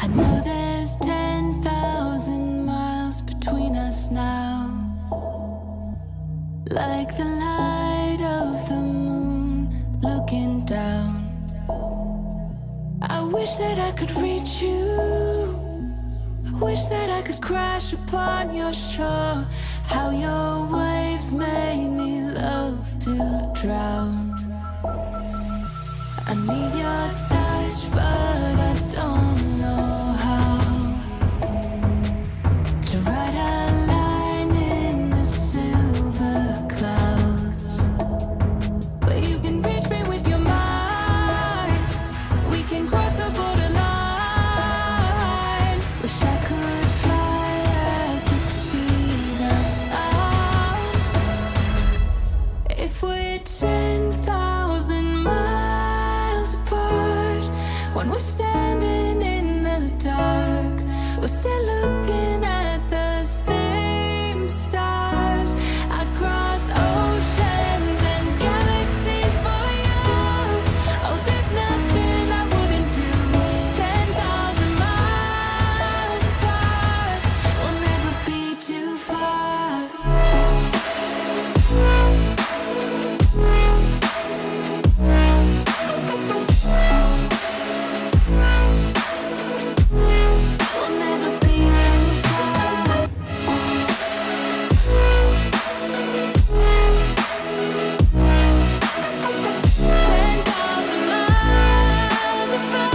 I know there's 10,000 miles between us now, like the light of the moon looking down. I wish that I could reach you, wish that I could crash upon your shore. How your waves made me love to drown. I need your touch, but I don't know how to write a line in the silver clouds. But you can reach me with your mind, we can cross the borderline. Wish I could fly at the speed of sound. If we're 10,000 miles apart, when we're standing in the dark, we're still looking at the same stars. I'd cross oceans and galaxies for you. Oh, there's nothing I wouldn't do. 10,000 miles apart, we'll never be too far. We'll never be too far. 10,000 miles apart.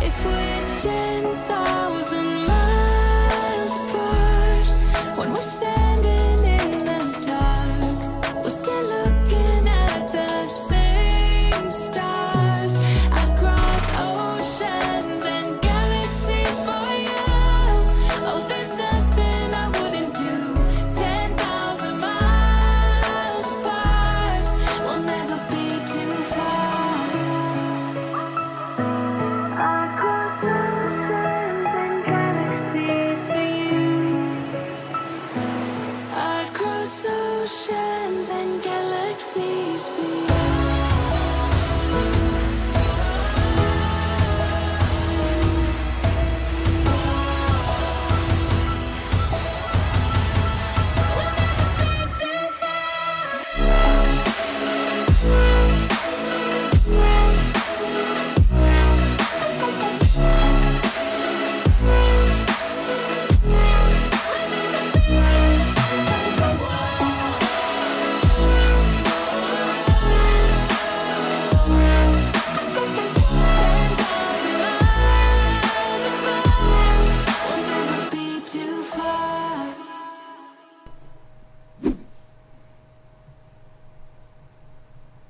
If we're 10,000 miles apart, when we're standing in the dark, we're still looking at the same stars. I'd cross oceans and galaxies for you. Oh, there's nothing I wouldn't do. 10,000 miles apart, we'll never be too far. I'd cross oceans and galaxies for you. I'd cross oceans and galaxies for you.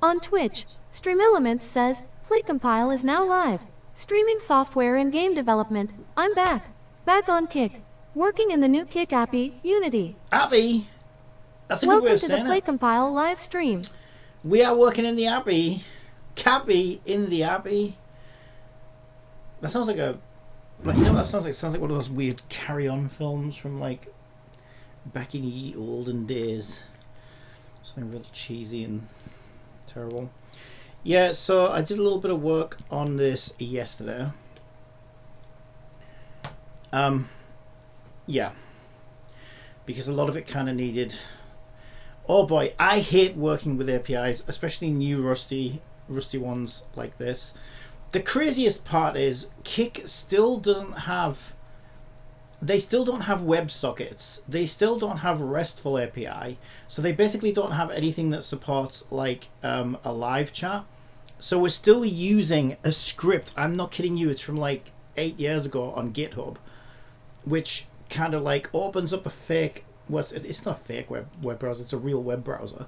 On Twitch, Stream Elements says, PlayCompile is now live. Streaming software and game development. I'm back. Back on Kick. Working in the new Kick appy, Unity. Appy? That's a good way Welcome of to the saying it. PlayCompile live stream. We are working in the Appy. Cappy in the Appy. That sounds like a... Like, you know what that sounds like? It sounds like one of those weird carry-on films from, like, back in the olden days. Something real cheesy and terrible. Yeah, so I did a little bit of work on this yesterday. Yeah. Because a lot of it kind of needed... Oh boy, I hate working with APIs, especially new rusty ones like this. The craziest part is Kick still doesn't have... They still don't have WebSockets. They still don't have RESTful API. So they basically don't have anything that supports like a live chat. So we're still using a script. I'm not kidding you. It's from like 8 years ago on GitHub, which kind of like opens up a fake... Well, it's not a fake web browser. It's a real web browser.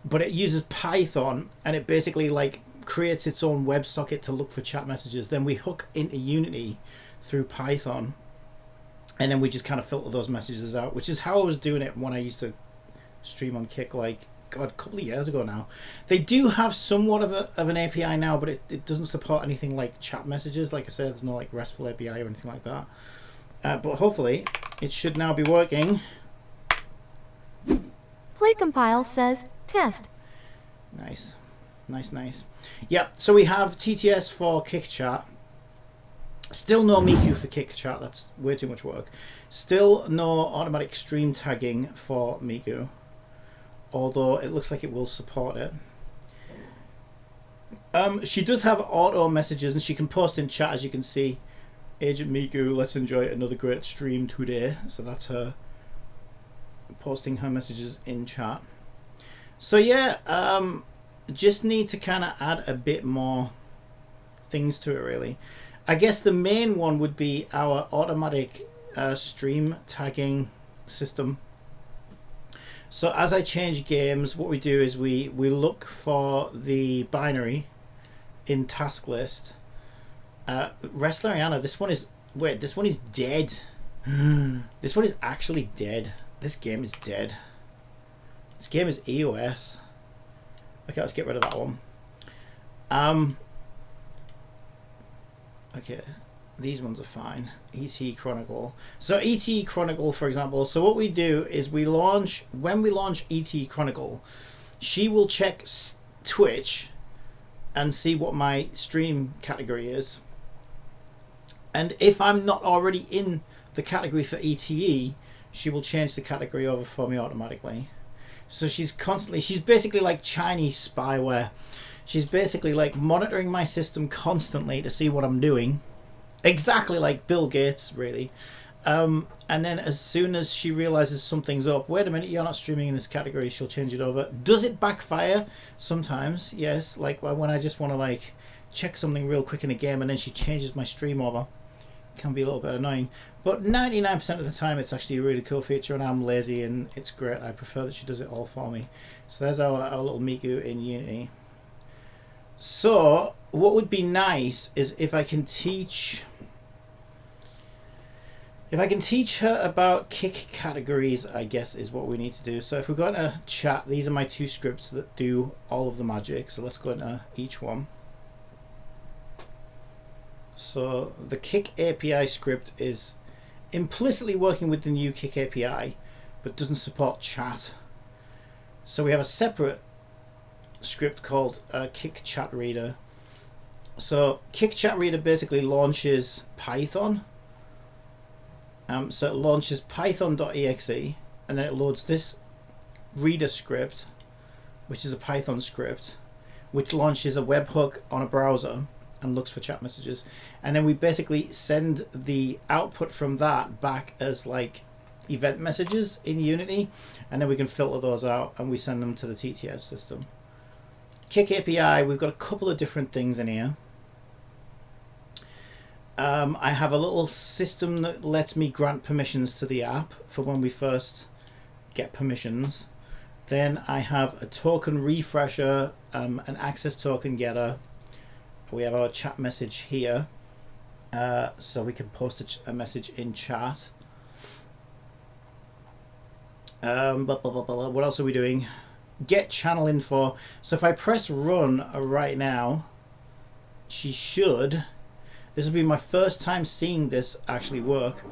But it uses Python, and it basically like creates its own WebSocket to look for chat messages. Then we hook into Unity through Python, and then we just kind of filter those messages out, which is how I was doing it when I used to stream on Kick, like, God, a couple of years ago now. They do have somewhat of an API now, but it doesn't support anything like chat messages. Like I said, there's no like RESTful API or anything like that. But hopefully it should now be working. PlayCompile says, test. Nice. Nice. Yep, so we have TTS for Kick Chat. Still no Miku for Kick Chat, that's way too much work. Still no automatic stream tagging for Miku, although it looks like it will support it. She does have auto messages and she can post in chat, as you can see. Agent Miku, let's enjoy another great stream today. So that's her posting her messages in chat. So yeah, just need to kind of add a bit more things to it really. I guess the main one would be our automatic stream tagging system. So as I change games, what we do is we look for the binary in task list. Wrestler Ariana, this one is, wait, this one is dead. This one is actually dead. This game is dead. This game is EOS. Okay, let's get rid of that one. Okay, these ones are fine. ET Chronicle. So ET Chronicle, for example, so what we do is we launch, when we launch ET Chronicle, she will check Twitch and see what my stream category is. And if I'm not already in the category for ETE, she will change the category over for me automatically. So she's constantly, she's basically like Chinese spyware. She's basically like monitoring my system constantly to see what I'm doing. Exactly like Bill Gates, really. And then as soon as she realizes something's up, wait a minute, you're not streaming in this category, she'll change it over. Does it backfire? Sometimes, yes. Like when I just want to like check something real quick in a game and then she changes my stream over. It can be a little bit annoying. But 99% of the time it's actually a really cool feature and I'm lazy and it's great. I prefer that she does it all for me. So there's our little Miku in Unity. So what would be nice is if I can teach her about kick categories, I guess is what we need to do. So if we go into chat, these are my two scripts that do all of the magic. So let's go into each one. So the kick API script is implicitly working with the new kick API, but doesn't support chat. So we have a separate script called kick chat reader. So kick chat reader basically launches Python. So it launches python.exe and then it loads this reader script, which is a Python script, which launches a webhook on a browser and looks for chat messages. And then we basically send the output from that back as like event messages in Unity, and then we can filter those out and we send them to the TTS system. Kick API, we've got a couple of different things in here. I have a little system that lets me grant permissions to the app for when we first get permissions. Then I have a token refresher, an access token getter. We have our chat message here, so we can post a message in chat. What else are we doing? Get channel info. So if I press run right now, she should. This will be my first time seeing this actually work.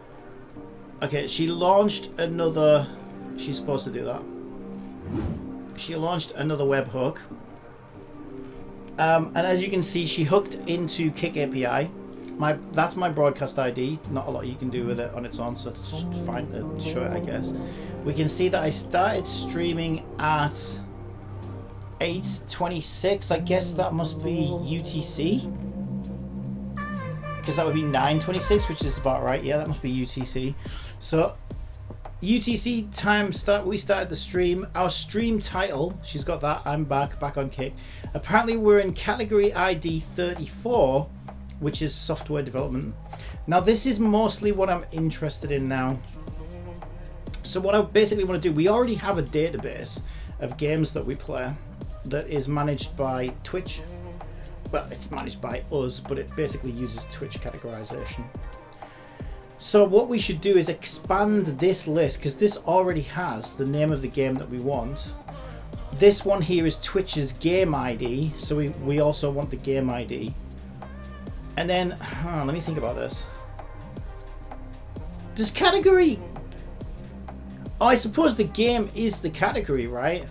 Okay, she launched another. She's supposed to do that. She launched another webhook. And as you can see, she hooked into Kick API. That's my broadcast ID. Not a lot you can do with it on its own, so it's just fine to show it, I guess. We can see that I started streaming at 8:26. I guess that must be UTC, because that would be 9:26, which is about right. Yeah, that must be UTC. So UTC time start. We started the stream. Our stream title, she's got that. I'm back on Kick. Apparently, we're in category ID 34, which is software development. Now, this is mostly what I'm interested in now. So what I basically want to do, we already have a database of games that we play that is managed by Twitch. Well, it's managed by us, but it basically uses Twitch categorization. So what we should do is expand this list, because this already has the name of the game that we want. This one here is Twitch's game ID, so we also want the game ID. And then, let me think about this. Does category... Oh, I suppose the game is the category, right?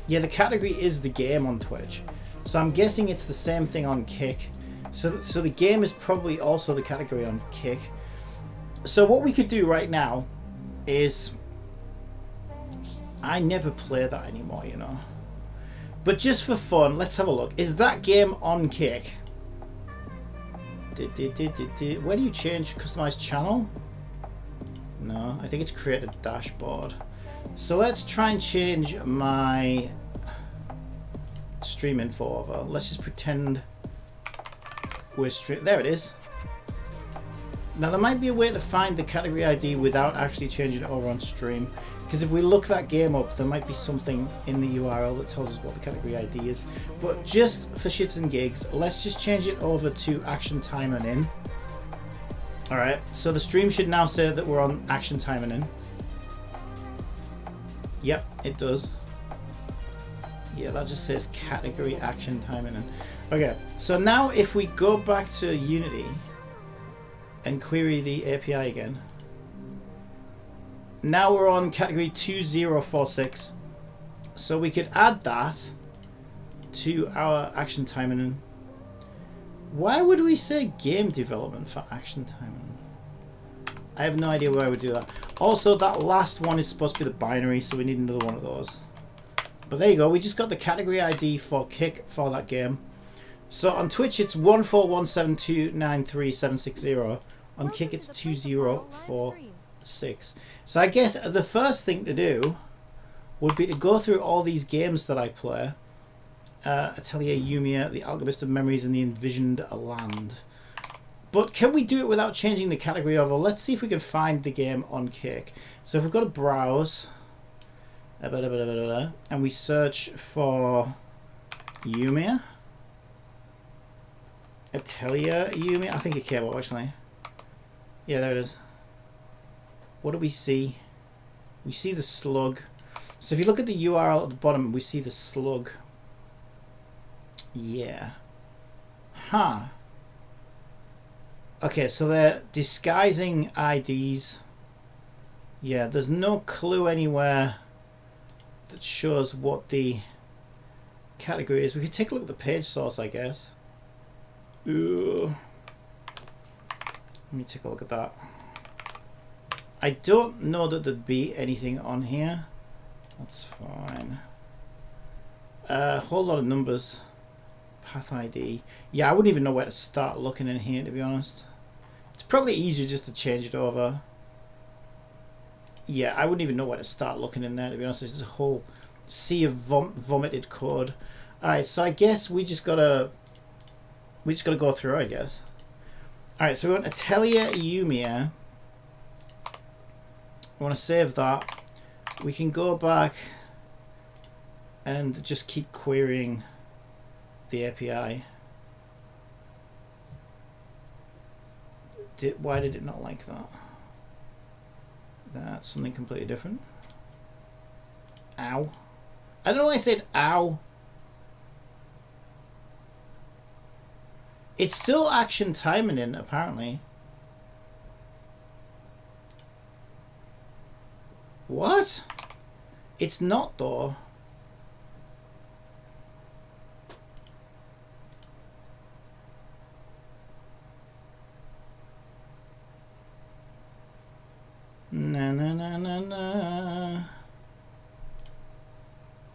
Yeah, the category is the game on Twitch. So I'm guessing it's the same thing on Kick. So the game is probably also the category on Kick. So what we could do right now is, I never play that anymore, you know. But just for fun, let's have a look. Is that game on Kick? Where do you change customize channel? No, I think it's create a dashboard. So let's try and change my stream info over. Let's just pretend we're stream. There it is. Now there might be a way to find the category ID without actually changing it over on stream. Because if we look that game up, there might be something in the URL that tells us what the category ID is. But just for shits and gigs, let's just change it over to action time and in. Alright, so the stream should now say that we're on action time and in. Yep, it does. Yeah, that just says category action time and in. Okay, so now if we go back to Unity and query the API again. Now we're on category 2046. So we could add that to our action timing. Why would we say game development for action timing? I have no idea why I would do that. Also, that last one is supposed to be the binary, so we need another one of those. But there you go, we just got the category ID for Kick for that game. So on Twitch it's 14172937760. On Kick it's 2046. So I guess the first thing to do would be to go through all these games that I play. Atelier Yumia, The Alchemist of Memories, and The Envisioned Land. But can we do it without changing the category over? Let's see if we can find the game on Kick. So if we go to browse, and we search for Yumia, Atelier Yumia, I think it came up actually. Yeah, there it is. What do we see? We see the slug. So if you look at the URL at the bottom, we see the slug. Yeah. Huh. Okay, so they're disguising IDs. Yeah, there's no clue anywhere that shows what the category is. We could take a look at the page source, I guess. Ooh. Let me take a look at that. I don't know that there'd be anything on here. That's fine. A whole lot of numbers. Path ID. Yeah, I wouldn't even know where to start looking in here, to be honest. It's probably easier just to change it over. Yeah, I wouldn't even know where to start looking in there, to be honest. There's a whole sea of vomited code. Alright, so I guess we just gotta go through, I guess. Alright, so we want Atelier Yumia. I want to save that. We can go back and just keep querying the API. Why did it not like that? That's something completely different. Ow. I don't know why I said ow. It's still action timing in, apparently. What? It's not, though. Na.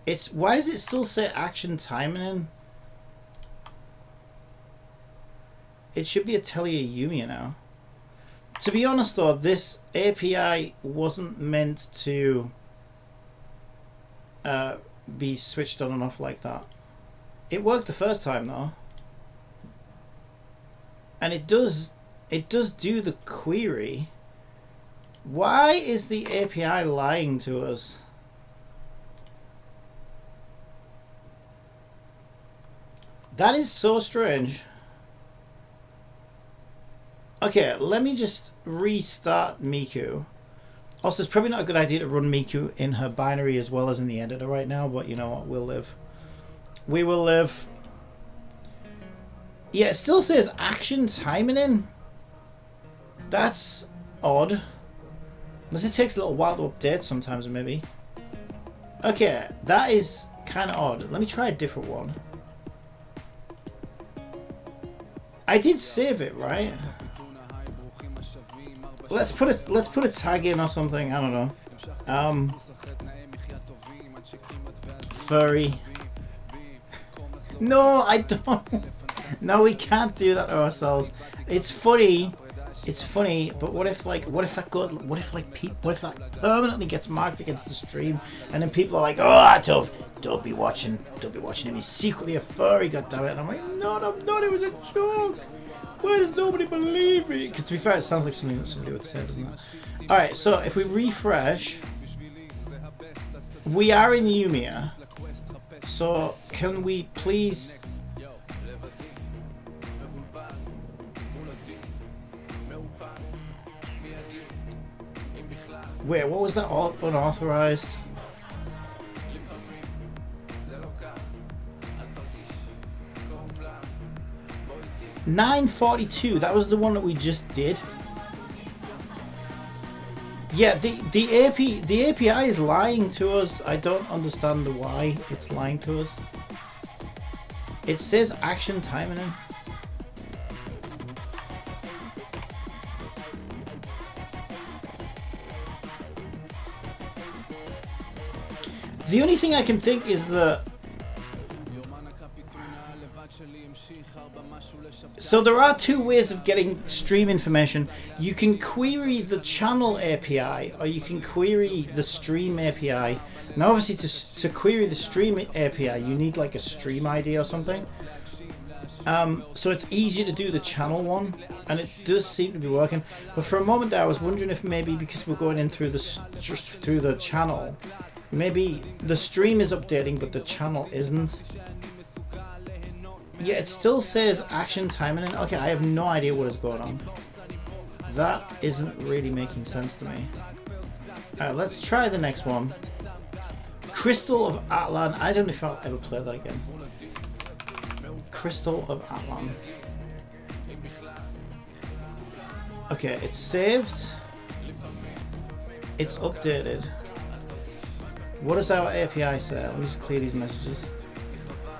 It's, why does it still say action timing in? It should be Atelier Yumia now. To be honest though, this API wasn't meant to be switched on and off like that. It worked the first time though. And it does do the query. Why is the API lying to us? That is so strange. Okay, let me just restart Miku. Also, it's probably not a good idea to run Miku in her binary as well as in the editor right now, but you know what, we'll live. We will live. Yeah, it still says action timing in. That's odd. Unless it takes a little while to update sometimes, maybe. Okay, that is kind of odd. Let me try a different one. I did save it, right? Let's put a tag in or something. I don't know. Furry. No, I don't. No, we can't do that to ourselves. It's funny. It's funny, but what if that permanently gets marked against the stream, and then people are like, "Oh, don't be watching him. He's secretly a furry, goddammit." And I'm like, "No, I'm not. It was a joke. Why does nobody believe me?" Because to be fair, it sounds like something that somebody would say, doesn't it? All right, so if we refresh, we are in Lumia. So can we please? Wait, what was that? All unauthorized? $9.42. That was the one that we just did. Yeah, the API is lying to us. I don't understand why it's lying to us. It says action timing in. The only thing I can think is the... So there are two ways of getting stream information. You can query the channel API or you can query the stream API. Now obviously to query the stream API you need like a stream ID or something. So it's easier to do the channel one, and it does seem to be working. But for a moment there I was wondering if maybe because we're going in through the channel, maybe the stream is updating but the channel isn't. Yeah, it still says action timing. Okay, I have no idea what is going on. That isn't really making sense to me. Alright, let's try the next one. Crystal of Atlan. I don't know if I'll ever play that again. Crystal of Atlan. Okay, it's saved. It's updated. What does our API say? Let me just clear these messages.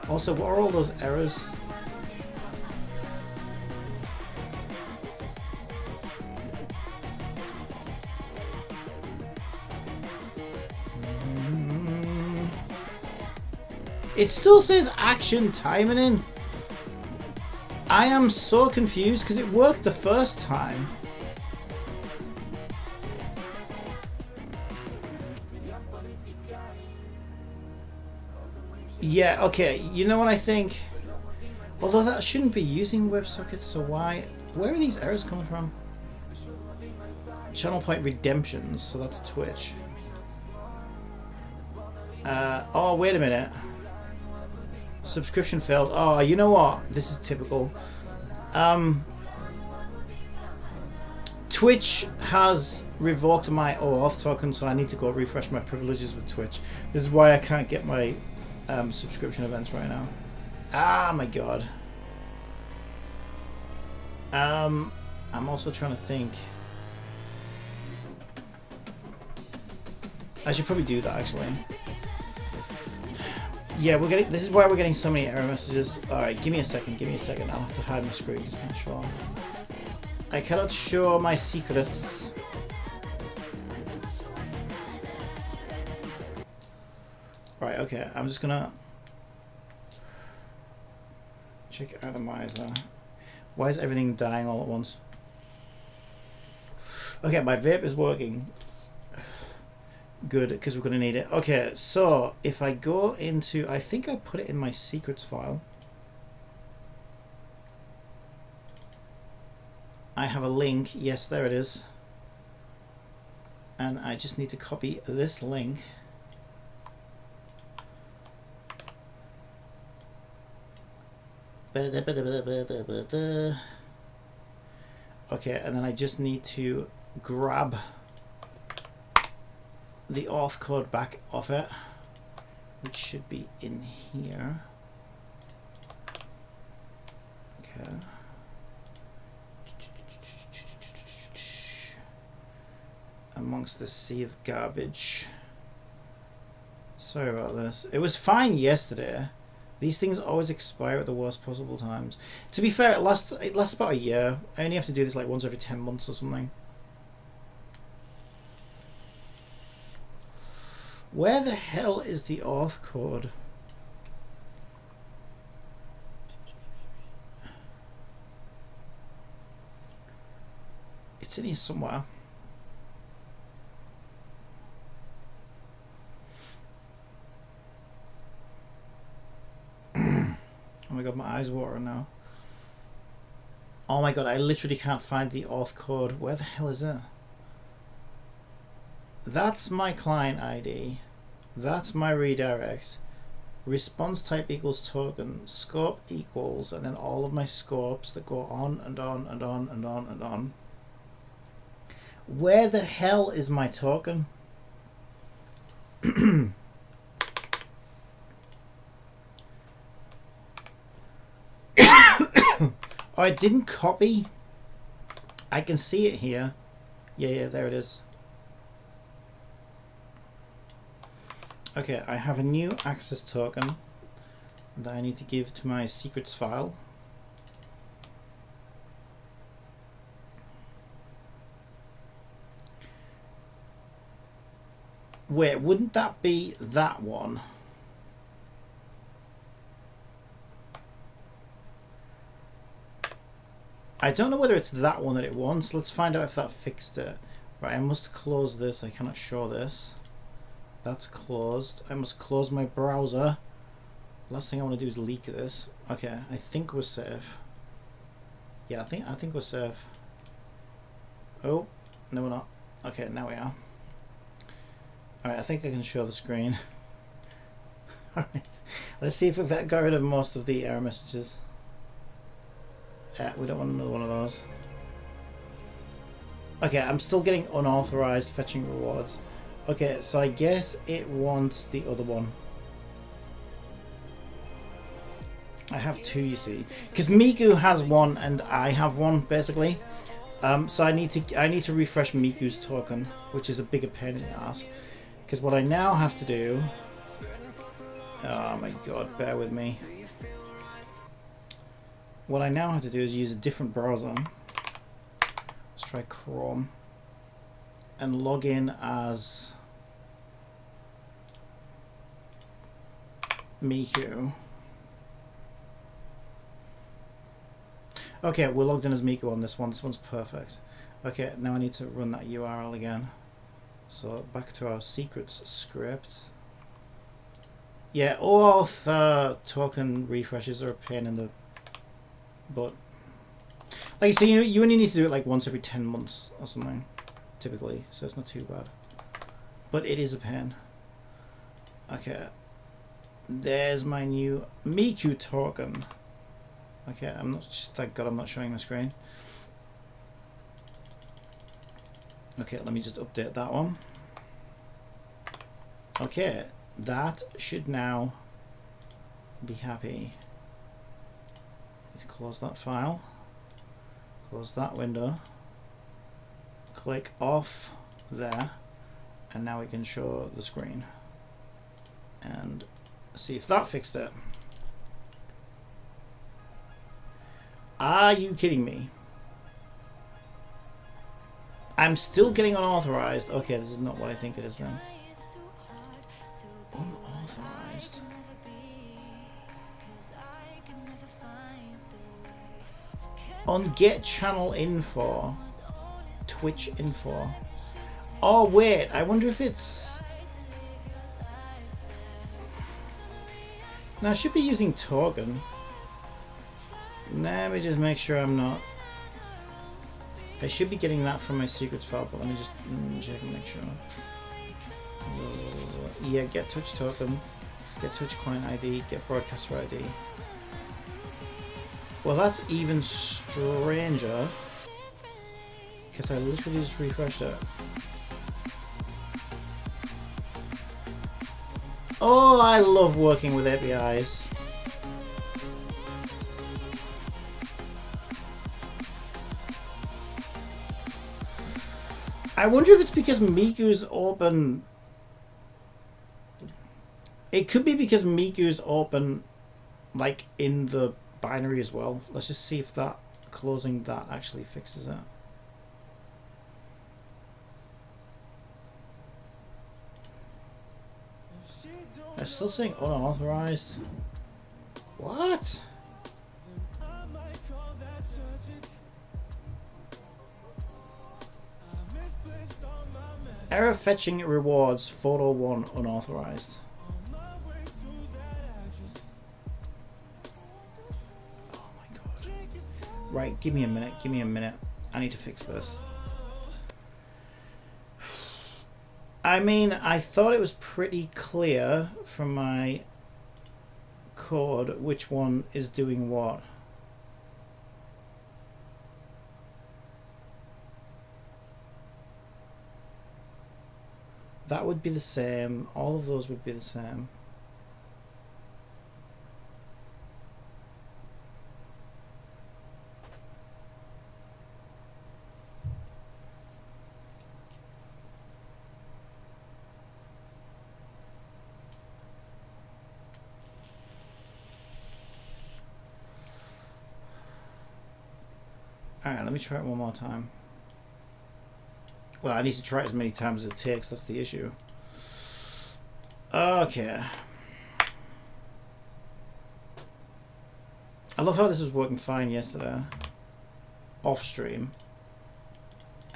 Also, what are all those errors? It still says action timing in. I am so confused because it worked the first time. Yeah, okay, you know what I think? Although that shouldn't be using WebSockets, so why? Where are these errors coming from? Channel point redemptions, so that's Twitch. Oh, wait a minute. Subscription failed. Oh, you know what? This is typical. Twitch has revoked my OAuth token, so I need to go refresh my privileges with Twitch. This is why I can't get my subscription events right now. Ah, my god. I'm also trying to think. I should probably do that actually. Yeah, this is why we're getting so many error messages. Alright, give me a second. I'll have to hide my screen because I can't show. I cannot show my secrets. Right, okay, I'm just gonna check atomizer. Why is everything dying all at once? Okay, my vape is working. Good, because we're gonna need it. Okay, so if I go into, I think I put it in my secrets file. I have a link. Yes, there it is. And I just need to copy this link. Okay, and then I just need to grab the auth code back off it, which should be in here. Okay. Amongst the sea of garbage. Sorry about this. It was fine yesterday. These things always expire at the worst possible times. To be fair, it lasts about a year. I only have to do this like once every 10 months or something. Where the hell is the auth code? It's in here somewhere. Oh my god, my eyes watering now. Oh my god, I literally can't find the auth code. Where the hell is it? That's my client ID. That's my redirect. Response type equals token. Scope equals, and then all of my scopes that go on and on and on and on and on. Where the hell is my token? Oh, it didn't copy. I can see it here. Yeah, there it is. Okay, I have a new access token that I need to give to my secrets file. Wait, wouldn't that be that one? I don't know whether it's that one that it wants. Let's find out if that fixed it. Right, I must close this. I cannot show this. That's closed. I must close my browser. Last thing I want to do is leak this. Okay, I think we're safe. Yeah, I think we're safe. Oh, no we're not. Okay, now we are. Alright, I think I can show the screen. Alright, let's see if that got rid of most of the error messages. We don't want another one of those. Okay, I'm still getting unauthorized fetching rewards. Okay, so I guess it wants the other one. I have two, you see, because Miku has one and I have one basically. So I need to refresh Miku's token, which is a bigger pain in the ass. Because what I now have to do. Oh my god, bear with me. What I now have to do is use a different browser. Let's try Chrome. And log in as Miku. Okay, we're logged in as Miku on this one. This one's perfect. Okay, now I need to run that URL again. So back to our secrets script. Yeah, OAuth token refreshes are a pain in the butt. Like, so you only need to do it like once every 10 months or something, typically, so it's not too bad. But it is a pain. Okay. There's my new Miku token. Okay, thank God I'm not showing my screen. Okay, let me just update that one. Okay, that should now be happy. Need to close that file. Close that window. Click off there, and now we can show the screen and see if that fixed it. Are you kidding me? I'm still getting unauthorized. Okay, this is not what I think it is then. Unauthorized. On get channel info, Twitch info. Oh wait, I wonder if it's. Now I should be using token. Let me just make sure I'm not. I should be getting that from my secrets file, but let me just check and make sure. Yeah, get Twitch token, get Twitch client ID, get broadcaster ID. Well, that's even stranger, because I literally just refreshed it. Oh, I love working with APIs. I wonder if it's because Miku's open. It could be because Miku's open like in the binary as well. Let's just see if that closing that actually fixes it. They're still saying unauthorized. What? Error fetching rewards photo 1 unauthorized. Oh my god. Right, give me a minute, give me a minute. I need to fix this. I mean, I thought it was pretty clear from my code which one is doing what. That would be the same. All of those would be the same. Alright, let me try it one more time. Well, I need to try it as many times as it takes, that's the issue. Okay. I love how this was working fine yesterday. Off stream.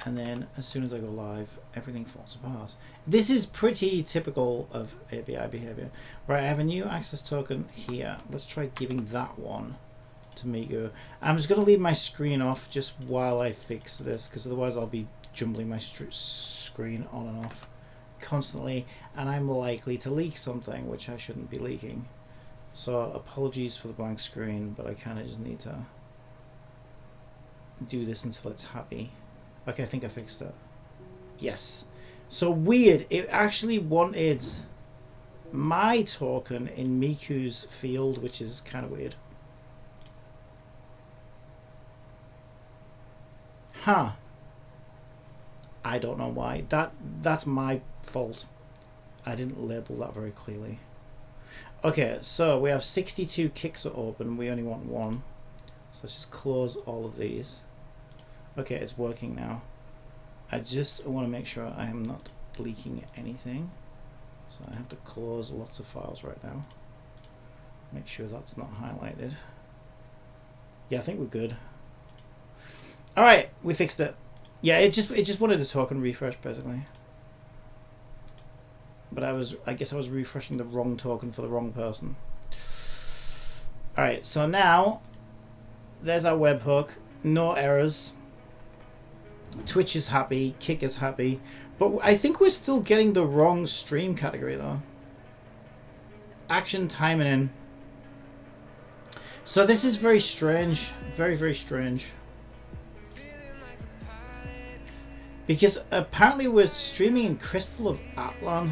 And then, as soon as I go live, everything falls apart. This is pretty typical of API behavior. Right, I have a new access token here. Let's try giving that one to Miku. I'm just going to leave my screen off just while I fix this, because otherwise I'll be jumbling my screen on and off constantly, and I'm likely to leak something which I shouldn't be leaking. So apologies for the blank screen, but I kind of just need to do this until it's happy. Okay, I think I fixed it. Yes. So weird, it actually wanted my token in Miku's field, which is kind of weird. Huh. I don't know why. That's my fault. I didn't label that very clearly. Okay, so we have 62 kicks are open. We only want one. So let's just close all of these. Okay, it's working now. I just want to make sure I am not leaking anything. So I have to close lots of files right now. Make sure that's not highlighted. Yeah, I think we're good. Alright, we fixed it. Yeah, it just wanted a token refresh basically. But I guess I was refreshing the wrong token for the wrong person. Alright, so now there's our webhook. No errors. Twitch is happy, Kick is happy. But I think we're still getting the wrong stream category though. Action timing in. So this is very strange. Very, very strange. Because apparently we're streaming in Crystal of Atlan.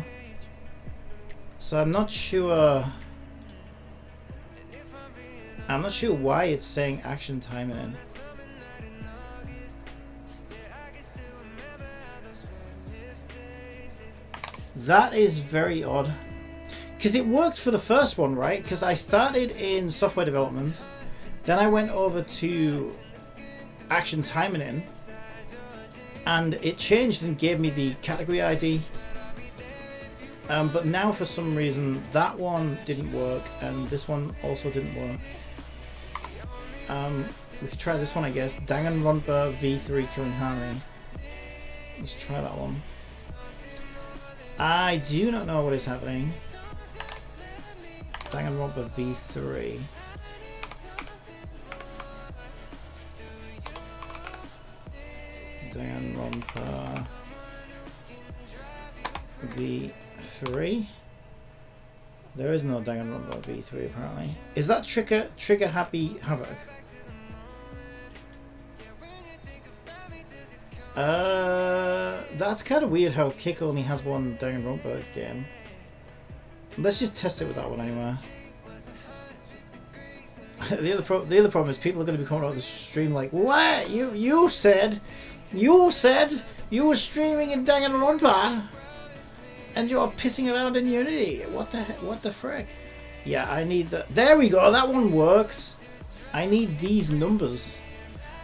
So I'm not sure why it's saying action timing in. That is very odd. Because it worked for the first one, right? Because I started in software development. Then I went over to action timing in. And it changed and gave me the category ID. But now for some reason that one didn't work and this one also didn't work. We could try this one, I guess. Danganronpa V3 Killing Harmony. Let's try that one. I do not know what is happening. Danganronpa V3. Danganronpa V3. There is no Danganronpa V3 apparently. Is that Trigger Happy Havoc? That's kind of weird how Kick only has one Danganronpa game. Let's just test it with that one anyway. The other problem is people are going to be coming out of the stream like, what? You said you were streaming in Danganronpa and you're pissing around in Unity. What the frick? Yeah, I need that. There we go. That one worked. I need these numbers.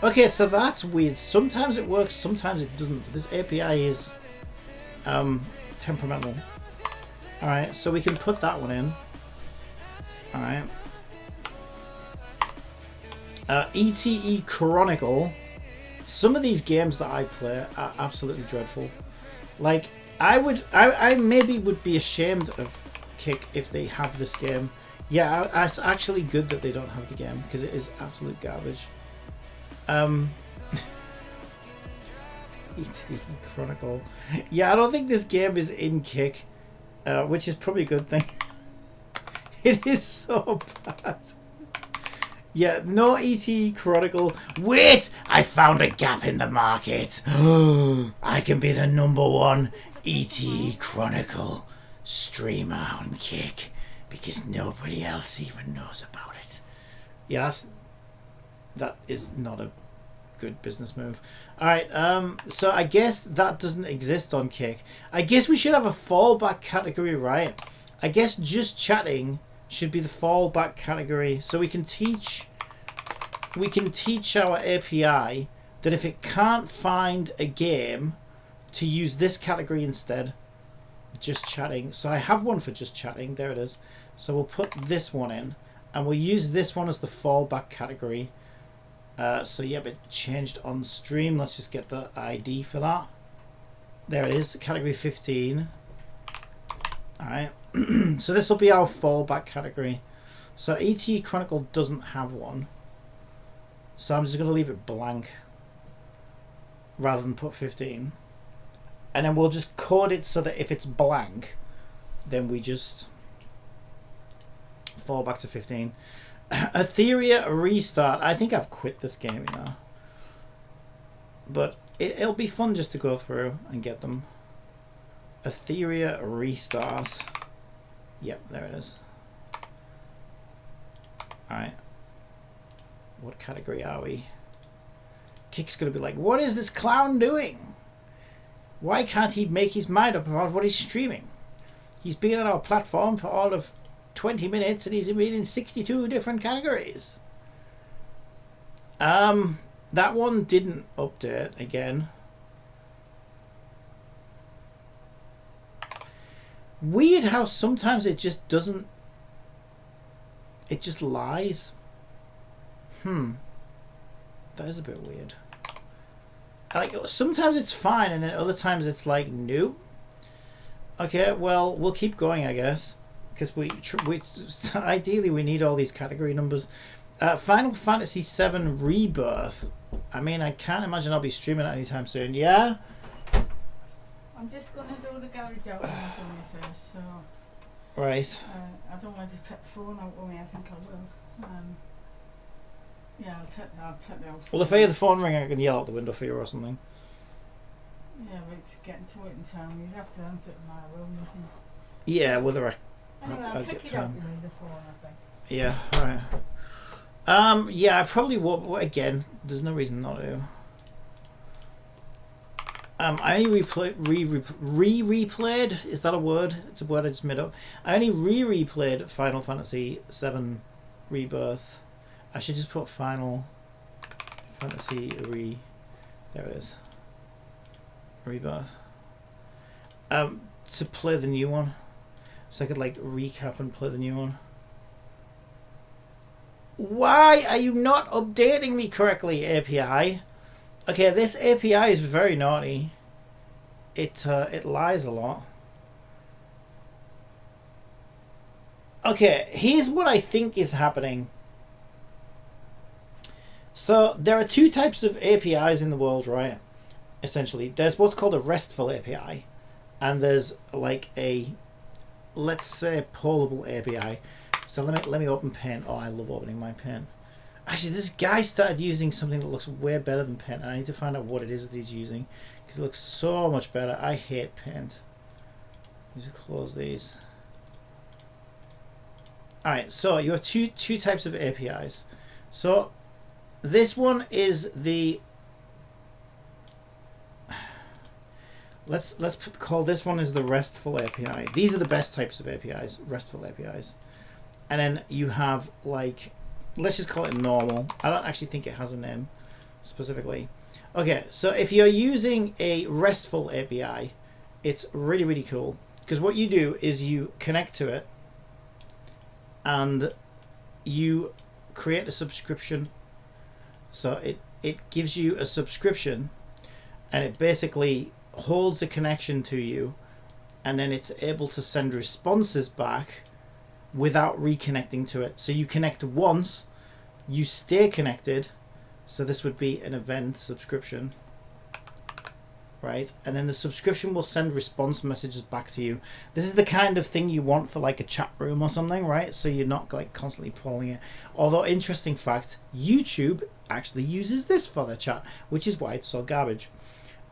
Okay, so that's weird. Sometimes it works, sometimes it doesn't. This API is temperamental. Alright, so we can put that one in. Alright. ETE Chronicle. Some of these games that I play are absolutely dreadful. Like, I maybe would be ashamed of Kick if they have this game. Yeah, it's actually good that they don't have the game because it is absolute garbage. ET Chronicle. Yeah, I don't think this game is in Kick, which is probably a good thing. It is so bad. Yeah, no ET Chronicle. Wait! I found a gap in the market. I can be the #1 ET Chronicle streamer on Kick because nobody else even knows about it. Yes, that is not a good business move. Alright, so I guess that doesn't exist on Kick. I guess we should have a fallback category, right? I guess just chatting should be the fallback category, so we can teach our API that if it can't find a game, to use this category instead. Just chatting. So I have one for just chatting. There it is. So we'll put this one in, and we'll use this one as the fallback category. So yeah, but changed on stream. Let's just get the ID for that. There it is, category 15. Alright. So this will be our fallback category. So ET Chronicle doesn't have one. So I'm just going to leave it blank rather than put 15. And then we'll just code it so that if it's blank, then we just fall back to 15. Etheria Restart. I think I've quit this game, you know. But it'll be fun just to go through and get them. Etheria Restart. Yep, there it is. Alright. What category are we? Kick's gonna be like, what is this clown doing? Why can't he make his mind up about what he's streaming? He's been on our platform for all of 20 minutes and he's been in 62 different categories. That one didn't update again. Weird how sometimes it just doesn't. It just lies. That is a bit weird. Like, sometimes it's fine and then other times it's like, nope. Okay, well, we'll keep going, I guess, because we ideally we need all these category numbers. Final Fantasy VII Rebirth. I mean, I can't imagine I'll be streaming it anytime soon. Yeah. I'm just gonna do the garage out when I've done it first. So. Right. I don't want to take the phone out with me. I think I will. Yeah, I'll take the house. Well, if I hear the phone ring, I can yell out the window for you or something. Yeah, but it's getting to it in time. You'd have to answer it in my room. Yeah, whether Anyway, I'll get time. The phone, I think. Yeah, alright. Yeah, I probably won't. Again, there's no reason not to. I only replayed. Is that a word? It's a word I just made up. I only replayed Final Fantasy VII Rebirth. I should just put Final Fantasy There it is. Rebirth. To play the new one, so I could like recap and play the new one. Why are you not updating me correctly, API? Okay, this API is very naughty. It lies a lot. Okay, here's what I think is happening. So there are two types of APIs in the world, right? Essentially, there's what's called a RESTful API, and there's like a, let's say, pullable API. So let me open Paint. Oh, I love opening my Paint. Actually, this guy started using something that looks way better than Paint. I need to find out what it is that he's using because it looks so much better. I hate Paint. Just close these. All right, so you have two types of APIs. So this one is the call this one is the RESTful API. These are the best types of APIs, RESTful APIs. and then you have like, let's just call it normal. I don't actually think it has a name specifically. Okay, so if you're using a RESTful API, it's really, really cool, because what you do is you connect to it and you create a subscription. So it gives you a subscription, and it basically holds a connection to you, and then it's able to send responses back without reconnecting to it. So you connect once, you stay connected. So this would be an event subscription, right? And then the subscription will send response messages back to you. This is the kind of thing you want for like a chat room or something, right? So you're not like constantly pulling it. Although, interesting fact, YouTube actually uses this for their chat, which is why it's so garbage.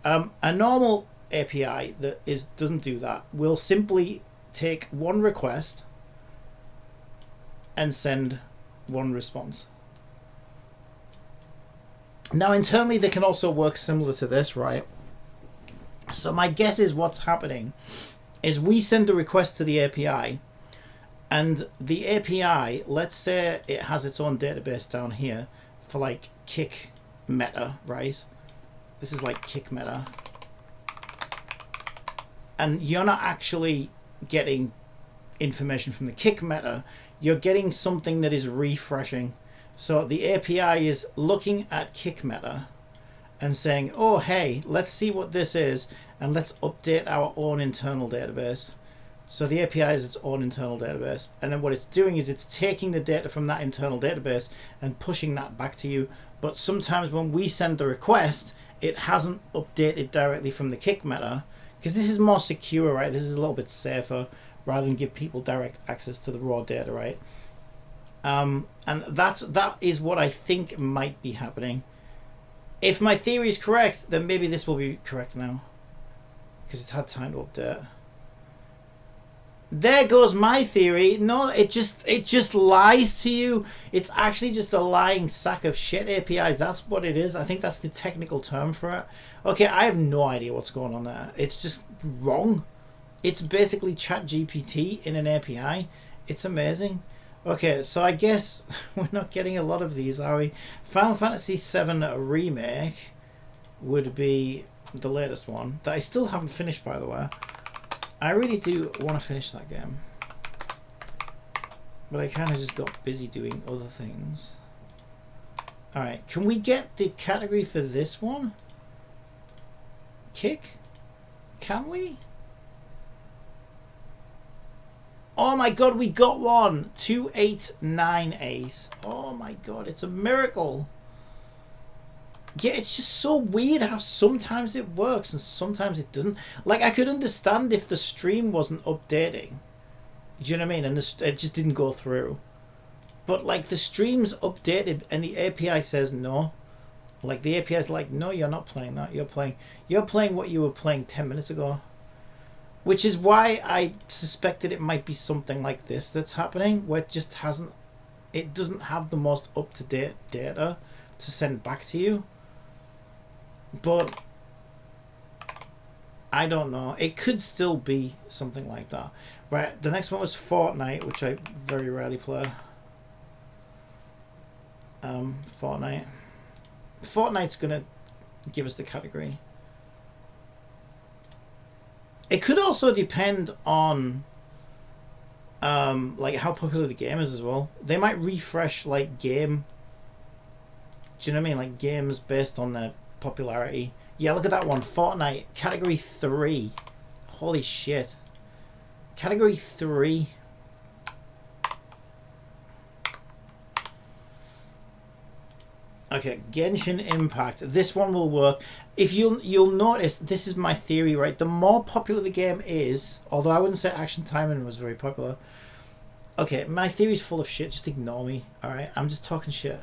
A normal API that doesn't do that will simply take one request and send one response. Now, internally, they can also work similar to this, right? So my guess is what's happening is we send a request to the API, and the API, let's say it has its own database down here for like kick meta, right? This is like kick meta. And you're not actually getting information from the kick meta, you're getting something that is refreshing. So the API is looking at kick meta and saying, oh, hey, let's see what this is, and let's update our own internal database. So the API is its own internal database, and then what it's doing is it's taking the data from that internal database and pushing that back to you. But sometimes when we send the request, it hasn't updated directly from the kick meta, because this is more secure, right? This is a little bit safer rather than give people direct access to the raw data, right? And that is what I think might be happening. If my theory is correct, then maybe this will be correct now, because it's had time to update. There goes my theory. No, it just lies to you. It's actually just a lying sack of shit API. That's what it is. I think that's the technical term for it. Okay, I have no idea what's going on there. It's just wrong. It's basically ChatGPT in an API. It's amazing. Okay, so I guess we're not getting a lot of these, are we? Final Fantasy VII Remake would be the latest one that I still haven't finished, by the way. I really do want to finish that game, but I kind of just got busy doing other things. Alright, can we get the category for this one? Kick? Can we? Oh my god, we got one! 289 ace. Oh my god, it's a miracle. Yeah, it's just so weird how sometimes it works and sometimes it doesn't. Like, I could understand if the stream wasn't updating. Do you know what I mean? And it just didn't go through. But, like, the stream's updated and the API says no. Like, the API is like, no, you're not playing that. You're playing what you were playing 10 minutes ago. Which is why I suspected it might be something like this that's happening, where it just hasn't... It doesn't have the most up-to-date data to send back to you. But I don't know. It could still be something like that. Right, the next one was Fortnite, which I very rarely play. Fortnite. Fortnite's gonna give us the category. It could also depend on like how popular the game is as well. They might refresh like game. Do you know what I mean? Like games based on their popularity. Yeah, look at that one. Fortnite, category 3. Holy shit. Category 3. Okay, Genshin Impact. This one will work. If you'll notice, this is my theory, right? The more popular the game is, although I wouldn't say Action Timing was very popular. Okay, my theory's full of shit. Just ignore me. All right, I'm just talking shit.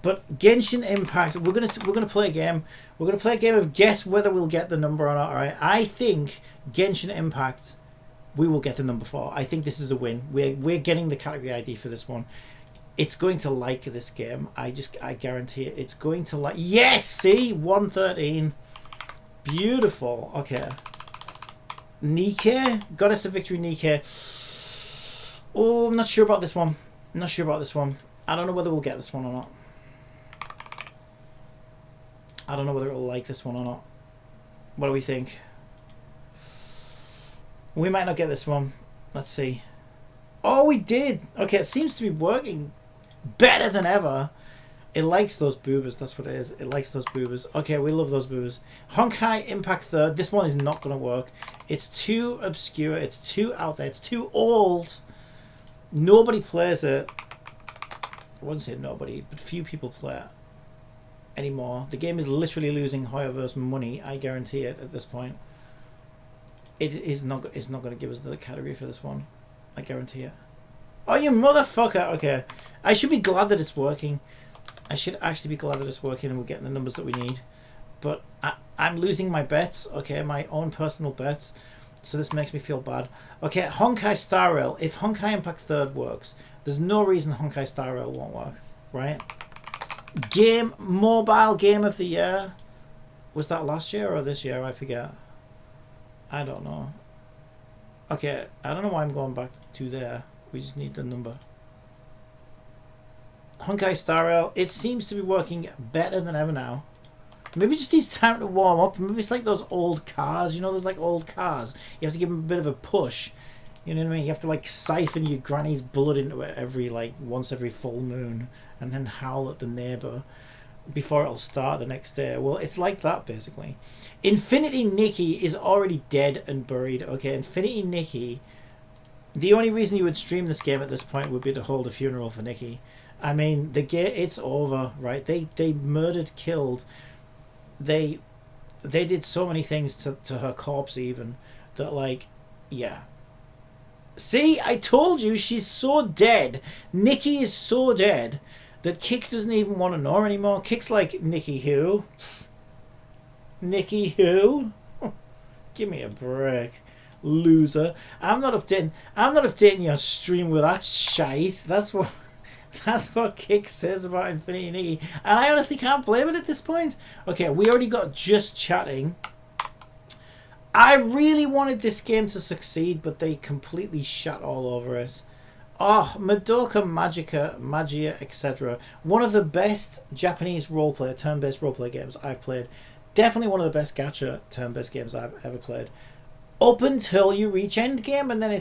But Genshin Impact, we're gonna play a game. We're gonna play a game of guess whether we'll get the number or not. All right, I think Genshin Impact, we will get the number 4. I think this is a win. We're getting the category ID for this one. It's going to like this game. I guarantee it. It's going to like. Yes, see, 113. Beautiful. Okay. Nikke got us a victory. Nikke. Oh, I'm not sure about this one. I'm not sure about this one. I don't know whether we'll get this one or not. I don't know whether it'll like this one or not. What do we think? We might not get this one. Let's see. Oh, we did. Okay, it seems to be working better than ever. It likes those boobers. That's what it is. It likes those boobers. Okay, we love those boobers. Honkai Impact 3rd. This one is not going to work. It's too obscure. It's too out there. It's too old. Nobody plays it. I wouldn't say nobody, but few people play it anymore. The game is literally losing Hoyoverse money. I guarantee it at this point. It is not. It's not going to give us the category for this one. I guarantee it. Oh, you motherfucker! Okay, I should be glad that it's working. I should actually be glad that it's working and we're getting the numbers that we need. But I'm losing my bets. Okay, my own personal bets. So this makes me feel bad. Okay, Honkai Star Rail. If Honkai Impact 3rd works, there's no reason Honkai Star Rail won't work, right? Mobile game of the year. Was that last year or this year? I forget. I don't know. Okay, I don't know why I'm going back to there. We just need the number. Honkai Star Rail. It seems to be working better than ever now. Maybe it just needs time to warm up. Maybe it's like those old cars. You know, those like old cars. You have to give them a bit of a push. You know what I mean? You have to like siphon your granny's blood into it once every full moon, and then howl at the neighbour before it'll start the next day. Well, it's like that basically. Infinity Nikki is already dead and buried. Okay, Infinity Nikki. The only reason you would stream this game at this point would be to hold a funeral for Nikki. I mean, the game, it's over, right? They murdered, killed. They did so many things to her corpse even that, like, yeah. See, I told you, she's so dead. Nikki is so dead that Kick doesn't even want to know her anymore. Kick's like, Nikki who? Nikki who? Give me a break, loser. I'm not updating your stream with that shite. That's what Kick says about Infinity Nikki. And I honestly can't blame it at this point. Okay, we already got just chatting. I really wanted this game to succeed, but they completely shat all over it. Oh, Madoka Magia, etc. One of the best Japanese roleplay, turn-based roleplay games I've played. Definitely one of the best gacha turn-based games I've ever played. Up until you reach endgame, and then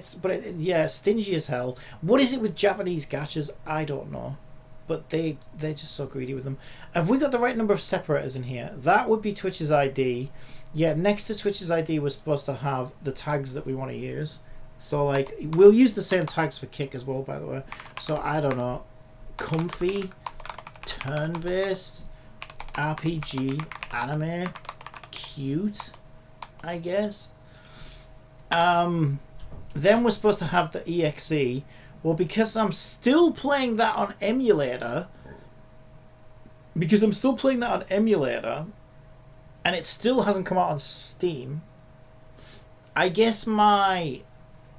yeah, stingy as hell. What is it with Japanese gachas? I don't know. But they're just so greedy with them. Have we got the right number of separators in here? That would be Twitch's ID. Yeah, next to Twitch's ID we're supposed to have the tags that we want to use. So, like, we'll use the same tags for Kick as well, by the way. So, I don't know. Comfy, turn-based, RPG, anime, cute, I guess. Then we're supposed to have the EXE. Well, because I'm still playing that on emulator, and it still hasn't come out on Steam, I guess my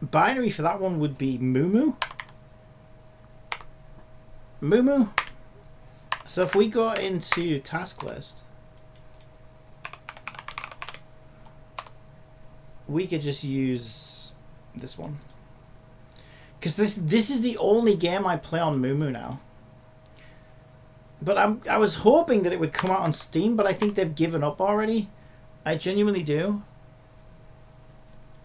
binary for that one would be Mumu. So if we go into task list, we could just use this one. Because this is the only game I play on Mumu now. But I was hoping that it would come out on Steam, but I think they've given up already. I genuinely do.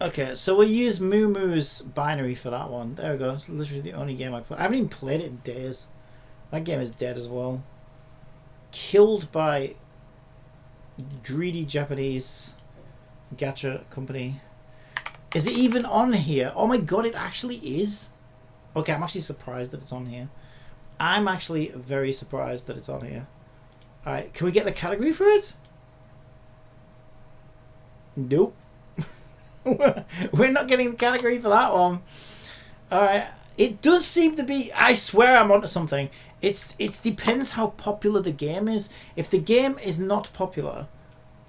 Okay, so we'll use Mumu's binary for that one. There we go. It's literally the only game I play. I haven't even played it in days. That game is dead as well. Killed by greedy Japanese gacha company. Is it even on here? Oh my god, it actually is. Okay, I'm actually surprised that it's on here. I'm actually very surprised that it's on here. Alright, can we get the category for it? Nope. We're not getting the category for that one. Alright, it does seem to be... I swear I'm onto something. It depends how popular the game is. If the game is not popular...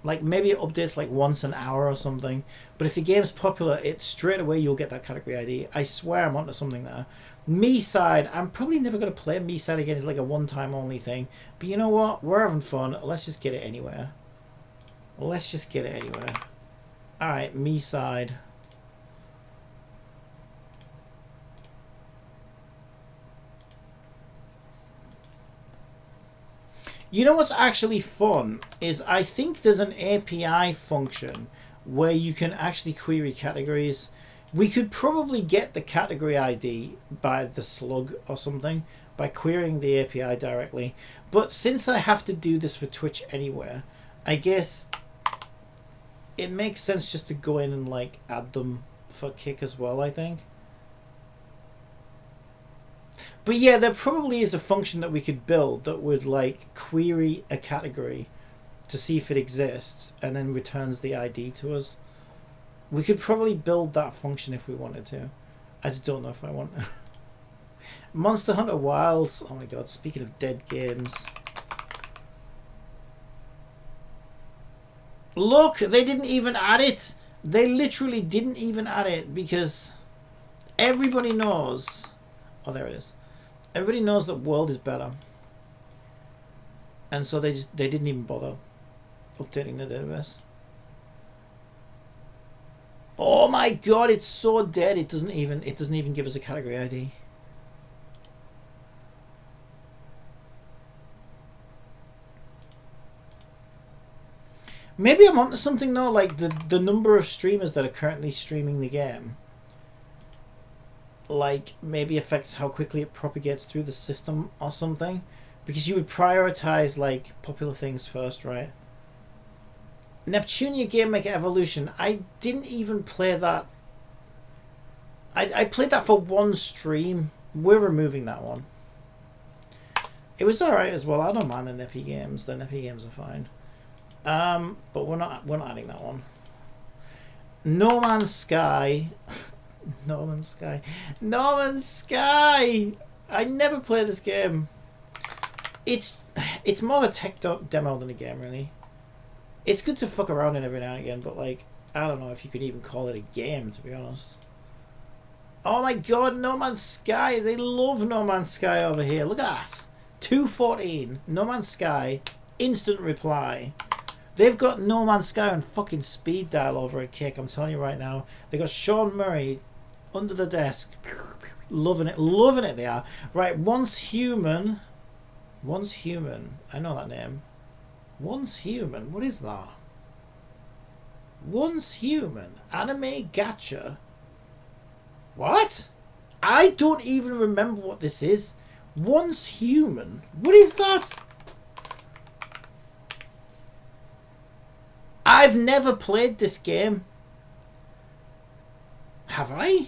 Like, maybe it updates like once an hour or something. But if the game's popular, it straight away you'll get that category ID. I swear I'm onto something there. Me side, I'm probably never going to play me side again. It's like a one-time only thing. But you know what? We're having fun. Let's just get it anywhere. Alright, me side. You know what's actually fun is I think there's an API function where you can actually query categories. We could probably get the category ID by the slug or something by querying the API directly. But since I have to do this for Twitch anywhere, I guess it makes sense just to go in and like add them for Kick as well, I think. But yeah, there probably is a function that we could build that would like query a category to see if it exists and then returns the ID to us. We could probably build that function if we wanted to. I just don't know if I want to. Monster Hunter Wilds. Oh my god, speaking of dead games. Look, they didn't even add it. They literally didn't even add it because everybody knows. Oh, there it is. Everybody knows that World is better. And so they didn't even bother updating the database. Oh my god, it's so dead. It doesn't even give us a category ID. Maybe I'm onto something though, like the number of streamers that are currently streaming the game, like maybe affects how quickly it propagates through the system or something, because you would prioritize like popular things first, right? Neptunia Game Maker Evolution. I didn't even play that. I played that for one stream. We're removing that one. It was alright as well. I don't mind the Neppy games. The Neppy games are fine. But we're not adding that one. No Man's Sky. No Man's Sky. No Man's Sky. I never play this game. It's more of a tech demo than a game, really. It's good to fuck around in every now and again, but like, I don't know if you could even call it a game, to be honest. Oh my god, No Man's Sky. They love No Man's Sky over here. Look at that. 214. No Man's Sky. Instant reply. They've got No Man's Sky on fucking speed dial over at Kick. I'm telling you right now. They got Sean Murray under the desk. Loving it. Loving it they are. Right, Once Human. Once Human. I know that name. Once Human. What is that? Once Human. Anime gacha. What? I don't even remember what this is. Once Human. What is that? I've never played this game. Have I?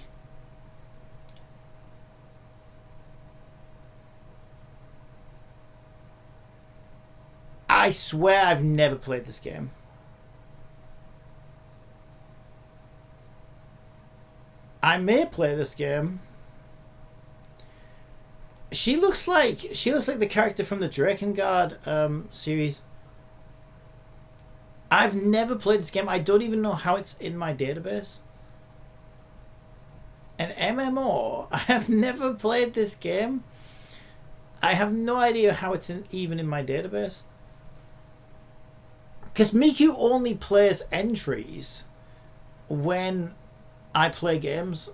I swear I've never played this game. I may play this game. She looks like the character from the Drakengard series. I've never played this game. I don't even know how it's in my database. An MMO. I have never played this game. I have no idea how it's even in my database. Because Miku only plays entries when I play games.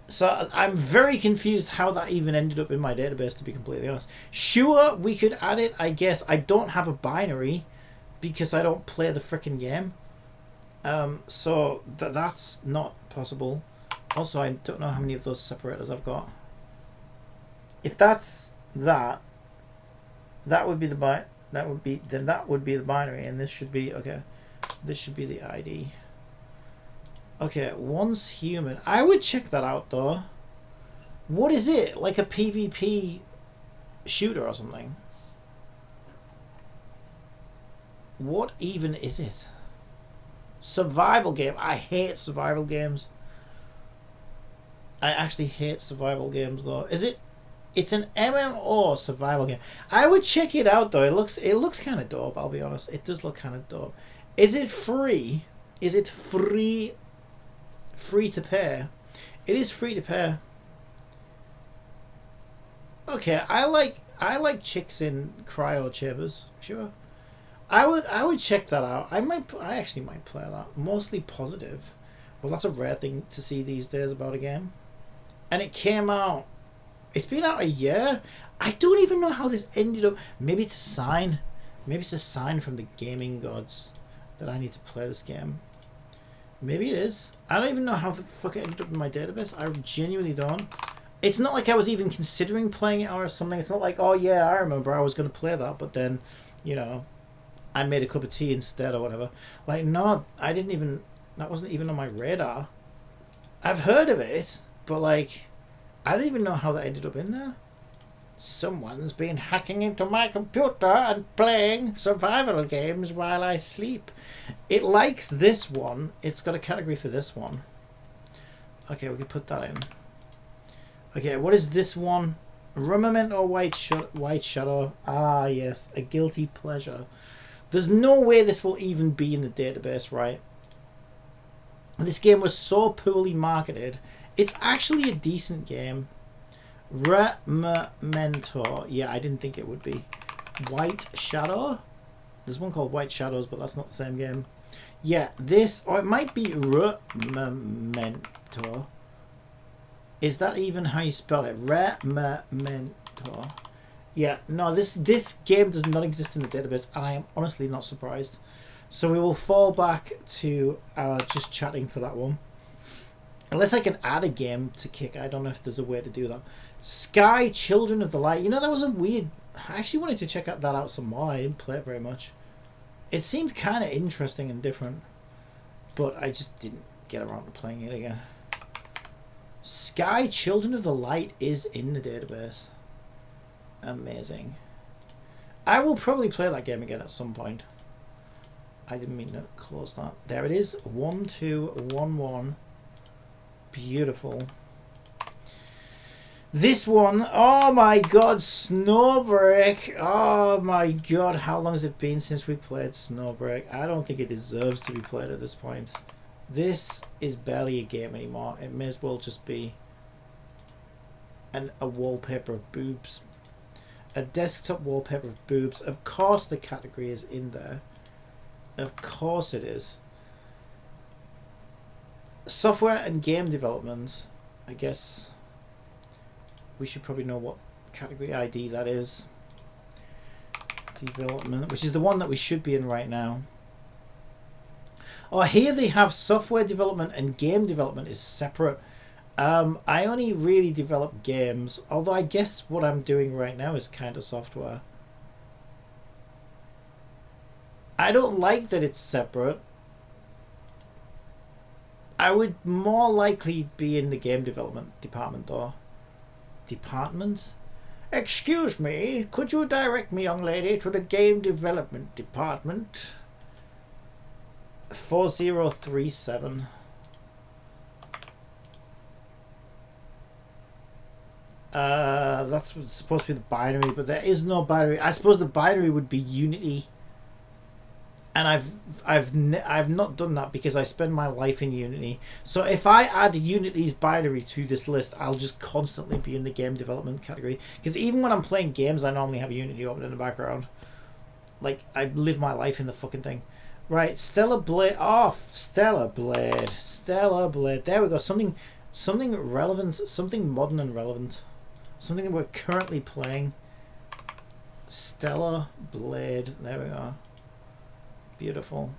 So I'm very confused how that even ended up in my database, to be completely honest. Sure, we could add it, I guess. I don't have a binary because I don't play the frickin' game. So that's not possible. Also, I don't know how many of those separators I've got. If that's that would be the that would be the binary, and this should be okay. This should be the ID. Okay, Once Human. I would check that out though. What is it? Like a PvP shooter or something? What even is it? Survival game. I hate survival games. I actually hate survival games though. Is it? It's an MMO survival game. I would check it out though. It looks kind of dope. I'll be honest. It does look kind of dope. Is it free? Is it free? Free to pay? It is free to pay. Okay, I like chicks in cryo chambers. Sure. I would check that out. I actually might play that. Mostly positive. Well, that's a rare thing to see these days about a game. And it came out It's been out a year. I don't even know how this ended up. Maybe it's a sign. Maybe it's a sign from the gaming gods that I need to play this game. Maybe it is. I don't even know how the fuck it ended up in my database. I genuinely don't. It's not like I was even considering playing it or something. It's not like, oh yeah, I remember I was going to play that, but then, you know, I made a cup of tea instead or whatever. Like, no, I didn't even... That wasn't even on my radar. I've heard of it, but like, I don't even know how that ended up in there. Someone's been hacking into my computer and playing survival games while I sleep. It likes this one. It's got a category for this one. Okay, we can put that in. Okay, what is this one? Rumament or White Shadow? Ah, yes, a guilty pleasure. There's no way this will even be in the database, right? This game was so poorly marketed. It's actually a decent game. Remento. Yeah, I didn't think it would be. White Shadow? There's one called White Shadows, but that's not the same game. Yeah, this, or it might be Remento. Is that even how you spell it? Remento. Yeah, no, this game does not exist in the database, and I am honestly not surprised. So we will fall back to just chatting for that one. Unless I can add a game to Kick. I don't know if there's a way to do that. Sky Children of the Light. You know, that was a weird... I actually wanted to check that out some more. I didn't play it very much. It seemed kind of interesting and different. But I just didn't get around to playing it again. Sky Children of the Light is in the database. Amazing. I will probably play that game again at some point. I didn't mean to close that. There it is. 1211. Beautiful. This one, oh my god, Snowbreak. Oh my god, how long has it been since we played Snowbreak? I don't think it deserves to be played at this point. This is barely a game anymore. It may as well just be a wallpaper of boobs. A desktop wallpaper of boobs. Of course the category is in there. Of course it is. Software and game development. I guess we should probably know what category ID that is. Development, which is the one that we should be in right now. Oh, here they have software development and game development is separate. I only really develop games, although I guess what I'm doing right now is kind of software. I don't like that it's separate. I would more likely be in the game development department though. Department? Excuse me, could you direct me, young lady, to the game development department? 4037. That's supposed to be the binary, but there is no binary. I suppose the binary would be Unity. And I've not done that because I spend my life in Unity. So if I add Unity's binary to this list, I'll just constantly be in the game development category. Because even when I'm playing games, I normally have Unity open in the background. Like, I live my life in the fucking thing. Right, Stellar Blade. Oh, Stellar Blade. Stellar Blade. There we go. Something relevant. Something modern and relevant. Something that we're currently playing. Stellar Blade. There we go. Beautiful.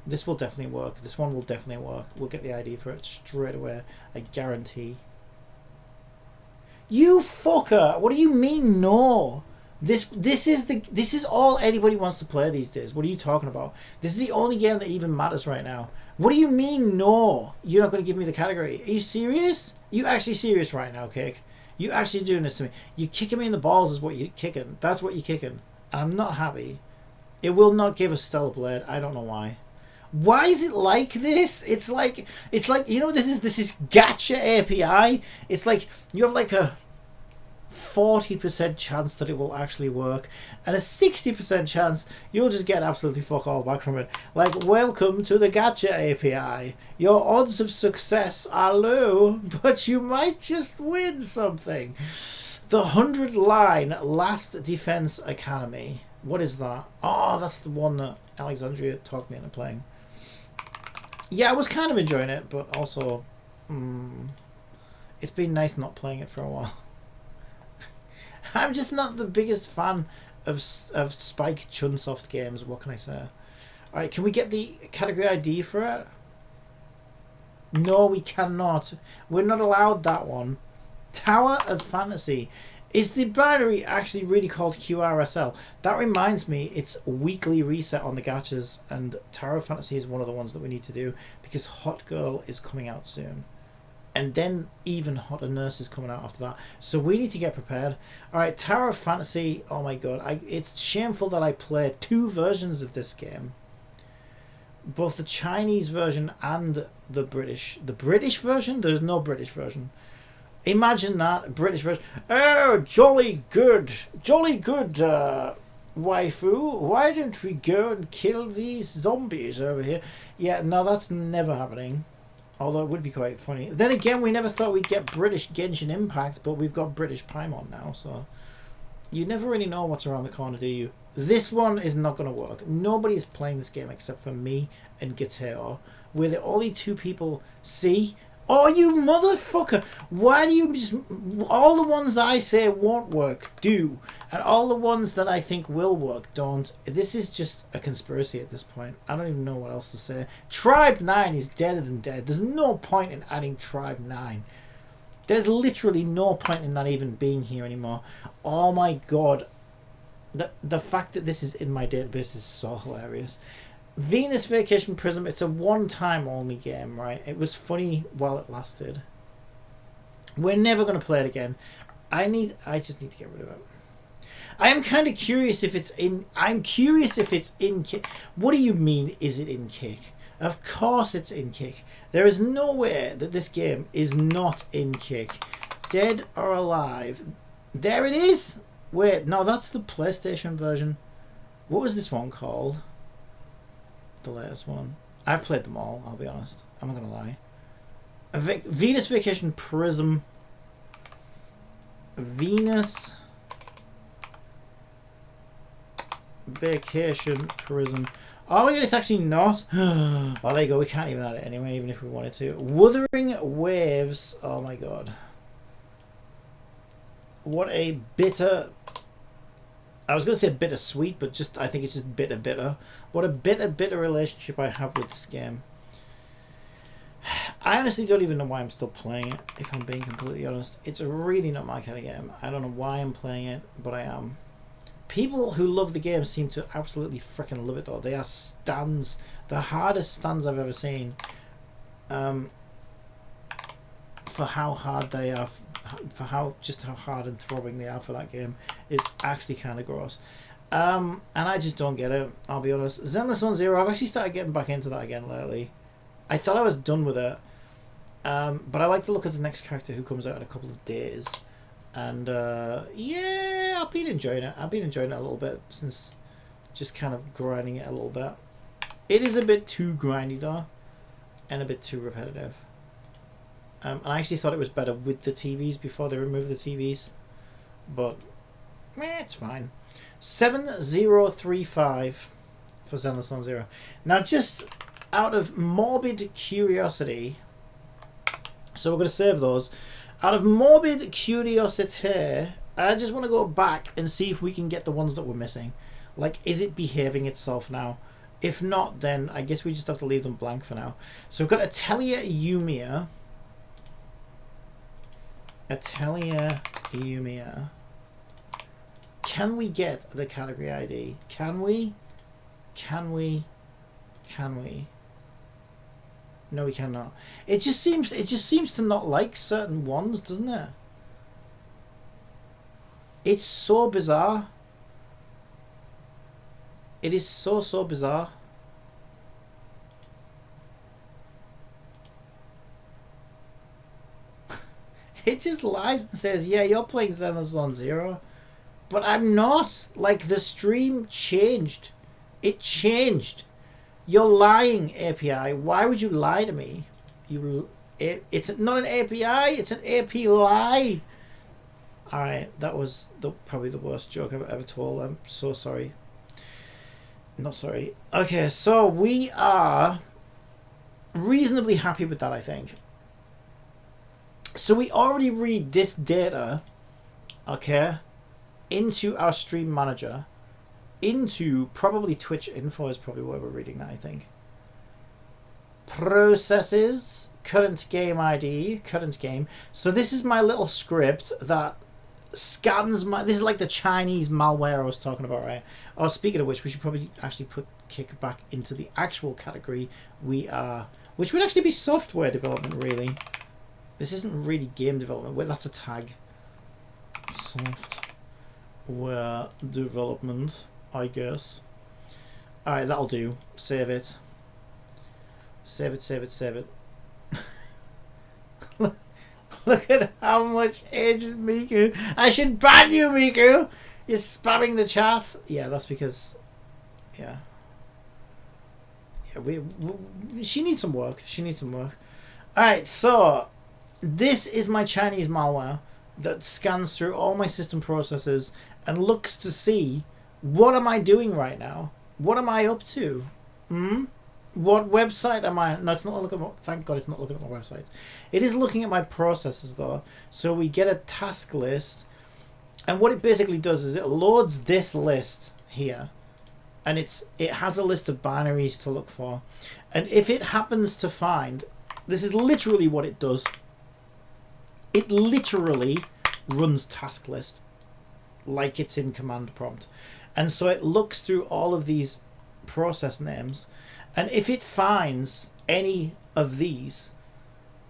This will definitely work. This one will definitely work. We'll get the ID for it straight away. I guarantee. You fucker! What do you mean no? This is all anybody wants to play these days. What are you talking about? This is the only game that even matters right now. What do you mean no? You're not going to give me the category. Are you serious? You actually serious right now, Cake? You actually doing this to me? You kicking me in the balls is what you're kicking. That's what you're kicking. And I'm not happy. It will not give us Stellar Blade. I don't know why. Why is it like this? It's like you know, this is gacha API. It's like you have like a 40% chance that it will actually work and a 60% chance you'll just get absolutely fuck all back from it. Like, welcome to the gacha API. Your odds of success are low, but you might just win something. The 100-line Last Defense Academy. What is that? Oh, that's the one that Alexandria talked me into playing. Yeah, I was kind of enjoying it, but also it's been nice not playing it for a while. I'm just not the biggest fan of Spike Chunsoft games. What can I say? All right, can we get the category ID for it? No, we cannot. We're not allowed that one. Tower of Fantasy. Is the binary actually really called QRSL? That reminds me, it's weekly reset on the gachas, and Tower of Fantasy is one of the ones that we need to do because Hot Girl is coming out soon. And then even Hotter Nurse is coming out after that. So we need to get prepared. Alright, Tower of Fantasy. Oh my god. It's shameful that I played 2 versions of this game. Both the Chinese version and the British. The British version? There's no British version. Imagine that. British version. Oh, jolly good. Jolly good, waifu. Why don't we go and kill these zombies over here? Yeah, no, that's never happening. Although it would be quite funny. Then again, we never thought we'd get British Genshin Impact, but we've got British Paimon now, so... You never really know what's around the corner, do you? This one is not going to work. Nobody's playing this game except for me and Guitar. We're the only 2 people... See? Oh, you motherfucker! Why do you just... All the ones I say won't work, do. And all the ones that I think will work, don't. This is just a conspiracy at this point. I don't even know what else to say. Tribe 9 is deader than dead. There's no point in adding Tribe 9. There's literally no point in that even being here anymore. Oh my god. The fact that this is in my database is so hilarious. Venus Vacation Prism, it's a one-time only game, right? It was funny while it lasted. We're never going to play it again. I just need to get rid of it. I am kind of curious if it's in... I'm curious if it's in Kick. What do you mean, is it in Kick? Of course it's in Kick. There is no way that this game is not in Kick. Dead or Alive. There it is! Wait, no, that's the PlayStation version. What was this one called? The latest one. I've played them all, I'll be honest. I'm not gonna lie. Venus Vacation Prism. Venus Vacation Prism. Oh my god, it's actually not. Oh, there you go. We can't even add it anyway, even if we wanted to. Wuthering Waves. Oh my god. What a bitter... I was going to say bittersweet, but just I think it's just bitter. What a bitter relationship I have with this game. I honestly don't even know why I'm still playing it, if I'm being completely honest. It's really not my kind of game. I don't know why I'm playing it, but I am. People who love the game seem to absolutely freaking love it though. They are stans. The hardest stans I've ever seen. For how hard they are, for how hard and throbbing they are for that game is actually kind of gross. And I just don't get it, I'll be honest. Zenless Zone Zero, I've actually started getting back into that again lately. I thought I was done with it. But I like to look at the next character who comes out in a couple of days. And yeah, I've been enjoying it. I've been enjoying it a little bit since just kind of grinding it a little bit. It is a bit too grindy though, and a bit too repetitive. And I actually thought it was better with the TVs before they removed the TVs, but it's fine. 7035 for Zenless Zone Zero. Now, just out of morbid curiosity, so we're going to save those. Out of morbid curiosity, I just want to go back and see if we can get the ones that we're missing. Like, is it behaving itself now? If not, then I guess we just have to leave them blank for now. So we've got Atelier Yumia. Atelier Yumia. Can we get the category ID? Can we? Can we? Can we? No, we cannot. It just seems to not like certain ones, doesn't it? It's so bizarre. It is so bizarre. It just lies and says, yeah, you're playing Zenless Zone Zero. But I'm not. Like, the stream changed. It changed. You're lying, API. Why would you lie to me? It's not an API. It's an AP lie. Alright, that was probably the worst joke I've ever told. I'm so sorry. Not sorry. Okay, so we are reasonably happy with that, I think. So we already read this data, okay, into our stream manager, into probably Twitch info is probably where we're reading that, I think. Processes, current game ID, current game. So this is my little script that scans my, this is like the Chinese malware I was talking about, right? Oh, speaking of which, we should probably actually put kick back into the actual category we are, which would actually be software development, really. This isn't really game development. Wait, that's a tag. Software development, I guess. Alright, that'll do. Save it. Save it, save it, save it. Look at how much Agent Miku. I should ban you, Miku! You're spamming the chat. Yeah, that's because... Yeah. Yeah, she needs some work. She needs some work. Alright, so... This is my Chinese malware that scans through all my system processes and looks to see what am I doing right now? What am I up to? What website am I? No, it's not looking at. Thank God, it's not looking at my websites. It is looking at my processes though. So we get a task list, and what it basically does is it loads this list here, and it has a list of binaries to look for, and if it happens to find, this is literally what it does. It literally runs task list like it's in command prompt. And so it looks through all of these process names, and if it finds any of these,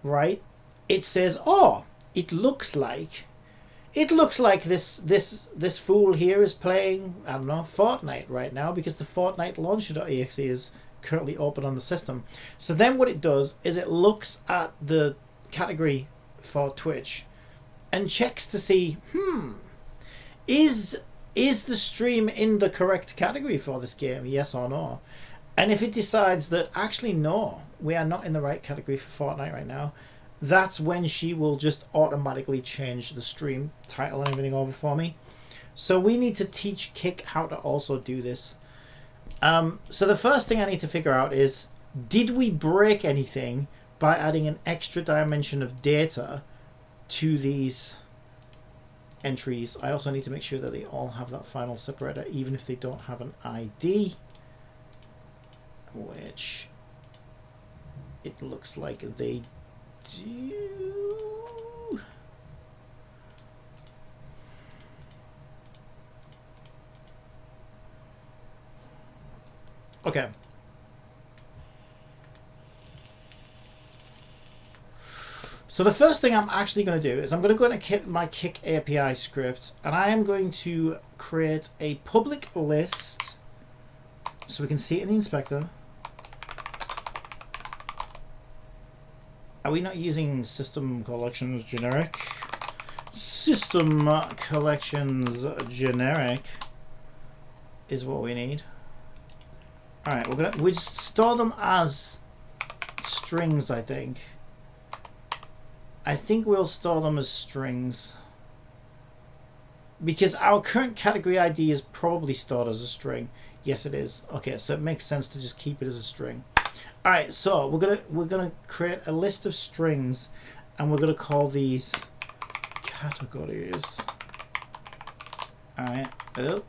right, it says, oh, it looks like this fool here is playing, I don't know, Fortnite right now, because the Fortnite launcher.exe is currently open on the system. So then what it does is it looks at the category for Twitch and checks to see, is the stream in the correct category for this game, yes or no? And if it decides that actually no, we are not in the right category for Fortnite right now, that's when she will just automatically change the stream title and everything over for me. So we need to teach Kick how to also do this. So the first thing I need to figure out is, did we break anything by adding an extra dimension of data to these entries? I also need to make sure that they all have that final separator, even if they don't have an ID, which it looks like they do. Okay. So the first thing I'm actually going to do is I'm going to go into my Kick API script, and I am going to create a public list so we can see it in the inspector. Are we not using system collections generic? System collections generic is what we need. All right, we just store them as strings, I think. I think we'll store them as strings because our current category ID is probably stored as a string. Yes, it is. Okay, so it makes sense to just keep it as a string. All right, so we're gonna create a list of strings, and we're gonna call these categories. All right, and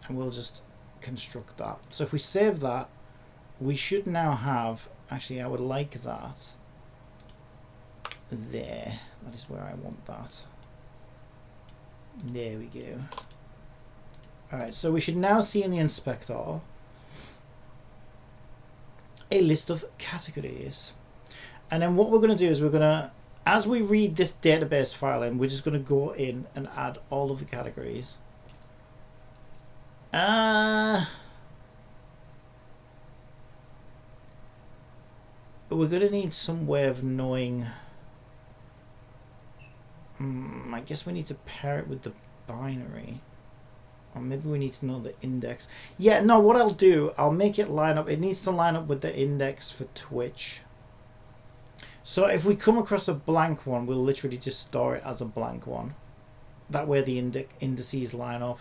we'll just construct that. So if we save that, we should now have. Actually, I would like that. There. That is where I want that. There we go. Alright, so we should now see in the inspector a list of categories. And then what we're going to do is we're going to, as we read this database file in, we're just going to go in and add all of the categories. We're going to need some way of knowing. I guess we need to pair it with the binary. Or maybe we need to know the index. Yeah, no, what I'll do, I'll make it line up. It needs to line up with the index for Twitch. So if we come across a blank one, we'll literally just store it as a blank one. That way the indices line up.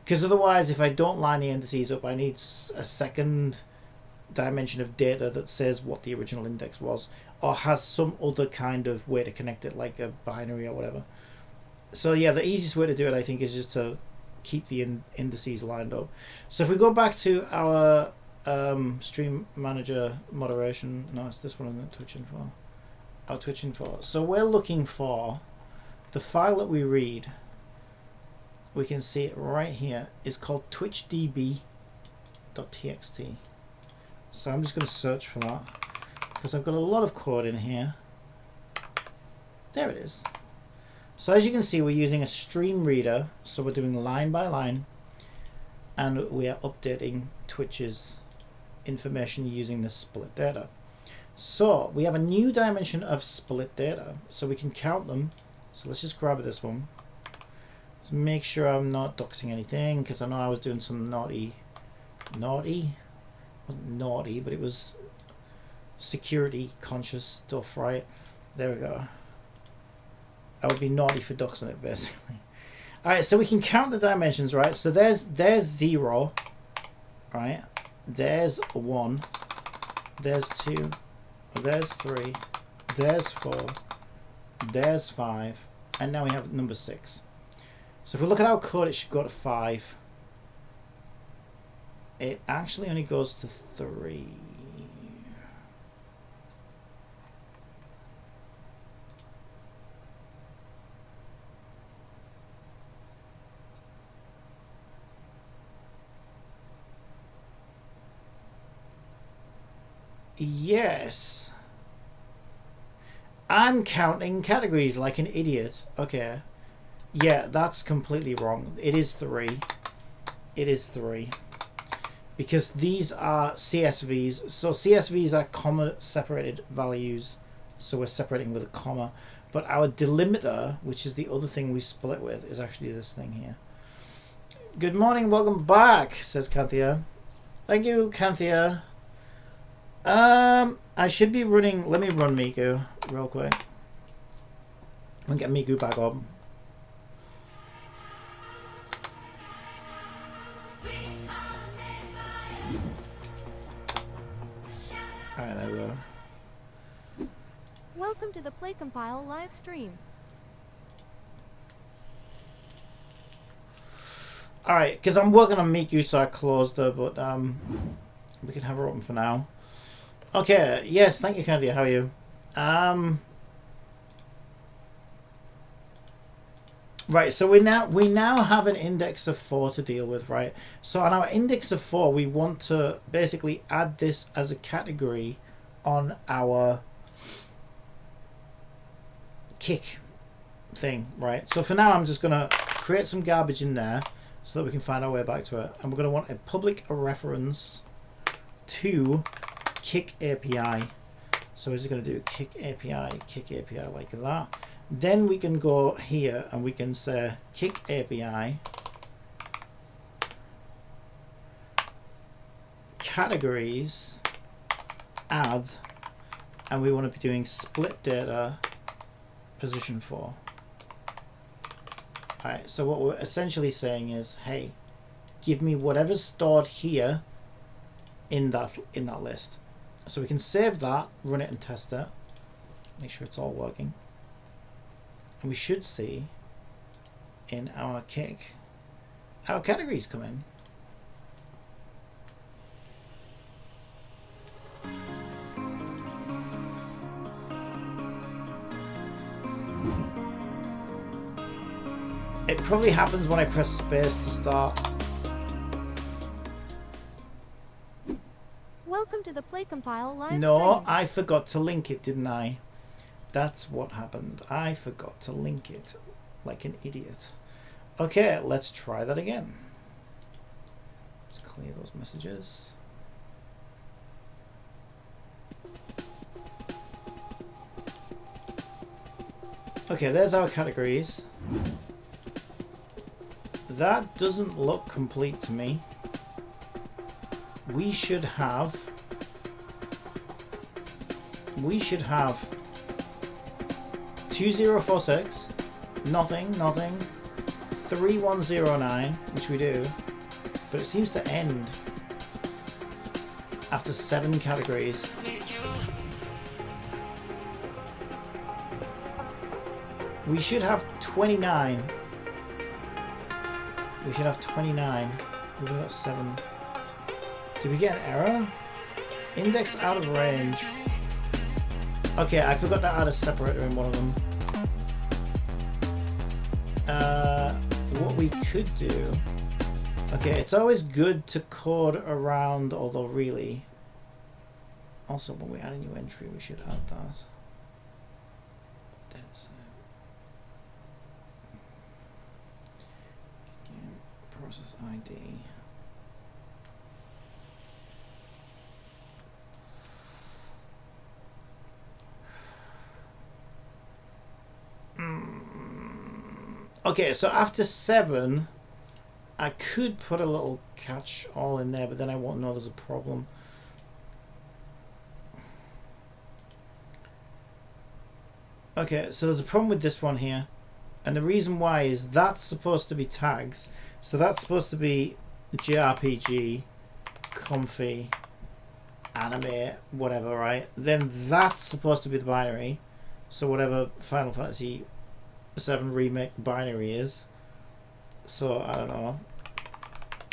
Because otherwise, if I don't line the indices up, I need a second dimension of data that says what the original index was, or has some other kind of way to connect it, like a binary or whatever. So yeah, the easiest way to do it, I think, is just to keep the indices lined up. So if we go back to our stream manager moderation, no, it's this one, isn't it? Twitch info. Our Twitch info. So we're looking for the file that we read. We can see it right here. It's called twitchdb.txt. So I'm just going to search for that because I've got a lot of code in here. There it is. So as you can see, we're using a stream reader, so we're doing line by line, and we are updating Twitch's information using the split data. So we have a new dimension of split data, so we can count them. So let's just grab this one. Let's make sure I'm not doxing anything, because I know I was doing some naughty, it wasn't naughty, but it was security conscious stuff, right? There we go. I would be naughty for doxing it, basically. Alright, so we can count the dimensions, right? So there's 0, right? There's 1, there's 2, there's 3, there's 4, there's 5, and now we have number 6. So if we look at our code, it should go to 5. It actually only goes to 3. Yes. I'm counting categories like an idiot. Okay. Yeah, that's completely wrong. It is 3. It is 3. Because these are CSVs. So CSVs are comma separated values. So we're separating with a comma. But our delimiter, which is the other thing we split with, is actually this thing here. Good morning, welcome back, says Kanthia. Thank you, Kanthia. I should be running. Let me run Miku real quick. And get Miku back up. Alright, there we go. Welcome to the PlayCompile live stream. Alright, because I'm working on Miku, so I closed her, but we can have her open for now. Okay, yes, thank you, Candia. How are you? Right, so we now have an index of 4 to deal with, right? So on our index of 4, we want to basically add this as a category on our kick thing, right? So for now, I'm just gonna create some garbage in there so that we can find our way back to it, and we're gonna want a public reference to kick API. So we're just going to do kick API like that. Then we can go here and we can say kick API categories add, and we want to be doing split data position 4. Alright, so what we're essentially saying is, hey, give me whatever's stored here in that list. So we can save that, run it and test it, make sure it's all working, and we should see in our kick our categories come in. It probably happens when I press space to start. Welcome to the PlayCompile live No, stream. I forgot to link it, didn't I? That's what happened. I forgot to link it like an idiot. Okay, let's try that again. Let's clear those messages. Okay, there's our categories. That doesn't look complete to me. We should have 2046, nothing, 3109, which we do, but it seems to end after 7 categories. We should have 29. We should have 29. We've only got 7. Did we get an error? Index out of range. Okay, I forgot to add a separator in one of them. What we could do... Okay, it's always good to code around, although really... Also, when we add a new entry, we should add that. That's game process ID. Okay, so after 7, I could put a little catch all in there, but then I won't know there's a problem. Okay, so there's a problem with this one here. And the reason why is that's supposed to be tags. So that's supposed to be JRPG, comfy, anime, whatever, right? Then that's supposed to be the binary. So whatever Final Fantasy 7 Remake binary is. So I don't know.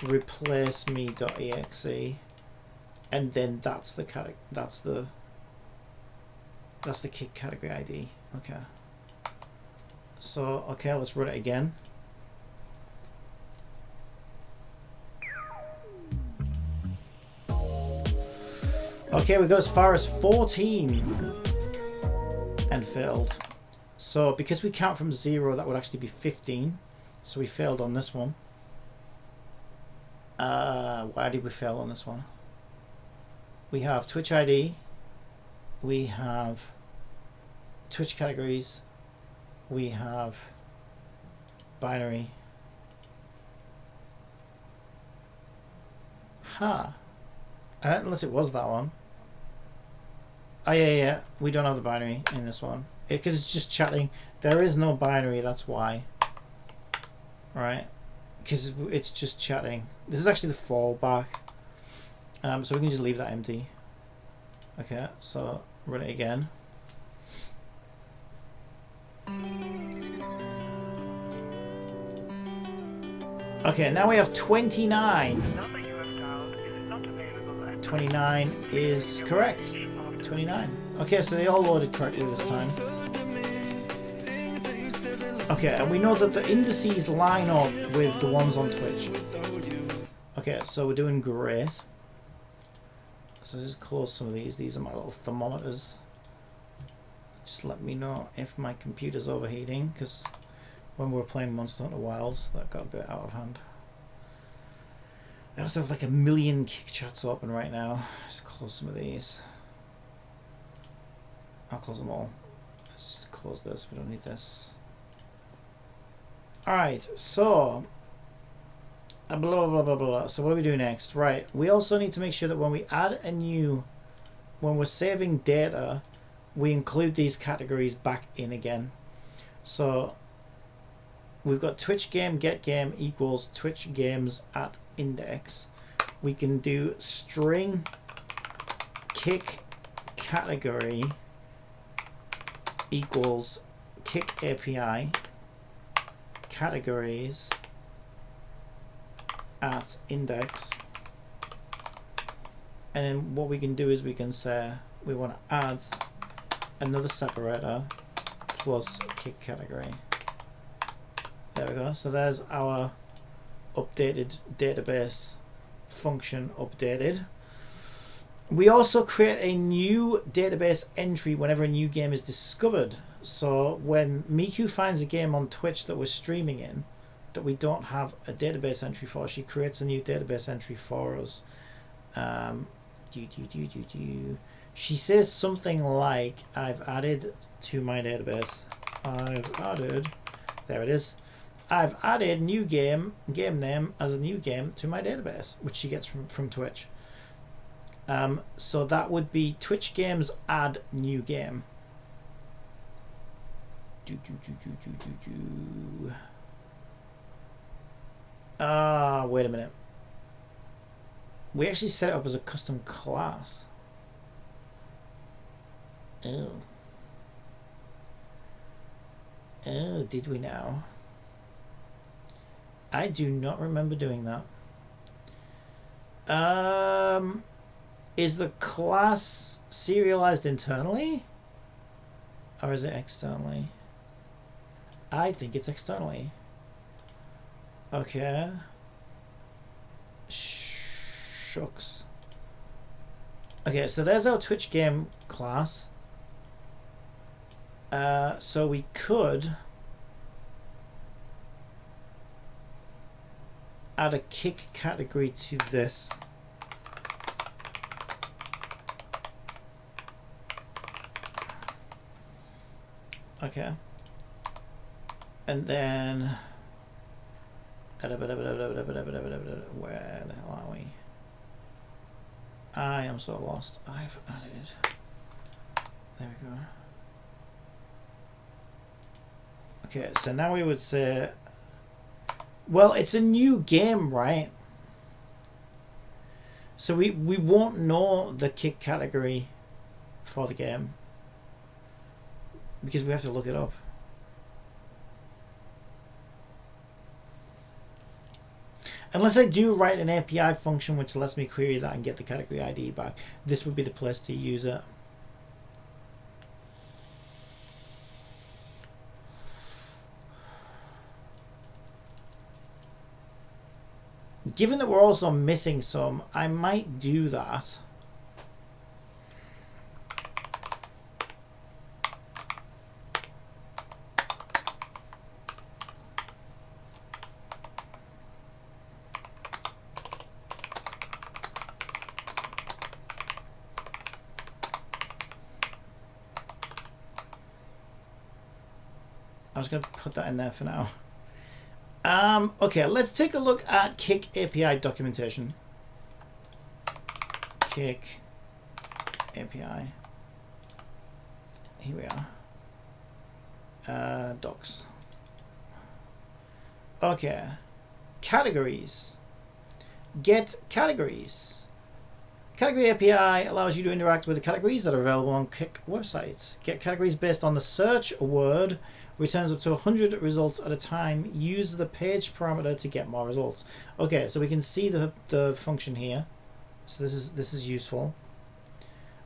Replace me.exe. And then that's the kick category ID. Okay. So okay, let's run it again. Okay, we got as far as 14 and failed. So because we count from 0, that would actually be 15. So we failed on this one. Why did we fail on this one? We have Twitch ID. We have Twitch categories. We have binary. Unless it was that one. Oh yeah, we don't have the binary in this one. Because it's just chatting. There is no binary, that's why. Right? Because it's just chatting. This is actually the fallback. So we can just leave that empty. Okay, so run it again. Okay, now we have 29. 29 is correct. 29. Okay, so they all loaded correctly this time. Okay, and we know that the indices line up with the ones on Twitch. Okay, so we're doing great. So just close some of these. These are my little thermometers. Just let me know if my computer's overheating, because when we were playing Monster Hunter Wilds, that got a bit out of hand. I also have like a million kick chats open right now. Just close some of these. I'll close them all. Let's close this. We don't need this. Alright, so blah, blah, blah, blah, blah. So what do we do next? Right, we also need to make sure that when we add a new, when we're saving data, we include these categories back in again. So we've got Twitch game get game equals Twitch games at index. We can do string kick category equals kick API categories at index, and then what we can do is we can say we want to add another separator plus kick category. There we go. So there's our updated database function updated. We also create a new database entry whenever a new game is discovered. So when Miku finds a game on Twitch that we're streaming in that we don't have a database entry for, she creates a new database entry for us. She says something like, I've added to my database. I've added, there it is. I've added new game name as a new game to my database, which she gets from Twitch. So that would be Twitch games add new game. Wait a minute. We actually set it up as a custom class. Oh. Oh, did we now? I do not remember doing that. Is the class serialized internally? Or is it externally? I think it's externally. Okay. Shucks. Okay, so there's our Twitch game class. So we could add a kick category to this. Okay. And then where the hell are we? I am so lost. I've added. There we go. Okay, so now we would say, well, it's a new game, right? So we won't know the kick category for the game because we have to look it up. Unless I do write an API function which lets me query that and get the category ID back, this would be the place to use it. Given that we're also missing some, I might do that. I was going to put that in there for now. Okay, let's take a look at Kick API documentation. Kick API. Here we are. Docs. Okay. Categories. Get categories. Category API allows you to interact with the categories that are available on Kick websites. Get categories based on the search word. Returns up to 100 results at a time. Use the page parameter to get more results. Okay, so we can see the function here. So this is useful.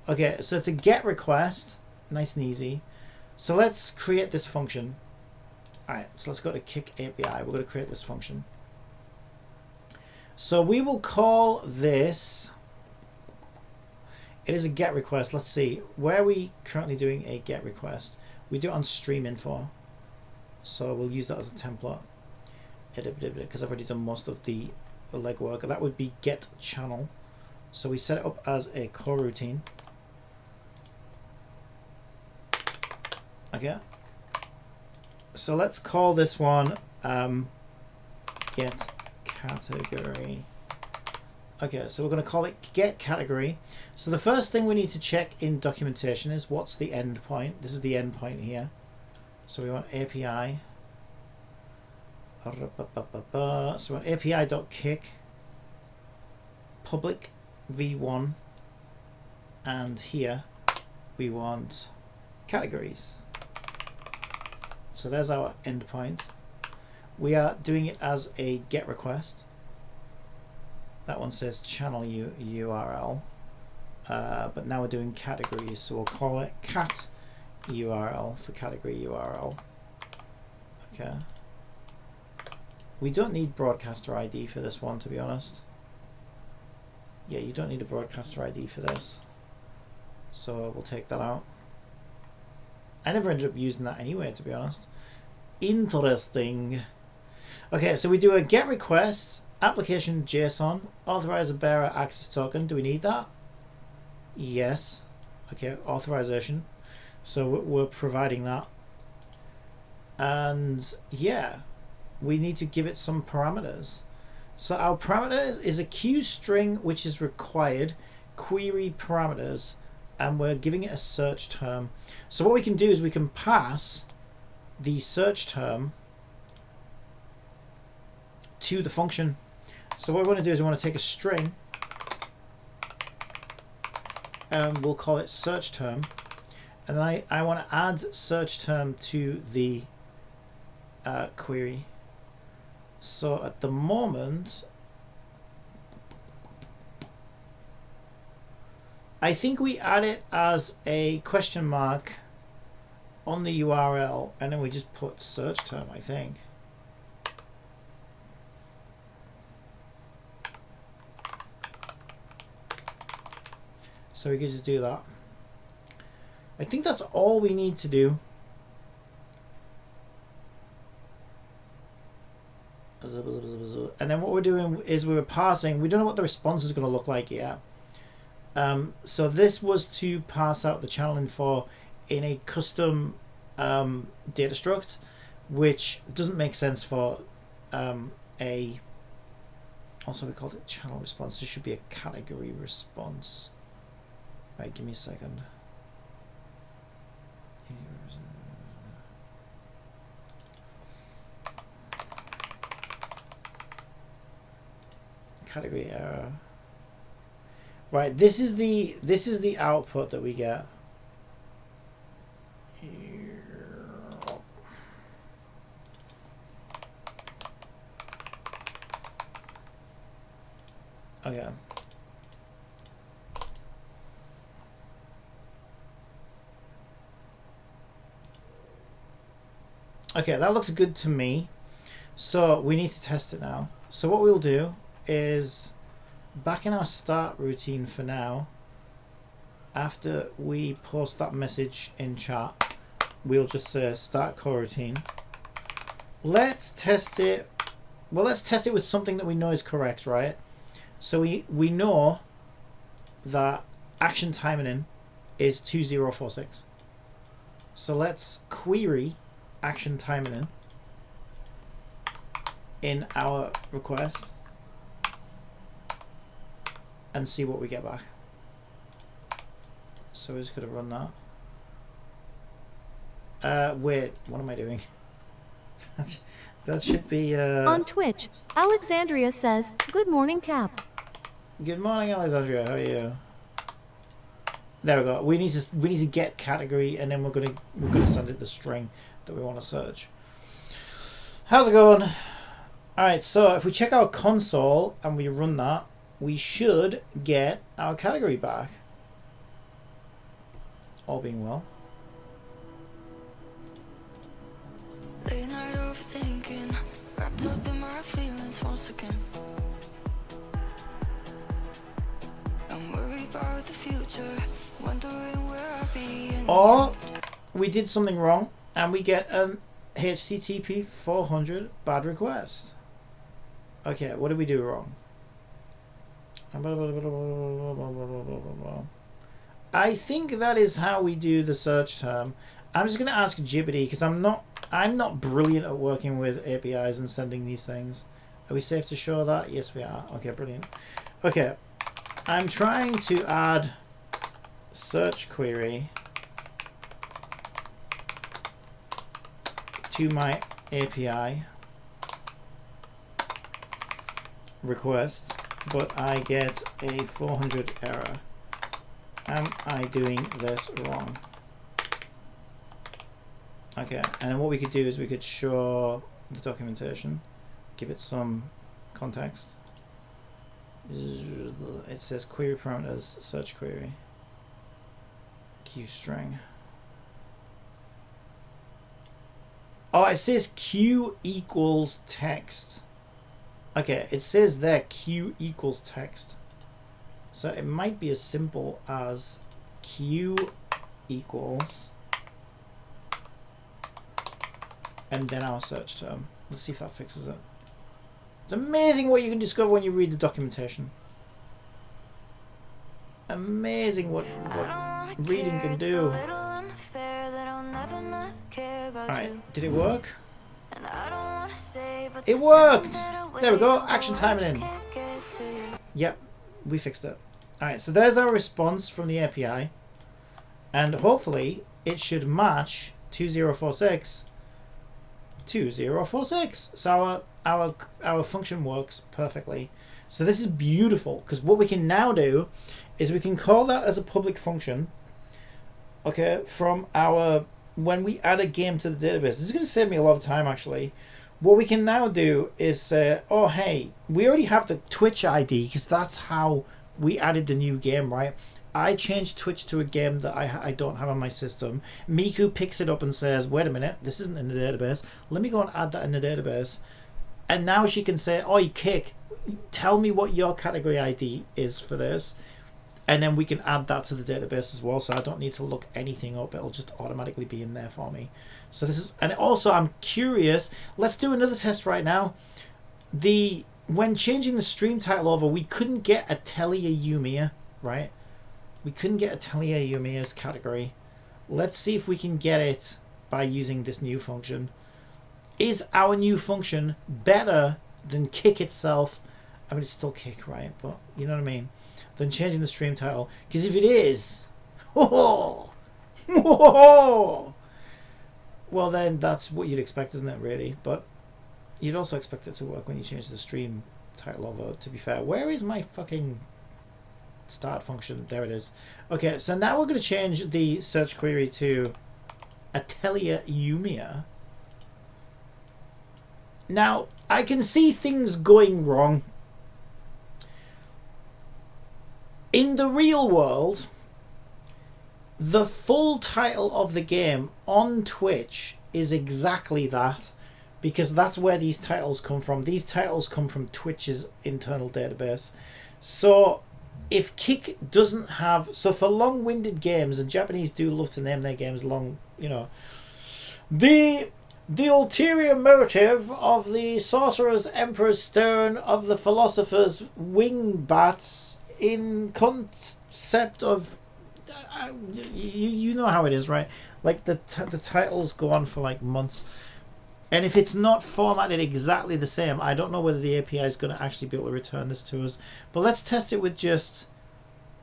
Okay, so it's a get request, nice and easy. So let's create this function. All right, so let's go to Kick API. We're going to create this function. So we will call this. It is a get request. Let's see. Where are we currently doing a get request? We do it on stream info. So we'll use that as a template. Because I've already done most of the legwork. That would be get channel. So we set it up as a coroutine. Okay. So let's call this one get category. Okay, so we're going to call it get category. So the first thing we need to check in documentation is what's the endpoint. This is the endpoint here. So we want API. So we want API.kick public v1, and here we want categories. So there's our endpoint. We are doing it as a get request. That one says channel URL, but now we're doing categories, so we'll call it cat URL for category URL. Okay. We don't need broadcaster ID for this one, to be honest. Yeah, you don't need a broadcaster ID for this, so we'll take that out. I never ended up using that anyway, to be honest. Interesting. Okay, so we do a get request, application JSON, authorize a bearer access token. Do we need that? Yes. Okay, authorization. So we're providing that. And yeah, we need to give it some parameters. So our parameter is a queue string which is required, query parameters, and we're giving it a search term. So what we can do is we can pass the search term to the function. So what we want to do is we want to take a string and we'll call it search term, and then I want to add search term to the query. So at the moment, I think we add it as a question mark on the URL, and then we just put search term, I think. So we can just do that. I think that's all we need to do. And then what we're doing is we're parsing. We don't know what the response is going to look like yet. So this was to parse out the channel info in a custom data struct, which doesn't make sense for a. Also, we called it channel response. This should be a category response. Right, give me a second. Category error. Right, this is the output that we get. Okay. Okay, that looks good to me. So we need to test it now. So what we'll do is back in our start routine for now, after we post that message in chat, we'll just say start coroutine. Let's test it. Well, let's test it with something that we know is correct, right? So we know that action timing in is 2046. So let's query action timing in our request and see what we get back. So we're just going to run that. Wait, what am I doing? That should be On Twitch, Alexandria says, "Good morning, Cap." Good morning, Alexandria. How are you? There we go. We need to get category, and then we're gonna send it the string that we want to search. How's it going? All right. So if we check our console and we run that, we should get our category back. All being well. Late night overthinking, wrapped up in my feelings once again. I'm worried about the future, wondering where I'll be. Or we did something wrong and we get an HTTP 400 bad request. Okay, what did we do wrong? I think that is how we do the search term. I'm just going to ask Jibbity because I'm not brilliant at working with APIs and sending these things. Are we safe to show that? Yes, we are. Okay, brilliant. Okay, I'm trying to add search query to my API request, but I get a 400 error. Am I doing this wrong? Okay, and then what we could do is we could show the documentation, give it some context. It says query parameters, search query, Q string. Oh, it says Q equals text. Okay, it says there Q equals text. So it might be as simple as Q equals and then our search term. Let's see if that fixes it. It's amazing what you can discover when you read the documentation. Amazing what reading can do. Alright, did it work? It worked! There we go, action timing in. Yep, we fixed it. Alright, so there's our response from the API. And hopefully it should match 2046. 2046. So our function works perfectly. So this is beautiful because what we can now do is we can call that as a public function. Okay, from our when we add a game to the database, this is going to save me a lot of time actually. What we can now do is say, oh hey, we already have the Twitch ID because that's how we added the new game, right? I changed Twitch to a game that I don't have on my system. Miku picks it up and says, wait a minute, this isn't in the database. Let me go and add that in the database. And now she can say, oi, Kick, tell me what your category ID is for this. And then we can add that to the database as well. So I don't need to look anything up. It'll just automatically be in there for me. So this is, and also I'm curious, let's do another test right now. When changing the stream title over, we couldn't get Atelier Yumiya, right? We couldn't get Atelier Yumiya's category. Let's see if we can get it by using this new function. Is our new function better than Kick itself? I mean, it's still Kick, right? But you know what I mean? Than changing the stream title. Because if it is, well, then that's what you'd expect, isn't it, really? But you'd also expect it to work when you change the stream title over, to be fair. Where is my fucking start function? There it is. Okay, so now we're going to change the search query to Atelier Yumiya. Now, I can see things going wrong. In the real world, the full title of the game on Twitch is exactly that, because that's where these titles come from. These titles come from Twitch's internal database. So if Kick doesn't have, so for long-winded games, and Japanese do love to name their games long, you know, the ulterior motive of the sorcerer's emperor's stone of the philosopher's wing bats in concept of you know how it is, right? Like the titles go on for like months, and if it's not formatted exactly the same, I don't know whether the API is going to actually be able to return this to us. But let's test it with just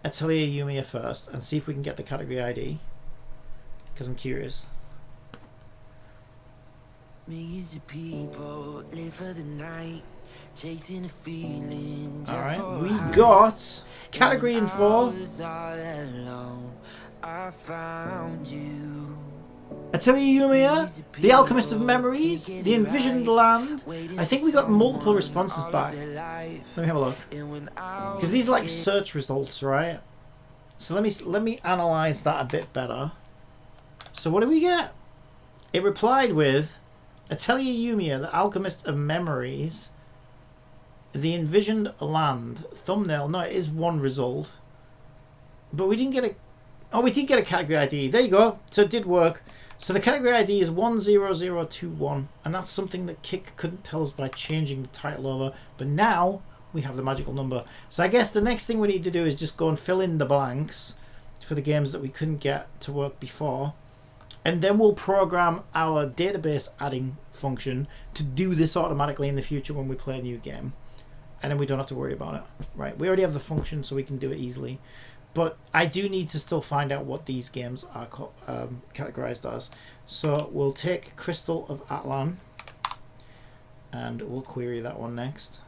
Atelier Yumiya first and see if we can get the category ID, because I'm curious. Millions of people live for the night, chasing a feeling. Alright, we got category info. I found you. Atelier Yumiya, The Alchemist of Memories, The Envisioned Land. I think we got multiple responses back. Let me have a look. Because these are like search results, right? So let me analyze that a bit better. So what do we get? It replied with Atelier Yumiya, The Alchemist of Memories, The Envisioned Land, thumbnail. No, it is one result. But we didn't get a... Oh, we did get a category ID. There you go. So it did work. So the category ID is 10021. And that's something that Kick couldn't tell us by changing the title over. But now we have the magical number. So I guess the next thing we need to do is just go and fill in the blanks for the games that we couldn't get to work before. And then we'll program our database adding function to do this automatically in the future when we play a new game. And then we don't have to worry about it. Right? We already have the function, so we can do it easily. But I do need to still find out what these games are categorized as. So we'll take Crystal of Atlan and we'll query that one next.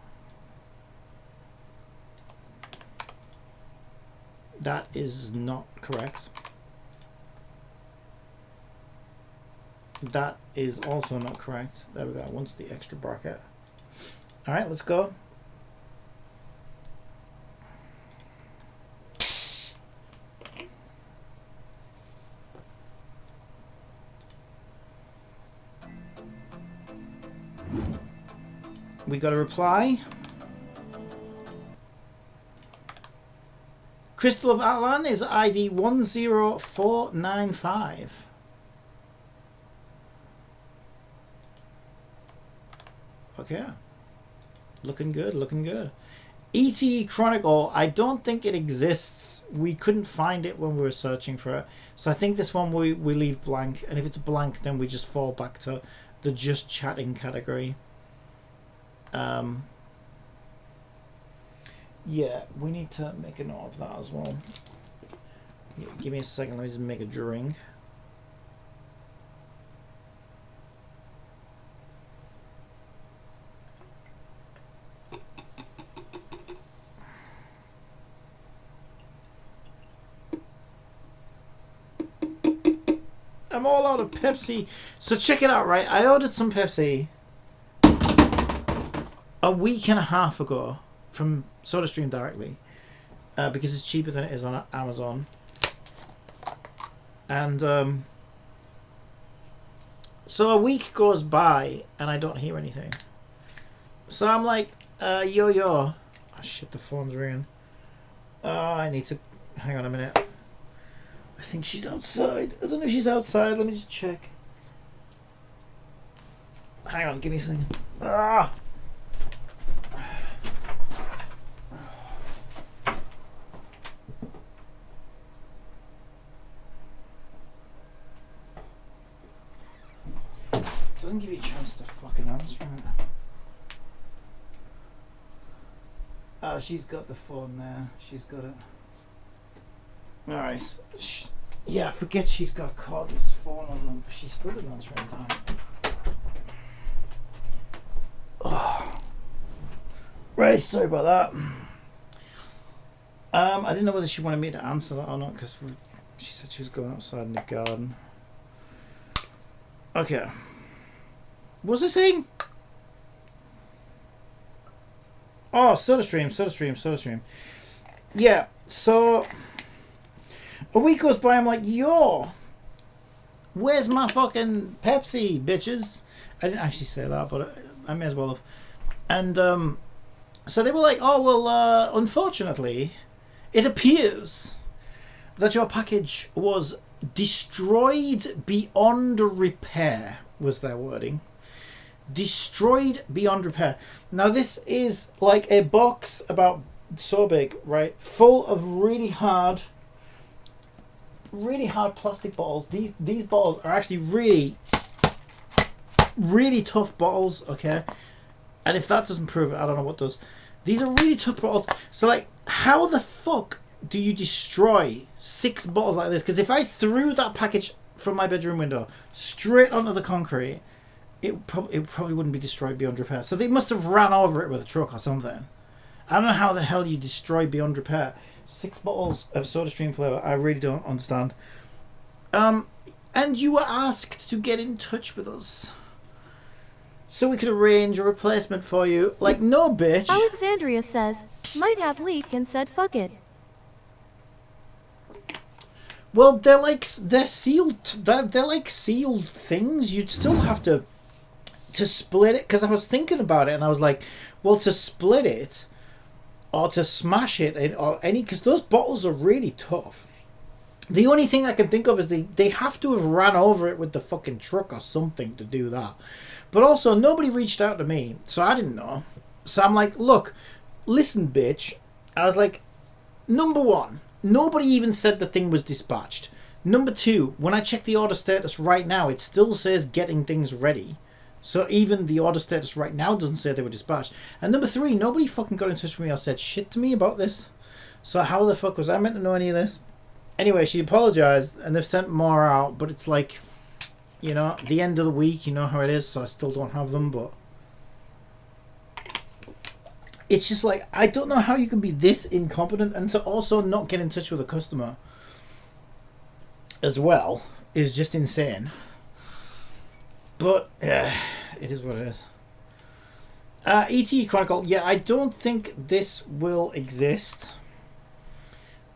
That is not correct. That is also not correct. There we go. Once the extra bracket. All right, let's go. We got a reply. Crystal of Atlan is ID 10495. Okay. Looking good, looking good. E.T. Chronicle, I don't think it exists. We couldn't find it when we were searching for it. So I think this one we leave blank. And if it's blank, then we just fall back to the just chatting category. Yeah, we need to make a note of that as well. Yeah, give me a second, let me just make a drawing. I'm all out of Pepsi. So check it out, right? I ordered some Pepsi a week and a half ago from SodaStream directly because it's cheaper than it is on Amazon. And so a week goes by and I don't hear anything. So I'm like, yo. Oh shit, the phone's ringing. I need to... Hang on a minute. I think she's outside. I don't know if she's outside. Let me just check. Hang on, give me a second. Ah! Doesn't give you a chance to fucking answer it. Oh, she's got the phone there. She's got it. Alright. Yeah, forget she's got a cordless phone on them. She still didn't answer in time. Oh. Right, sorry about that. I didn't know whether she wanted me to answer that or not because she said she was going outside in the garden. Okay. What was I saying? Oh, SodaStream. Yeah, so a week goes by, I'm like, yo, where's my fucking Pepsi, bitches? I didn't actually say that, but I may as well have. And so they were like, oh, well, unfortunately, it appears that your package was destroyed beyond repair, was their wording. Destroyed beyond repair. Now this is like a box about so big, right? Full of really hard plastic bottles. These bottles are actually really tough bottles, okay? And if that doesn't prove it, I don't know what does. These are really tough bottles. So like, how the fuck do you destroy 6 bottles like this? Because if I threw that package from my bedroom window straight onto the concrete, it probably wouldn't be destroyed beyond repair. So they must have ran over it with a truck or something. I don't know how the hell you destroy beyond repair 6 bottles of SodaStream flavour. I really don't understand. And you were asked to get in touch with us so we could arrange a replacement for you. Like, no, bitch. Alexandria says, might have leaked and said fuck it. Well, they're sealed. They're like sealed things. You'd still have to split it, because I was thinking about it and I was like, well, to split it or to smash it or any, because those bottles are really tough. The only thing I can think of is they have to have ran over it with the fucking truck or something to do that. But also, nobody reached out to me, so I didn't know. So I'm like, look, listen, bitch. I was like, number one, nobody even said the thing was dispatched. Number two, when I check the order status right now, it still says getting things ready. So even the order status right now doesn't say they were dispatched. And number three, nobody fucking got in touch with me or said shit to me about this. So how the fuck was I meant to know any of this? Anyway, she apologized and they've sent more out, but it's like, you know, the end of the week, you know how it is, so I still don't have them, but it's just like, I don't know how you can be this incompetent and to also not get in touch with a customer as well is just insane. But it is what it is. ET Chronicle. Yeah, I don't think this will exist.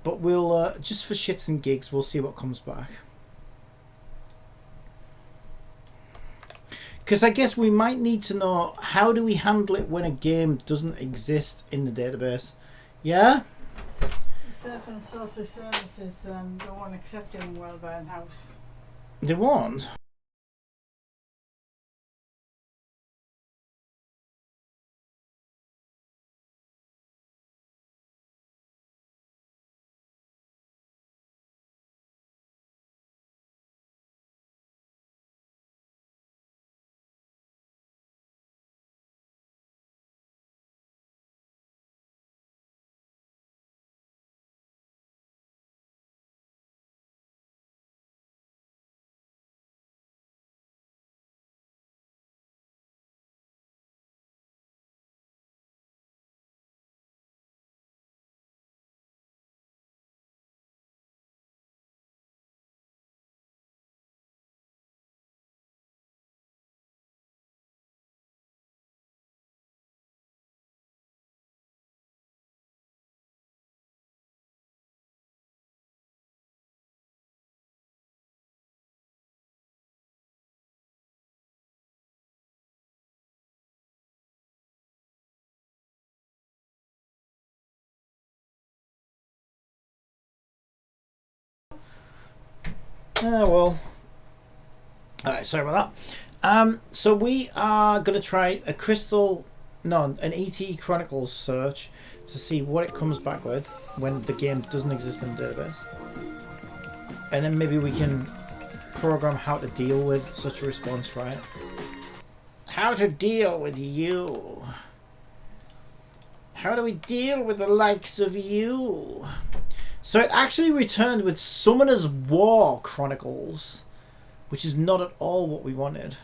But we'll, just for shits and gigs, we'll see what comes back. Because I guess we might need to know, how do we handle it when a game doesn't exist in the database? Yeah? Certain social services don't want to accept them worldwide in-house. They won't? Well. Alright, sorry about that. So we are going to try an ET Chronicles search to see what it comes back with when the game doesn't exist in the database. And then maybe we can program how to deal with such a response, right? How to deal with you. How do we deal with the likes of you? So it actually returned with Summoner's War Chronicles, which is not at all what we wanted.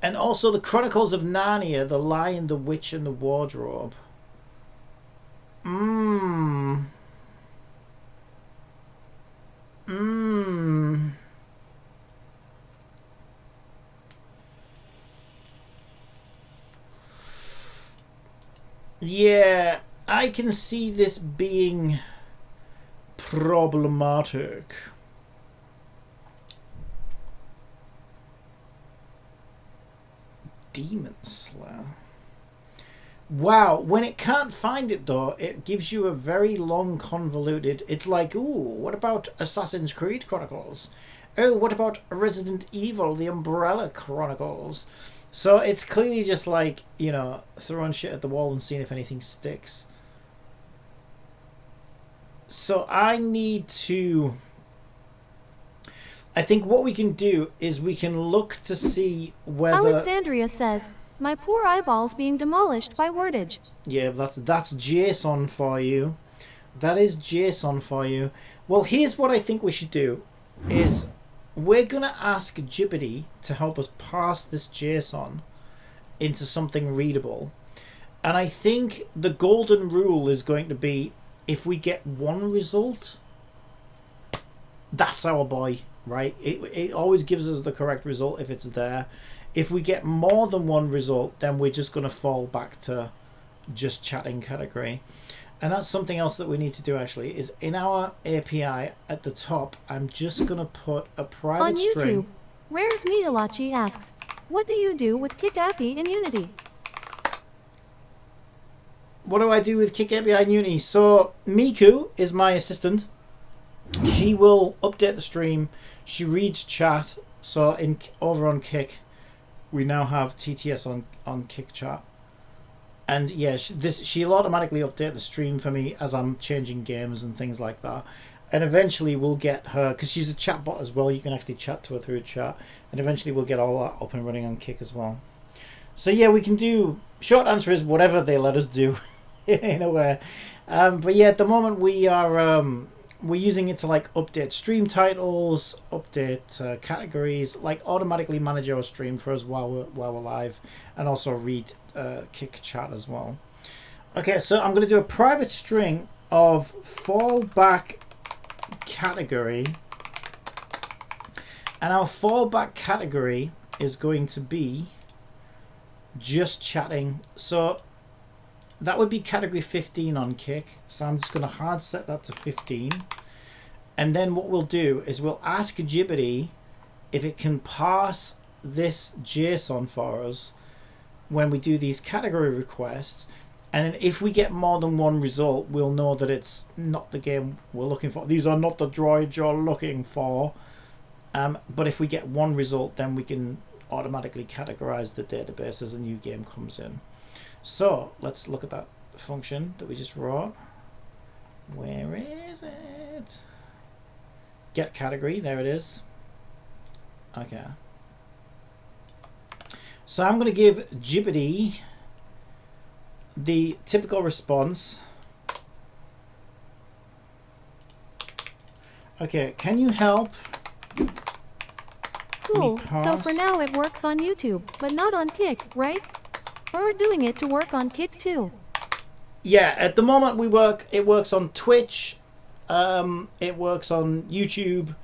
And also the Chronicles of Narnia, the Lion, the Witch, and the Wardrobe. Yeah, I can see this being problematic. Demon Slayer. Wow, when it can't find it though, it gives you a very long convoluted... It's like, ooh, what about Assassin's Creed Chronicles? Oh, what about Resident Evil, the Umbrella Chronicles? So it's clearly just like, you know, throwing shit at the wall and seeing if anything sticks. So I need to... I think what we can do is we can look to see whether... Alexandria says, my poor eyeballs being demolished by wordage. Yeah, that's JSON for you. That is JSON for you. Well, here's what I think we should do. Is we're going to ask Jibbity to help us parse this JSON into something readable. And I think the golden rule is going to be if we get one result, that's our boy, right? It always gives us the correct result if it's there. If we get more than one result, then we're just going to fall back to just chatting category. And that's something else that we need to do actually, is in our API at the top, I'm just going to put a private On YouTube, string. Rares Mitalachi asks, what do you do with Kick API in Unity? What do I do with Kick API in Unity? So Miku is my assistant. She will update the stream. She reads chat. So over on Kick, we now have TTS on Kick chat. And yeah, she'll automatically update the stream for me as I'm changing games and things like that. And eventually we'll get her, because she's a chatbot as well, you can actually chat to her through chat. And eventually we'll get all that up and running on Kick as well. So yeah, we can do, short answer is whatever they let us do in a way. But yeah, at the moment we're using it to like update stream titles, update categories, like automatically manage our stream for us while we're live, and also read Kick chat as well. Okay, so I'm going to do a private string of fallback category, and our fallback category is going to be just chatting. So that would be category 15 on Kick. So I'm just going to hard set that to 15. And then what we'll do is we'll ask Jibbity if it can parse this JSON for us when we do these category requests. And then if we get more than one result, we'll know that it's not the game we're looking for. These are not the droids you're looking for. But if we get one result, then we can automatically categorize the database as a new game comes in. So let's look at that function that we just wrote. Where is it? Get category, there it is. Okay. So I'm going to give Jibbity the typical response. Okay, can you help? Cool, so for now it works on YouTube, but not on Kick, right? We're doing it to work on Kick too. Yeah, at the moment it works on Twitch, it works on YouTube,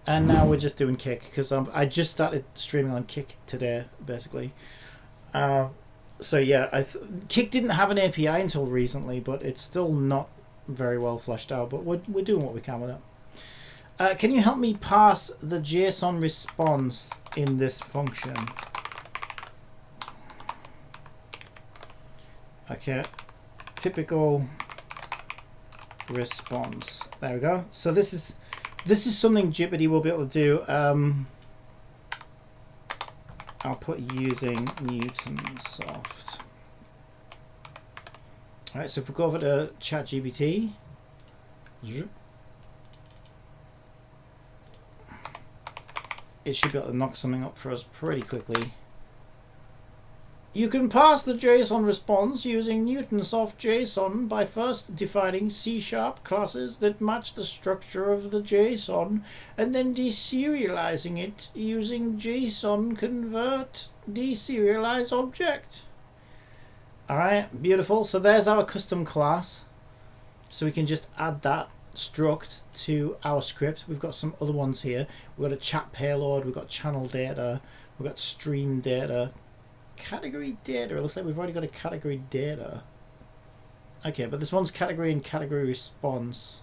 and now we're just doing Kick because I just started streaming on Kick today, basically. So yeah, Kick didn't have an API until recently, but it's still not very well fleshed out. But we're doing what we can with it. Can you help me pass the JSON response in this function? Okay, typical response. There we go. So this is This is something Jupyter will be able to do. I'll put using Newtonsoft. Alright, so if we go over to ChatGPT, it should be able to knock something up for us pretty quickly. You can pass the JSON response using Newtonsoft JSON by first defining C# classes that match the structure of the JSON and then deserializing it using JSON convert deserialize object. Alright, beautiful. So there's our custom class. So we can just add that struct to our script. We've got some other ones here. We've got a chat payload, we've got channel data, we've got stream data. Category data. It looks like we've already got a category data. Okay, but this one's category and category response.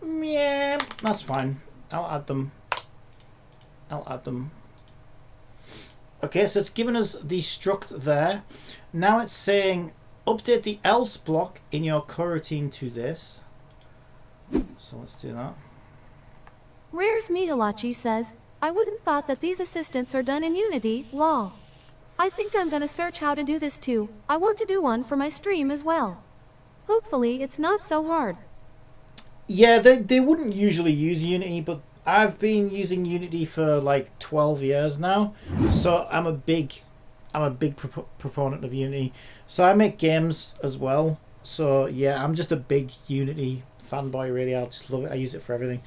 Yeah, that's fine. I'll add them. Okay, so it's given us the struct there. Now it's saying update the else block in your coroutine to this. So let's do that. Rares Mihalachi says, I wouldn't thought that these assistants are done in Unity, lol. I think I'm gonna search how to do this too. I want to do one for my stream as well. Hopefully it's not so hard. Yeah, they wouldn't usually use Unity, but I've been using Unity for like 12 years now, so I'm a big proponent of Unity. So I make games as well. So yeah, I'm just a big Unity fanboy really. I just love it. I use it for everything.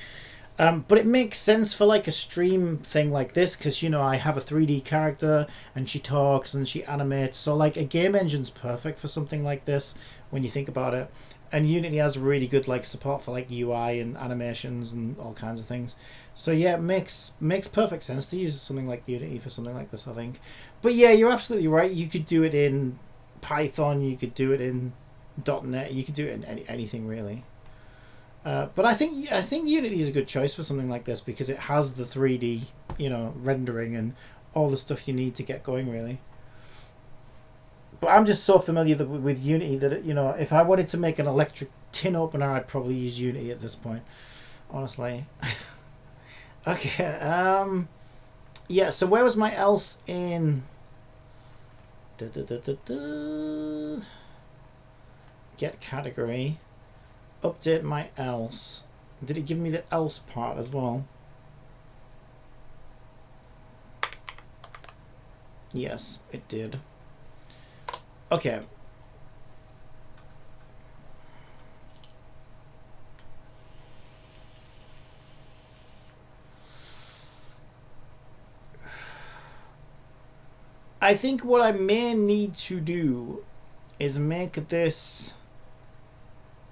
But it makes sense for like a stream thing like this because, you know, I have a 3D character and she talks and she animates. So like a game engine's perfect for something like this when you think about it. And Unity has really good like support for like UI and animations and all kinds of things. So yeah, it makes perfect sense to use something like Unity for something like this, I think. But yeah, you're absolutely right. You could do it in Python. You could do it in .NET. You could do it in anything really. But I think Unity is a good choice for something like this because it has the 3D, you know, rendering and all the stuff you need to get going really. But I'm just so familiar with Unity that, you know, if I wanted to make an electric tin opener, I'd probably use Unity at this point, honestly. Okay, yeah, so where was my else in... Get category. Update my else. Did it give me the else part as well? Yes, it did. Okay. I think what I may need to do is make this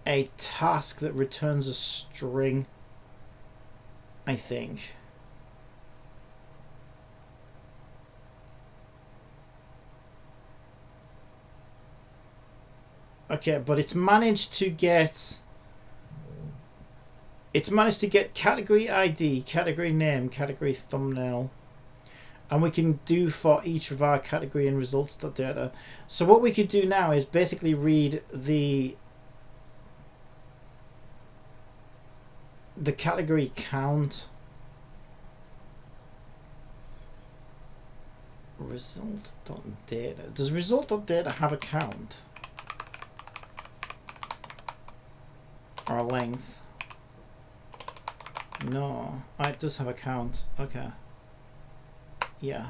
a task that returns a string, I think. Okay, but it's managed to get category ID, category name, category thumbnail, and we can do for each of our category and results.data. So what we could do now is basically read the category count, result.data. Does result.data have a count or a length? No. Oh, it does have a count. Okay. Yeah.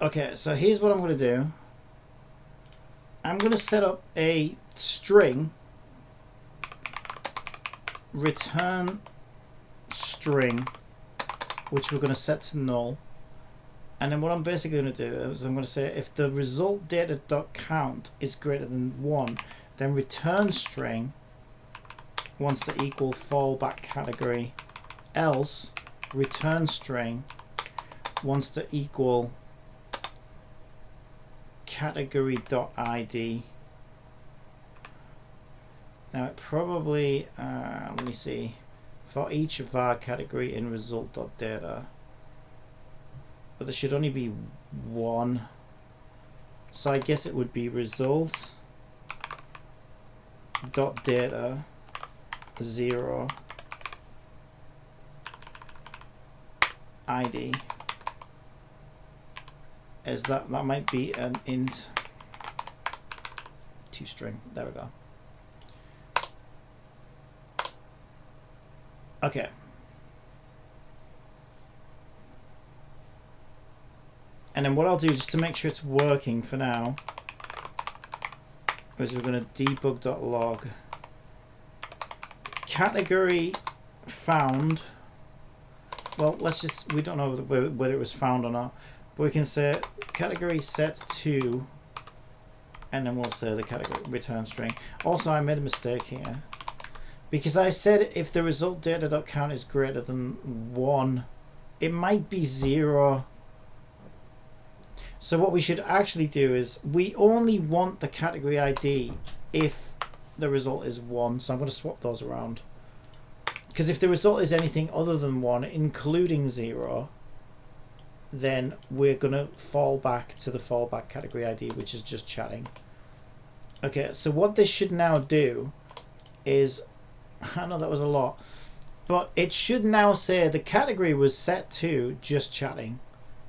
Okay, so here's what I'm going to do. I'm going to set up a string, return string, which we're going to set to null. And then what I'm basically going to do is I'm going to say if the result data.count is greater than 1, then return string wants to equal fallback category, else return string wants to equal category.id. Now it probably, let me see, for each var category in result.data, but there should only be one. So I guess it would be results.data 0 ID. Is that might be an int toString. There we go. Okay. And then what I'll do, just to make sure it's working for now, is we're going to debug.log category found. Well, let's just, we don't know whether it was found or not, but we can say category set to, and then we'll say the category return string. Also, I made a mistake here, because I said if the result data.count is greater than 1, it might be 0. So what we should actually do is we only want the category ID if the result is 1. So I'm going to swap those around. Because if the result is anything other than 1, including 0, then we're going to fall back to the fallback category ID, which is just chatting. Okay, so what this should now do is, I know that was a lot, but it should now say the category was set to just chatting,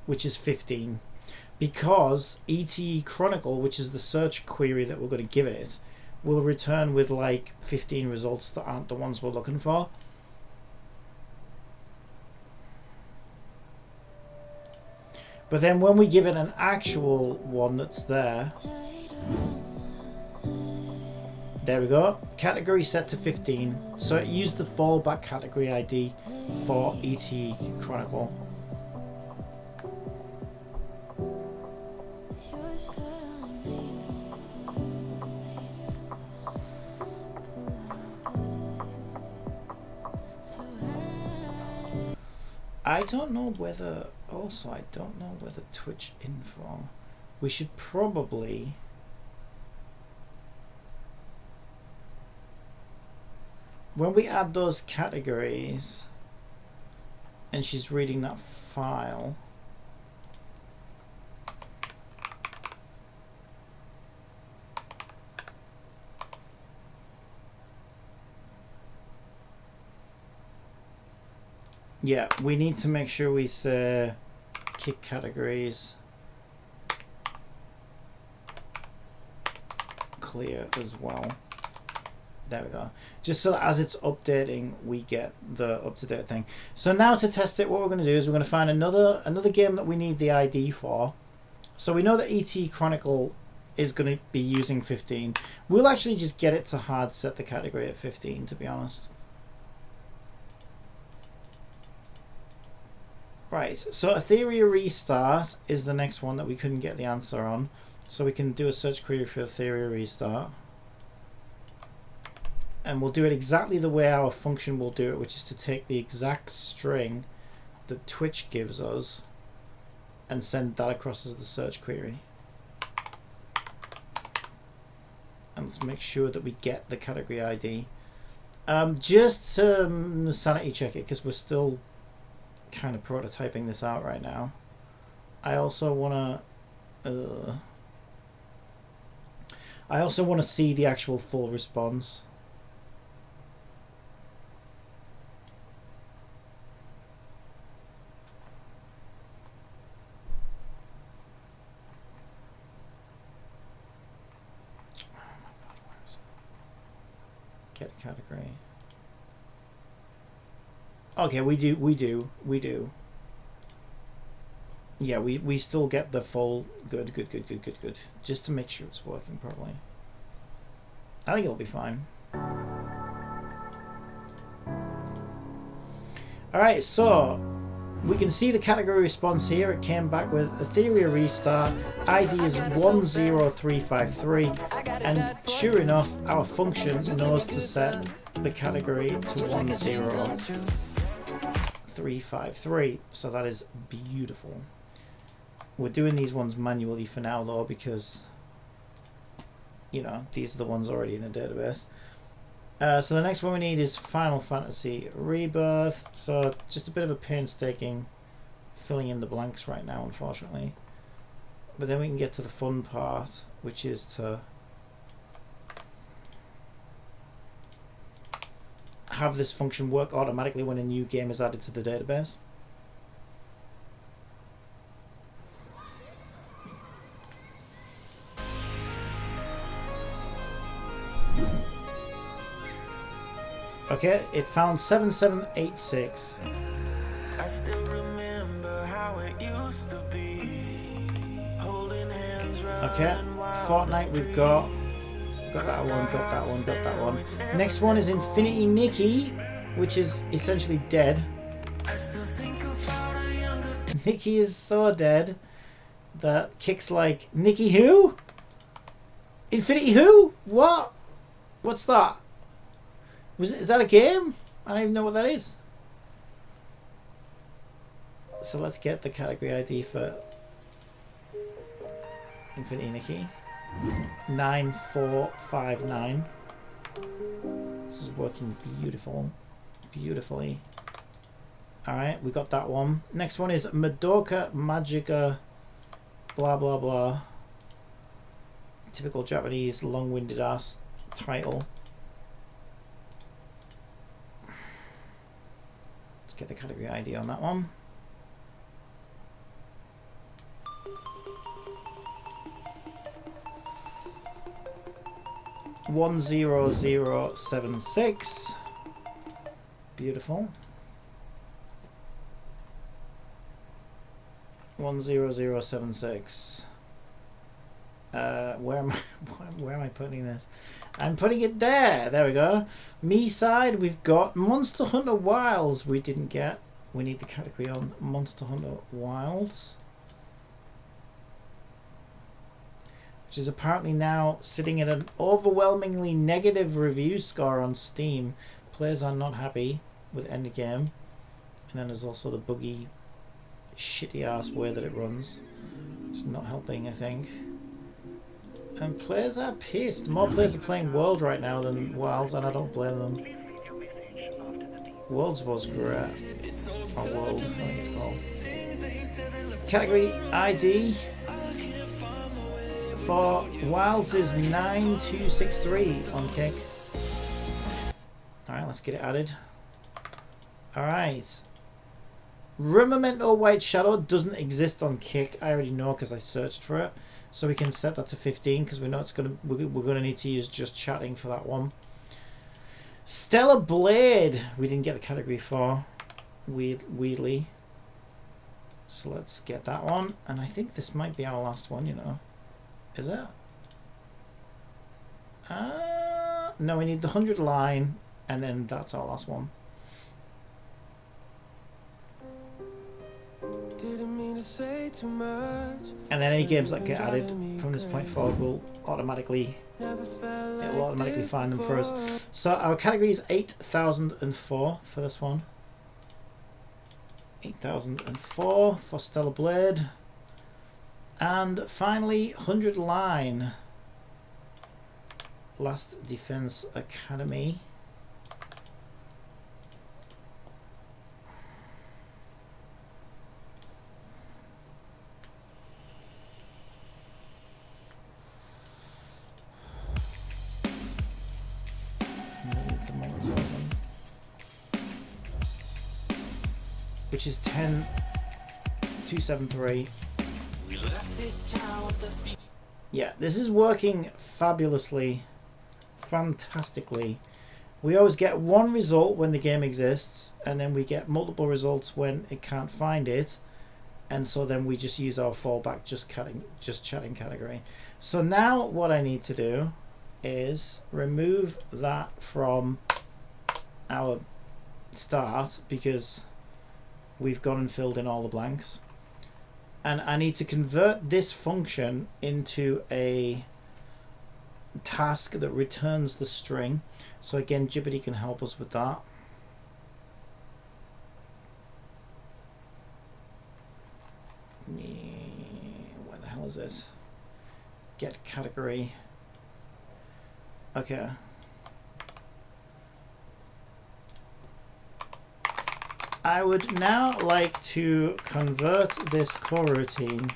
which is 15. Because ET Chronicle, which is the search query that we're going to give it, will return with like 15 results that aren't the ones we're looking for. But then when we give it an actual one that's there, there we go, category set to 15. So it used the fallback category ID for ET Chronicle. I don't know whether, also I don't know whether Twitch info, we should probably, when we add those categories and she's reading that file, yeah, we need to make sure we say kick categories clear as well. There we go. Just so that as it's updating, we get the up-to-date thing. So now to test it, what we're going to do is we're going to find another game that we need the ID for. So we know that ET Chronicle is going to be using 15. We'll actually just get it to hard set the category at 15, to be honest. Right, so Etheria Restart is the next one that we couldn't get the answer on. So we can do a search query for Etheria Restart. And we'll do it exactly the way our function will do it, which is to take the exact string that Twitch gives us and send that across as the search query. And let's make sure that we get the category ID. Just to sanity check it, because we're still kind of prototyping this out right now. I also want to see the actual full response. Get category. Okay, we do. Yeah, we still get the full good. Just to make sure it's working properly. I think it'll be fine. Alright, so we can see the category response here. It came back with Etheria Restart. ID is 10353. And sure enough, our function knows to set the category to 10353. 353. So that is beautiful. We're doing these ones manually for now though, because you know these are the ones already in a database. So the next one we need is Final Fantasy Rebirth. So just a bit of a painstaking filling in the blanks right now, unfortunately. But then we can get to the fun part, which is to have this function work automatically when a new game is added to the database. Okay, it found 7786. I still remember how it used to be. Holding hands, Okay, Fortnite we've got. Got that one, got that one, got that one. Next one is Infinity Nikki, which is essentially dead. Nikki is so dead that Kick's like, Nikki who? Infinity who? What? What's that? Is that a game? I don't even know what that is. So let's get the category ID for Infinity Nikki. 9459. This is working beautifully. Alright, we got that one. Next one is Madoka Magica blah blah blah. Typical Japanese long-winded ass title. Let's get the category ID on that one. (10076). Beautiful. 10076. Where am I putting this? I'm putting it there. There we go. Me side, we've got Monster Hunter Wilds. We didn't get. We need the category on Monster Hunter Wilds, which is apparently now sitting at an overwhelmingly negative review score on Steam. Players are not happy with endgame. And then there's also the buggy, shitty ass way that it runs. It's not helping, I think. And players are pissed. More players are playing World right now than Wilds, and I don't blame them. Worlds was great. Or World, I think it's called. Category ID for Wilds is 9263 on Kick. Alright, let's get it added. Alright. Rumamento White Shadow doesn't exist on Kick. I already know because I searched for it. So we can set that to 15 because we know it's we're gonna need to use just chatting for that one. Stellar Blade, we didn't get the category for. Weirdly. So let's get that one. And I think this might be our last one, you know. Is it? No, we need the 100 line, and then that's our last one. Didn't mean to say too much. And then any games that get added from this point forward will automatically find them for us. So our category is 8004 for this one. 8004 for Stellar Blade. And finally 100 line. Last Defense Academy. Which is 10273. Yeah, this is working fabulously, fantastically. We always get one result when the game exists, and then we get multiple results when it can't find it, and so then we just use our fallback just chatting category. So now what I need to do is remove that from our start because we've gone and filled in all the blanks, and I need to convert this function into a task that returns the string. So again, Jibbity can help us with that. Where the hell is this? Get category. Okay. I would now like to convert this coroutine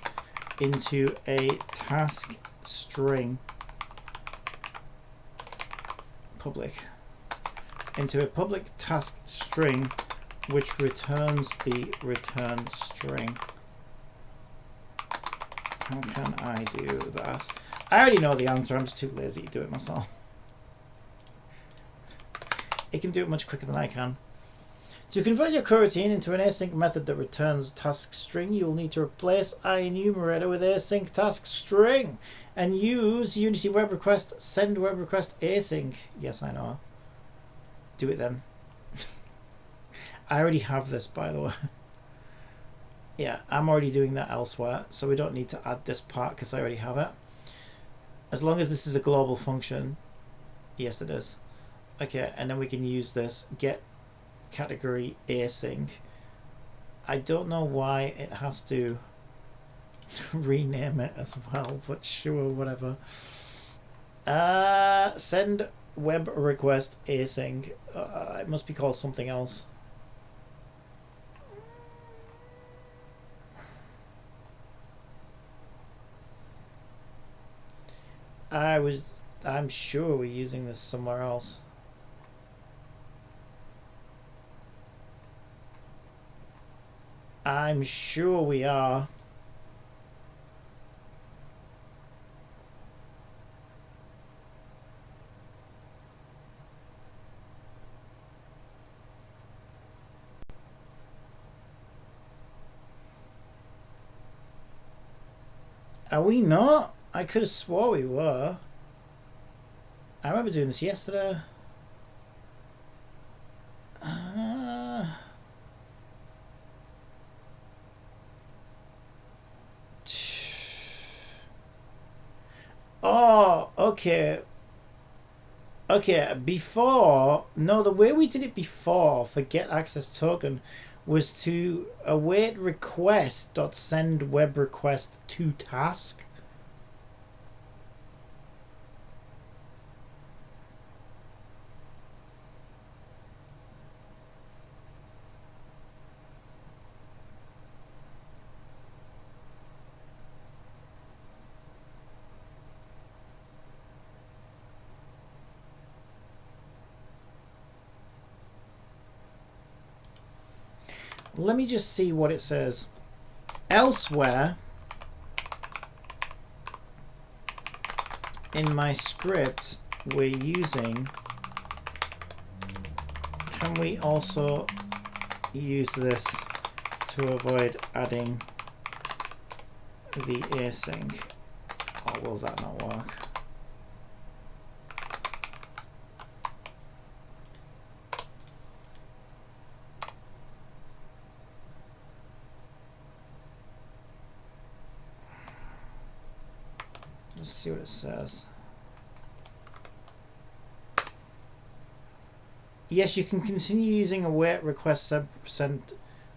into a task string. Public. Into a public task string which returns the return string. How can I do that? I already know the answer, I'm just too lazy to do it myself. It can do it much quicker than I can. To convert your coroutine into an async method that returns task string, you will need to replace IEnumerator with async task string and use Unity web request send web request async. Yes, I know. Do it then. I already have this, by the way. Yeah, I'm already doing that elsewhere, so we don't need to add this part because I already have it. As long as this is a global function. Yes, it is. Okay, and then we can use this get category async. I don't know why it has to rename it as well, but sure, whatever. Send web request async. It must be called something else. I'm sure we're using this somewhere else. I'm sure we are. Are we not? I could have swore we were. I remember doing this yesterday. Oh, okay. Okay, before, no, the way we did it before for get access token was to await request dot send web request to task. Let me just see what it says. Elsewhere in my script we're using, can we also use this to avoid adding the async? Or will that not work? Let's see what it says. Yes, you can continue using await request send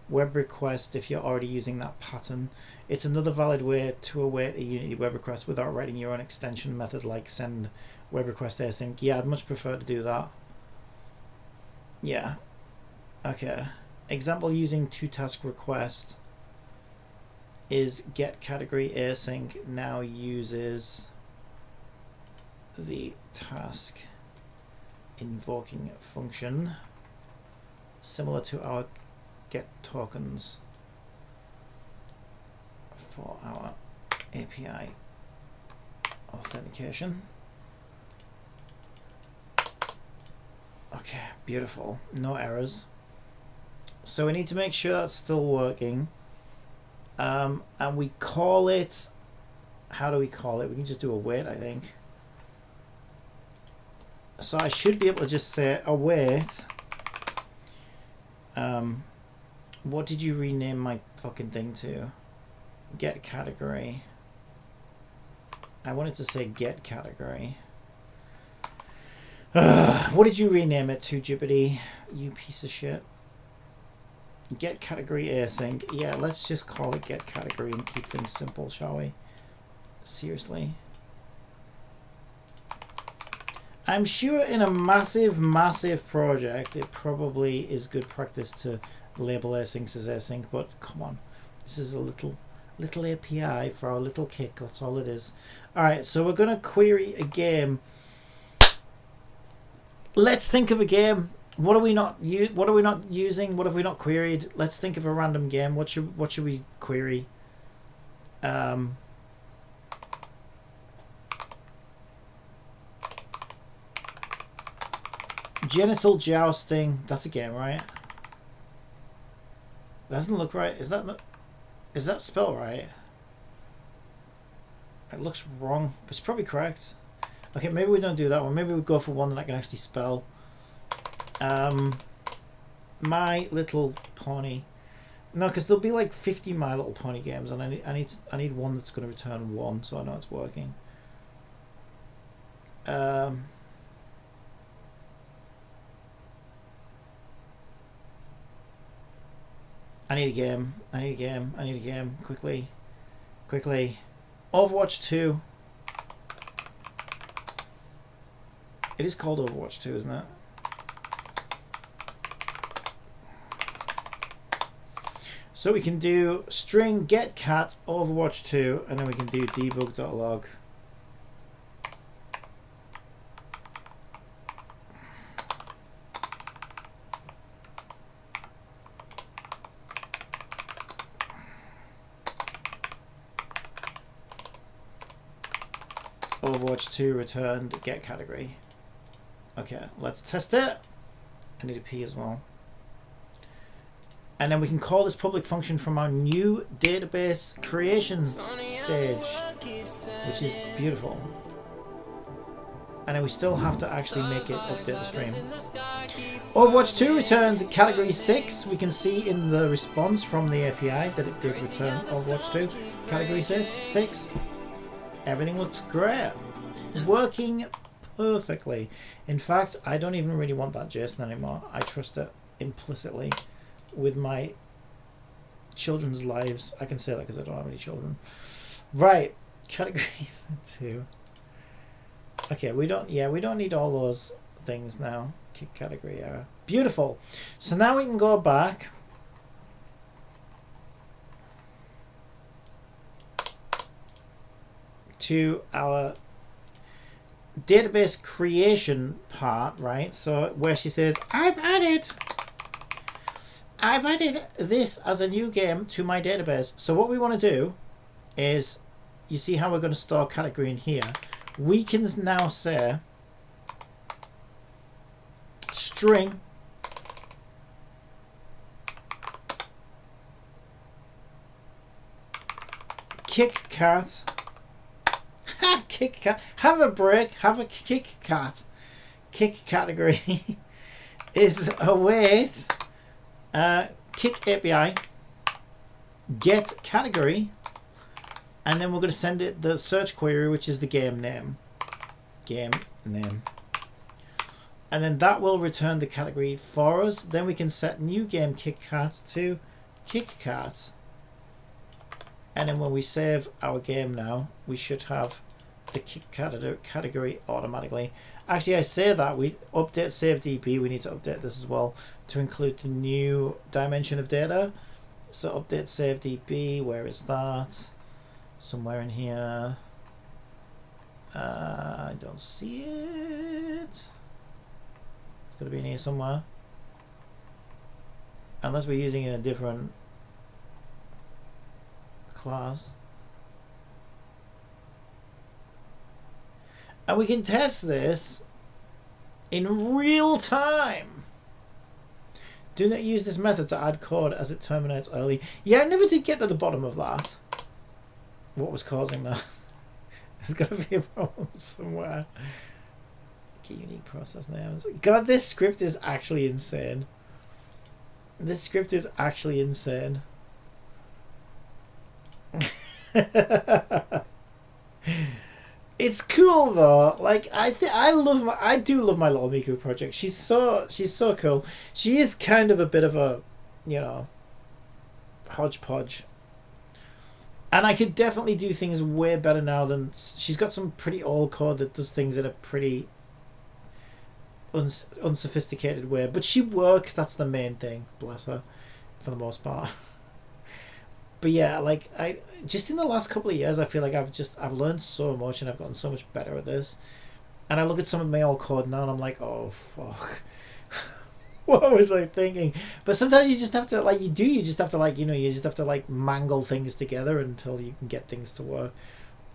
web request if you're already using that pattern. It's another valid way to await a Unity web request without writing your own extension method like send web request async. Yeah, I'd much prefer to do that. Yeah. Okay. Example using to task request is get category async now uses the task invoking function similar to our get tokens for our API authentication. Okay, beautiful, no errors. So we need to make sure that's still working. And we call it, how do we call it? We can just do await, I think. So I should be able to just say await. What did you rename my fucking thing to? Get category. I wanted to say get category. What did you rename it to, Jibbity? You piece of shit. Get category async. Yeah, let's just call it get category and keep things simple, shall we? Seriously. I'm sure in a massive, massive project, it probably is good practice to label asyncs as async, but come on. This is a little API for our little kick, that's all it is. Alright, so we're going to query a game. Let's think of a game. What are we not using? What have we not queried? Let's think of a random game. What should we query? Genital jousting. That's a game, right? That doesn't look right. Is that spelled right? It looks wrong. It's probably correct. Okay, maybe we don't do that one. Maybe we go for one that I can actually spell. My Little Pony. No, because there'll be like 50 My Little Pony games, and I need one that's going to return 1, so I know it's working. I need a game. I need a game. Quickly. Overwatch 2. It is called Overwatch 2, isn't it? So we can do string get cat Overwatch 2, and then we can do debug.log. Overwatch 2 returned get category. Okay, let's test it. I need a P as well. And then we can call this public function from our new database creation stage, which is beautiful. And then we still have to actually make it update the stream. Overwatch 2 returned category 6. We can see in the response from the API that it did return Overwatch 2 category 6. Everything looks great. Working perfectly. In fact, I don't even really want that JSON anymore. I trust it implicitly with my children's lives. I can say that because I don't have any children. Right, categories 2. Okay, we don't need all those things now. Kick category error. Beautiful. So now we can go back to our database creation part, right? So where she says, I've added this as a new game to my database. So what we want to do is, you see how we're going to store category in here. We can now say string kick cat. Kick cat. Have a break. Have a kick cat. Kick category is await kick API get category, and then we're going to send it the search query, which is the game name. And then that will return the category for us. Then we can set new game kick cat to kick cat, and then when we save our game now, we should have the kick category automatically. Actually, I say that we update save DB. We need to update this as well to include the new dimension of data. So update save DB. Where is that? Somewhere in here. I don't see it. It's got to be in here somewhere. Unless we're using it in a different class. And we can test this in real time. Do not use this method to add code as it terminates early. Yeah, I never did get to the bottom of that. What was causing that? There's got to be a problem somewhere. Key unique process names. God, this script is actually insane. This script is actually insane. It's cool though. Like I do love my little Miku project. She's so cool. She is kind of a bit of a, you know, hodgepodge. And I could definitely do things way better now than... She's got some pretty old code that does things in a pretty unsophisticated way. But she works, that's the main thing. Bless her, for the most part. But yeah, like, I just in the last couple of years, I feel like I've learned so much and I've gotten so much better at this. And I look at some of my old code now and I'm like, oh, fuck. What was I thinking? But sometimes you just have to, like, you just have to, like, you just have to, like, mangle things together until you can get things to work.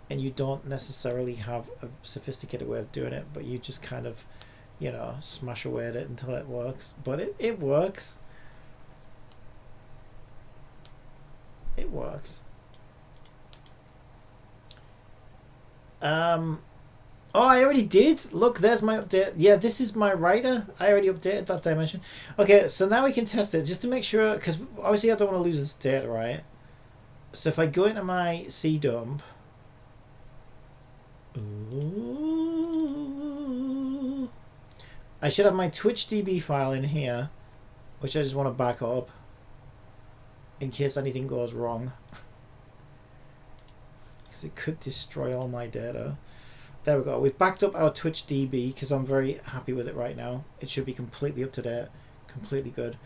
And you don't necessarily have a sophisticated way of doing it, but you just kind of, smash away at it until it works. But it works. It works. Oh, I already did. Look, there's my update. Yeah, this is my writer. I already updated that dimension. Okay, so now we can test it just to make sure, because obviously I don't want to lose this data, right? So if I go into my C dump, I should have my TwitchDB file in here, which I just want to back up in case anything goes wrong, because it could destroy all my data. There we go. We've backed up our TwitchDB because I'm very happy with it right now. It should be completely up to date, completely good.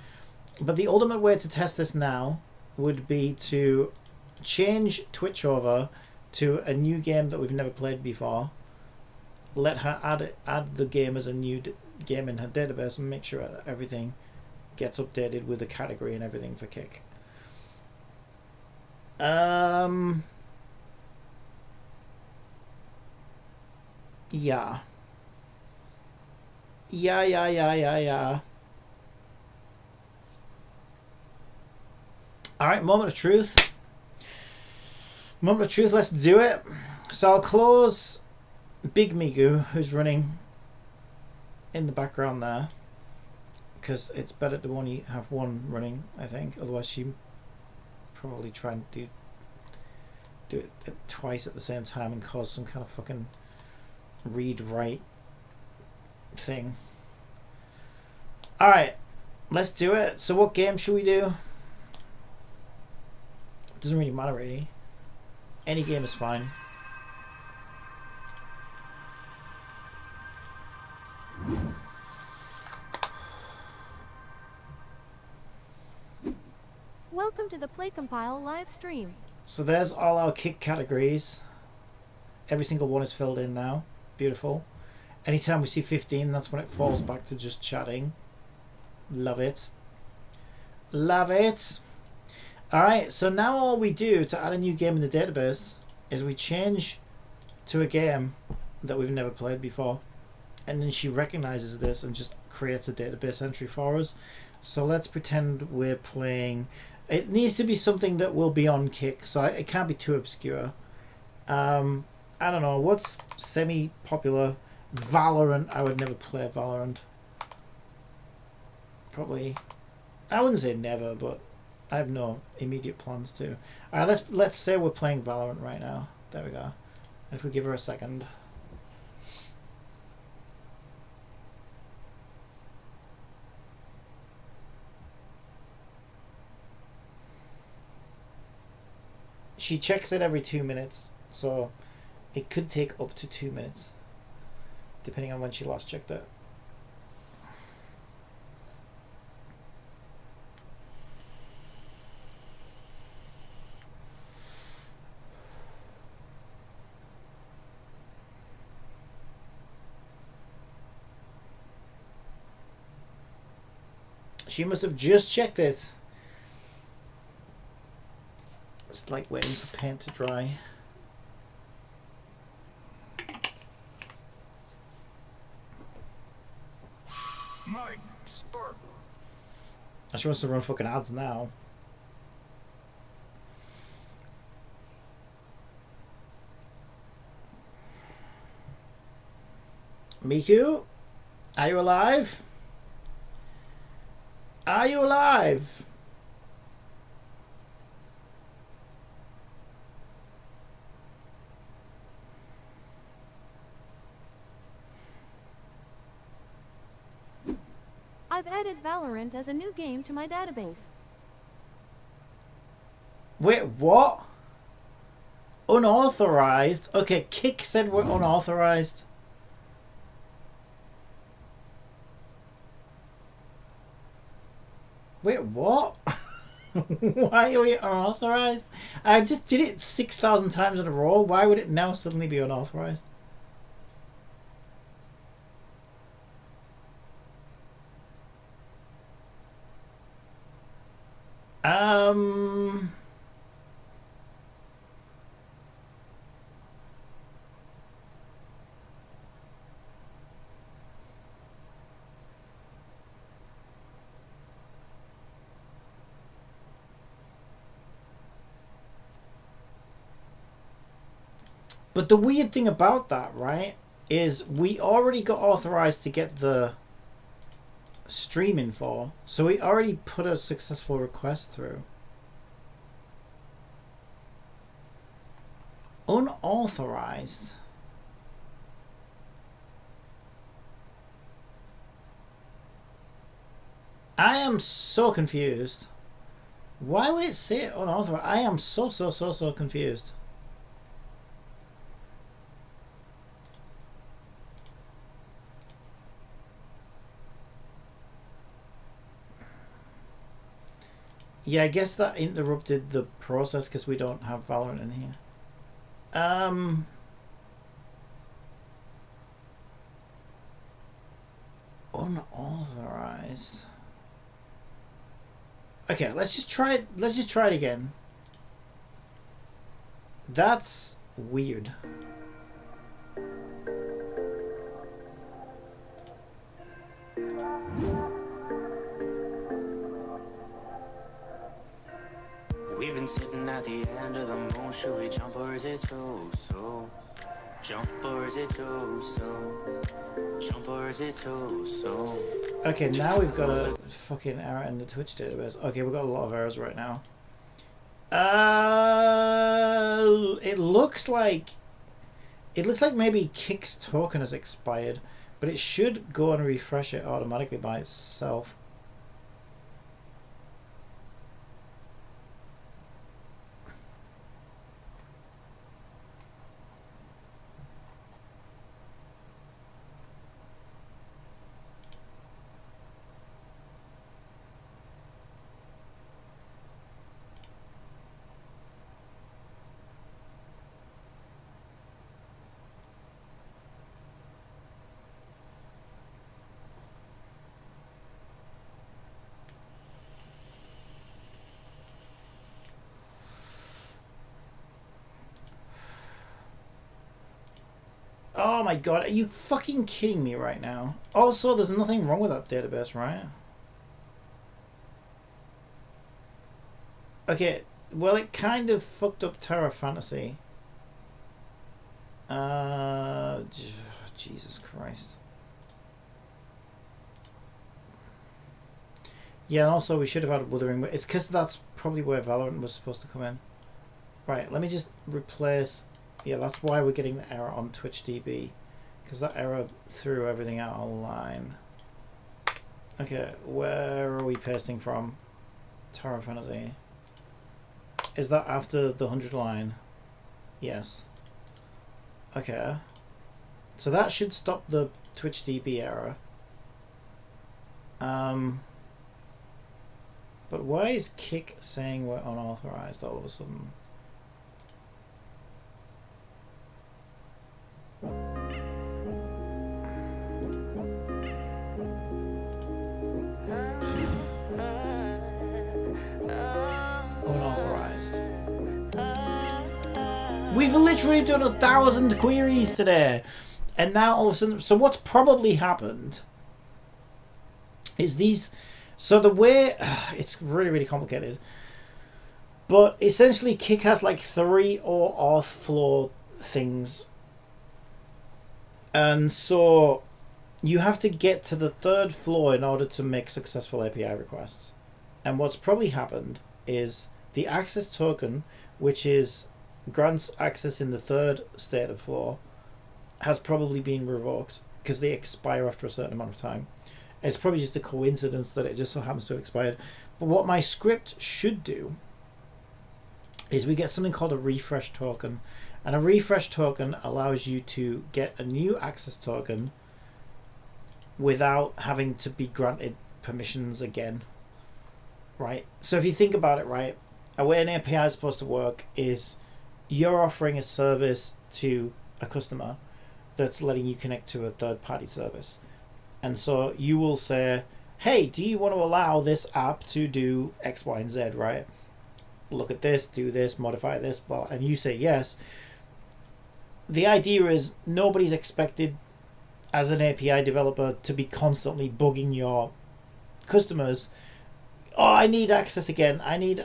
But the ultimate way to test this now would be to change Twitch over to a new game that we've never played before. Let her add the game as a new game in her database and make sure that everything gets updated with the category and everything for Kick. Yeah. Alright, moment of truth. Moment of truth, let's do it. So I'll close Big Migu, who's running in the background there, because it's better to only have one running, I think. Otherwise she probably try and do it twice at the same time and cause some kind of fucking read write thing. Alright, let's do it. So what game should we do? Doesn't really matter really. Any game is fine. Welcome to the PlayCompile live stream. So there's all our Kick categories. Every single one is filled in now. Beautiful. Anytime we see 15, that's when it falls back to just chatting. Love it. Love it. Alright, so now all we do to add a new game in the database is we change to a game that we've never played before. And then she recognizes this and just creates a database entry for us. So let's pretend we're playing... It needs to be something that will be on Kick, so it can't be too obscure. I don't know, what's semi-popular? Valorant. I would never play Valorant. Probably. I wouldn't say never, but I have no immediate plans to. Alright, let's say we're playing Valorant right now. There we go. And if we give her a second. She checks it every 2 minutes, so it could take up to 2 minutes, depending on when she last checked it. She must have just checked it. It's like waiting for paint to dry. Mike, start. She wants to run fucking ads now. Miku? Are you alive? Are you alive? I've added Valorant as a new game to my database. Wait, what? Unauthorized? Okay, Kick said we're unauthorized. Wait, what? Why are we unauthorized? I just did it 6,000 times in a row. Why would it now suddenly be unauthorized? But the weird thing about that, right, is we already got authorized to get the stream info, so we already put a successful request through. Unauthorized. I am so confused. Why would it say unauthorized? I am so confused. Yeah, I guess that interrupted the process because we don't have Valorant in here. Unauthorized. Okay, let's just try it. Let's just try it again. That's weird. We've been sitting at the end of the moon. Should we jump or is it too soon? Jump or is it too soon? Jump or is it too soon? Okay, now we've got a fucking error in the Twitch database. Okay, we've got a lot of errors right now. It looks like maybe Kick's token has expired, but it should go and refresh it automatically by itself. Oh my god, are you fucking kidding me right now? Also, there's nothing wrong with that database, right? Okay, well, it kind of fucked up Terra Fantasy. Jesus Christ. Yeah, and also we should have had Wuthering, but it's because that's probably where Valorant was supposed to come in. Right, let me just replace... Yeah, that's why we're getting the error on TwitchDB, because that error threw everything out of line. Okay, where are we pasting from? Terra Fantasy. Is that after the 100 line? Yes. Okay. So that should stop the TwitchDB error. But why is Kick saying we're unauthorized all of a sudden? Unauthorized. We've literally done 1,000 queries today, and now all of a sudden, so what's probably happened is these, so the way, it's really complicated, but essentially Kick has like 3 auth flow things, and so you have to get to the 3rd floor in order to make successful API requests. And what's probably happened is the access token, which is grants access in the 3rd state of flow, has probably been revoked because they expire after a certain amount of time. It's probably just a coincidence that it just so happens to have expired. But what my script should do is we get something called a refresh token. And a refresh token allows you to get a new access token without having to be granted permissions again. Right? So if you think about it, right, a way an API is supposed to work is you're offering a service to a customer that's letting you connect to a third-party service. And so you will say, hey, do you want to allow this app to do X, Y, and Z, right? Look at this, do this, modify this, blah, and you say yes. The idea is nobody's expected as an API developer to be constantly bugging your customers. Oh, I need access again. I need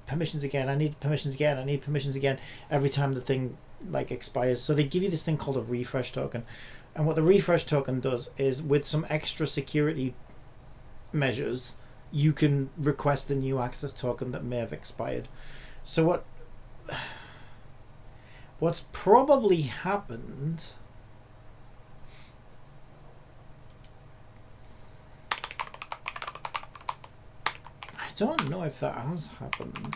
permissions again. I need permissions again. I need permissions again every time the thing like expires. So they give you this thing called a refresh token. And what the refresh token does is with some extra security measures, you can request a new access token that may have expired. So what's probably happened I don't know if that has happened.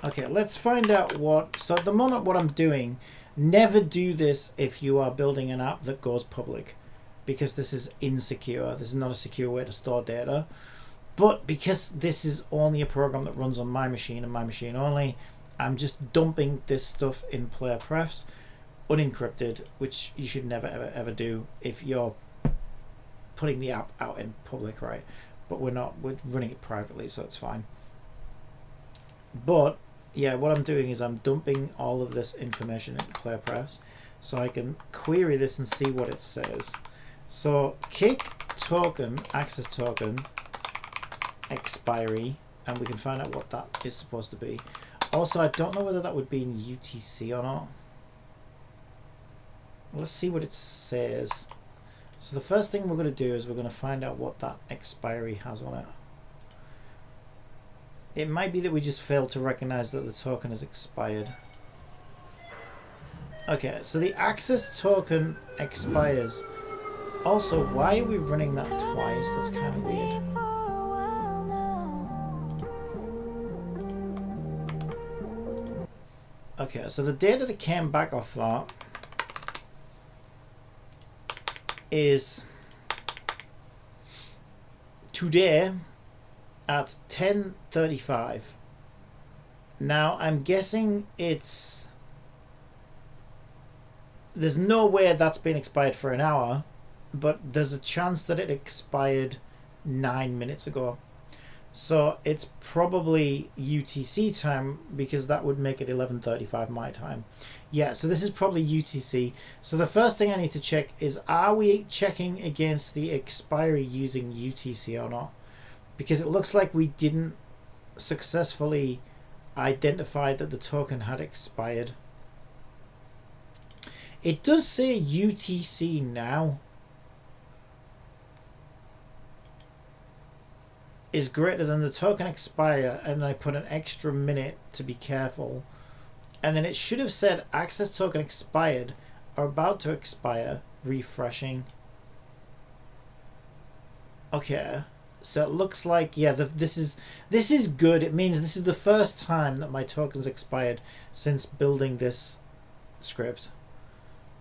Okay, let's find out what. So at the moment what I'm doing, never do this if you are building an app that goes public, because this is insecure. This is not a secure way to store data. But because this is only a program that runs on my machine and my machine only, I'm just dumping this stuff in player prefs, unencrypted, which you should never ever do if you're putting the app out in public, right? But we're running it privately, so it's fine. But yeah, what I'm doing is I'm dumping all of this information into player prefs so I can query this and see what it says. So kick token, access token, expiry, and we can find out what that is supposed to be. Also, I don't know whether that would be in UTC or not. Let's see what it says. So the first thing we're going to do is we're going to find out what that expiry has on it. It might be that we just failed to recognize that the token has expired. Okay, so the access token expires. Also, why are we running that twice? That's kind of weird. Okay, so the data that came back off that is today at 10:35. Now I'm guessing there's no way that's been expired for an hour, but there's a chance that it expired 9 minutes ago. So it's probably UTC time, because that would make it 11:35 my time. Yeah, so this is probably UTC. So the first thing I need to check is, are we checking against the expiry using UTC or not? Because it looks like we didn't successfully identify that the token had expired. It does say UTC now is greater than the token expire, and I put an extra minute to be careful, and then it should have said access token expired or about to expire, refreshing. Okay, so it looks like, yeah, this is good. It means this is the first time that my token's expired since building this script,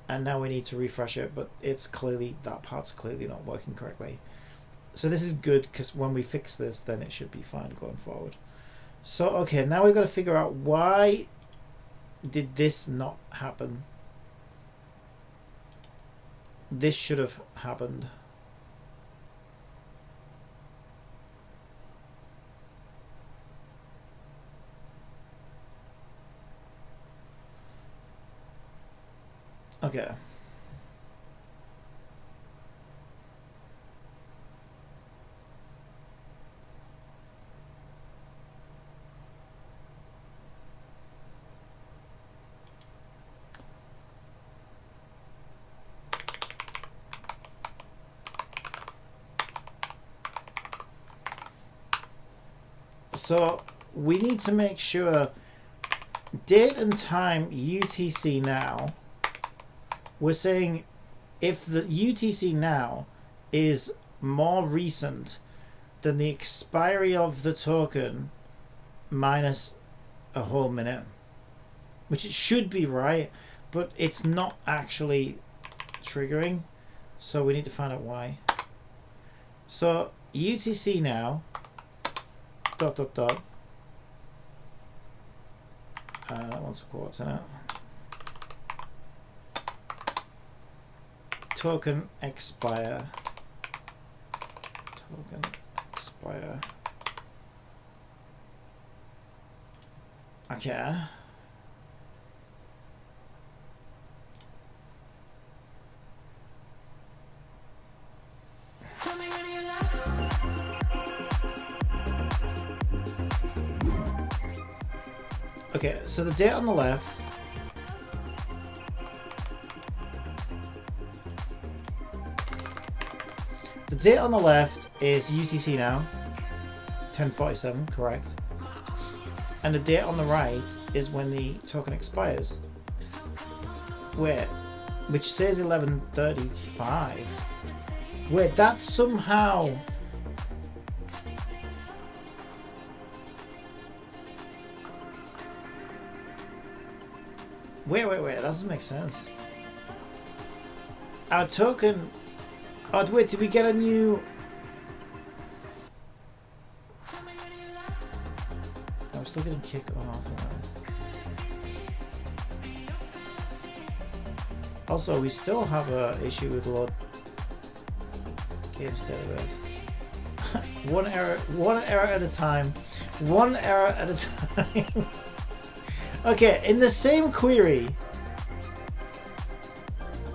and now we need to refresh it, but it's clearly, that part's clearly not working correctly. So this is good, because when we fix this, then it should be fine going forward. So, okay, now we've got to figure out, why did this not happen? This should have happened. Okay. So we need to make sure date and time UTC now. We're saying if the UTC now is more recent than the expiry of the token minus a whole minute, which it should be right, but it's not actually triggering, so we need to find out why. So UTC now dot dot dot what's the quotes in it, token expire okay. Tell me when you love. Okay, so the date on the left, is UTC now, 10:47, correct. And the date on the right is when the token expires. Wait, which says 11:35. Wait, that's somehow... Wait, that doesn't make sense. Our token... Oh, wait, did we get a new... I was still getting kicked off. Also, we still have an issue with load games database. one error at a time. One error at a time. Okay, in the same query,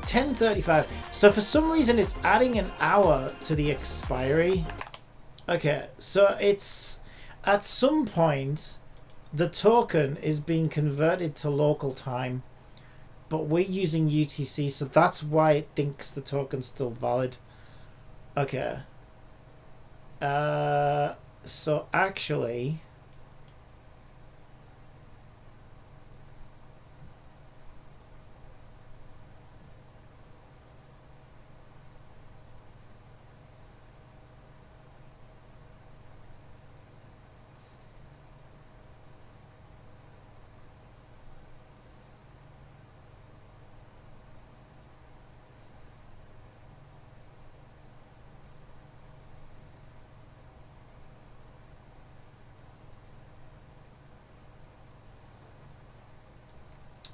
10:35. So for some reason it's adding an hour to the expiry. Okay, so it's at some point the token is being converted to local time, but we're using UTC, so that's why it thinks the token's still valid. Okay. So actually...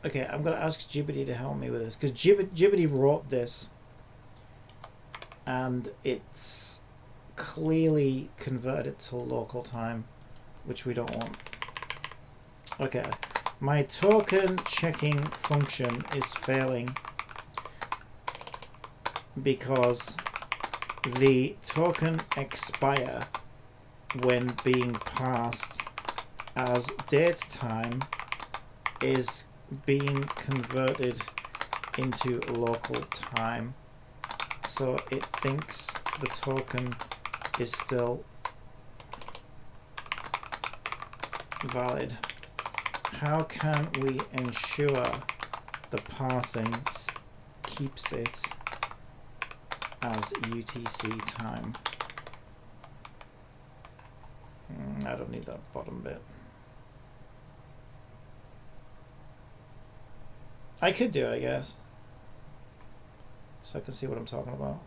Okay, I'm going to ask Jibbity to help me with this, because Jibbity wrote this and it's clearly converted to local time, which we don't want. Okay, my token checking function is failing because the token expire when being passed as date time is being converted into local time, so it thinks the token is still valid. How can we ensure the parsing keeps it as UTC time? I don't need that bottom bit. I could do it, I guess, so I can see what I'm talking about.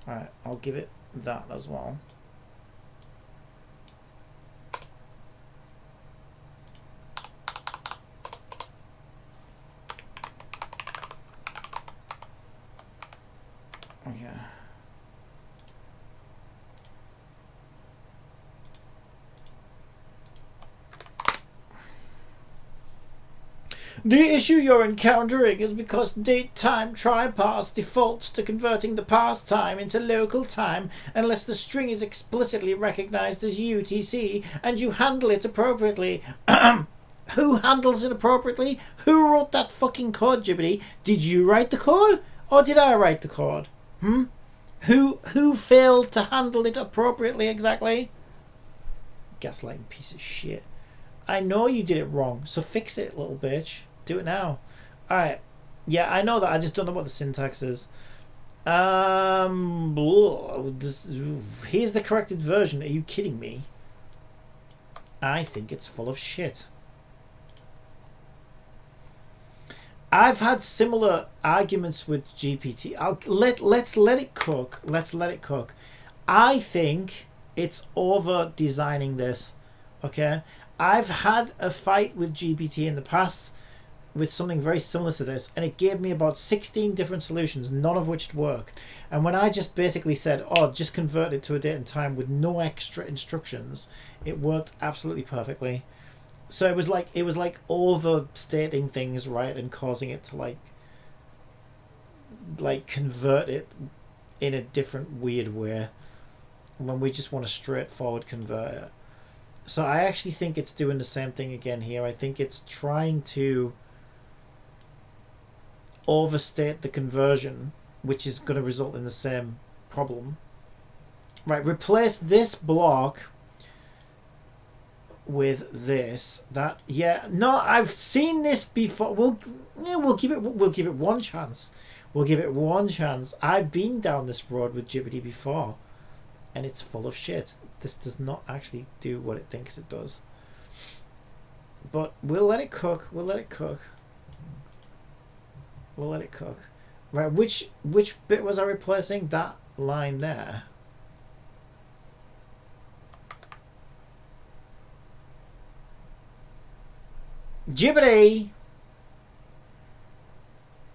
Alright, I'll give it that as well. Okay. The issue you're encountering is because date time try parse defaults to converting the parse time into local time unless the string is explicitly recognized as UTC and you handle it appropriately. Who handles it appropriately? Who wrote that fucking code, Jibbity? Did you write the code or did I write the code? Who failed to handle it appropriately exactly? Gaslighting piece of shit. I know you did it wrong, so fix it, little bitch. Do it now. Alright. Yeah, I know that. I just don't know what the syntax is. Here's the corrected version. Are you kidding me? I think it's full of shit. I've had similar arguments with GPT. Let's let it cook. Let's let it cook. I think it's over designing this. Okay, I've had a fight with GPT in the past with something very similar to this, and it gave me about 16 different solutions, none of which work. And when I just basically said, oh, just convert it to a date and time with no extra instructions, it worked absolutely perfectly. So it was like overstating things, right, and causing it to like convert it in a different weird way when we just want to straightforward convert it. So I actually think it's doing the same thing again here. I think it's trying to overstate the conversion, which is going to result in the same problem. Right, replace this block with this. That, yeah, no, I've seen this before. We'll give it one chance. We'll give it one chance. I've been down this road with GPT before, and it's full of shit. This does not actually do what it thinks it does. But we'll let it cook. We'll let it cook. We'll let it cook. Right, which bit was I replacing? That line there. Jibbity!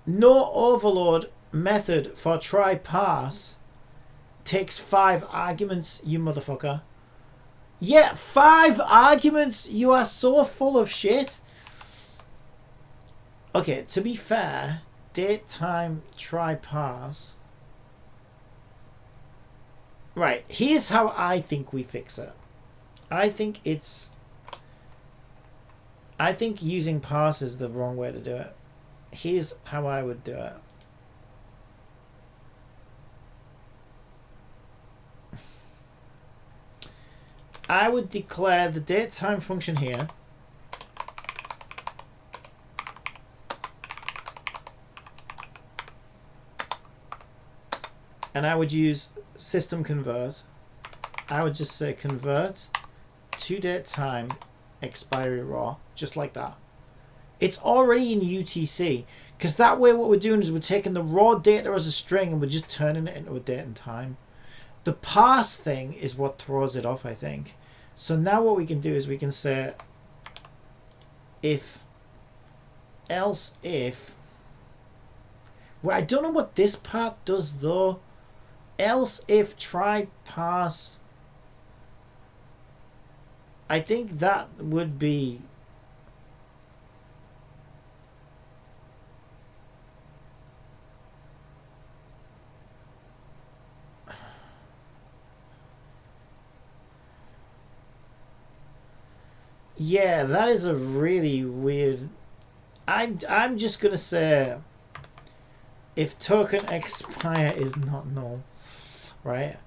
No overload method for try pass takes 5 arguments, you motherfucker. Yeah, 5 arguments? You are so full of shit. Okay, to be fair, date time try pass. Right, here's how I think we fix it. I think using pass is the wrong way to do it. Here's how I would do it. I would declare the datetime function here. And I would use system convert. I would just say convert to datetime expiry raw, just like that. It's already in UTC, because that way what we're doing is we're taking the raw data as a string and we're just turning it into a date and time. The parse thing is what throws it off, I think. So now what we can do is we can say if, else if. Well, I don't know what this part does though. Else if try parse. I think that would be yeah, that is a really weird. I'm just gonna say if token expire is not null, right?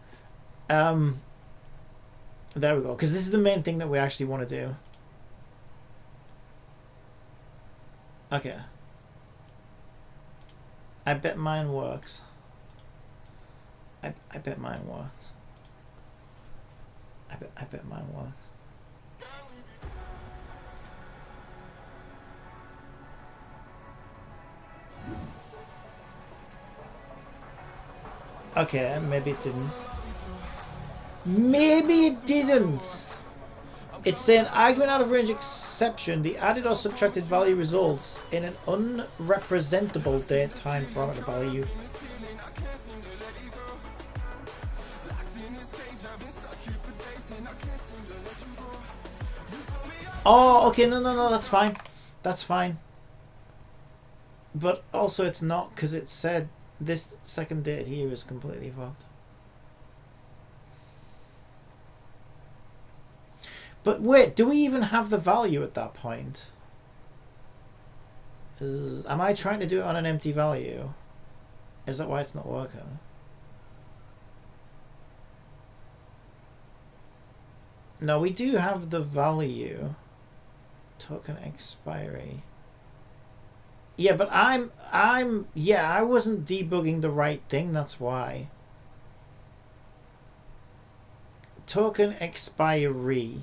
There we go, because this is the main thing that we actually want to do. Okay. I bet mine works. I bet mine works. I bet mine works. Okay, maybe it didn't. Maybe it didn't. It's saying argument out of range exception. The added or subtracted value results in an unrepresentable date time parameter value. Oh, okay, no, that's fine. That's fine. But also it's not, because it said this second date here is completely fucked. But wait, do we even have the value at that point? Am I trying to do it on an empty value? Is that why it's not working? No, we do have the value. Token expiry. Yeah, but yeah, I wasn't debugging the right thing, that's why. Token expiry.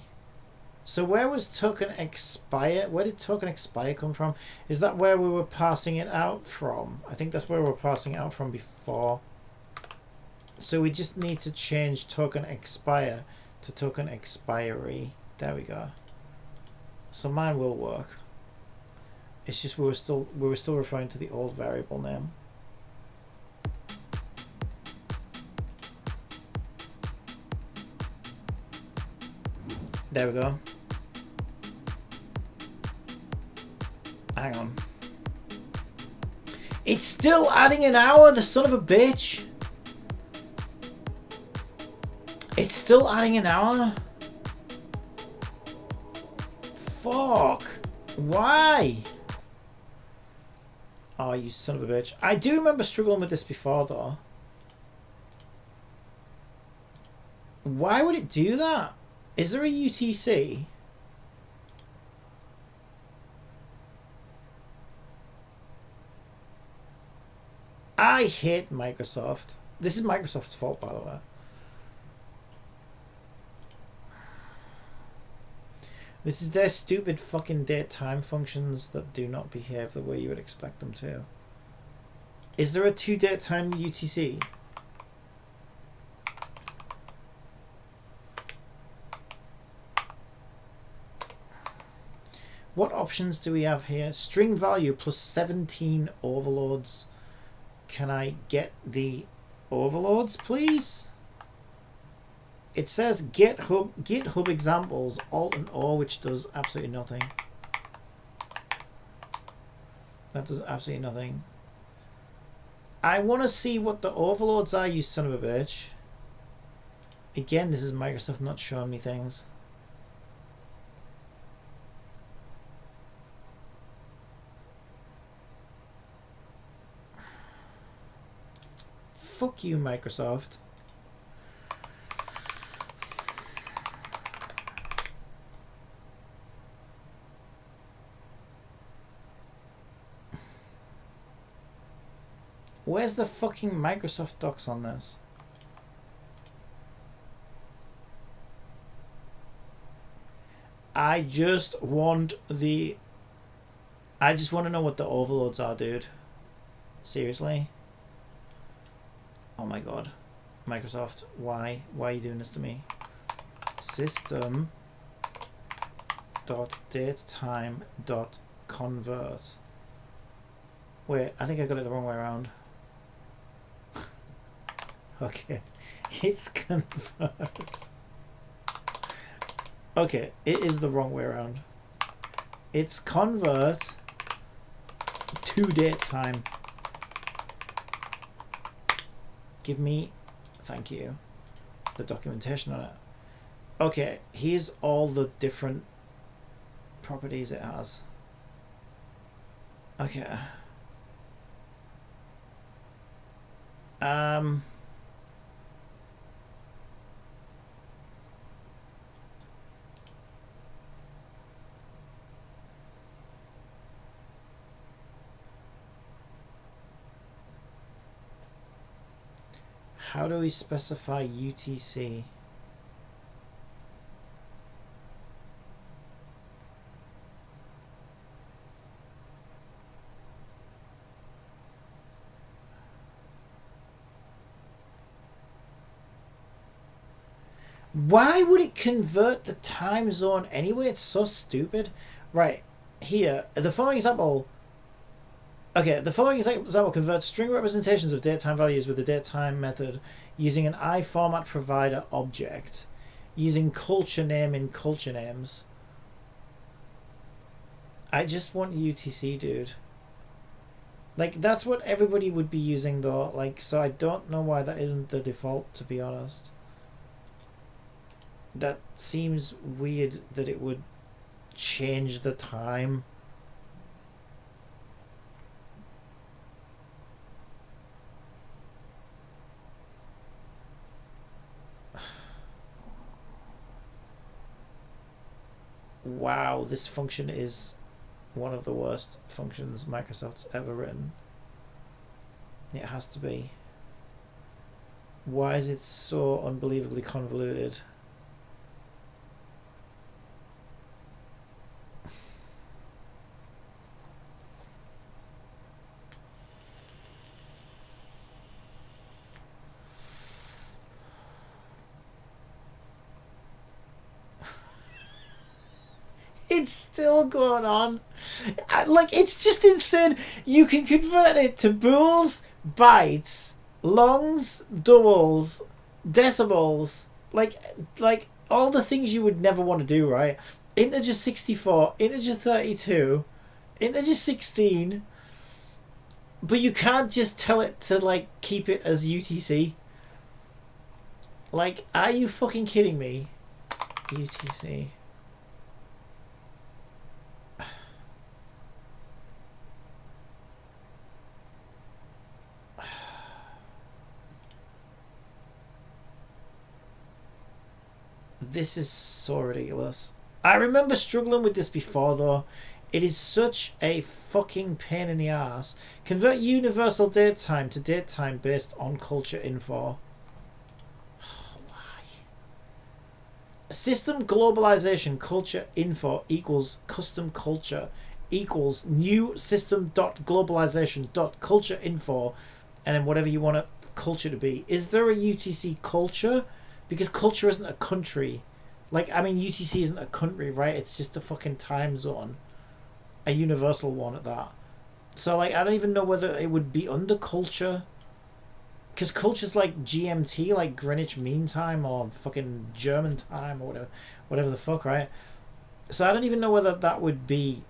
So where was token expire? Where did token expire come from? Is that where we were passing it out from? I think that's where we were passing it out from before. So we just need to change token expire to token expiry. There we go. So mine will work. It's just we were still referring to the old variable name. There we go. Hang on. It's still adding an hour, the son of a bitch. It's still adding an hour. Fuck. Why? Oh, you son of a bitch. I do remember struggling with this before, though. Why would it do that? Is there a UTC? I hate Microsoft. This is Microsoft's fault, by the way. This is their stupid fucking date time functions that do not behave the way you would expect them to. Is there a 2 date time UTC? What options do we have here? String value plus 17 overloads. Can I get the overloads, please? It says GitHub examples, Alt and O, which does absolutely nothing. That does absolutely nothing. I want to see what the overloads are, you son of a bitch. Again, this is Microsoft not showing me things. Fuck you, Microsoft. Where's the fucking Microsoft docs on this? I just want to know what the overloads are, dude. Seriously? Oh my god. Microsoft, why? Why are you doing this to me? System dot datetime dot convert. Wait, I think I got it the wrong way around. Okay, it's convert. Okay, it is the wrong way around. It's convert to datetime. Give me, thank you, the documentation on it. Okay, here's all the different properties it has. Okay. How do we specify UTC? Why would it convert the time zone anyway? It's so stupid. Right, here, the following example. Okay, the following example converts string representations of datetime values with the datetime method using an iFormat provider object, using culture name in culture names. I just want UTC, dude. Like, that's what everybody would be using, though. Like, so I don't know why that isn't the default, to be honest. That seems weird that it would change the time. Wow, this function is one of the worst functions Microsoft's ever written. It has to be. Why is it so unbelievably convoluted? It's still going on. Like, it's just insane. You can convert it to bools, bytes, longs, doubles, decimals, like all the things you would never want to do, right? Integer 64, integer 32, integer 16, but you can't just tell it to, like, keep it as UTC. Like, are you fucking kidding me? UTC. This is so ridiculous. I remember struggling with this before, though. It is such a fucking pain in the ass. Convert universal datetime to datetime based on culture info. Why? System globalization culture info equals custom culture equals new system dot globalization dot culture info, and then whatever you want a culture to be. Is there a UTC culture? Because culture isn't a country. Like, I mean, UTC isn't a country, right? It's just a fucking time zone. A universal one at that. So, like, I don't even know whether it would be under culture. Because culture's like GMT, like Greenwich Mean Time, or fucking German time, or whatever the fuck, right? So I don't even know whether that would be...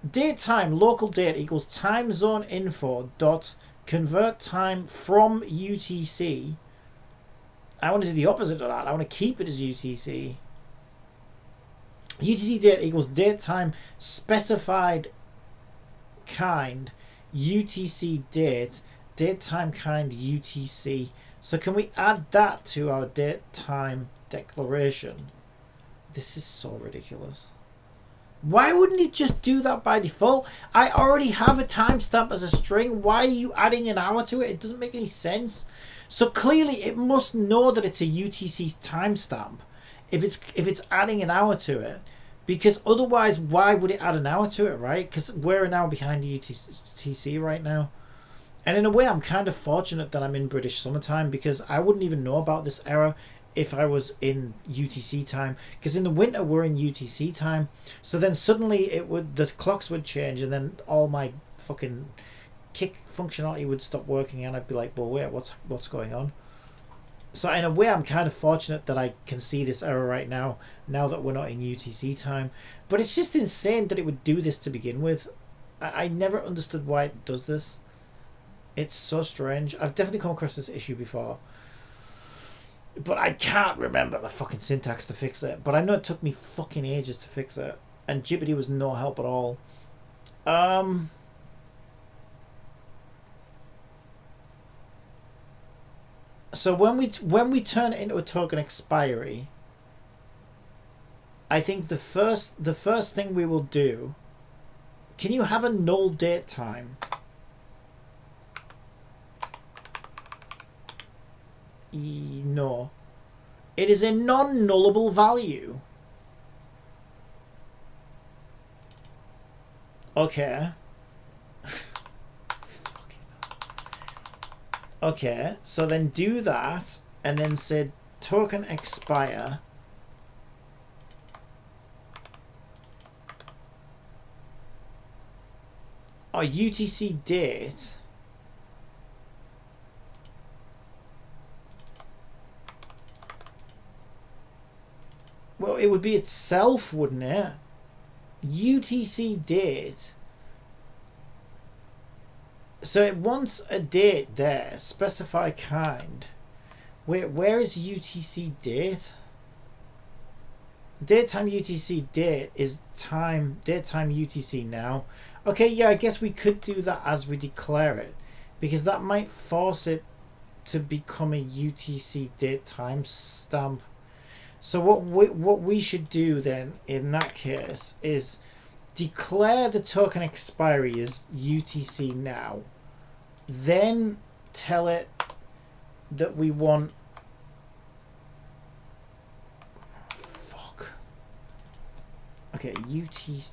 Date time, local date equals time zone info dot convert time from UTC. I want to do the opposite of that. I want to keep it as UTC. UTC date equals date time specified kind UTC date time kind UTC. So can we add that to our date time declaration? This is so ridiculous. Why wouldn't it just do that by default? I already have a timestamp as a string. Why are you adding an hour to it? It doesn't make any sense. So clearly it must know that it's a UTC timestamp if it's adding an hour to it. Because otherwise, why would it add an hour to it, right? Because we're an hour behind UTC right now. And in a way, I'm kind of fortunate that I'm in British summertime, because I wouldn't even know about this error if I was in UTC time, because in the winter we're in UTC time. So then suddenly the clocks would change, and then all my fucking kick functionality would stop working, and I'd be like, well, wait, what's going on? So in a way, I'm kind of fortunate that I can see this error right now that we're not in UTC time. But it's just insane that it would do this to begin with. I never understood why it does this. It's so strange. I've definitely come across this issue before, but I can't remember the fucking syntax to fix it. But I know it took me fucking ages to fix it, and Jibbity was no help at all. So when we turn it into a token expiry, I think the first thing we will do. Can you have a null date time? No. It is a non-nullable value. Okay. Okay, so then do that, and then say token expire. Or UTC date. Well, it would be itself, wouldn't it? UTC date. So it wants a date there. Specify kind. Wait, where is UTC date? Datetime UTC date is time. Datetime UTC now. Okay, yeah, I guess we could do that as we declare it, because that might force it to become a UTC date timestamp. So what we should do then in that case is declare the token expiry as UTC now. Then tell it that we want... Fuck. Okay, UTC.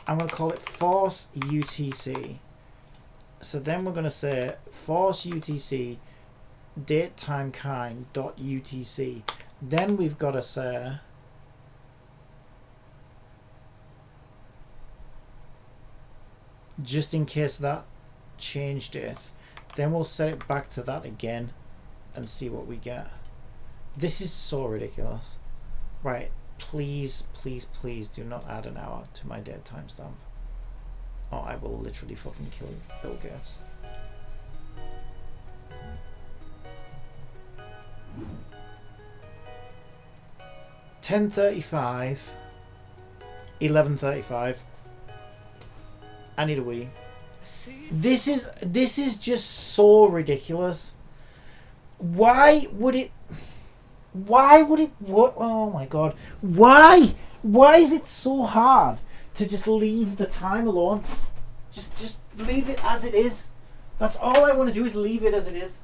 I'm going to call it force UTC. So then we're going to say force UTC date time kind dot UTC. Then we've got to say just in case that changed it. Then we'll set it back to that again and see what we get. This is so ridiculous. Right, please, please, please do not add an hour to my date timestamp, or I will literally fucking kill Bill Gates. $10:35, 11:35. I need a wee. This is just so ridiculous. Why would it work? Oh my god. Why is it so hard to just leave the time alone? Just leave it as it is. That's all I want to do, is leave it as it is.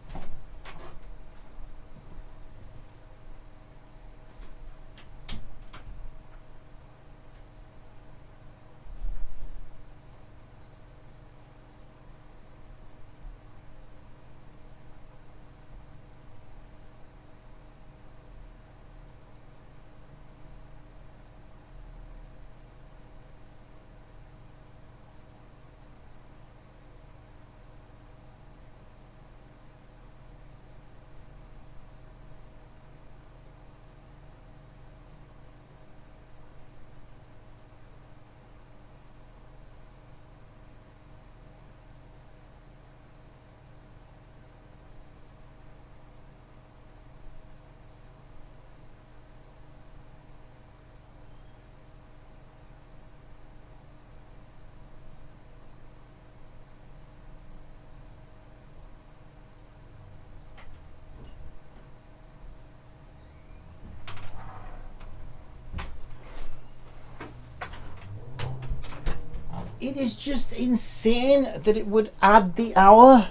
It is just insane that it would add the hour.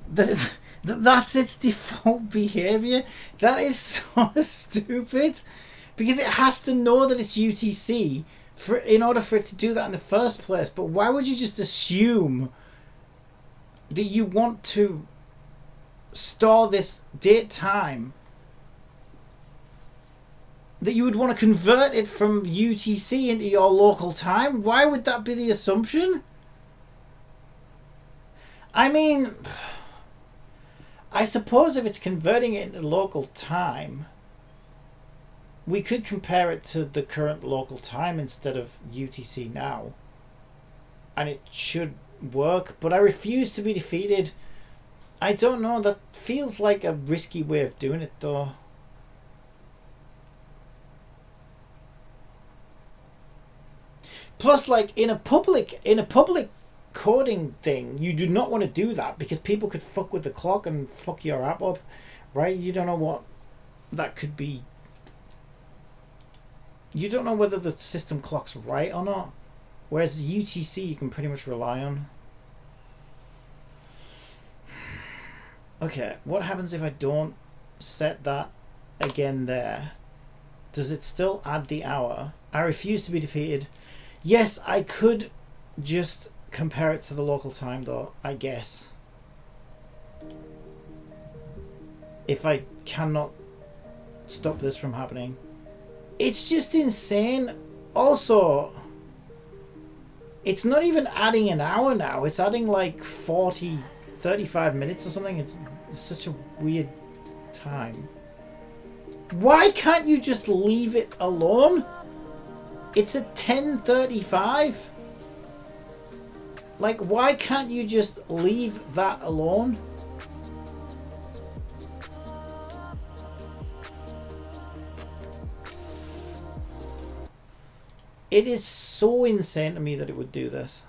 That's its default behavior. That is so stupid, because it has to know that it's UTC in order for it to do that in the first place. But why would you just assume that you want to store this date time, that you would want to convert it from UTC into your local time? Why would that be the assumption? I mean, I suppose if it's converting it into local time, we could compare it to the current local time instead of UTC now, and it should work. But I refuse to be defeated. I don't know, that feels like a risky way of doing it though. Plus, like, in a public coding thing, you do not want to do that, because people could fuck with the clock and fuck your app up, right? You don't know what that could be. You don't know whether the system clock's right or not. Whereas UTC you can pretty much rely on. Okay, what happens if I don't set that again there? Does it still add the hour? I refuse to be defeated. Yes, I could just compare it to the local time though, I guess. If I cannot stop this from happening. It's just insane. Also, it's not even adding an hour now. It's adding like 35 minutes or something. It's such a weird time. Why can't you just leave it alone? It's at 10:35. Like, why can't you just leave that alone? It is so insane to me that it would do this.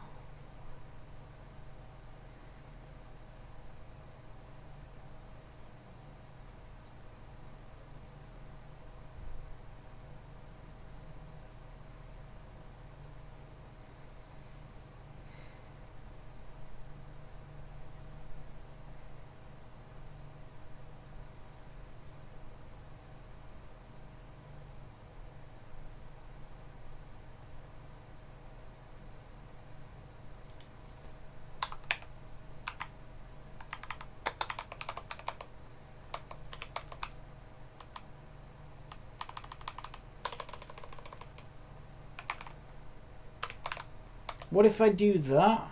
What if I do that?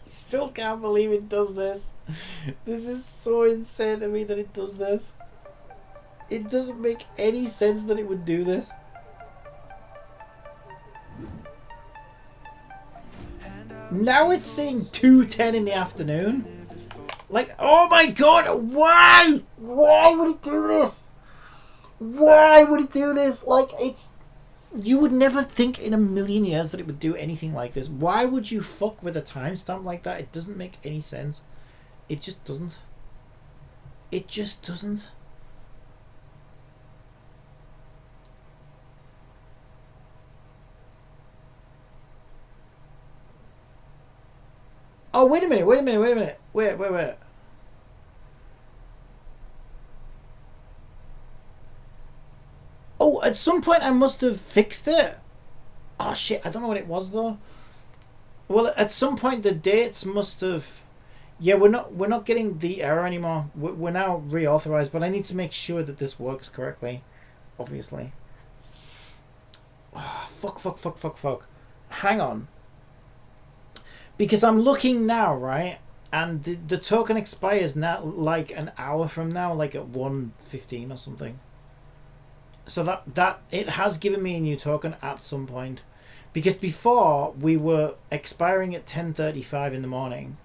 Still can't believe it does this. This is so insane to me that it does this. It doesn't make any sense that it would do this. Now it's saying 2:10 in the afternoon. Like, oh my god, why? Why would it do this? Why would it do this? Like, it's... You would never think in a million years that it would do anything like this. Why would you fuck with a timestamp like that? It doesn't make any sense. It just doesn't. It just doesn't. Oh, wait a minute. Wait. Oh, at some point I must have fixed it. Oh shit, I don't know what it was though. Well, at some point the dates must have... Yeah, we're not getting the error anymore. We're now reauthorized, but I need to make sure that this works correctly. Obviously. Oh, fuck. Hang on. Because I'm looking now, right? And the token expires now, like an hour from now, like at 1:15 or something. So that it has given me a new token at some point. Because before we were expiring at 10:35 in the morning.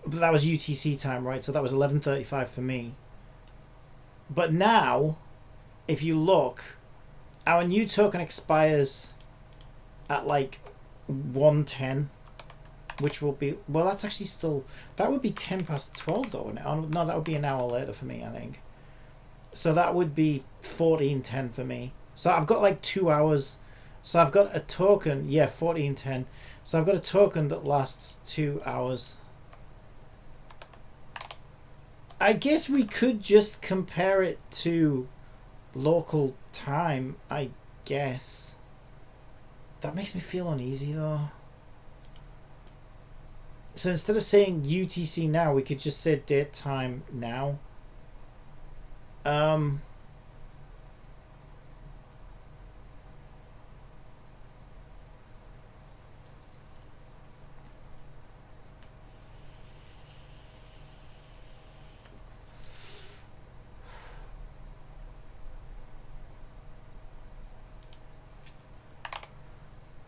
But that was UTC time, right? So that was 11:35 for me. But now, if you look, our new token expires at like 1:10. Which will be... Well, that's actually still... That would be 12 though. No, that would be an hour later for me, I think. So that would be 14:10 for me. So I've got like 2 hours. So I've got a token. Yeah, 14:10. So I've got a token that lasts 2 hours. I guess we could just compare it to local time, I guess. That makes me feel uneasy though. So instead of saying UTC now, we could just say date time now.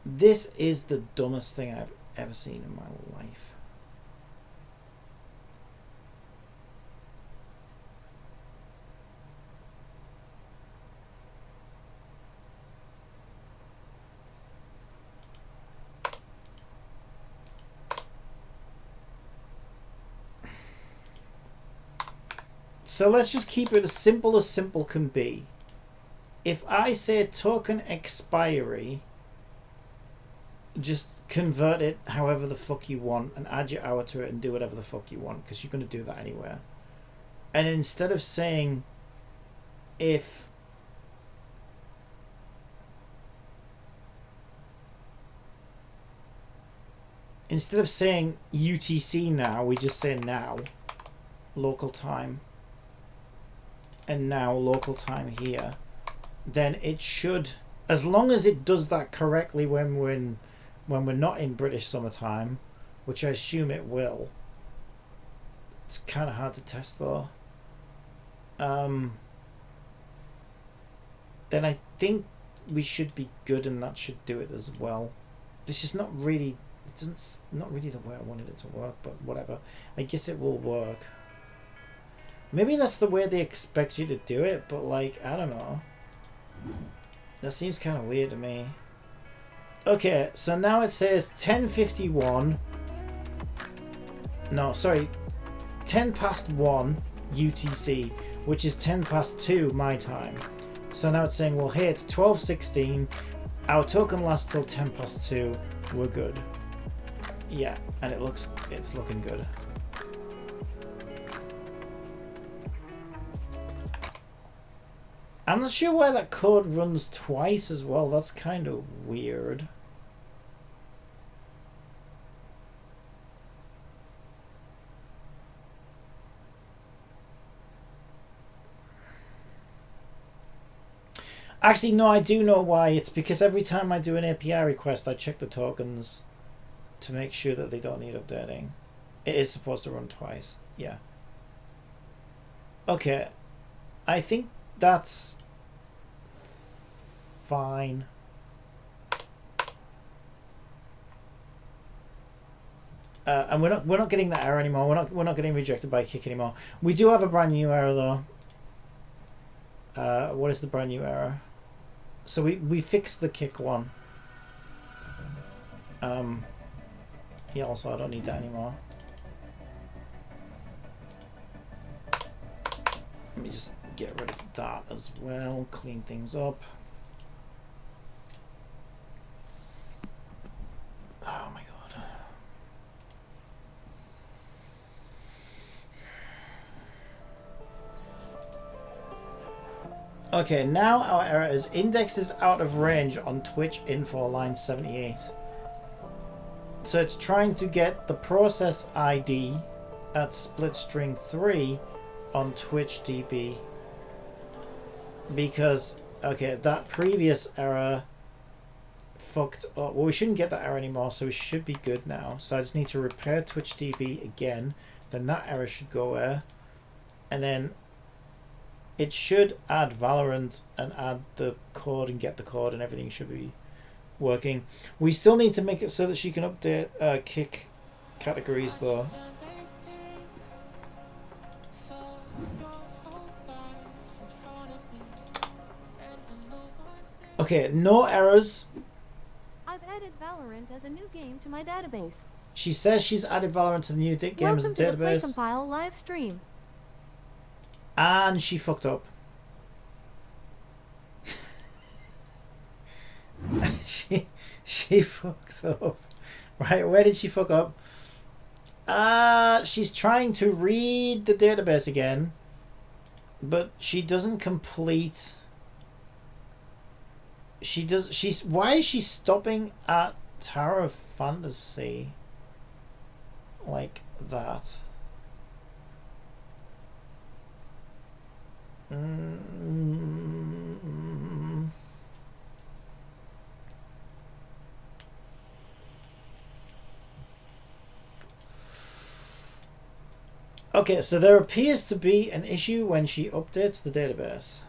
This is the dumbest thing I've ever seen in my life. So let's just keep it as simple can be. If I say token expiry, just convert it however the fuck you want and add your hour to it and do whatever the fuck you want, because you're going to do that anywhere. And instead of saying if... Instead of saying UTC now, we just say now, local time. And now local time here. Then it should, as long as it does that correctly when we're not in British summertime, which I assume it will. It's kind of hard to test though. Then I think we should be good, and that should do it as well. This is not really, not really the way I wanted it to work, but whatever. I guess it will work. Maybe that's the way they expect you to do it, but like, I don't know. That seems kind of weird to me. Okay, so now it says 10:51. No, sorry. 10 past 1 UTC, which is 10 past 2 my time. So now it's saying, well, hey, it's 12:16. Our token lasts till 10 past 2. We're good. Yeah, and it's looking good. I'm not sure why that code runs twice as well. That's kind of weird. Actually, no, I do know why. It's because every time I do an API request, I check the tokens to make sure that they don't need updating. It is supposed to run twice. Yeah. Okay. I think that's fine. And we're not getting that error anymore. We're not getting rejected by kick anymore. We do have a brand new error though. What is the brand new error? So we fixed the kick one. Yeah, also I don't need that anymore. Let me just get rid of that as well, clean things up. Oh my god. Okay, now our error is index is out of range on Twitch info line 78. So it's trying to get the process ID at split string 3 on Twitch DB. Because, okay, that previous error fucked up. Well, we shouldn't get that error anymore, so we should be good now. So I just need to repair Twitch DB again. Then that error should go away. And then it should add Valorant and add the code and get the code and everything should be working. We still need to make it so that she can update kick categories though. Okay, no errors. I've added Valorant as a new game to my database. She says she's added Valorant to the new game as a Welcome to the database. PlayCompile live stream. And she fucked up. she fucks up. Right, where did she fuck up? She's trying to read the database again, but she doesn't complete. Why is she stopping at Tower of Fantasy like that? Okay, so there appears to be an issue when she updates the database.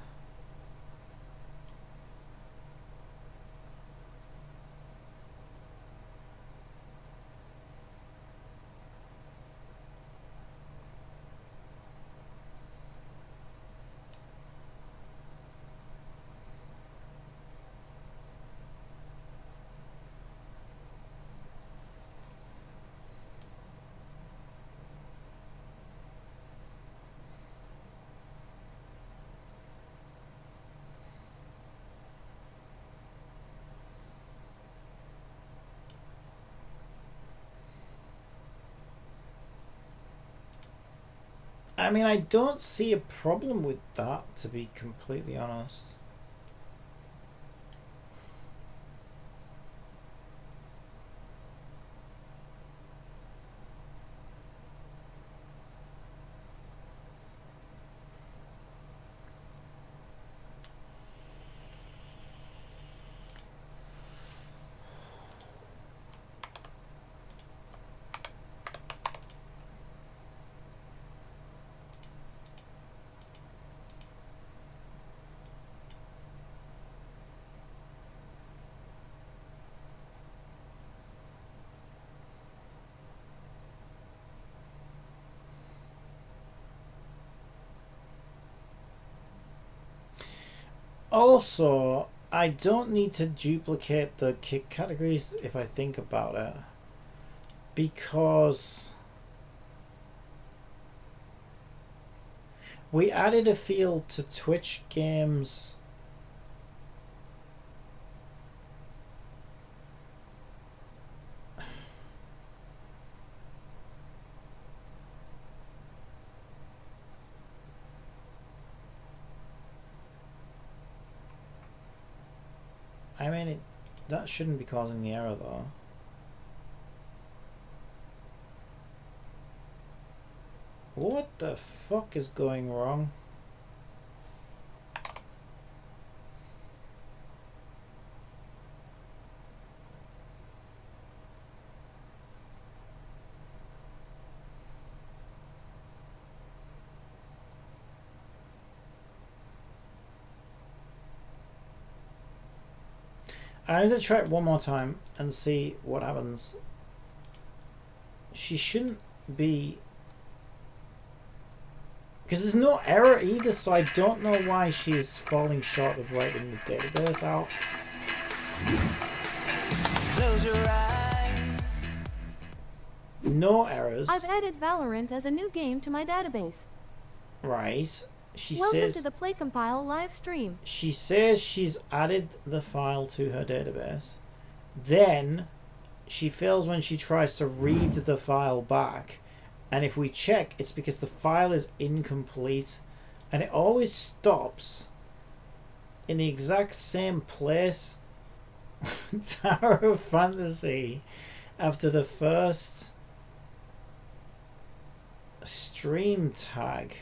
I mean, I don't see a problem with that, to be completely honest. Also, I don't need to duplicate the kick categories if I think about it, because we added a field to Twitch games. I mean, that shouldn't be causing the error though. What the fuck is going wrong? I'm going to try it one more time and see what happens. She shouldn't be... Because there's no error either, so I don't know why she's falling short of writing the database out. Close your eyes. No errors. I've added Valorant as a new game to my database. Right. She Welcome says... to the PlayCompile live stream. She says she's added the file to her database. Then she fails when she tries to read the file back. And if we check, it's because the file is incomplete. And it always stops in the exact same place. Tower of Fantasy after the first stream tag.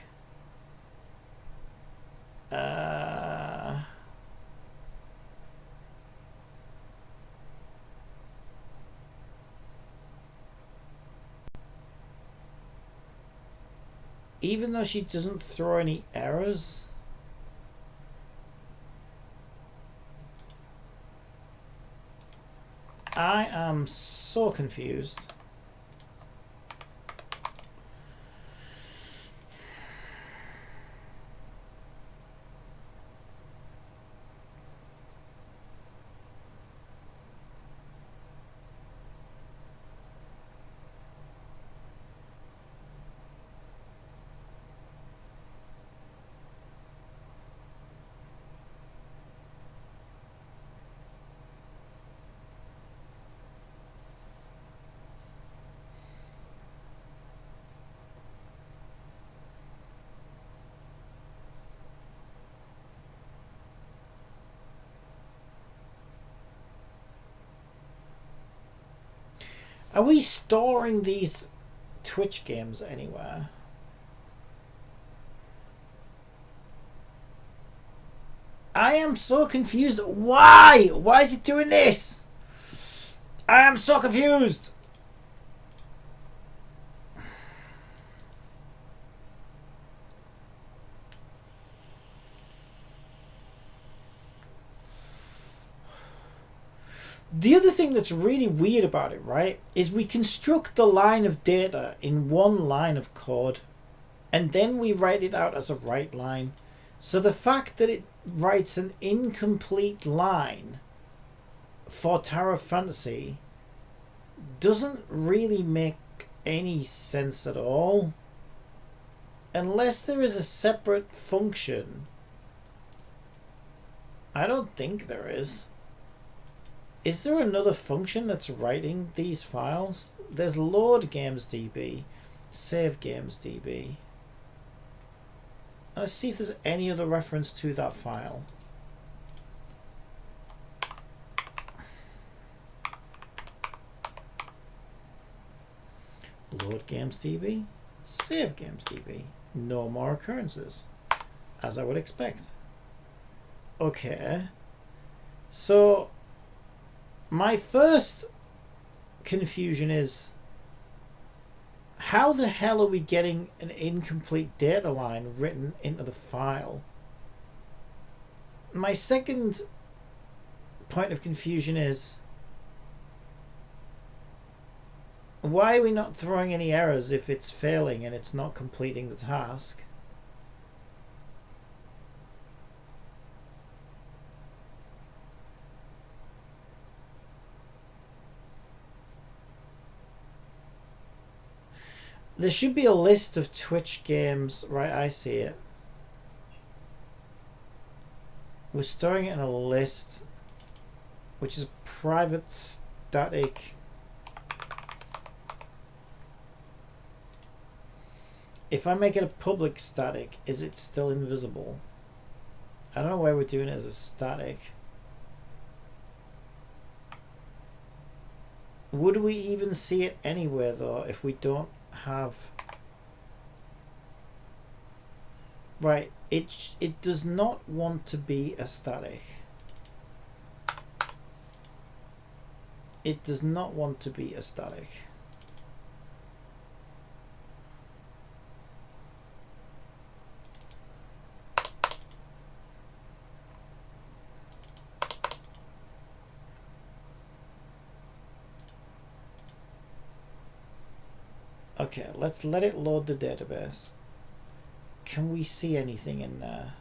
Even though she doesn't throw any errors. I am so confused. Are we storing these Twitch games anywhere? I am so confused. Why? Why is it doing this? I am so confused. The other thing that's really weird about it, right, is we construct the line of data in one line of code and then we write it out as a write line. So the fact that it writes an incomplete line for Tower of Fantasy doesn't really make any sense at all. Unless there is a separate function. I don't think there is. Is there another function that's writing these files? There's load games DB, save games DB. Let's see if there's any other reference to that file. Load games DB, save games DB. No more occurrences, as I would expect. Okay, so my first confusion is, how the hell are we getting an incomplete data line written into the file? My second point of confusion is, why are we not throwing any errors if it's failing and it's not completing the task? There should be a list of Twitch games. Right, I see it. We're storing it in a list, which is private static. If I make it a public static, is it still invisible? I don't know why we're doing it as a static. Would we even see it anywhere though if we don't have... Right, it does not want to be a static. It does not want to be a static. Okay, let's let it load the database. Can we see anything in there?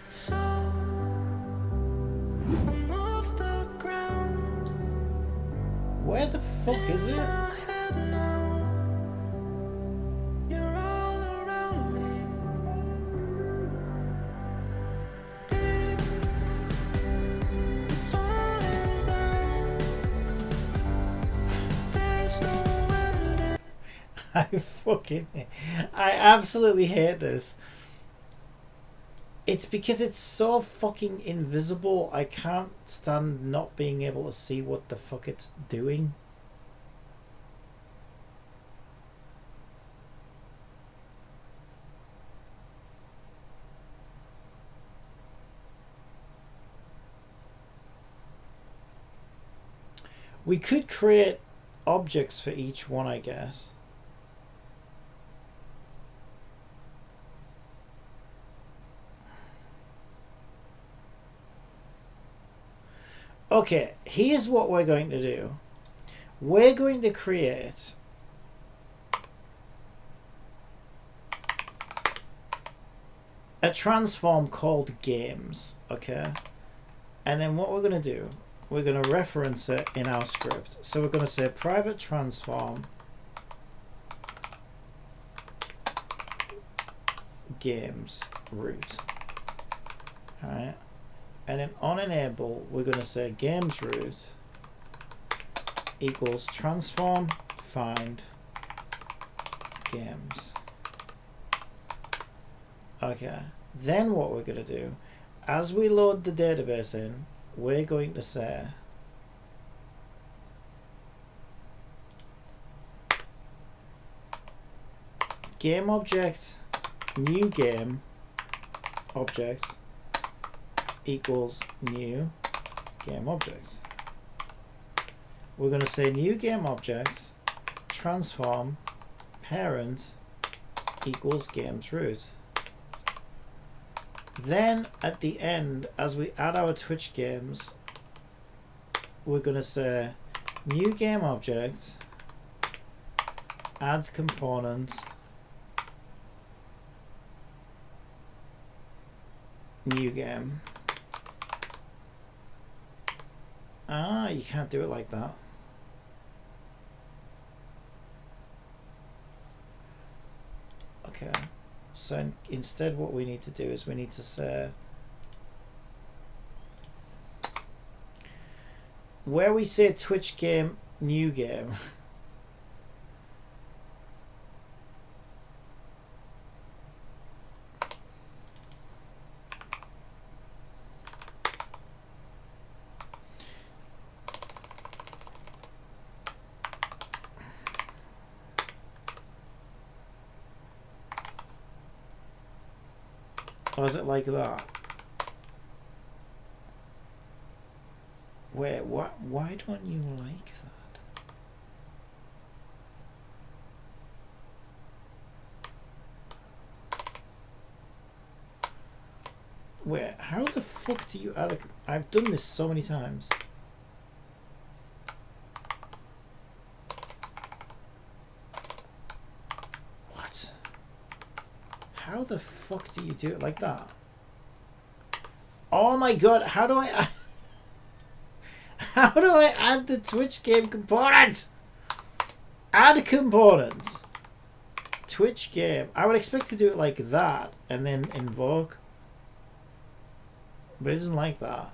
So I'm off the ground. Where the fuck is it? My head now. You're all around me. Deep, falling down. There's no ending. I absolutely hate this. It's because it's so fucking invisible. I can't stand not being able to see what the fuck it's doing. We could create objects for each one, I guess. Okay, here's what we're going to do. We're going to create a transform called games, okay? And then what we're going to do, we're going to reference it in our script. So we're going to say private transform games root. Alright. And then on enable, we're going to say games root equals transform find games. Okay. Then what we're going to do, as we load the database in, we're going to say game object new game object equals new game object. We're going to say new game object transform parent equals games root. Then at the end, as we add our Twitch games, we're going to say new game object adds component new game. Ah, you can't do it like that. Okay, so instead what we need to do is we need to say where we say Twitch game new game or is it like that? Wait, what? Why don't you like that? Wait, how the fuck do you add a... I've done this so many times. What? How the fuck do you do it like that? Oh my god, how do I... How do I add the Twitch game component? Add component. Twitch game. I would expect to do it like that and then invoke. But it isn't like that.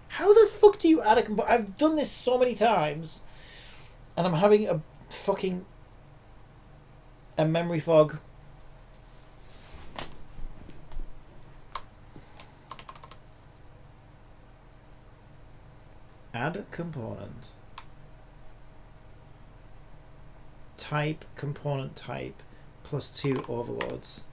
How the fuck do you add a component? I've done this so many times and I'm having a fucking... a memory fog. Add component. Type component type plus 2 overloads.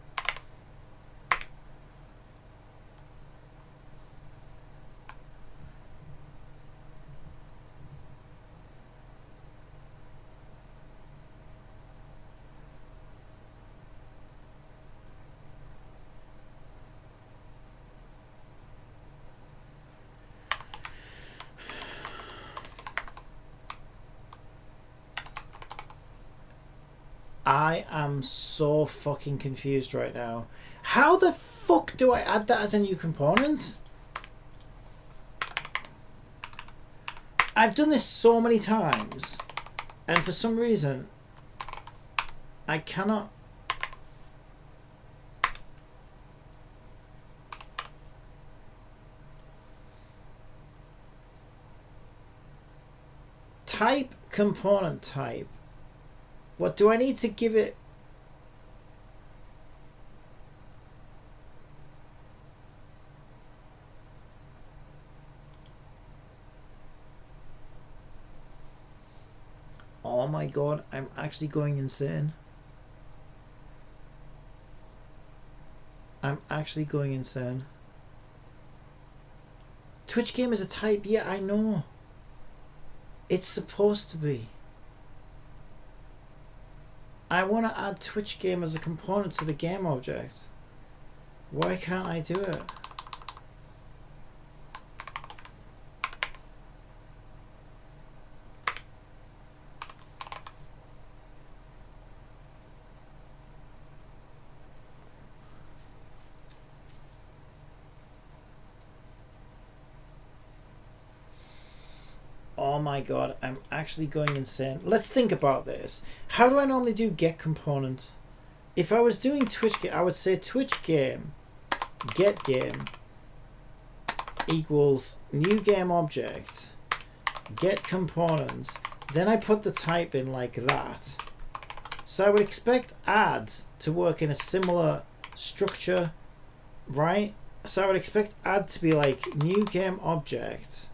I am so fucking confused right now. How the fuck do I add that as a new component? I've done this so many times, and for some reason, I cannot. Type component type. What do I need to give it? Oh my god, I'm actually going insane. I'm actually going insane. Twitch game is a type, yeah, I know. It's supposed to be. I want to add Twitch game as a component to the game object. Why can't I do it? Oh my god, I'm actually going insane. Let's think about this. How do I normally do get component? If I was doing Twitch game, I would say Twitch game get game equals new game object get components. Then I put the type in like that. So I would expect add to work in a similar structure, right? So I would expect add to be like new game object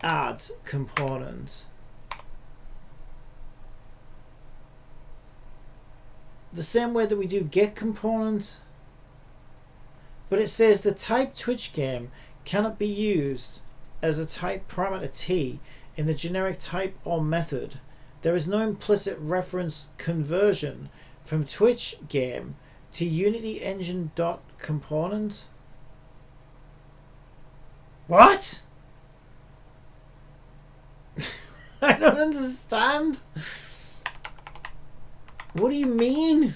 add component. The same way that we do get component, but it says the type Twitch game cannot be used as a type parameter T in the generic type or method. There is no implicit reference conversion from Twitch game to Unity Engine dot component. What? I don't understand. What do you mean?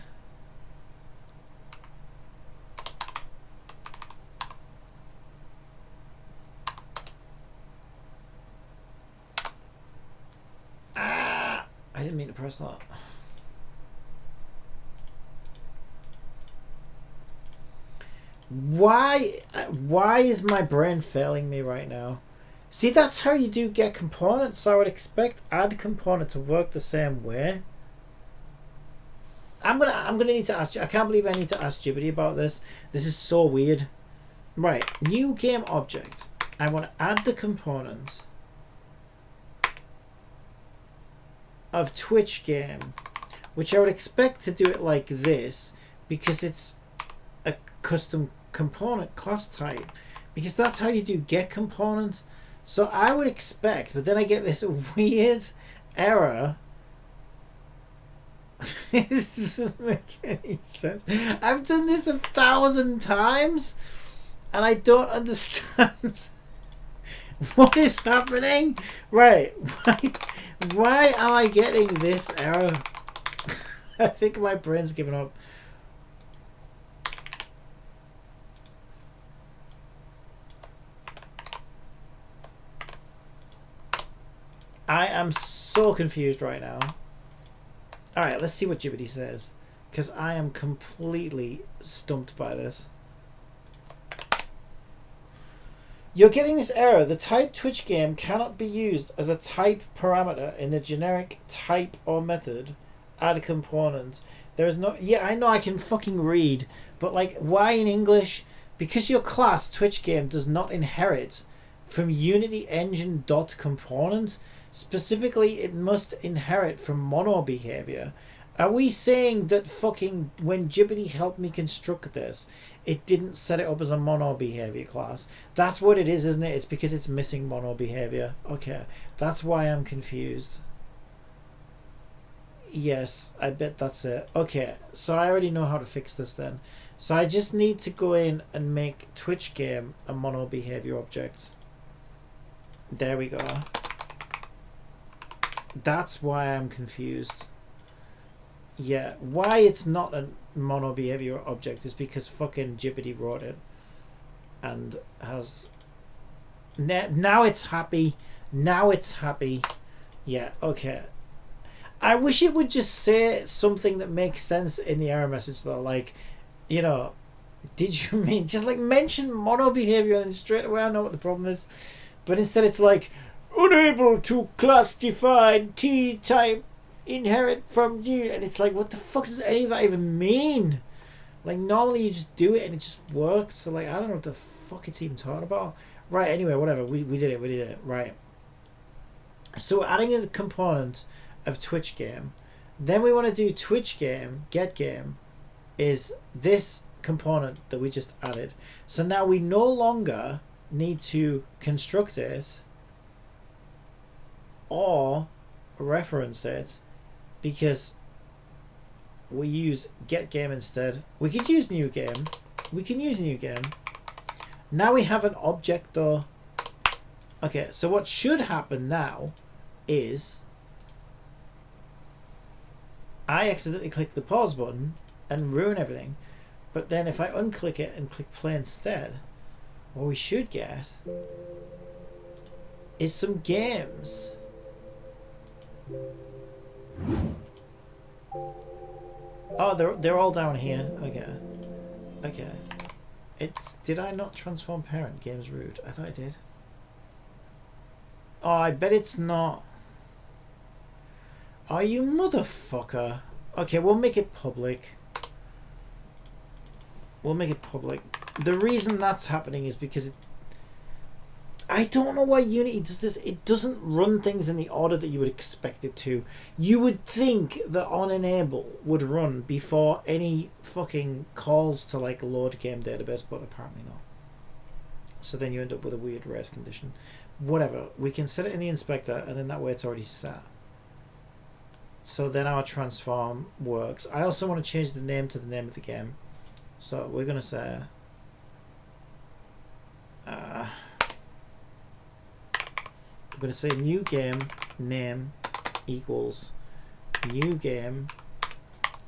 I didn't mean to press that. Why is my brain failing me right now? See, that's how you do get components, so I would expect add component to work the same way. I'm gonna need to ask you. I can't believe I need to ask Jibbity about this. This is so weird. Right, new game object. I want to add the component of Twitch game, which I would expect to do it like this because it's a custom component class type, because that's how you do get component. So I would expect, but then I get this weird error. This doesn't make any sense. I've done this 1,000 times and I don't understand what is happening. Right, why am I getting this error? I think my brain's given up. I am so confused right now. Alright, let's see what Jibbity says, because I am completely stumped by this. You're getting this error. The type Twitch game cannot be used as a type parameter in the generic type or method add component. There is no... Yeah, I know I can fucking read, but like, why in English? Because your class Twitch game does not inherit from Unity Engine dot component. Specifically, it must inherit from mono behavior. Are we saying that fucking when Jibbity helped me construct this, it didn't set it up as a mono behavior class? That's what it is, isn't it? It's because it's missing mono behavior. Okay, that's why I'm confused. Yes, I bet that's it. Okay, so I already know how to fix this then. So I just need to go in and make Twitch game a mono behavior object. There we go. That's why I'm confused. Yeah, why it's not a mono behavior object is because fucking Jibbity wrote it and has now it's happy. Now it's happy. Yeah, okay. I wish it would just say something that makes sense in the error message though, like, you know, did you mean just like mention mono behavior and straight away I know what the problem is. But instead it's like unable to class define T type inherit from you, and it's like, what the fuck does any of that even mean? Like normally you just do it and it just works. So like I don't know what the fuck it's even talking about. Right, anyway, whatever. We did it. Right. So we're adding a component of Twitch game. Then we want to do Twitch game, get game is this component that we just added. So now we no longer need to construct it or reference it because we use get game instead. We could use new game. We can use new game. Now we have an object though. Okay, so what should happen now is I accidentally click the pause button and ruin everything. But then if I unclick it and click play instead, what we should get is some games. Oh, they're all down here. Okay. Did I not transform parent? Games rude. I thought I did. Oh, I bet it's not. Oh, you motherfucker. Okay, we'll make it public. We'll make it public. The reason that's happening is because I don't know why Unity does this. It doesn't run things in the order that you would expect it to. You would think that on enable would run before any fucking calls to like load game database, but apparently not. So then you end up with a weird race condition. Whatever. We can set it in the inspector and then that way it's already set. So then our transform works. I also want to change the name to the name of the game. So we're going to say we're going to say new game name equals new game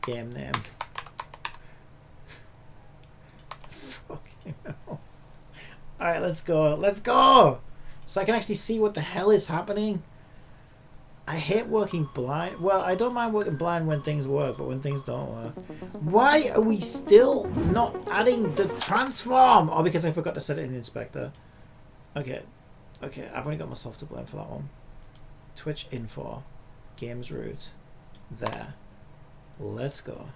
name. Fucking hell. Alright, let's go. So I can actually see what the hell is happening. I hate working blind. Well, I don't mind working blind when things work, but when things don't work. Why are we still not adding the transform? Oh, because I forgot to set it in the inspector. Okay, I've only got myself to blame for that one. Twitch info, games root, there. Let's go.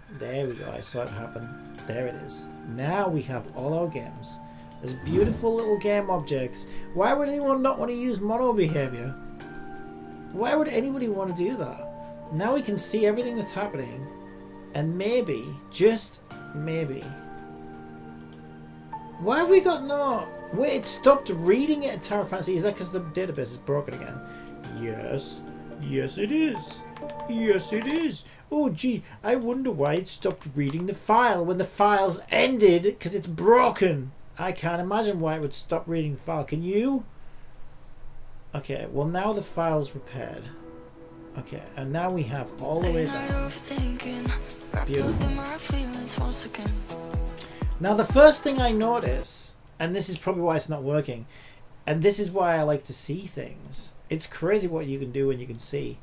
There we go, I saw it happen. There it is. Now we have all our games. There's beautiful little game objects. Why would anyone not want to use mono behavior? Why would anybody want to do that? Now we can see everything that's happening, and maybe, just maybe. Why have we got no... Wait, it stopped reading it at Tower Fantasy. Is that because the database is broken again? Yes. Yes, it is. Yes, it is. Oh, gee, I wonder why it stopped reading the file when the file's ended, because it's broken. I can't imagine why it would stop reading the file. Can you? Okay, well now the file's repaired. Okay, and now we have all the way down. Beautiful. Now the first thing I notice, and this is probably why it's not working, and this is why I like to see things. It's crazy what you can do when you can see.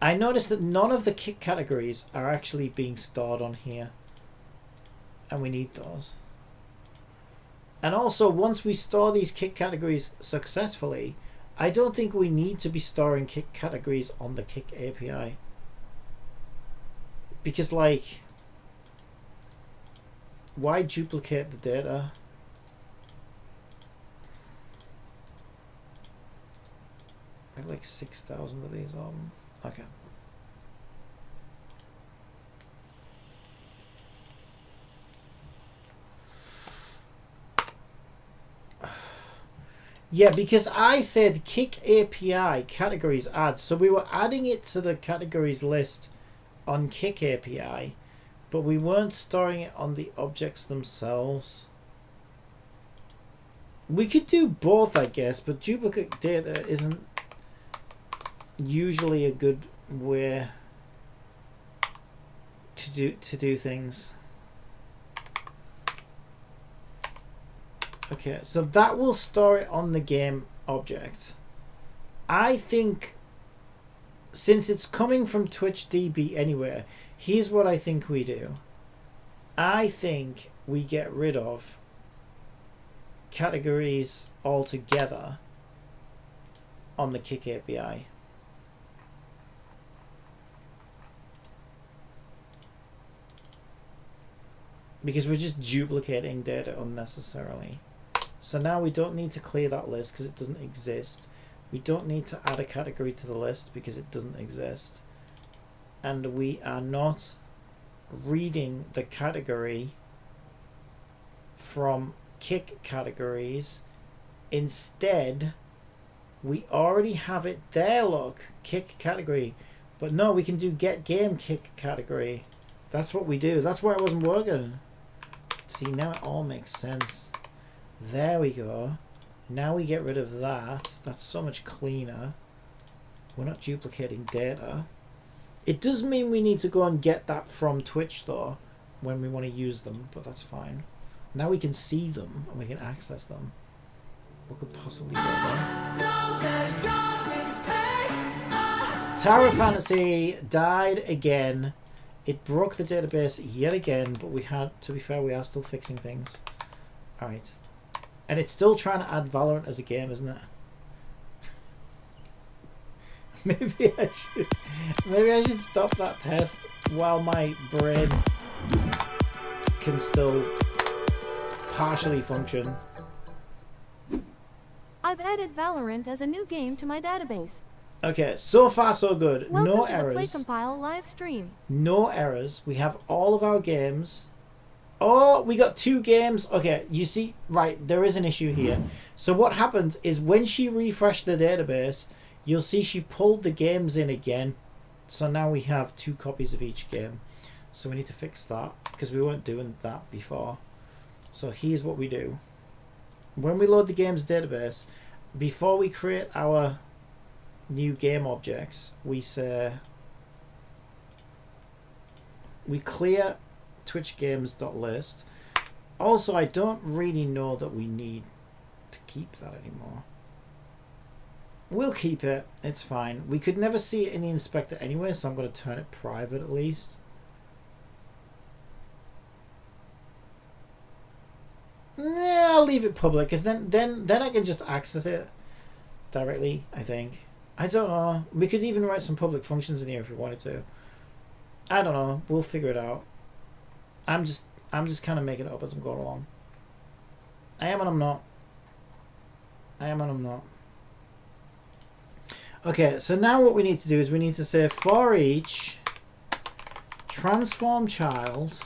I noticed that none of the kick categories are actually being stored on here. And we need those. And also, once we store these kick categories successfully, I don't think we need to be storing kick categories on the kick API. Because, like, why duplicate the data? I have like 6,000 of these on. Okay. Yeah, because I said kick API categories add, so we were adding it to the categories list on kick API, but we weren't storing it on the objects themselves. We could do both, I guess, but duplicate data isn't usually a good way to do things. Okay, so that will store it on the game object. I think since it's coming from TwitchDB anyway, here's what I think we do. I think we get rid of categories altogether on the Kick API. Because we're just duplicating data unnecessarily. So now we don't need to clear that list because it doesn't exist. We don't need to add a category to the list because it doesn't exist. And we are not reading the category from Kick categories. Instead, we already have it there, look, Kick category. But no, we can do get game Kick category. That's what we do. That's why it wasn't working. See, now it all makes sense. There we go. Now we get rid of that. That's so much cleaner. We're not duplicating data. It does mean we need to go and get that from Twitch though when we want to use them, but that's fine. Now we can see them and we can access them. What could possibly go wrong? Tower of Fantasy died again. It broke the database yet again, but we had, to be fair, we are still fixing things. Alright. And it's still trying to add Valorant as a game, isn't it? Maybe I should stop that test while my brain can still partially function. I've added Valorant as a new game to my database. Okay, so far so good. Welcome No to errors. the PlayCompile live stream. No errors. We have all of our games. Oh, we got 2 games. Okay, you see, right, there is an issue here. So what happened is when she refreshed the database, you'll see she pulled the games in again. So now we have 2 copies of each game. So we need to fix that because we weren't doing that before. So here's what we do. When we load the games database, before we create our new game objects, we say we clear twitchgames.list. Also, I don't really know that we need to keep that anymore. We'll keep it. It's fine. We could never see it in the inspector anyway, so I'm going to turn it private at least. Yeah, I'll leave it public because then I can just access it directly, I think. I don't know. We could even write some public functions in here if we wanted to. I don't know. We'll figure it out. I'm just kind of making it up as I'm going along. I am and I'm not. I am and I'm not. Okay, so now what we need to do is we need to say for each transform child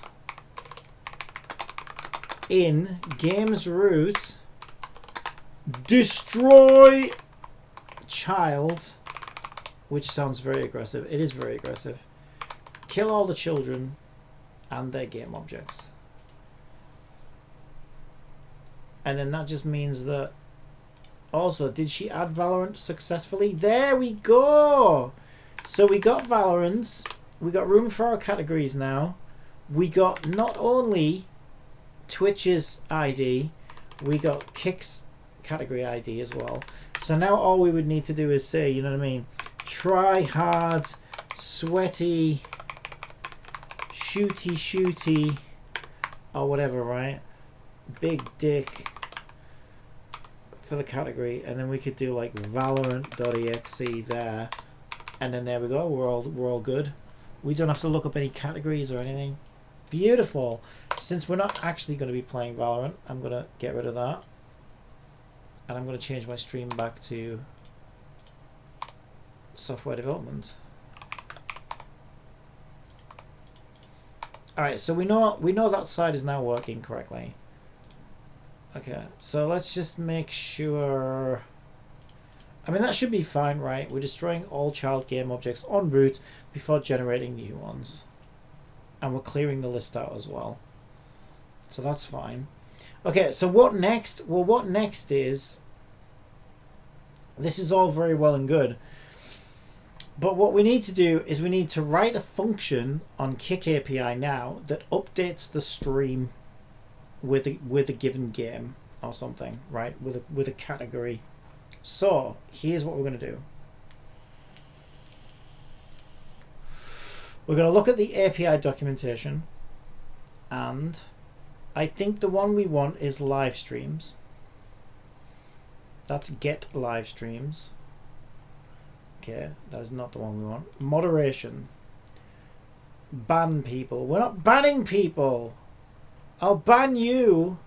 in games root destroy child, which sounds very aggressive. It is very aggressive. Kill all the children and their game objects. And then that just means that also, did she add Valorant successfully? There we go. So we got Valorant. We got room for our categories now. We got not only Twitch's ID, we got Kick's category ID as well. So now all we would need to do is say, you know what I mean, try hard, sweaty, shooty, or whatever, right? Big dick for the category, and then we could do like valorant.exe there, and then there we go. We're all good. We don't have to look up any categories or anything. Beautiful. Since we're not actually going to be playing Valorant, I'm going to get rid of that. And I'm going to change my stream back to software development. Alright, so we know that side is now working correctly. Okay, so let's just make sure. I mean, that should be fine, right? We're destroying all child game objects en route before generating new ones. And we're clearing the list out as well. So that's fine. Okay, so what next? Well, what next is, this is all very well and good. But what we need to do is we need to write a function on Kick API now that updates the stream with a given game or something, right? With a category. So here's what we're going to do. We're going to look at the API documentation, and I think the one we want is live streams. That's get live streams. Okay, that is not the one we want. Moderation. Ban people. We're not banning people. I'll ban you.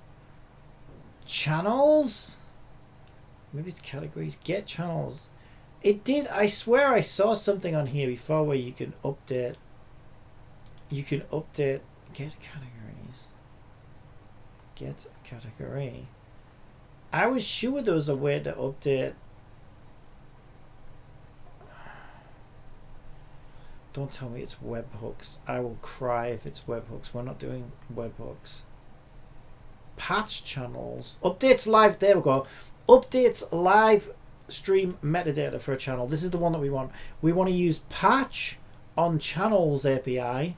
Channels? Maybe it's categories. Get channels. It did. I swear I saw something on here before where you can update. You can update. Get categories. Get a category. I was sure there was a way to update. Don't tell me it's webhooks. I will cry if it's webhooks. We're not doing webhooks. Patch channels. Updates live. There we go. Updates live stream metadata for a channel. This is the one that we want. We want to use patch on channels API,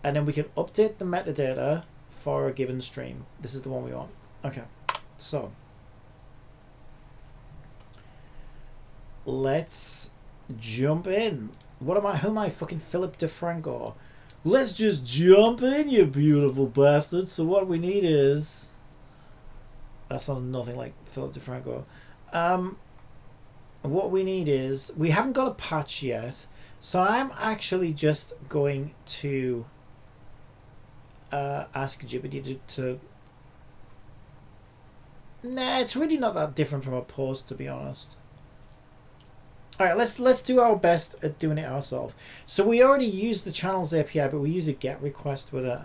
and then we can update the metadata for a given stream. This is the one we want. Okay. So let's jump in. What am I? Who am I? Fucking Philip DeFranco. Let's just jump in, you beautiful bastard. So what we need is... That sounds nothing like Philip DeFranco. What we need is... We haven't got a patch yet. So I'm actually just going to ask GPT to... Nah, it's really not that different from a post, to be honest. Alright, let's do our best at doing it ourselves. So we already use the channels API, but we use a GET request with it.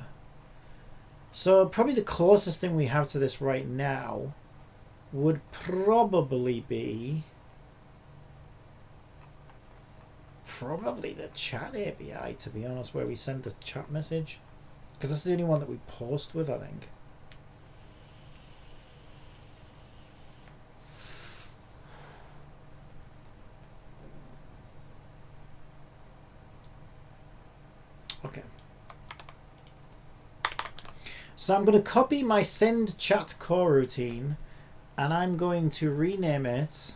So probably the closest thing we have to this right now would probably be the chat API, to be honest, where we send the chat message. Because that's the only one that we post with, I think. Okay. So I'm going to copy my send chat core routine, and I'm going to rename it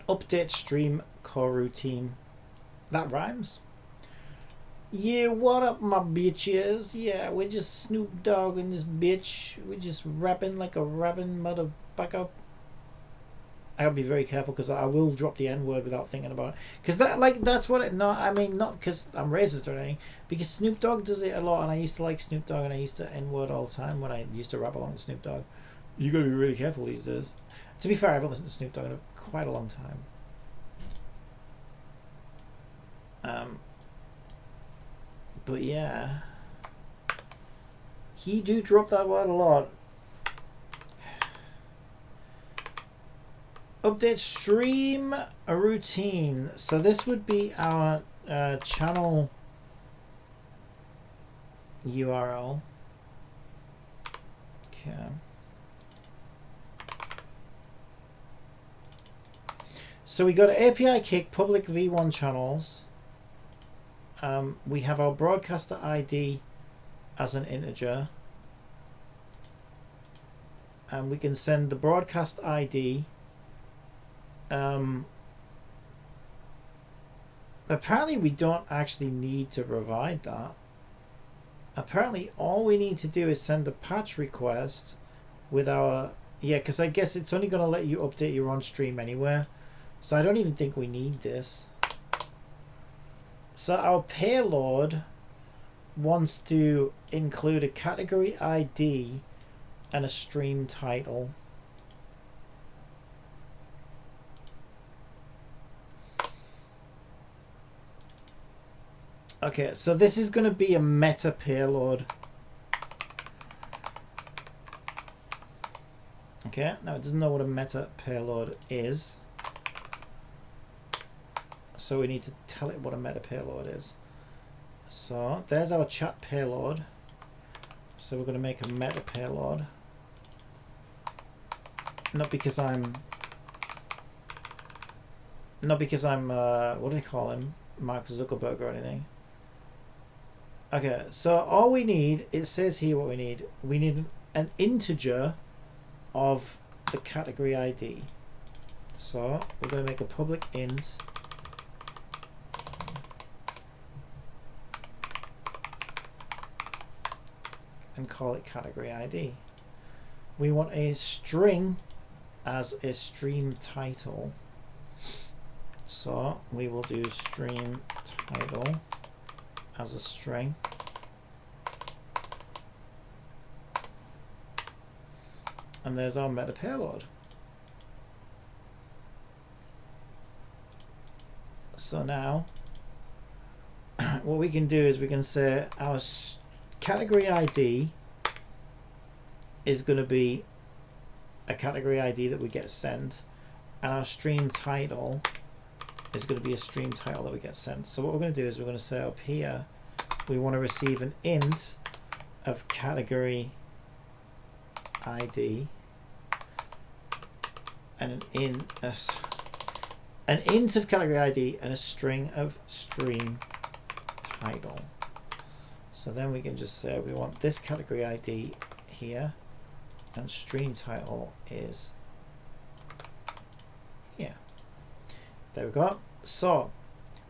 update stream core routine. That rhymes. Yeah, what up, my bitches? Yeah, we're just Snoop Dogg and this bitch. We're just rapping like a rapping motherfucker. I gotta be very careful because I will drop the N word without thinking about it. Because that's what it. No, I mean not because I'm racist or anything. Because Snoop Dogg does it a lot, and I used to like Snoop Dogg, and I used to N word all the time when I used to rap along to Snoop Dogg. You gotta be really careful these days. To be fair, I haven't listened to Snoop Dogg in quite a long time. But yeah, he do drop that word a lot. Update stream a routine. So this would be our channel URL. Okay. So we got API kick public v1 channels. We have our broadcaster ID as an integer, and we can send the broadcast ID. Apparently we don't actually need to provide that. Apparently all we need to do is send a patch request with our... Yeah, because I guess it's only going to let you update your on stream anywhere. So I don't even think we need this. So our payload wants to include a category ID and a stream title. Okay, so this is going to be a meta payload. Okay, now it doesn't know what a meta payload is. So we need to tell it what a meta payload is. So there's our chat payload. So we're going to make a meta payload. Not because I'm what do they call him? Mark Zuckerberg or anything. Okay, so all we need, it says here what we need. We need an integer of the category ID. So we're going to make a public int and call it category ID. We want a string as a stream title. So we will do stream title as a string. And there's our meta payload. So now what we can do is we can say our category ID is going to be a category ID that we get sent, and our stream title is going to be a stream title that we get sent. So what we're going to do is we're going to say up here we want to receive an int of category ID and an int of category ID and a string of stream title. So then we can just say we want this category ID here and stream title is here. There we go. So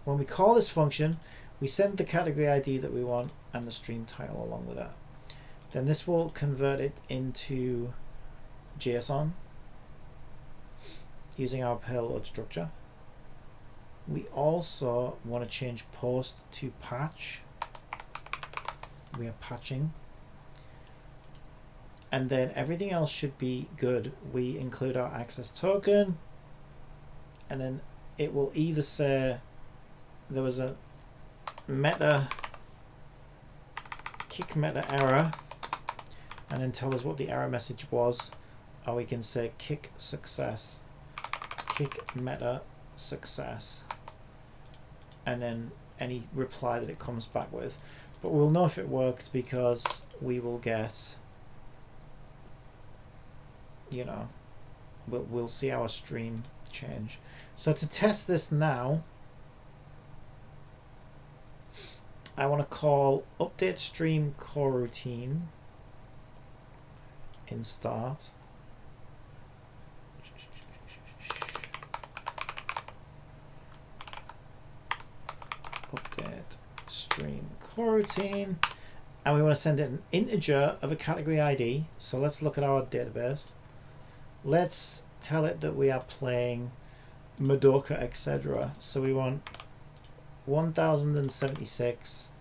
when we call this function, we send the category ID that we want and the stream title along with that. Then this will convert it into JSON using our payload structure. We also want to change post to patch. We are patching. And then everything else should be good. We include our access token, and then it will either say there was a kick meta error and then tell us what the error message was, or we can say kick meta success, and then any reply that it comes back with. But we'll know if it worked because we will get, you know, we'll see our stream change. So to test this now, I want to call update stream coroutine in start. Update stream coroutine, and we want to send it an integer of a category ID. So let's look at our database. Let's tell it that we are playing Madoka, etc. So we want 1076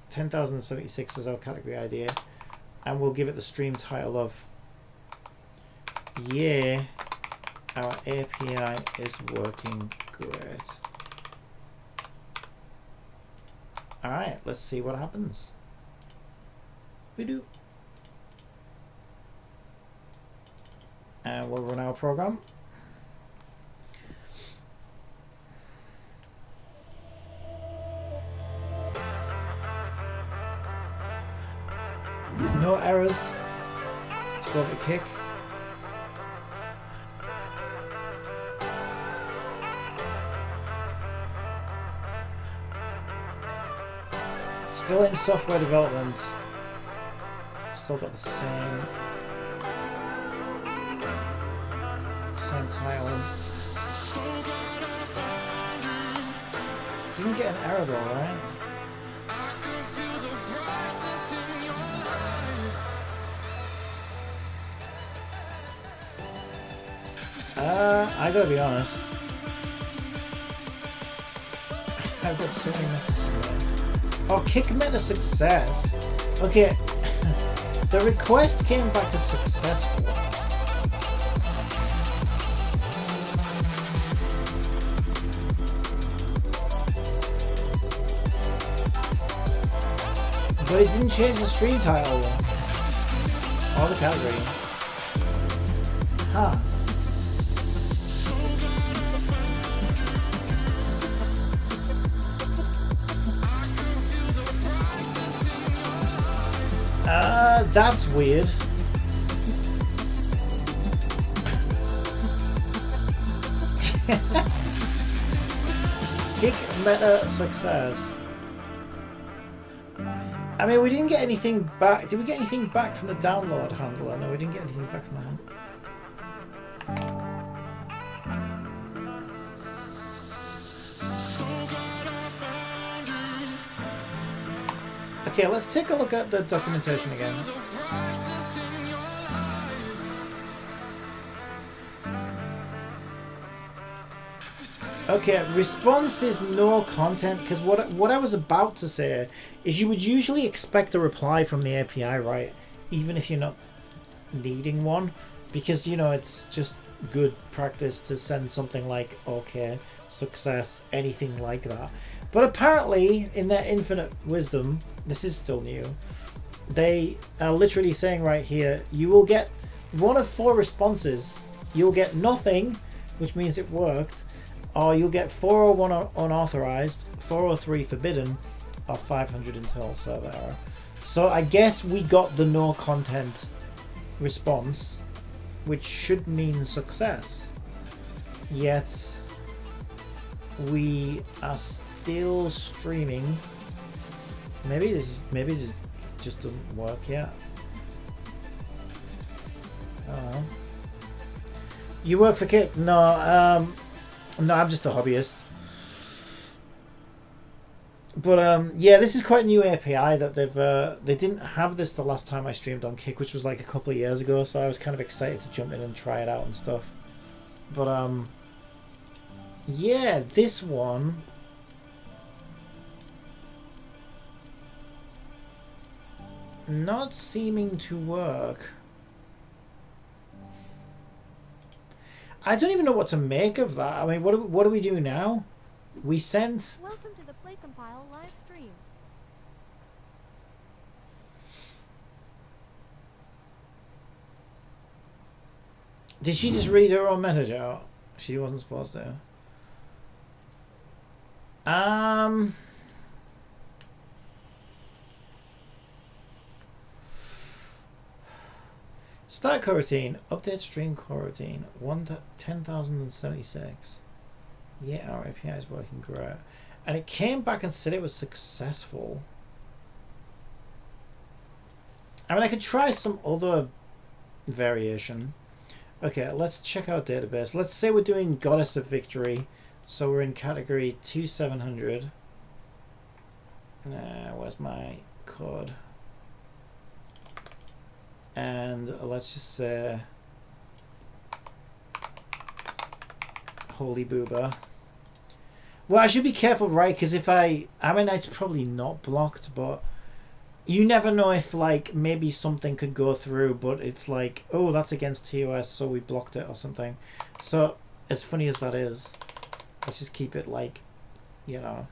as our category ID, and we'll give it the stream title of yeah, our API is working great. Alright, let's see what happens. We do. And we'll run our program. No errors. Let's go over to kick. Still in software development. Still got the same title. Didn't get an error though, right? I gotta be honest. I've got so many messages there. Oh, kick meta success. Okay, the request came back as successful. But it didn't change the stream title or the category. Huh. That's weird. Kick meta success. I mean, we didn't get anything back. Did we get anything back from the download handler? No, we didn't get anything back from that. Okay, let's take a look at the documentation again. Okay, response is no content, because what I was about to say is you would usually expect a reply from the API, right? Even if you're not needing one, because, you know, it's just good practice to send something like okay, success, anything like that. But apparently, in their infinite wisdom, this is still new, they are literally saying right here, you will get one of 4 responses. You'll get nothing, which means it worked, or you'll get 401 unauthorized, 403 forbidden, or 500 internal server error. So I guess we got the no content response, which should mean success. Yet we are still streaming. Maybe this just doesn't work yet. I don't know. You work for Kit? No, no, I'm just a hobbyist. But yeah, this is quite a new API that they didn't have this the last time I streamed on Kick, which was like a couple of years ago. So I was kind of excited to jump in and try it out and stuff. But yeah, this one. Not seeming to work. I don't even know what to make of that. I mean, what do we do now? We sent. Welcome to the PlayCompile live stream. Did she just read her own message out? She wasn't supposed to. Start coroutine. Update stream coroutine. 10,076. Yeah, our API is working great. And it came back and said it was successful. I mean, I could try some other variation. Okay, let's check our database. Let's say we're doing Goddess of Victory. So we're in category 2700. Where's my code? And let's just say Holy Booba. Well, I should be careful, right? Because if I mean, it's probably not blocked, but you never know if, like, maybe something could go through, but it's like, oh, that's against TOS, so we blocked it or something. So, as funny as that is, let's just keep it, like, you know,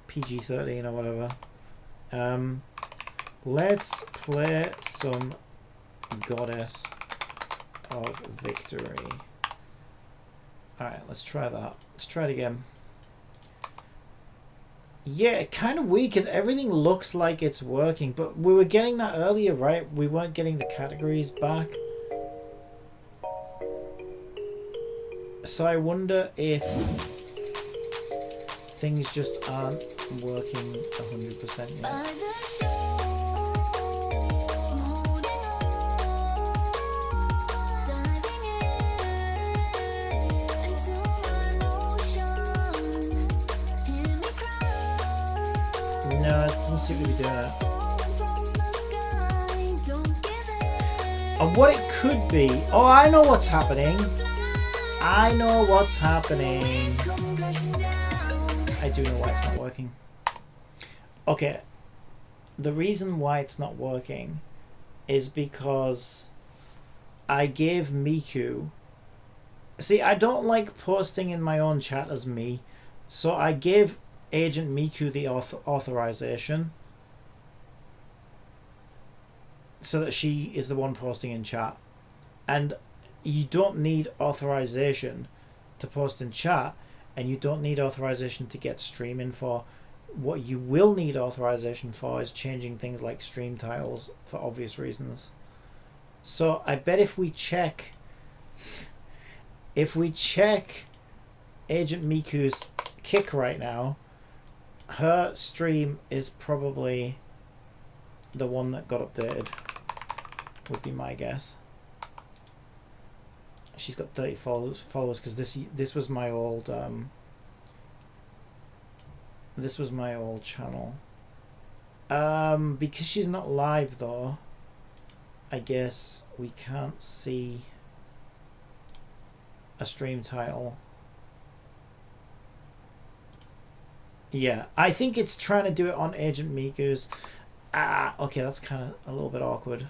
PG-13 or whatever. Let's play some Goddess of Victory. Alright, let's try that. Let's try it again. Yeah, kind of weird because everything looks like it's working, but we were getting that earlier, right? We weren't getting the categories back. So I wonder if things just aren't working 100% yet. No, it doesn't seem to be doing that. And what it could be... Oh, I know what's happening. I know what's happening. I do know why it's not working. Okay. The reason why it's not working is because I gave Miku... See, I don't like posting in my own chat as me. So I gave Agent Miku the authorization so that she is the one posting in chat. And you don't need authorization to post in chat, and you don't need authorization to get stream info. what you will need authorization for is changing things like stream titles for obvious reasons. So I bet if we check Agent Miku's Kick right now, her stream is probably the one that got updated, would be my guess. She's got 30 followers because this was my old channel. Because she's not live though, I guess we can't see a stream title. Yeah, I think it's trying to do it on Agent Miku's. Okay, that's kind of a little bit awkward.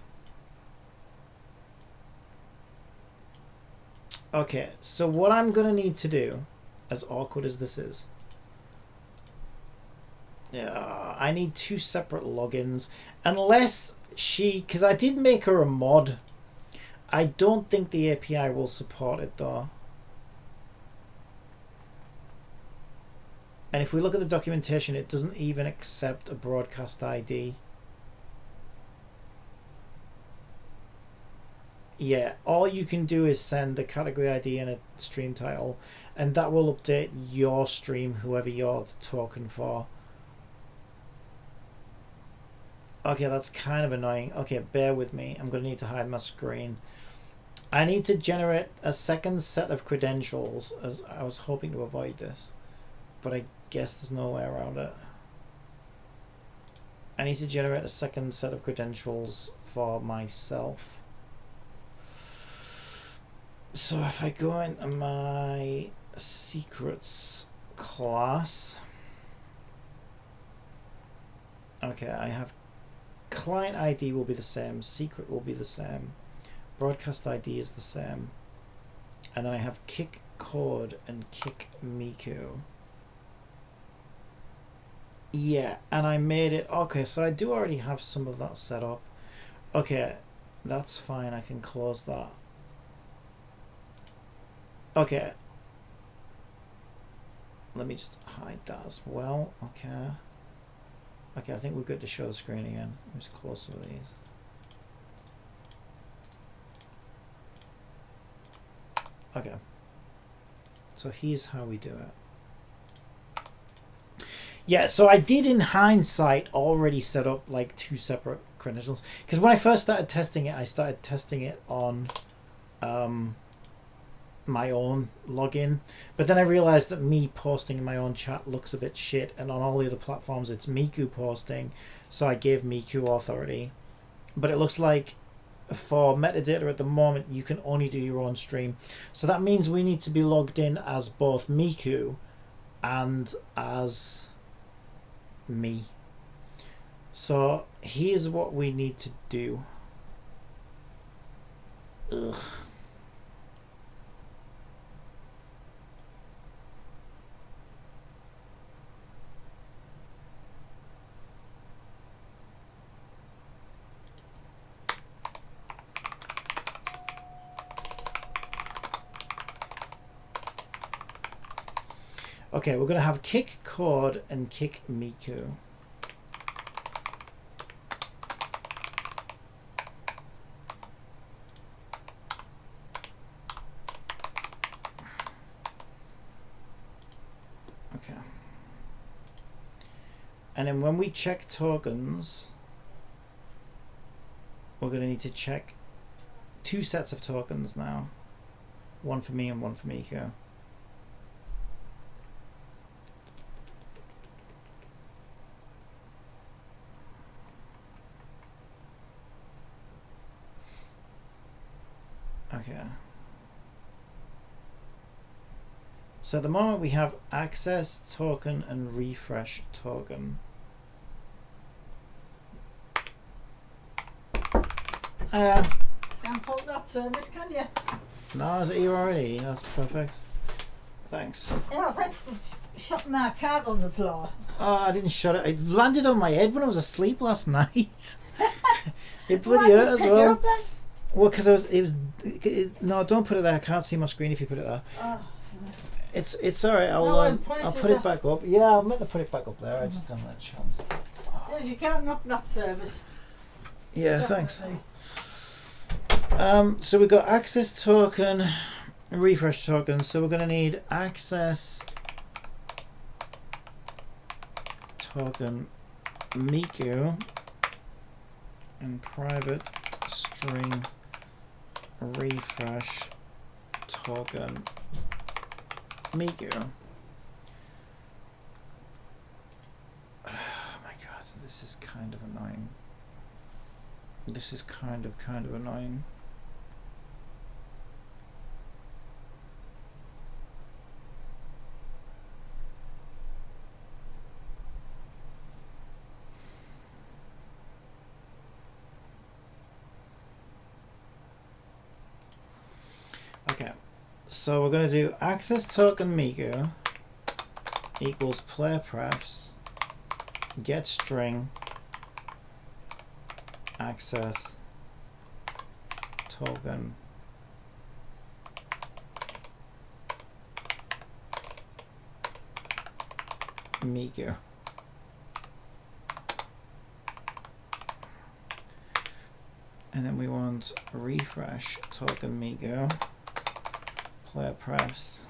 Okay, so what I'm gonna need to do, as awkward as this is, I need 2 separate logins, unless she, because I did make her a mod. I don't think the API will support it though. And if we look at the documentation, it doesn't even accept a broadcast ID. Yeah, all you can do is send the category ID and a stream title, and that will update your stream, whoever you're the token for. Okay, that's kind of annoying. Okay, bear with me. I'm going to need to hide my screen. I need to generate a second set of credentials, as I was hoping to avoid this, but I guess there's no way around it. I need to generate a second set of credentials for myself. So if I go into my secrets class, okay, I have client ID will be the same, secret will be the same, broadcast ID is the same, and then I have kick code and kick Miku. Yeah, and I made it. Okay, so I do already have some of that set up. Okay, that's fine, I can close that. Okay, let me just hide that as well. Okay, I think we're good to show the screen again. Let me just close some of these. Okay, so here's how we do it. Yeah, so I did in hindsight already set up like 2 separate credentials, because when I first started testing it, I started testing it on my own login, but then I realized that me posting in my own chat looks a bit shit, and on all the other platforms it's Miku posting, so I gave Miku authority. But it looks like for metadata at the moment you can only do your own stream, so that means we need to be logged in as both Miku and as me. So here's what we need to do. Ugh. Okay, we're going to have kick code and kick Miku. Okay. And then when we check tokens, we're going to need to check 2 sets of tokens now. One for me and one for Miku. Okay. So at the moment we have access token and refresh token. Can't put that service, can you? No, is it here already? That's perfect. Thanks. Yeah, thanks for shutting my cat on the floor. Oh, I didn't shut it. It landed on my head when I was asleep last night. It bloody hurt as well. Well, because no, don't put it there. I can't see my screen if you put it there. Oh. It's all right. No, I'll put it back up. Yeah, I meant to put it back up there. I just haven't had a chance. Yes, you can't knock that service. Yeah, thanks. Definitely. So we've got access token, refresh token. So we're going to need access token Miku and private string refresh token Miku. Oh my god, this is kind of annoying. This is kind of annoying. Okay, so we're going to do access token Miku equals player prefs get string access token Miku. And then we want refresh token Miku player prefs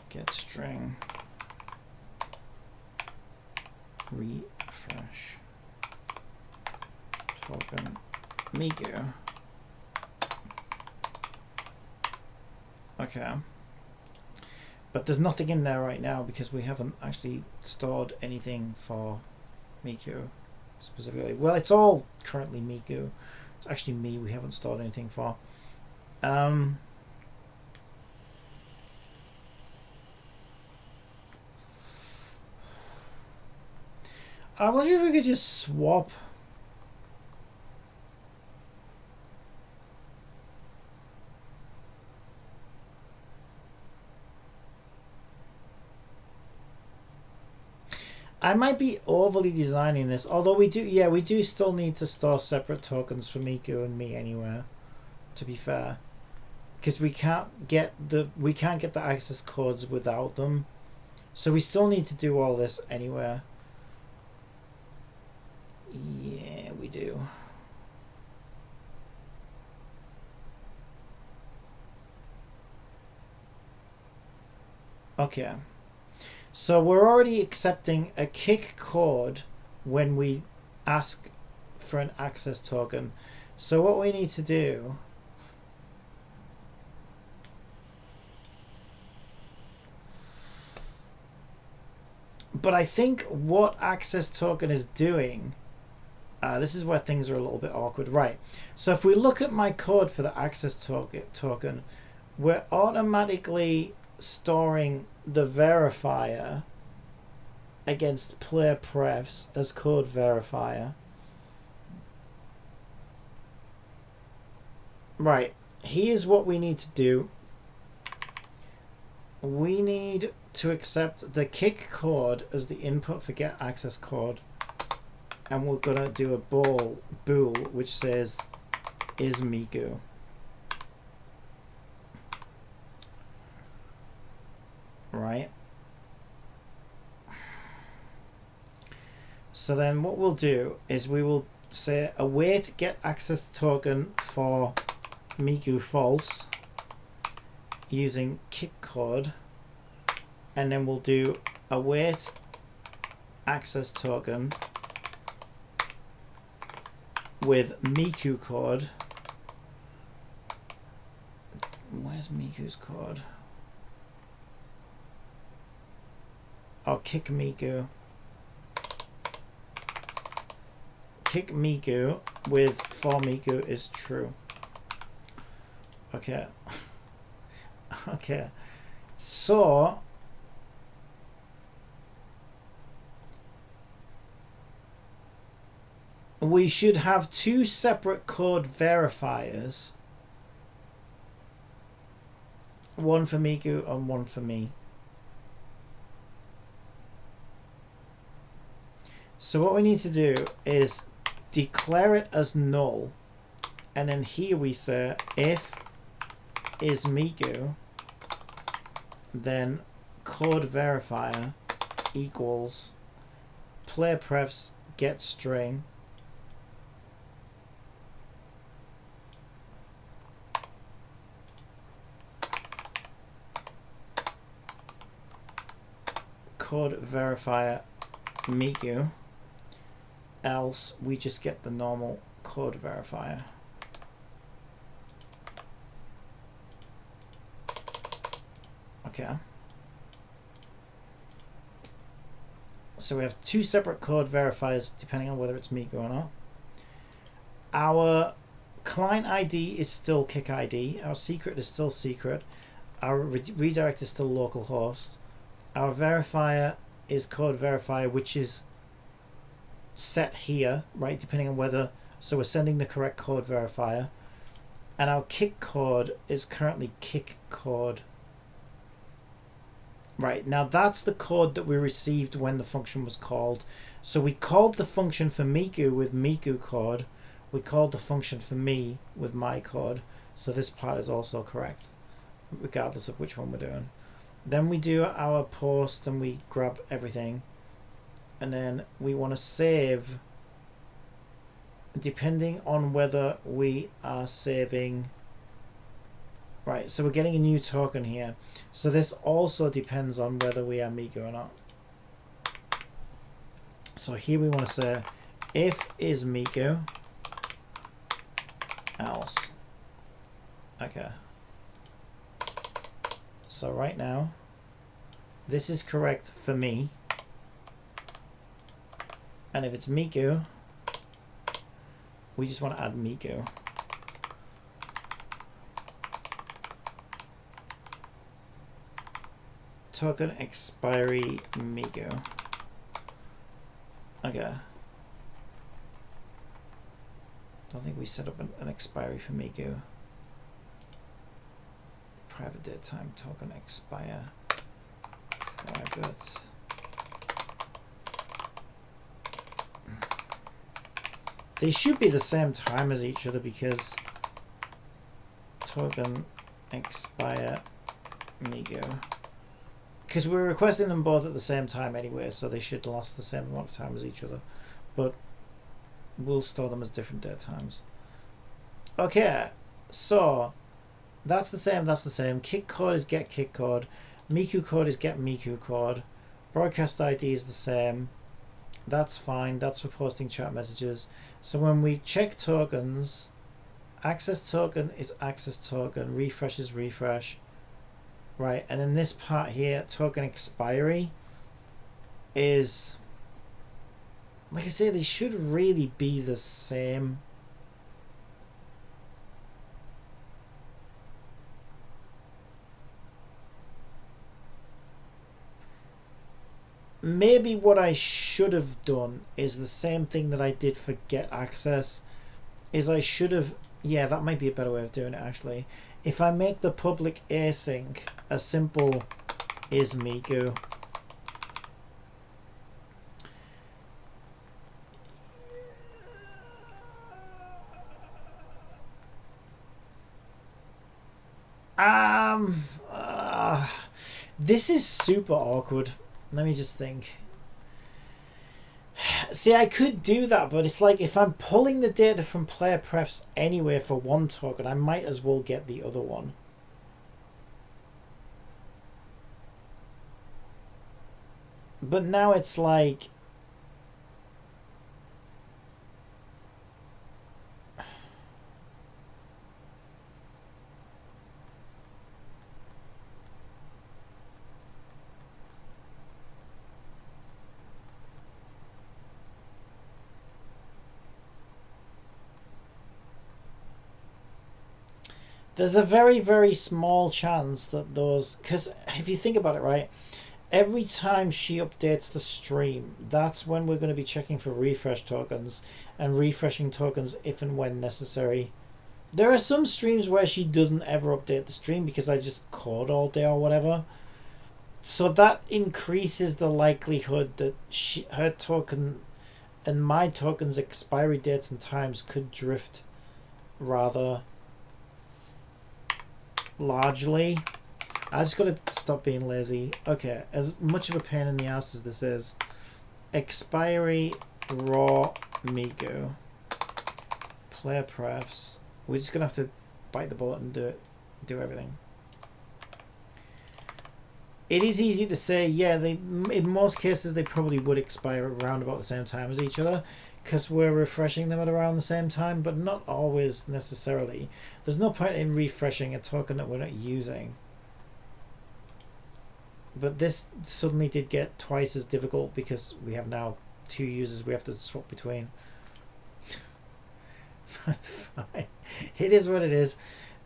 get string refresh token Miku. Okay, but there's nothing in there right now because we haven't actually stored anything for Miku specifically. Well, it's all currently Miku. It's actually me we haven't stored anything for. I wonder if we could just swap. I might be overly designing this, although we do still need to store separate tokens for Miku and me anywhere, to be fair, because we can't get the access codes without them, so we still need to do all this anywhere. Yeah, we do. Okay. So we're already accepting a kick code when we ask for an access token. So what we need to do but I think what access token is doing, this is where things are a little bit awkward. Right. So if we look at my code for the access token, we're automatically storing the verifier against player prefs as code verifier. Right. Here's what we need to do. We need to accept the kick code as the input for get access code. And we're going to do a bool which says is Miku. Right. So then what we'll do is we will say await get access token for Miku false using kick code, and then we'll do await access token with Miku code. Where's Miku's code? I'll kick Miku. Kick Miku with for Miku is true. Okay. Okay. So we should have two separate code verifiers. One for Miku and one for me. So what we need to do is declare it as null, and then here we say if is Miku then code verifier equals player prefs get string code verifier Miku, else we just get the normal code verifier. Okay. So we have two separate code verifiers depending on whether it's Miku or not. Our client ID is still kick ID. Our secret is still secret. Our redirect is still localhost. Our verifier is code verifier, which is set here, right, depending on whether, so we're sending the correct code verifier. And our kick code is currently kick code. Right, now that's the code that we received when the function was called. So we called the function for Miku with Miku code. We called the function for me with my code. So this part is also correct, regardless of which one we're doing. Then we do our post and we grab everything. And then we want to save, depending on whether we are saving. Right, so we're getting a new token here. So this also depends on whether we are Miku or not. So here we want to say if is Miku, else. Okay. So right now, this is correct for me. And if it's Miku, we just want to add Miku. Token expiry Miku. Okay. Don't think we set up an expiry for Miku. Private datetime token expire. Private. They should be the same time as each other because token expire Miku. Because we're requesting them both at the same time anyway, so they should last the same amount of time as each other. But we'll store them as different date times. Okay, so that's the same, that's the same. Kick code is get kick code. Miku code is get Miku code. Broadcast ID is the same. That's fine, that's for posting chat messages. So when we check tokens, access token is access token, refresh is refresh. Right, and then this part here, token expiry, is, like I say, they should really be the same. Maybe what I should have done is the same thing that I did for get access, is I should have, yeah, that might be a better way of doing it actually. If I make the public async a simple is Miku, this is super awkward. Let me just think. See, I could do that, but it's like if I'm pulling the data from player prefs anyway for one token, I might as well get the other one. But now it's like, there's a very, very small chance that those, because if you think about it, right, every time she updates the stream, that's when we're going to be checking for refresh tokens and refreshing tokens if and when necessary. There are some streams where she doesn't ever update the stream because I just code all day or whatever. So that increases the likelihood that her token and my token's expiry dates and times could drift rather largely. I just gotta stop being lazy. Okay, as much of a pain in the ass as this is, expiry raw Miku player prefs. We're just gonna have to bite the bullet and do everything. It is easy to say, yeah, in most cases they probably would expire around about the same time as each other because we're refreshing them at around the same time, but not always necessarily. There's no point in refreshing a token that we're not using. But this suddenly did get twice as difficult because we have now 2 users we have to swap between. Fine. It is what it is.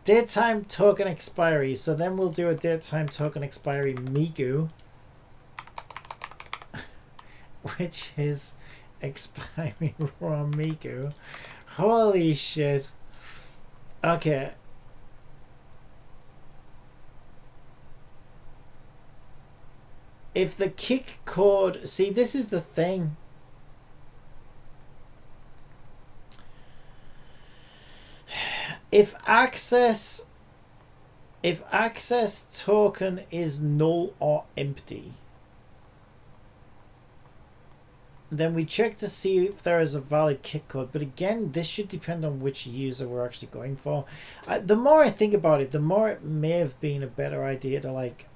Datetime token expiry. So then we'll do a datetime token expiry Miku, which is expiry raw Miku. Holy shit. Okay. If the kick code, see, this is the thing. If access token is null or empty, then we check to see if there is a valid kick code. But again, this should depend on which user we're actually going for. The more I think about it, the more it may have been a better idea to like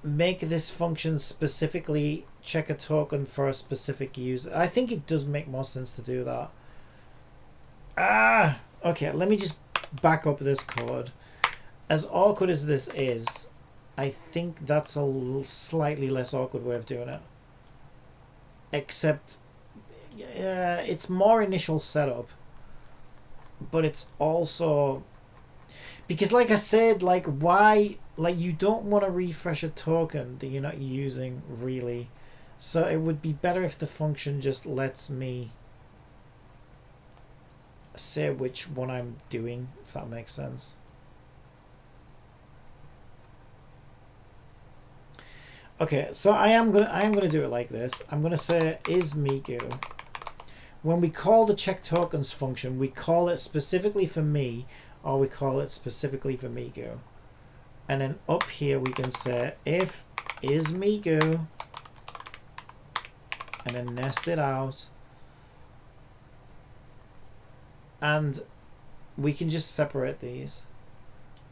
make this function specifically check a token for a specific user. I think it does make more sense to do that. Okay, let me just back up this code. As awkward as this is, I think that's a slightly less awkward way of doing it. Except, it's more initial setup, but it's also because, like I said, like why, like you don't want to refresh a token that you're not using really, so it would be better if the function just lets me say which one I'm doing, if that makes sense. Okay, so I am gonna do it like this. I'm gonna say is Miku. When we call the check tokens function, we call it specifically for me, or we call it specifically for Miku. And then up here we can say if is Miku, and then nest it out. And we can just separate these.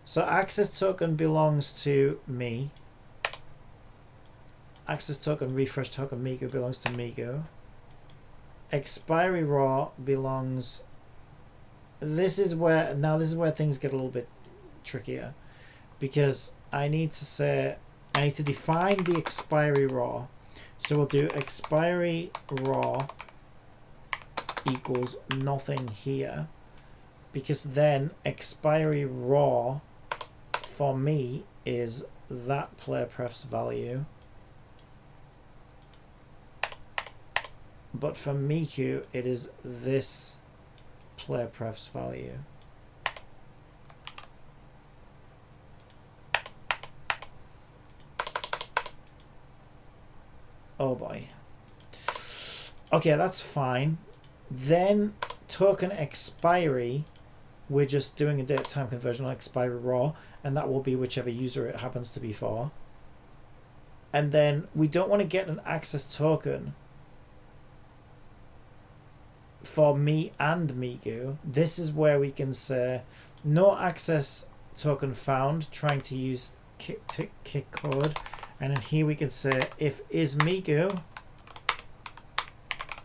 So access token belongs to me. Access token, refresh token, Miku belongs to Miku. Expiry raw belongs. This is where things get a little bit trickier, because I need to define the expiry raw. So we'll do expiry raw equals nothing here, because then expiry raw for me is that player pref's value, but for Miku it is this player pref's value. Oh boy. Okay, that's fine. Then token expiry, we're just doing a date time conversion on expiry raw, and that will be whichever user it happens to be for. And then we don't want to get an access token for me and Miku. This is where we can say no access token found, trying to use kick code, and then here we can say if is Miku,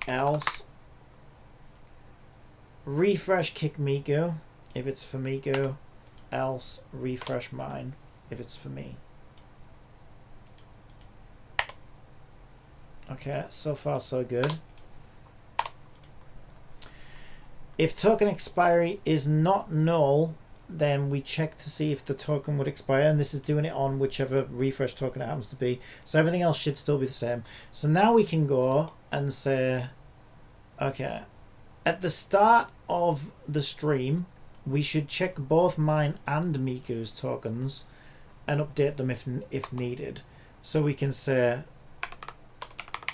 else refresh kick Miku if it's for Miku, else refresh mine if it's for me. Okay, so far so good. If token expiry is not null, then we check to see if the token would expire, and this is doing it on whichever refresh token it happens to be. So everything else should still be the same. So now we can go and say, okay, at the start of the stream, we should check both mine and Miku's tokens and update them if needed. So we can say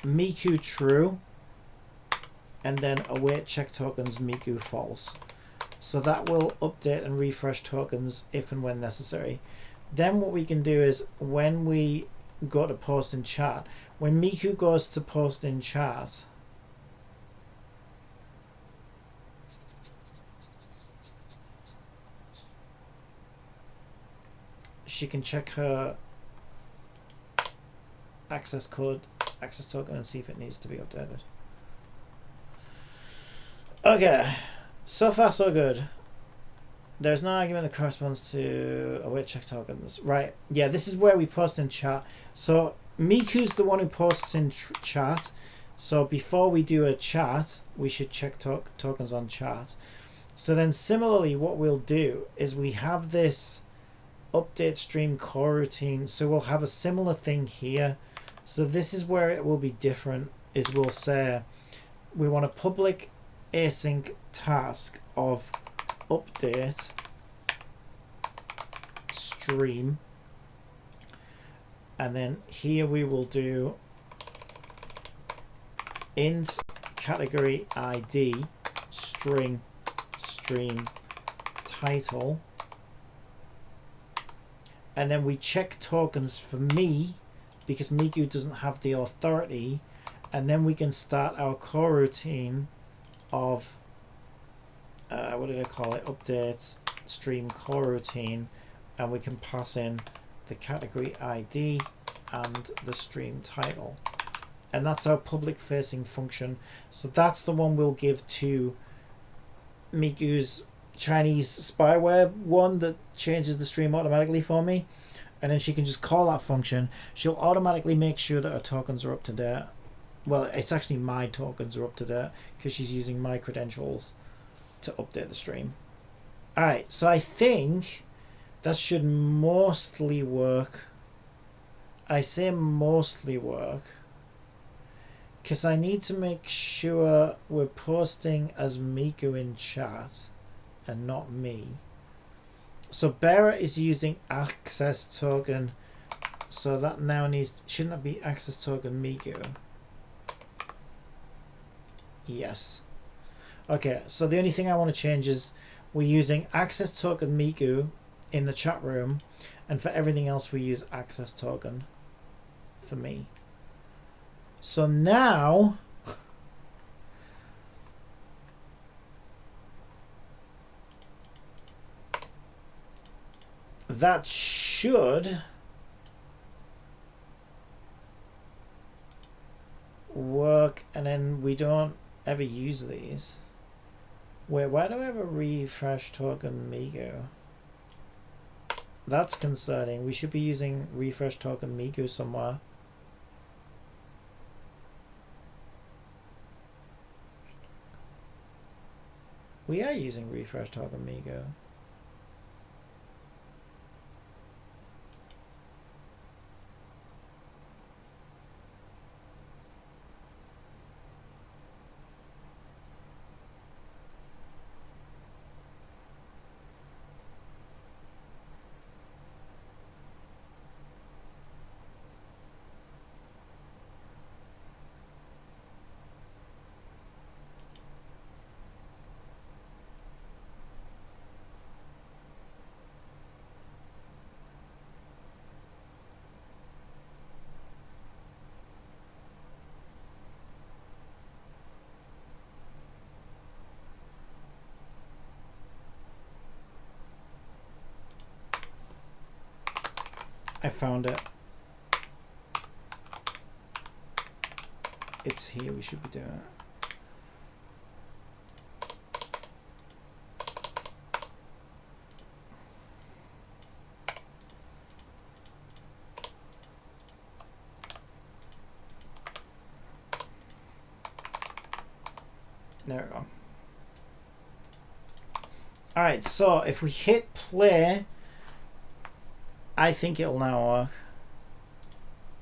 Miku true, and then await check tokens Miku false. So that will update and refresh tokens if and when necessary. Then what we can do is when we go to post in chat, when Miku goes to post in chat, she can check her access token and see if it needs to be updated. Okay, so far so good. There's no argument that corresponds to await check tokens. Right, yeah, this is where we post in chat. So Miku's the one who posts in chat. So before we do a chat, we should check tokens on chat. So then similarly, what we'll do is we have this update stream coroutine. So we'll have a similar thing here. So this is where it will be different, is we'll say we want a public async task of update stream, and then here we will do int category ID string stream title, and then we check tokens for me because Miku doesn't have the authority, and then we can start our coroutine of what did I call it? Update stream coroutine, and we can pass in the category ID and the stream title, and that's our public facing function. So that's the one we'll give to Miku's Chinese spyware one that changes the stream automatically for me, and then she can just call that function. She'll automatically make sure that her tokens are up to date. Well, it's actually my tokens are up to date because she's using my credentials to update the stream. Alright, so I think that should mostly work. I say mostly work because I need to make sure we're posting as Miku in chat and not me. So Bearer is using access token, so that now needs, shouldn't that be access token Miku? Yes. Okay, so the only thing I want to change is we're using access token Miku in the chat room, and for everything else we use access token for me. So now that should work, and then we don't ever use these. Wait, why do I have a refresh token Miku? That's concerning. We should be using refresh token Miku somewhere. We are using refresh token Miku. I found it. It's here, we should be doing it. There we go. Alright, so if we hit play, I think it'll now work.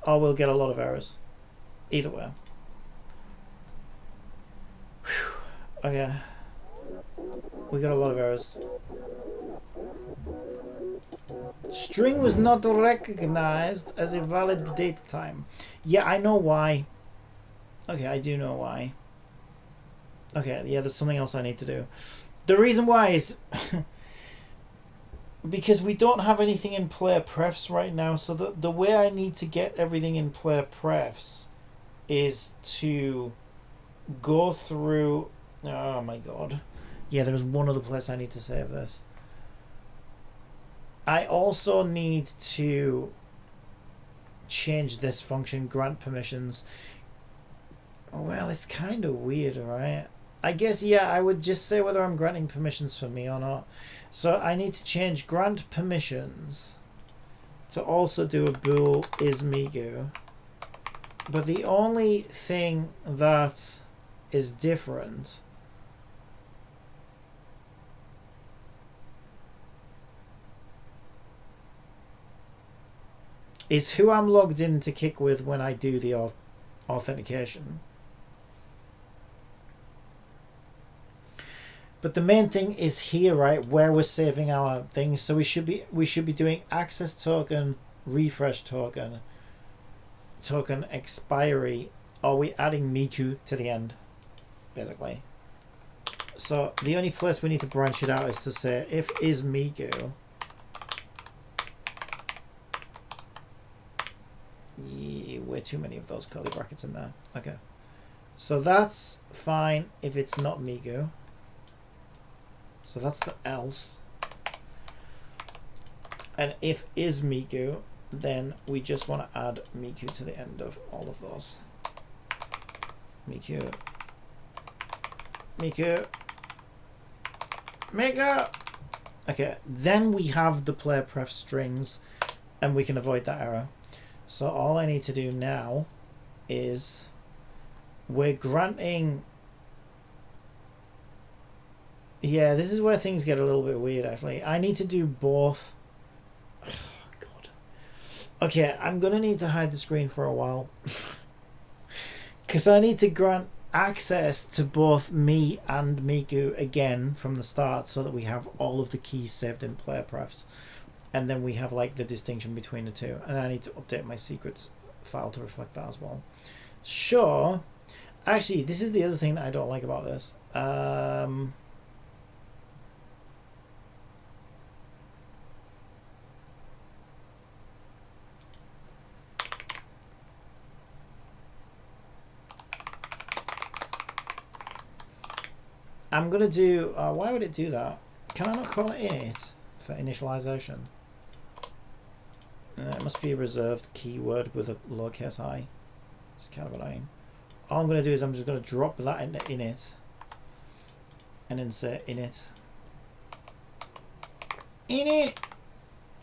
Or we'll get a lot of errors. Either way. Whew. Okay. We got a lot of errors. String was not recognized as a valid date time. Yeah, I know why. Okay, I do know why. Okay, yeah, there's something else I need to do. The reason why is because we don't have anything in player prefs right now. So the way I need to get everything in player prefs is to go through. Oh my god. Yeah, there's one other place I need to save this. I also need to change this function, grant permissions. Well, it's kind of weird, right? I guess, yeah, I would just say whether I'm granting permissions for me or not. So I need to change grant permissions to also do a bool is Migu. But the only thing that is different is who I'm logged in to Kick with when I do the authentication. But the main thing is here, right, where we're saving our things. So we should be doing access token, refresh token, token expiry. Are we adding Miku to the end, basically? So the only place we need to branch it out is to say if is Miku. Yeah, way too many of those curly brackets in there. Okay, so that's fine if it's not Miku. So that's the else. And if is Miku, then we just want to add Miku to the end of all of those. Miku. Miku. Miku. Okay, then we have the player pref strings and we can avoid that error. So all I need to do now is we're granting. Yeah, this is where things get a little bit weird, actually. I need to do both. Oh, God. Okay, I'm going to need to hide the screen for a while. Because I need to grant access to both me and Miku again from the start so that we have all of the keys saved in player prefs. And then we have, like, the distinction between the two. And I need to update my secrets file to reflect that as well. Sure. Actually, this is the other thing that I don't like about this. I'm going to do... why would it do that? Can I not call it init for initialization? It must be a reserved keyword with a lowercase I. It's kind of annoying. All I'm going to do is I'm just going to drop that into init and insert init. Init!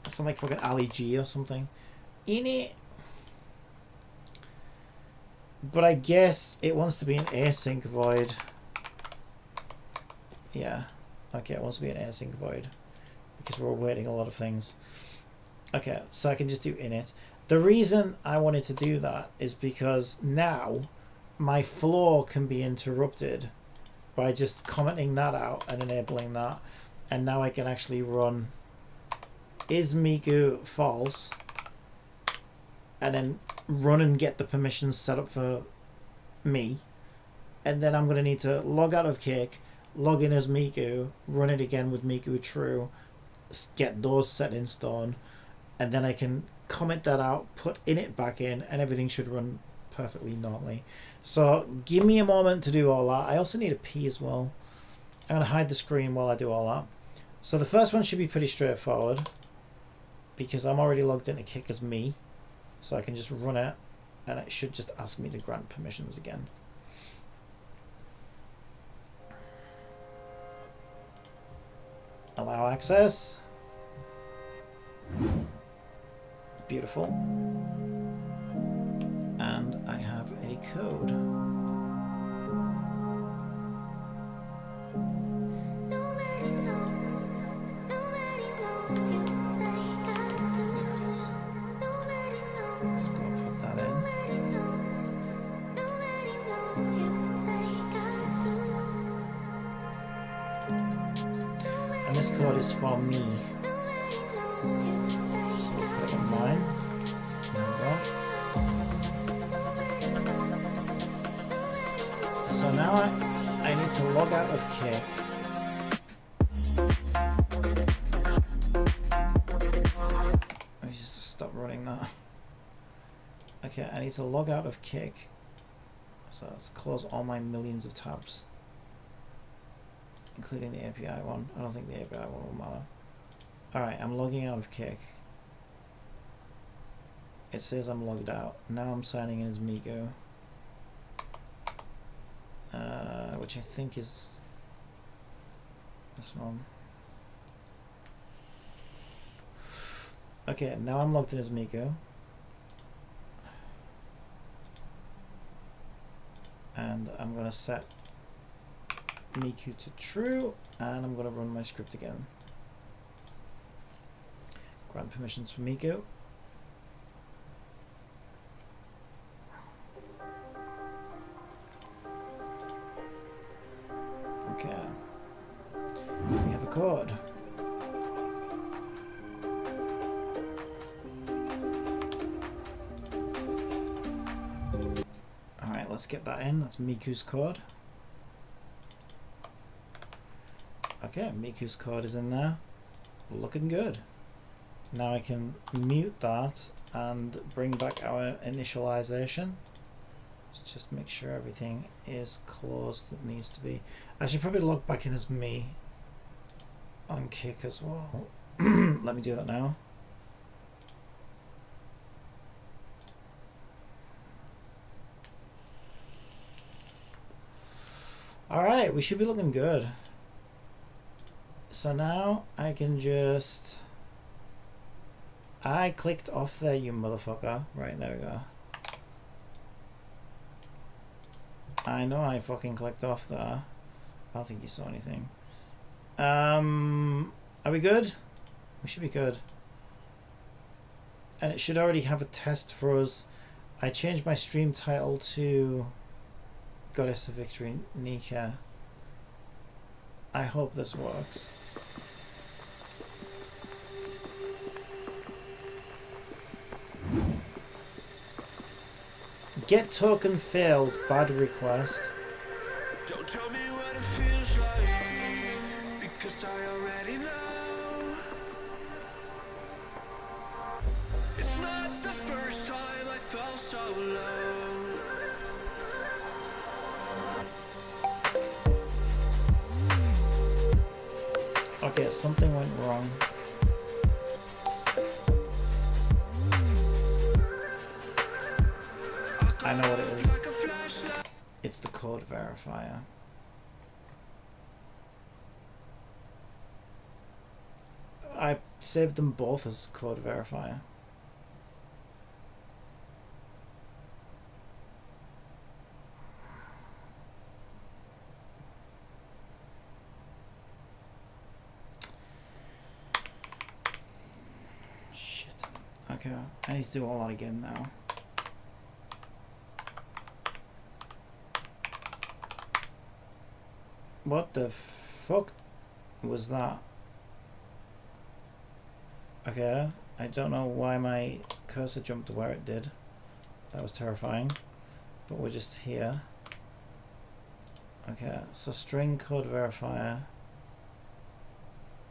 Sound like fucking Ali G or something. Init! But I guess it wants to be an async void. Yeah. Okay, it wants to be an async void because we're awaiting a lot of things. Okay, so I can just do init. The reason I wanted to do that is because now my flow can be interrupted by just commenting that out and enabling that. And now I can actually run is Miku false and then run and get the permissions set up for me. And then I'm going to need to log out of Cake, log in as Miku, run it again with Miku true, get those set in stone, and then I can comment that out, put init back in, and everything should run perfectly normally. So give me a moment to do all that. I also need a P as well. I'm going to hide the screen while I do all that. So the first one should be pretty straightforward because I'm already logged into Kick as me. So I can just run it and it should just ask me to grant permissions again. Allow access. Beautiful. And I have a code. Nobody knows you like I do. There it is. Nobody knows. Just go put that in. Nobody knows you like I do. And this code is for me. So we'll put it on mine. There we go. So now I need to log out of Kick that. Okay, I need to log out of Kick. So let's close all my millions of tabs, including the API one. I don't think the API one will matter. Alright, I'm logging out of Kick. It says I'm logged out. Now I'm signing in as Miku. Which I think is this one. Okay, now I'm logged in as Miku. And I'm going to set Miku to true, and I'm going to run my script again. Grant permissions for Miku. Okay. We have a code. Alright, let's get that in. That's Miku's code. Okay, Miku's code is in there. Looking good. Now I can mute that and bring back our initialization. Let's just make sure everything is closed that needs to be. I should probably log back in as me on Kick as well. Let me do that now. Alright, we should be looking good. So now I can just... I clicked off there, you motherfucker. Right, there we go. I know I fucking clicked off there. I don't think you saw anything. Are we good? We should be good. And it should already have a test for us. I changed my stream title to Goddess of Victory Nika. I hope this works. Get token failed. Bad request. Don't tell me what it feels like, because I already know. It's not the first time I felt so low. Okay, something went wrong. I know what it is. It's the code verifier. I saved them both as code verifier. Shit. Okay, I need to do all that again now. What the fuck was that? Okay, I don't know why my cursor jumped to where it did. That was terrifying. But we're just here. Okay, so string code verifier.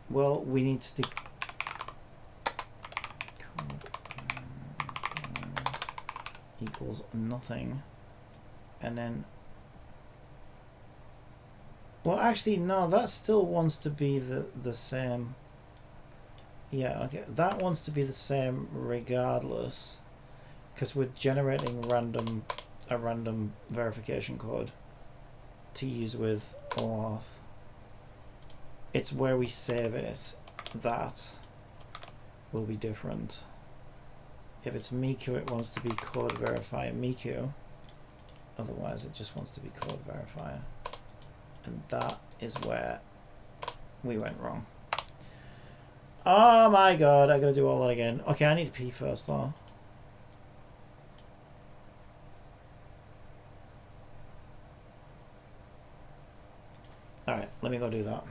Well, we need to code equals nothing. And then well, actually, no, that still wants to be the same. Yeah, okay, that wants to be the same regardless, because we're generating a random verification code to use with OAuth. It's where we save it that will be different. If it's Miku, it wants to be code verifier Miku. Otherwise, it just wants to be code verifier. And that is where we went wrong. Oh my god, I gotta do all that again. Okay, I need to pee first though. Alright, let me go do that.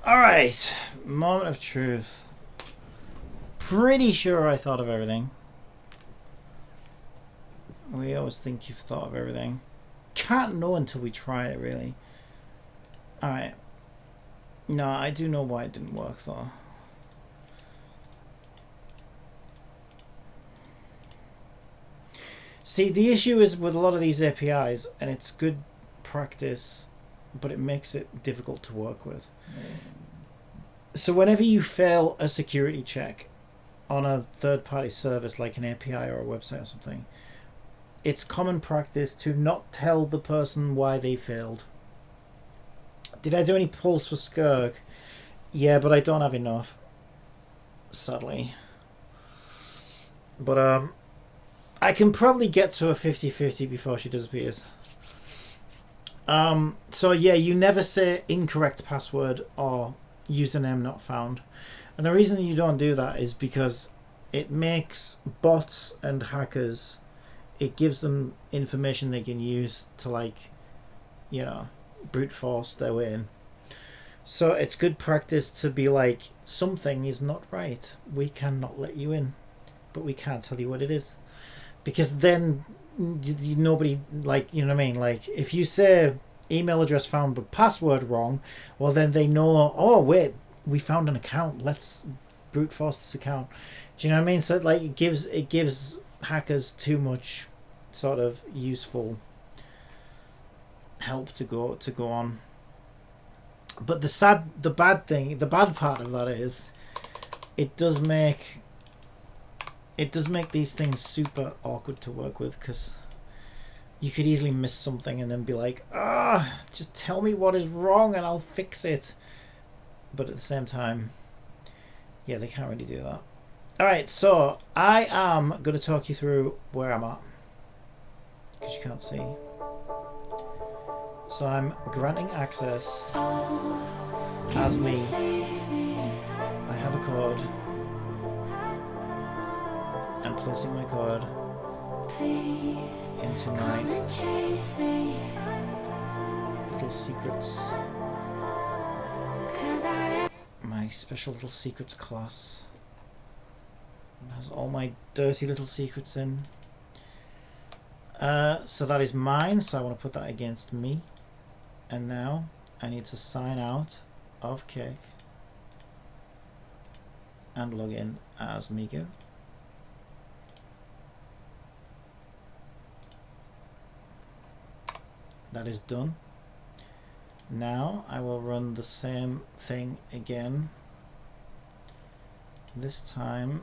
Alright, moment of truth. Pretty sure I thought of everything. We always think you've thought of everything. Can't know until we try it, really. Alright. No, I do know why it didn't work, though. See, the issue is with a lot of these APIs, and it's good practice, but it makes it difficult to work with. So whenever you fail a security check on a third-party service like an API or a website or something, it's common practice to not tell the person why they failed. Did I do any pulls for Skirk? Yeah, but I don't have enough, sadly. But I can probably get to a 50-50 before she disappears. So yeah, you never say incorrect password or username not found. And the reason you don't do that is because it makes bots and hackers, it gives them information they can use to, like, you know, brute force their way in. So it's good practice to be like, something is not right. We cannot let you in, but we can't tell you what it is. Because then nobody, like, you know what I mean? Like, if you say email address found but password wrong, well, then they know, oh, wait, we found an account. Let's brute force this account. Do you know what I mean? So, like, it gives hackers too much sort of useful help to go on. But the bad part of that is it does make these things super awkward to work with, because you could easily miss something and then be like, just tell me what is wrong and I'll fix it. But at the same time, yeah, they can't really do that. Alright, so I am going to talk you through where I'm at, because you can't see. So I'm granting access as me. I have a code. I'm placing my code into my little secrets. My special little secrets class. It has all my dirty little secrets in. So that is mine, so I want to put that against me. And now I need to sign out of Cake and log in as Miku. That is done. Now I will run the same thing again. This time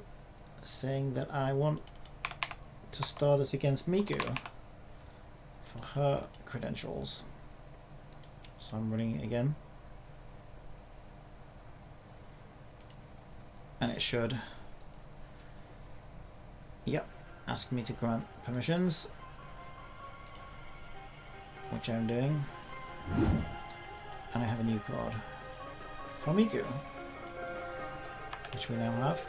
saying that I want to store this against Miku for her credentials. So I'm running it again. And it should, yep, ask me to grant permissions, which I'm doing. And I have a new code for Miku, which we now have,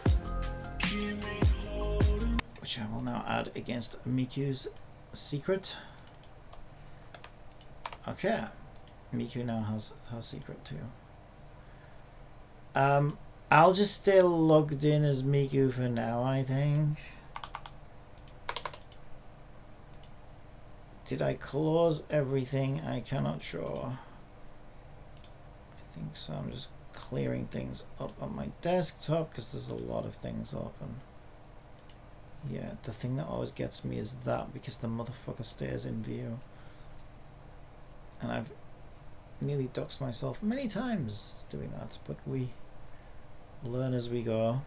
which I will now add against Miku's secret. Okay, Miku now has her secret too. I'll just stay logged in as Miku for now, I think. Did I close everything? I cannot sure. I think so. I'm just clearing things up on my desktop because there's a lot of things open. Yeah, the thing that always gets me is that, because the motherfucker stays in view. And I've nearly doxed myself many times doing that, but we learn as we go.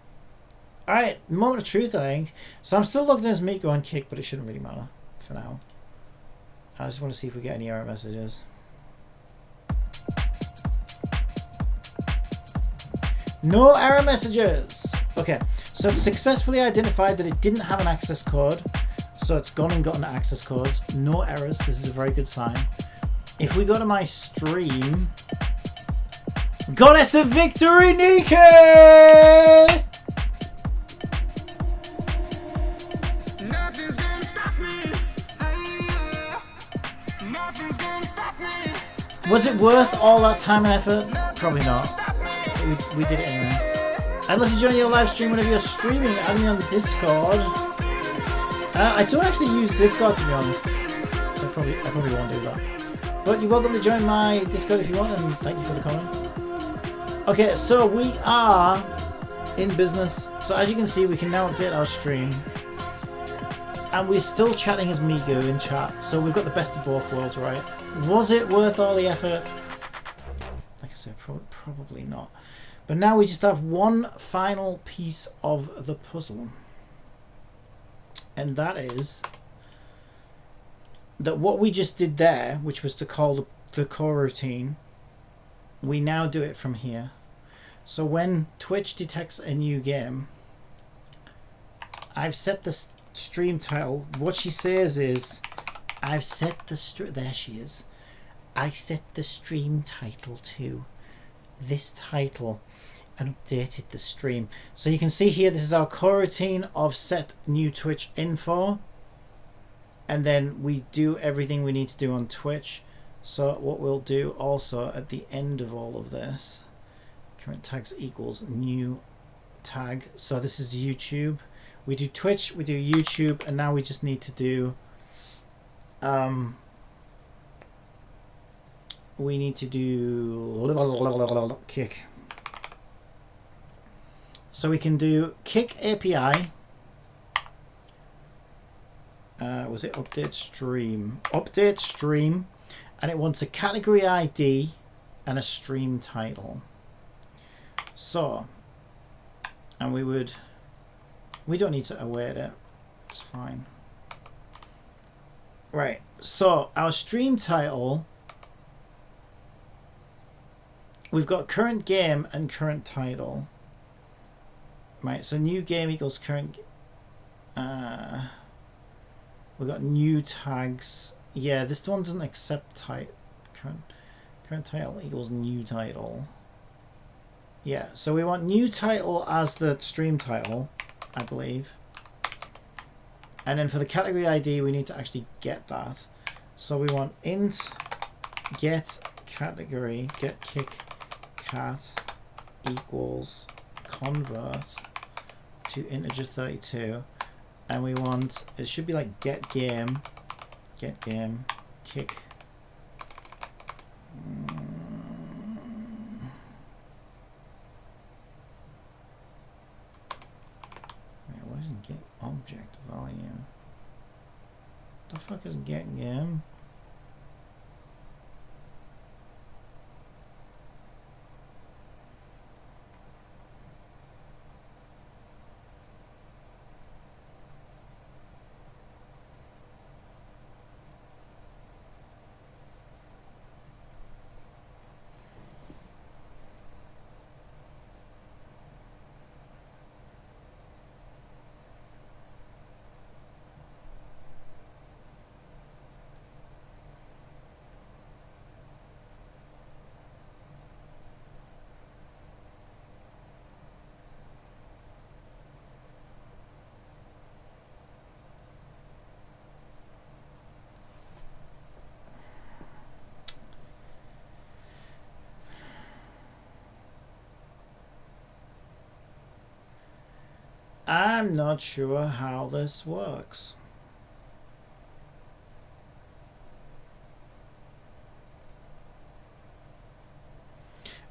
Alright, moment of truth, I think. So I'm still logged in as Miku on Kick, but it shouldn't really matter for now. I just want to see if we get any error messages. No error messages! Okay, so it's successfully identified that it didn't have an access code. So it's gone and gotten access codes. No errors. This is a very good sign. If we go to my stream... Goddess of Victory, Nikki! Nothing's gonna stop me. Nothing's gonna stop me. Was it worth all that time and effort? Probably not. we did it anyway. I'd love to join your live stream whenever you're streaming. Add me on Discord. I don't actually use Discord, to be honest, so I probably won't do that. But you're welcome to join my Discord if you want, and thank you for the comment. Okay, so we are in business. So as you can see, we can now update our stream. And we're still chatting as Migu in chat, so we've got the best of both worlds, right? Was it worth all the effort? Like I said, probably not. But now we just have one final piece of the puzzle. And that is that what we just did there, which was to call the coroutine, we now do it from here. So when Twitch detects a new game, I've set the stream title. What she says is, I've set the there she is. I set the stream title to this title and updated the stream. So you can see here, this is our coroutine of set new Twitch info, and then we do everything we need to do on Twitch. So what we'll do also at the end of all of this, current tags equals new tag. So this is YouTube. We do Twitch, we do YouTube, and now we just need to do we need to do kick. So we can do kick API. Was it update stream? Update stream, and it wants a category ID and a stream title. So, and we don't need to await it. It's fine. Right. So our stream title, we've got current game and current title. Right, so new game equals current. We've got new tags. Yeah, this one doesn't accept type. Current title equals new title. Yeah, so we want new title as the stream title, I believe. And then for the category ID, we need to actually get that. So we want int get category get kick cat equals convert to integer 32, and we want, it should be like get game kick. Wait, what isn't get object value? The fuck is get game? I'm not sure how this works.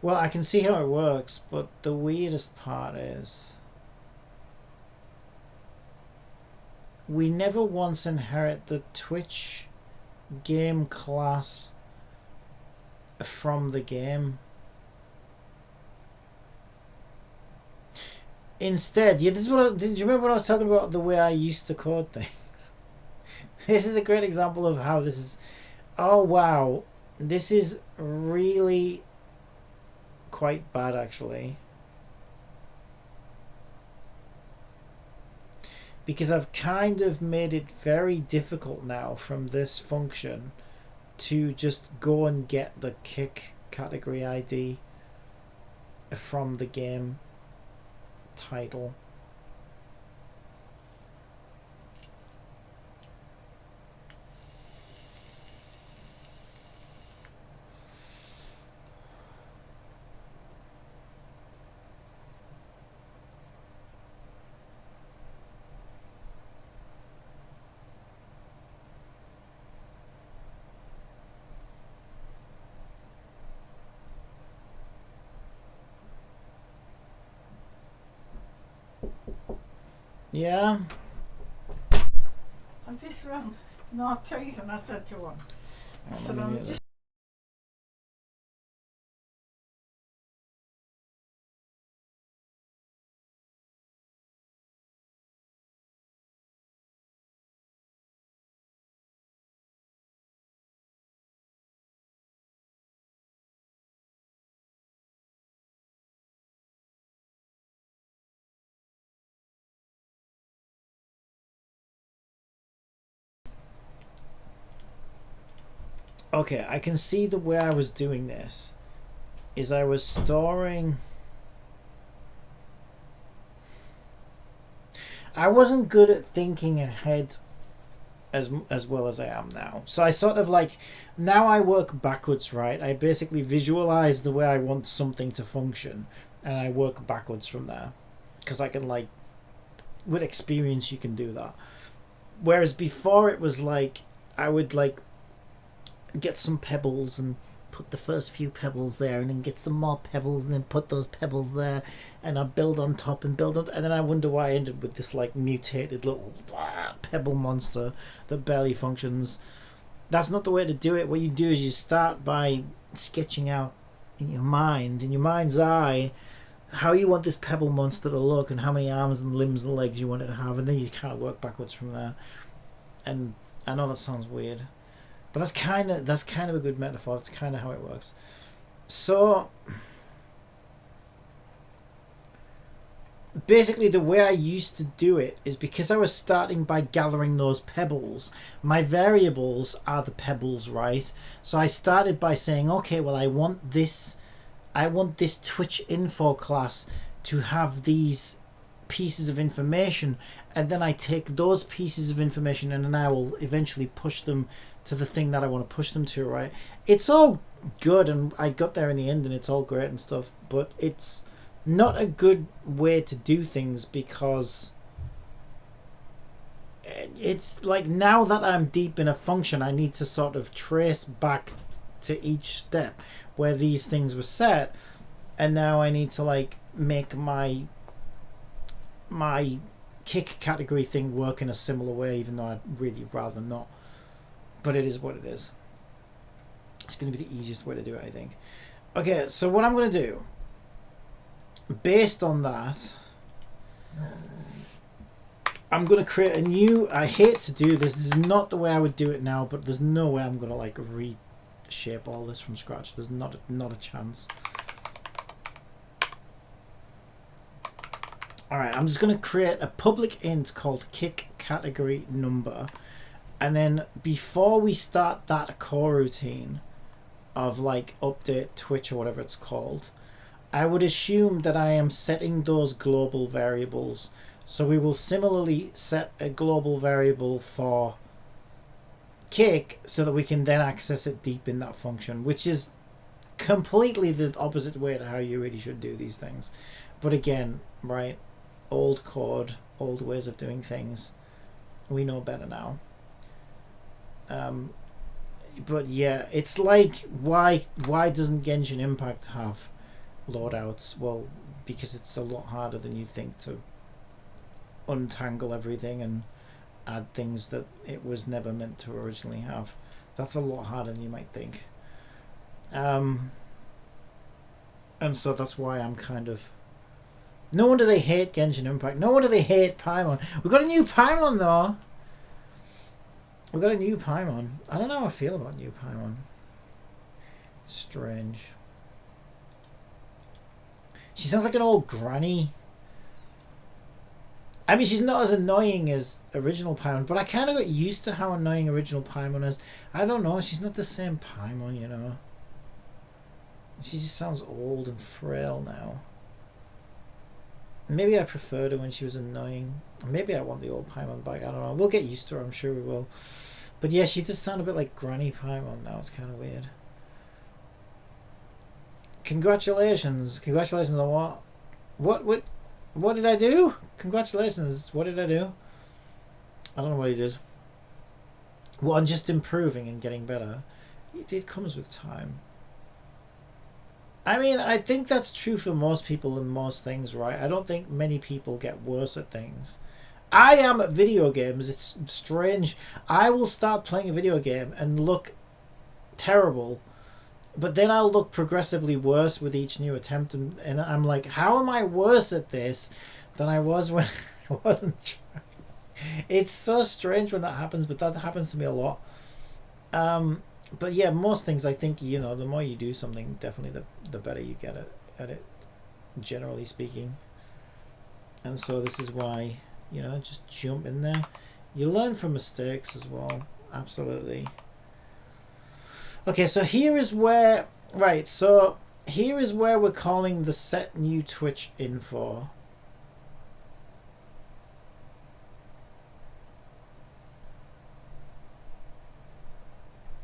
Well, I can see how it works, but the weirdest part is we never once inherit the Twitch game class from the game. Instead, yeah, this is what did you remember when I was talking about the way I used to code things? This is a great example of how this is. Oh wow, this is really quite bad actually, because I've kind of made it very difficult now from this function to just go and get the kick category ID from the game title. Yeah. I'm just run Northeast, and I said to him, I Oh, said, let me I'm get just Okay, I can see the way I was doing this is I was storing. I wasn't good at thinking ahead as well as I am now. So I sort of like, now I work backwards, right? I basically visualize the way I want something to function and I work backwards from there. Because I can, like, with experience you can do that. Whereas before it was like I would like get some pebbles and put the first few pebbles there and then get some more pebbles and then put those pebbles there and I build on top and build on, and then I wonder why I ended with this like mutated little pebble monster that barely functions. That's not the way to do it. What you do is you start by sketching out in your mind's eye, how you want this pebble monster to look and how many arms and limbs and legs you want it to have, and then you kind of work backwards from there. And I know that sounds weird, but that's kind of a good metaphor. That's kind of how it works. So basically the way I used to do it is because I was starting by gathering those pebbles. My variables are the pebbles, right? So I started by saying, okay, well, I want this Twitch info class to have these pieces of information, and then I take those pieces of information and then I will eventually push them to the thing that I want to push them to, right? It's all good and I got there in the end and it's all great and stuff, but it's not a good way to do things because it's like, now that I'm deep in a function, I need to sort of trace back to each step where these things were set, and now I need to like make my kick category thing work in a similar way, even though I'd really rather not, but it is what it is. It's going to be the easiest way to do it, I think. Okay, so what I'm going to do based on that, I'm going to create a new, I hate to do this, this is not the way I would do it now, but there's no way I'm going to like reshape all this from scratch. There's not a chance. Alright, I'm just going to create a public int called kick category number, and then before we start that core routine of like update Twitch or whatever it's called, I would assume that I am setting those global variables. So we will similarly set a global variable for kick so that we can then access it deep in that function, which is completely the opposite way to how you really should do these things. But again, right, old code, old ways of doing things, we know better now. But yeah, it's like, why doesn't Genshin Impact have loadouts? Well, because it's a lot harder than you think to untangle everything and add things that it was never meant to originally have. That's a lot harder than you might think. And so that's why I'm kind of, no wonder they hate Genshin Impact. No wonder they hate Paimon. We've got a new Paimon though. We've got a new Paimon. I don't know how I feel about new Paimon. Strange. She sounds like an old granny. I mean, she's not as annoying as original Paimon, but I kind of got used to how annoying original Paimon is. I don't know, she's not the same Paimon, you know. She just sounds old and frail now. Maybe I preferred her when she was annoying. Maybe I want the old Paimon back, I don't know. We'll get used to her, I'm sure we will. But yeah, she does sound a bit like Granny Paimon now, it's kind of weird. Congratulations. Congratulations on what? What did I do? Congratulations. What did I do? I don't know what he did. Well, I'm just improving and getting better. It comes with time. I mean, I think that's true for most people in most things, right? I don't think many people get worse at things. I am at video games. It's strange. I will start playing a video game and look terrible, but then I'll look progressively worse with each new attempt, and I'm like, how am I worse at this than I was when I wasn't trying? It's so strange when that happens, but that happens to me a lot. But yeah, most things I think, you know, the more you do something, definitely the better you get at it, generally speaking. And so this is why, you know, just jump in there. You learn from mistakes as well. Absolutely. Okay, so here is where, right, so here is where we're calling the set new Twitch info.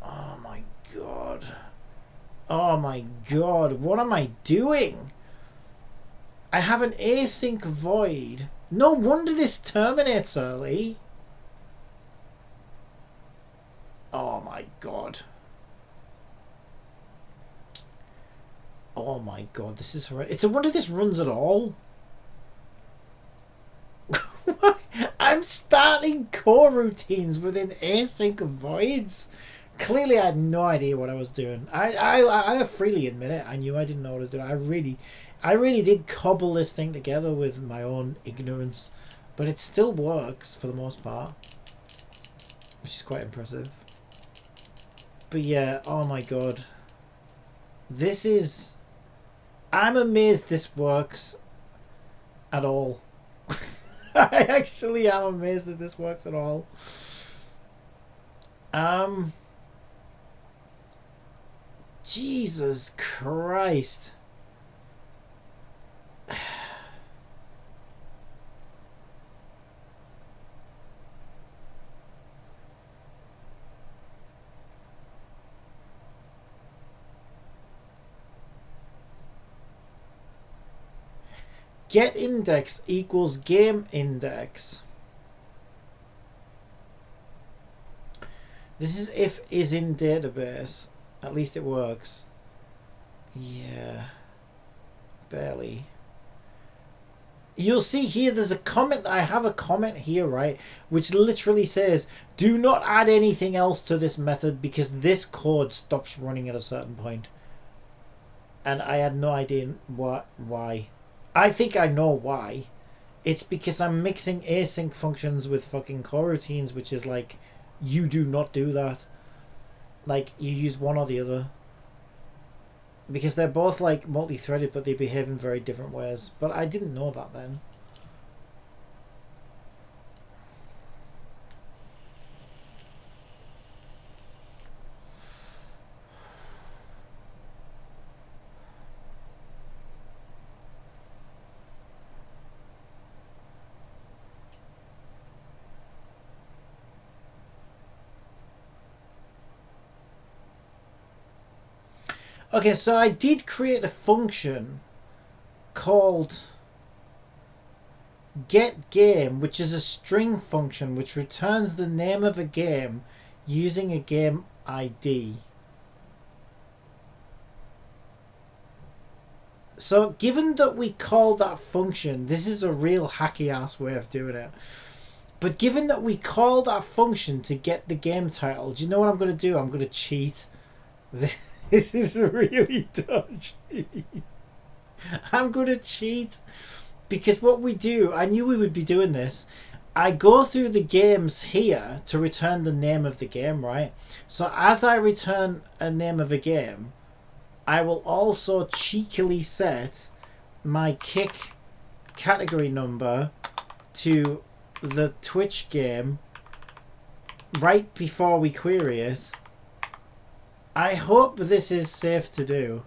Oh my god. Oh my god, what am I doing? I have an async void. No wonder this terminates early. Oh my god. Oh my god, this is horrendous. It's a wonder this runs at all. I'm starting coroutines within async voids. Clearly I had no idea what I was doing. I freely admit it. I knew I didn't know what I was doing. I really did cobble this thing together with my own ignorance, but it still works for the most part, which is quite impressive. But yeah, oh my god. This is... I'm amazed this works at all. I actually am amazed that this works at all. Jesus Christ. Get index equals game index. This is if is in database. At least it works. Yeah. Barely. You'll see here there's a comment. I have a comment here, right, which literally says, do not add anything else to this method because this code stops running at a certain point. And I had no idea why. I think I know why. It's because I'm mixing async functions with fucking coroutines, which is like, you do not do that. Like, you use one or the other. Because they're both like multi-threaded, but they behave in very different ways. But I didn't know that then. Okay, so I did create a function called getGame, which is a string function which returns the name of a game using a game ID. So given that we call that function, this is a real hacky ass way of doing it. But given that we call that function to get the game title, do you know what I'm going to do? I'm going to cheat. This is really dodgy. I'm going to cheat. Because what we do, I knew we would be doing this. I go through the games here to return the name of the game, right? So as I return a name of a game, I will also cheekily set my kick category number to the Twitch game right before we query it. I hope this is safe to do.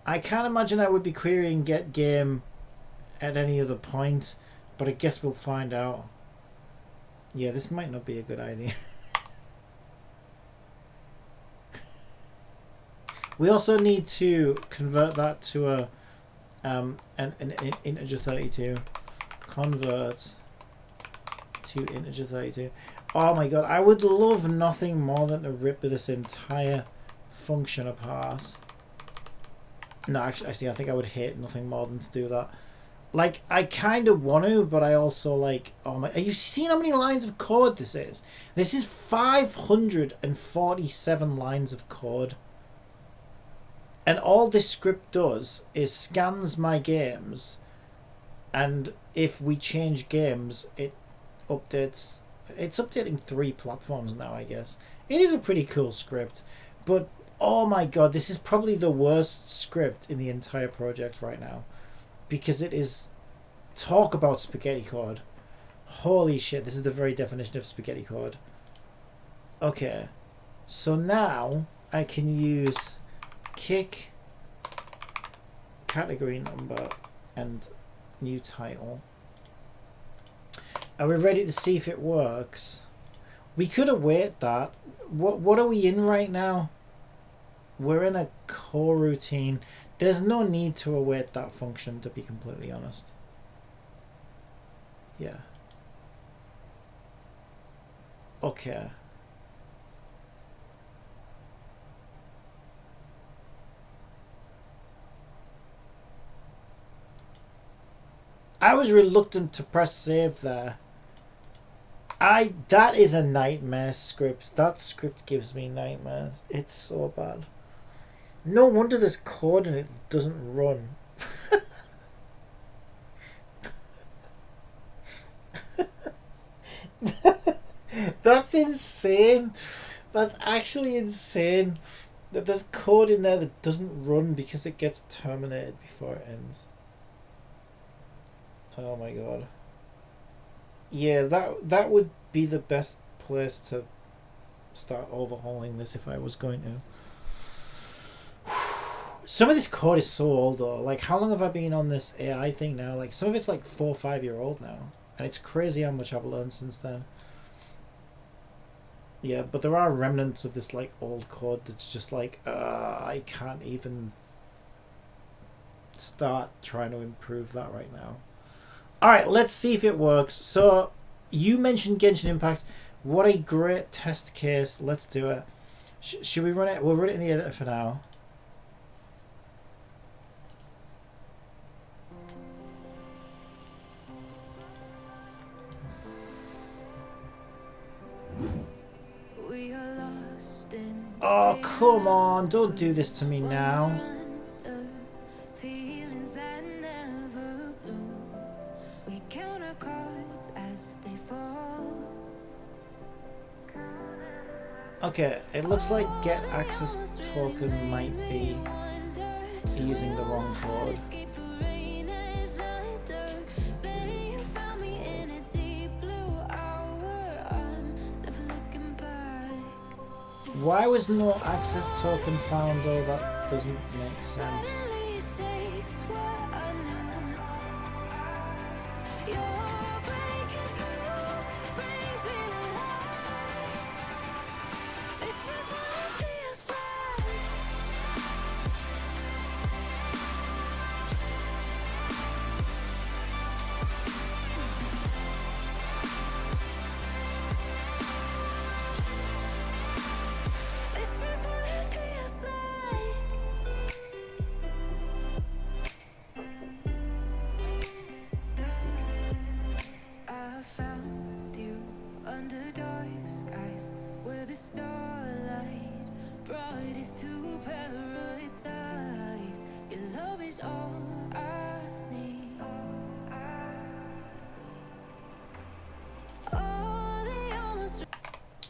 I can't imagine I would be querying get game at any other point, but I guess we'll find out. Yeah, this might not be a good idea. We also need to convert that to a an integer 32. Convert to integer 32. Oh my god, I would love nothing more than to rip this entire function apart. No, actually, I think I would hate nothing more than to do that. Like, I kind of want to, but I also like, oh my, are you seeing how many lines of code this is? This is 547 lines of code. And all this script does is scans my games, and if we change games, it updates. It's updating 3 platforms now, I guess. It is a pretty cool script, but oh my god, this is probably the worst script in the entire project right now, because it is, talk about spaghetti code. Holy shit, this is the very definition of spaghetti code. Okay, so now I can use kick, category number, and new title. Are we ready to see if it works? We could await that. What are we in right now? We're in a coroutine. There's no need to await that function, to be completely honest. Yeah. Okay. I was reluctant to press save there. That is a nightmare script. That script gives me nightmares. It's so bad. No wonder there's code in it that doesn't run. That's insane. That's actually insane. That there's code in there that doesn't run because it gets terminated before it ends. Oh my god. Yeah, that would be the best place to start overhauling this if I was going to. Some of this code is so old though. Like, how long have I been on this AI thing now? Like, some of it's like 4 or 5 year old now. And it's crazy how much I've learned since then. Yeah, but there are remnants of this like old code that's just like, I can't even start trying to improve that right now. Alright, let's see if it works. So, you mentioned Genshin Impact. What a great test case. Let's do it. Should we run it? We'll run it in the editor for now. Oh, come on. Don't do this to me now. Okay, it looks like get access token might be using the wrong code. Why was no access token found though? That doesn't make sense.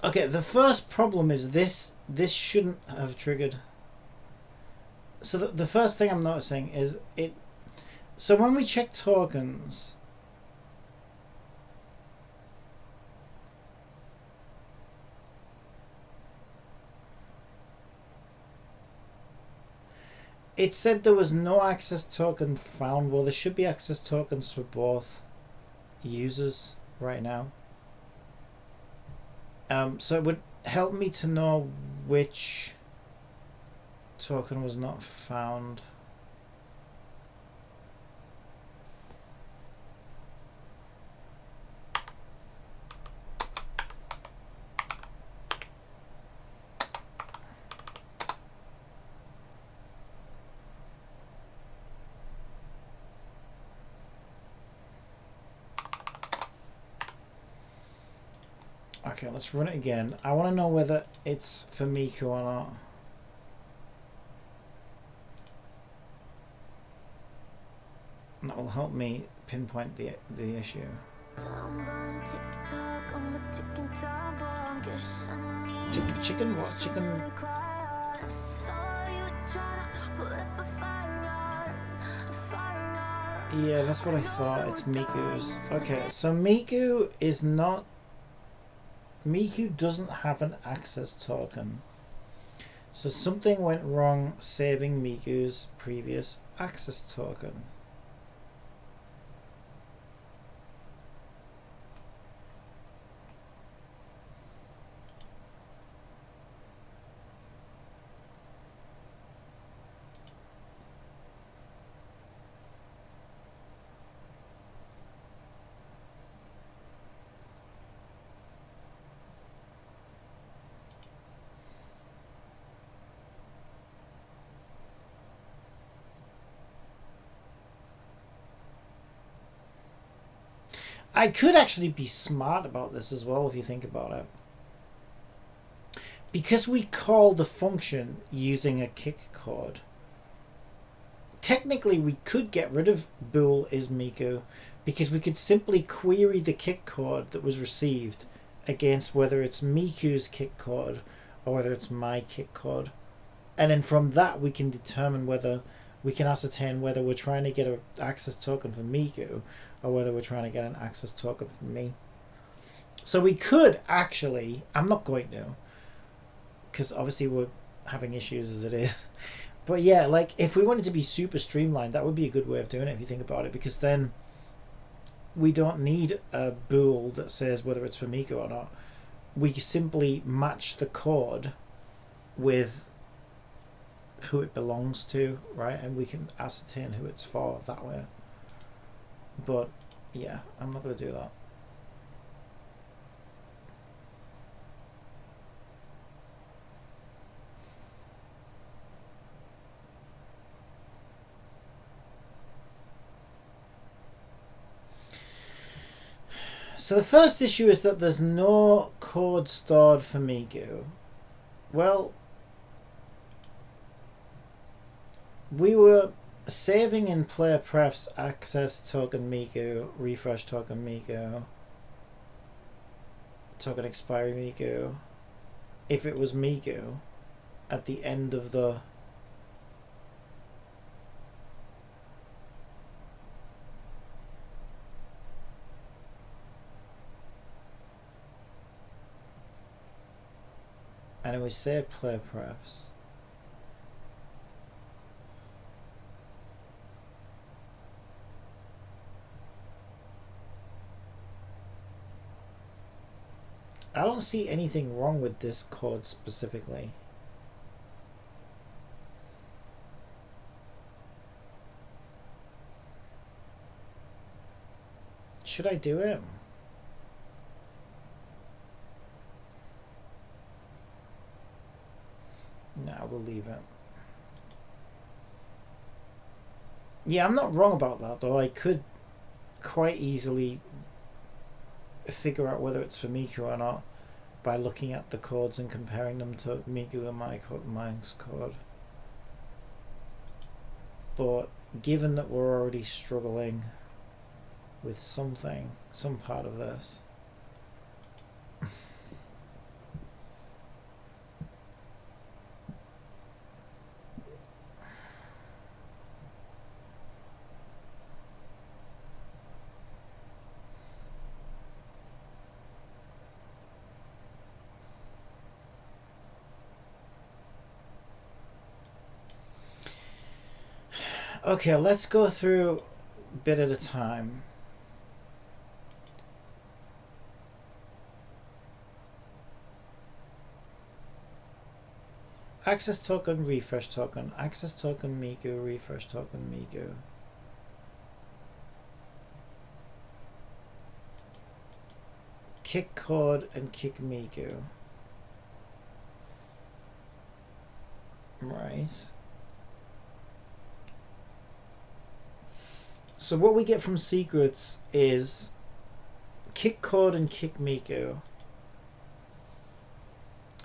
Okay, the first problem is this shouldn't have triggered. So the first thing I'm noticing is it. So when we check tokens, it said there was no access token found. Well, there should be access tokens for both users right now. So it would help me to know which token was not found. Okay, let's run it again. I want to know whether it's for Miku or not. And that will help me pinpoint the issue. Chicken what? Chicken. Yeah, that's what I thought. It's Miku's. Okay, so Miku is not. Miku doesn't have an access token. So something went wrong saving Miku's previous access token. I could actually be smart about this as well if you think about it. Because we call the function using a kick code, technically we could get rid of bool is Miku because we could simply query the kick code that was received against whether it's Miku's kick code or whether it's my kick code. And then from that we can determine whether we can ascertain whether we're trying to get an access token for Miku or whether we're trying to get an access token for me. So we could actually, I'm not going to, because obviously we're having issues as it is. But yeah, like if we wanted to be super streamlined, that would be a good way of doing it if you think about it, because then we don't need a bool that says whether it's for Miku or not. We simply match the code with who it belongs to, right? And we can ascertain who it's for that way. But yeah, I'm not going to do that. So the first issue is that there's no code stored for Miku. Well, we were saving in player prefs access token Miku, refresh token Miku, token expiry Miku, if it was Miku at the end of the and we saved player prefs. I don't see anything wrong with this code specifically. Should I do it? No, we'll leave it. Yeah, I'm not wrong about that though. I could quite easily figure out whether it's for Miku or not by looking at the codes and comparing them to Miku and mine's code. But given that we're already struggling with something, some part of this, okay, let's go through a bit at a time. Access token, refresh token, access token Miku, refresh token Miku. Kick code and kick Miku. Right. So what we get from secrets is kick code and kick Miku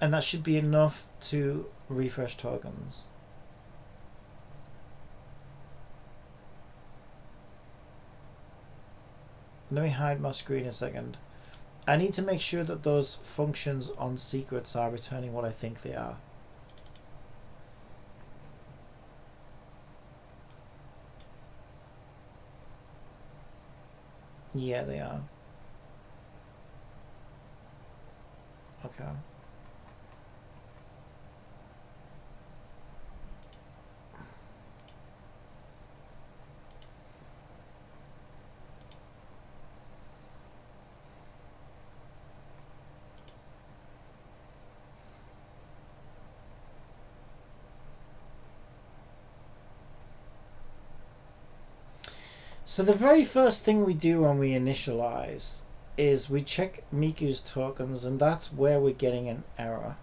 And that should be enough to refresh tokens. Let me hide my screen a second. I need to make sure that those functions on secrets are returning what I think they are. Yeah, they are. Okay. So the very first thing we do when we initialize is we check Miku's tokens, and that's where we're getting an error.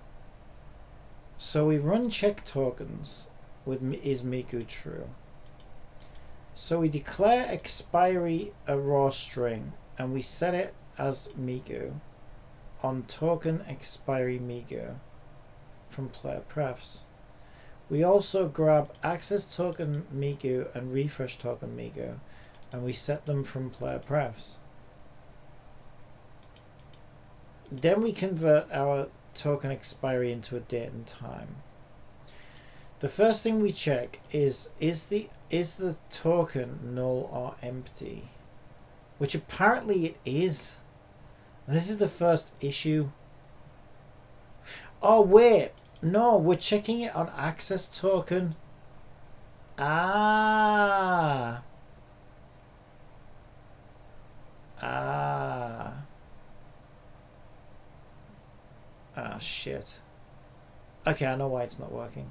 So we run check tokens with is Miku true. So we declare expiry a raw string, and we set it as Miku on token expiry Miku from player prefs. We also grab access token Miku and refresh token Miku, and we set them from player prefs. Then we convert our token expiry into a date and time. The first thing we check is the token null or empty, which apparently it is. This is the first issue. Oh wait, no, we're checking it on access token. Ah. Shit. Okay, I know why it's not working.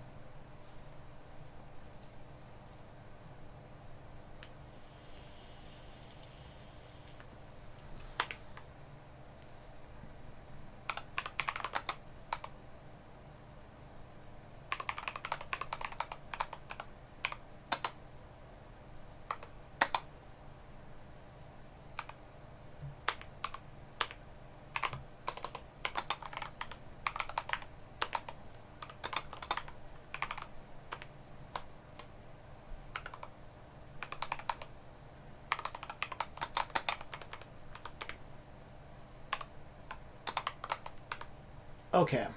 Okay,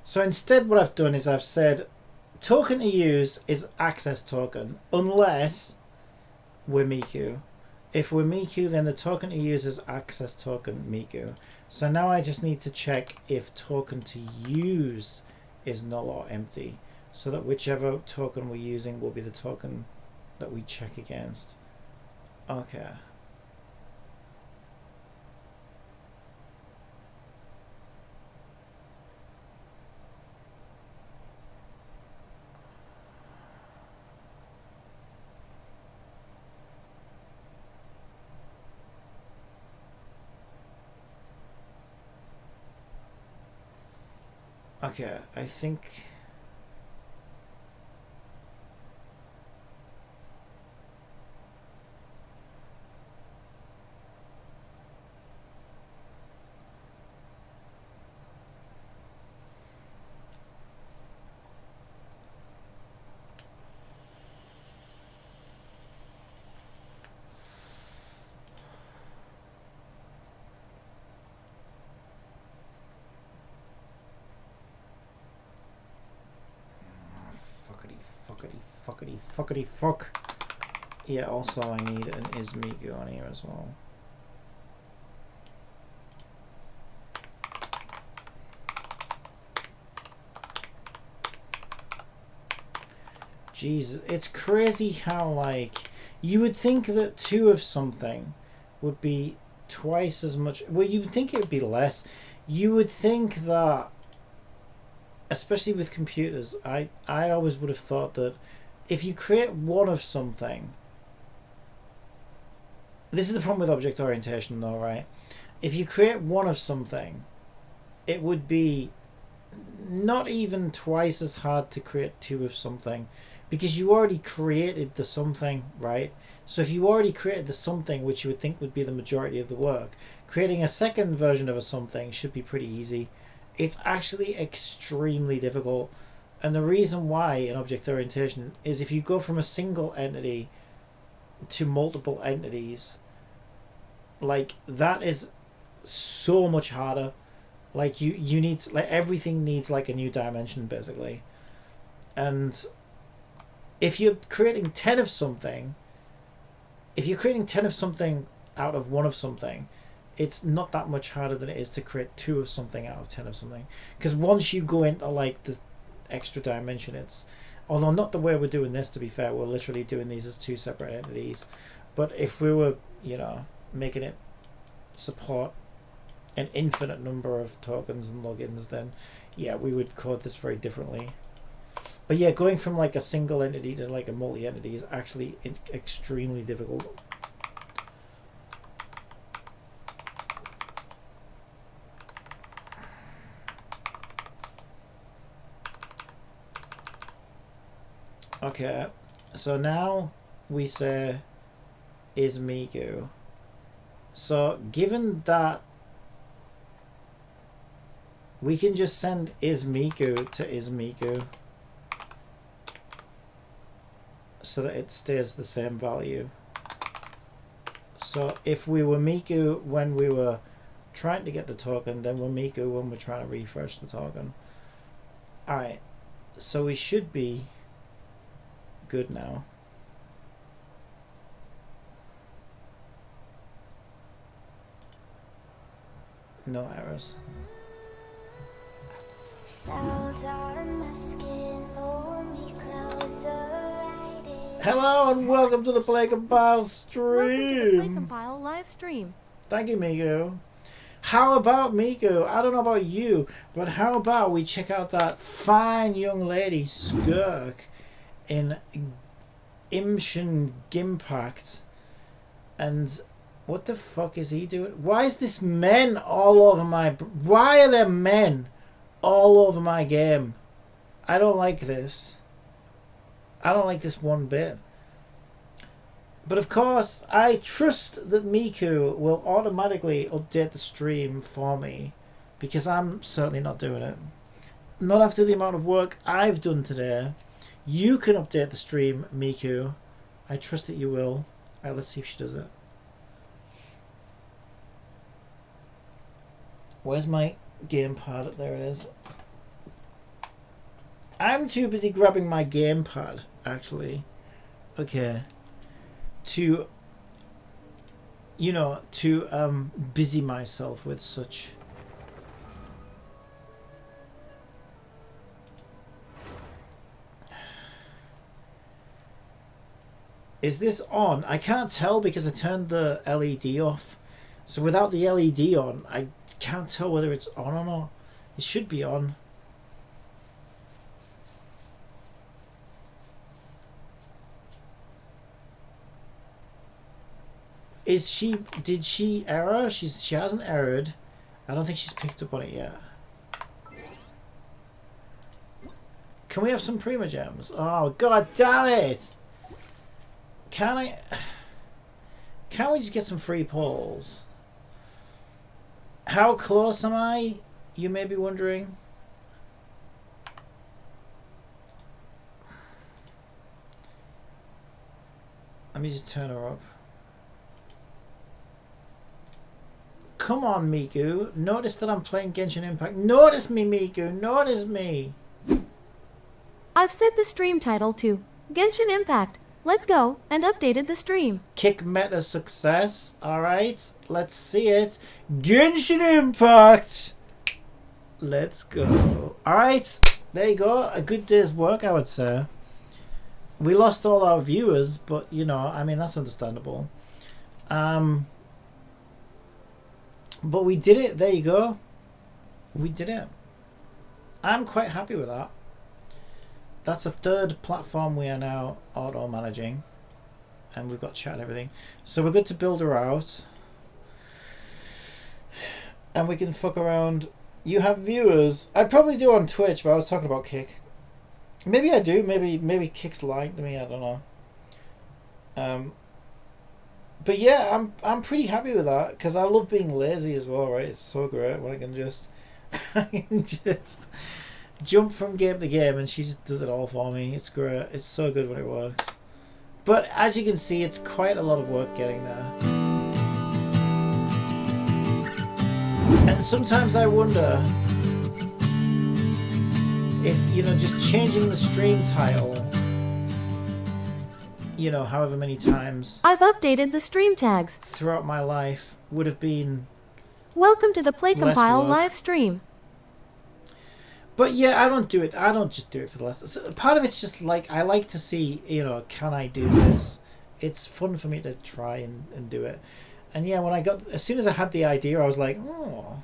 so instead what I've done is I've said token to use is access token unless we're Miku. If we're Miku, then the token to use is access token Miku. So now I just need to check if token to use is null or empty, so that whichever token we're using will be the token that we check against. Okay. Okay, I think fuckity fuck. Yeah, also I need an is Miku on here as well. Jesus, it's crazy how, like, you would think that 2 of something would be twice as much. Well, you would think it would be less. You would think that, especially with computers, I always would have thought that if you create 1 of something, this is the problem with object orientation though, right? If you create 1 of something, it would be not even twice as hard to create 2 of something, because you already created the something, right? So if you already created the something, which you would think would be the majority of the work, creating a second version of a something should be pretty easy. It's actually extremely difficult. And the reason why in object orientation is if you go from a single entity to multiple entities, like that is so much harder. Like you need, like everything needs like a new dimension basically. And if you're creating 10 of something, out of one of something, it's not that much harder than it is to create 2 of something out of 10 of something. Because once you go into like this extra dimension, it's, although not the way we're doing this, to be fair, we're literally doing these as 2 separate entities. But if we were, you know, making it support an infinite number of tokens and logins, then yeah, we would code this very differently. But yeah, going from like a single entity to like a multi-entity is actually extremely difficult. Okay, so now we say is Miku. So given that we can just send is Miku to is Miku so that it stays the same value. So if we were Miku when we were trying to get the token, then we're Miku when we're trying to refresh the token. Alright, so we should be good now. No errors. Hello and welcome to the PlayCompile stream. PlayCompile live stream. Thank you, Miku. How about Miku? I don't know about you, but how about we check out that fine young lady Skirk in Genshin Impact? And what the fuck is he doing? Why is this men all over my... Why are there men all over my game? I don't like this. I don't like this one bit. But of course, I trust that Miku will automatically update the stream for me, because I'm certainly not doing it. Not after the amount of work I've done today. You can update the stream, Miku. I trust that you will. Alright, let's see if she does it. Where's my gamepad? There it is. I'm too busy grabbing my gamepad, actually. Okay. To, you know, to busy myself with such. Is this on? I can't tell because I turned the LED off. So without the LED on, I can't tell whether it's on or not. It should be on. Is she... Did she error? She hasn't errored. I don't think she's picked up on it yet. Can we have some Prima Gems? Oh, god damn it! Can I... Can't we just get some free polls? How close am I? You may be wondering. Let me just turn her up. Come on, Miku. Notice that I'm playing Genshin Impact. Notice me, Miku. Notice me. I've set the stream title to Genshin Impact. Let's go, and updated the stream. Kick meta success. Alright, let's see it. Genshin Impact. Let's go. Alright, there you go. A good day's work, I would say. We lost all our viewers, but, you know, I mean, that's understandable. But we did it. There you go. We did it. I'm quite happy with that. That's a third platform we are now auto-managing. And we've got chat and everything. So we're good to build her out. And we can fuck around. You have viewers. I probably do on Twitch, but I was talking about Kick. Maybe I do. Maybe Kick's lying to me. I don't know. But yeah, I'm pretty happy with that. Because I love being lazy as well, right? It's so great when I can just... I can just jump from game to game and she just does it all for me. It's great. It's so good when it works. But as you can see, it's quite a lot of work getting there. And sometimes I wonder if, you know, just changing the stream title, you know, however many times I've updated the stream tags. throughout my life would have been. Welcome to the Less PlayCompile work. live stream. But yeah, I don't do it. I don't just do it for the last. So part of it's just like I like to see, you know, can I do this? It's fun for me to try and do it. And yeah, when as soon as I had the idea, I was like, oh,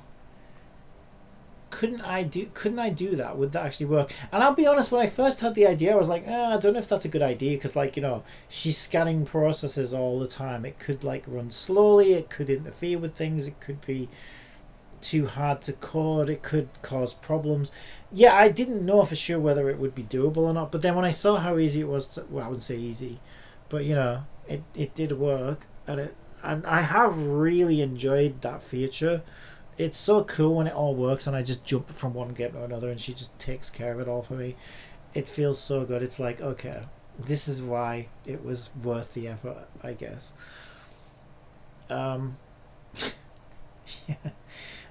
couldn't I do that? Would that actually work? And I'll be honest, when I first had the idea, I was like, I don't know if that's a good idea, because, like, you know, she's scanning processes all the time. It could, like, run slowly. It could interfere with things. It could be too hard to code. It could cause problems. Yeah, I didn't know for sure whether it would be doable or not. But then when I saw how easy it was, well, I wouldn't say easy, but, you know, it did work. And I have really enjoyed that feature. It's so cool when it all works and I just jump from one game to another and she just takes care of it all for me. It feels so good. It's like, okay, this is why it was worth the effort, I guess. Yeah.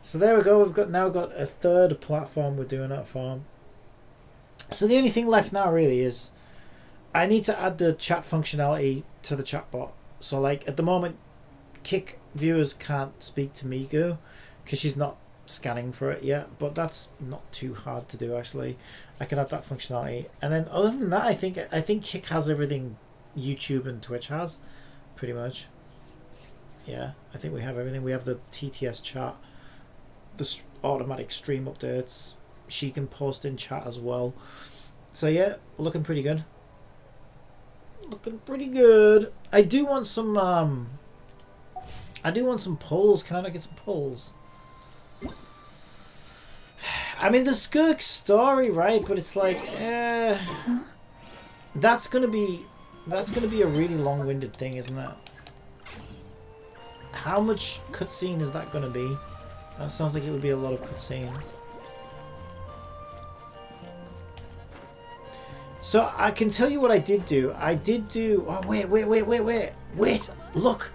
So there we go. We've now got a third platform we're doing that for. So the only thing left now really is I need to add the chat functionality to the chatbot. So, like, at the moment, Kick viewers can't speak to Miku because she's not scanning for it yet, but that's not too hard to do, actually. I can add that functionality. And then other than that, I think Kick has everything YouTube and Twitch has, pretty much. Yeah, I think we have everything. We have the TTS chat, the automatic stream updates. She can post in chat as well. So yeah, looking pretty good. Looking pretty good. I do want some polls. Can I not get some polls? I mean, the Skirk story, right? But it's like, that's gonna be a really long-winded thing, isn't it? How much cutscene is that gonna be? That sounds like it would be a lot of cutscene. So I can tell you what I did do. Oh, wait. Look.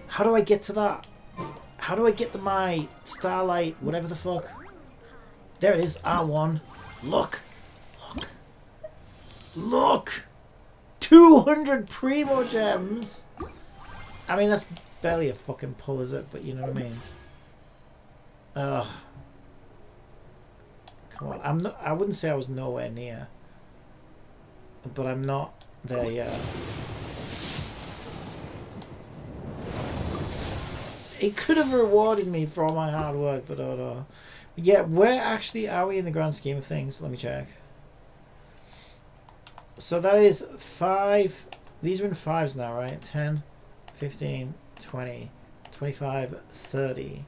How do I get to that? How do I get to my Starlight, whatever the fuck? There it is, R1. Look. 200 Primo Gems. I mean, that's barely a fucking pull, is it? But you know what I mean? Ugh. Come on. I wouldn't say I was nowhere near. But I'm not there yet. It could have rewarded me for all my hard work, but I don't know. Yeah, where actually are we in the grand scheme of things? Let me check. So that is 5. These are in 5s now, right? 10, 15, 20, 25, 30,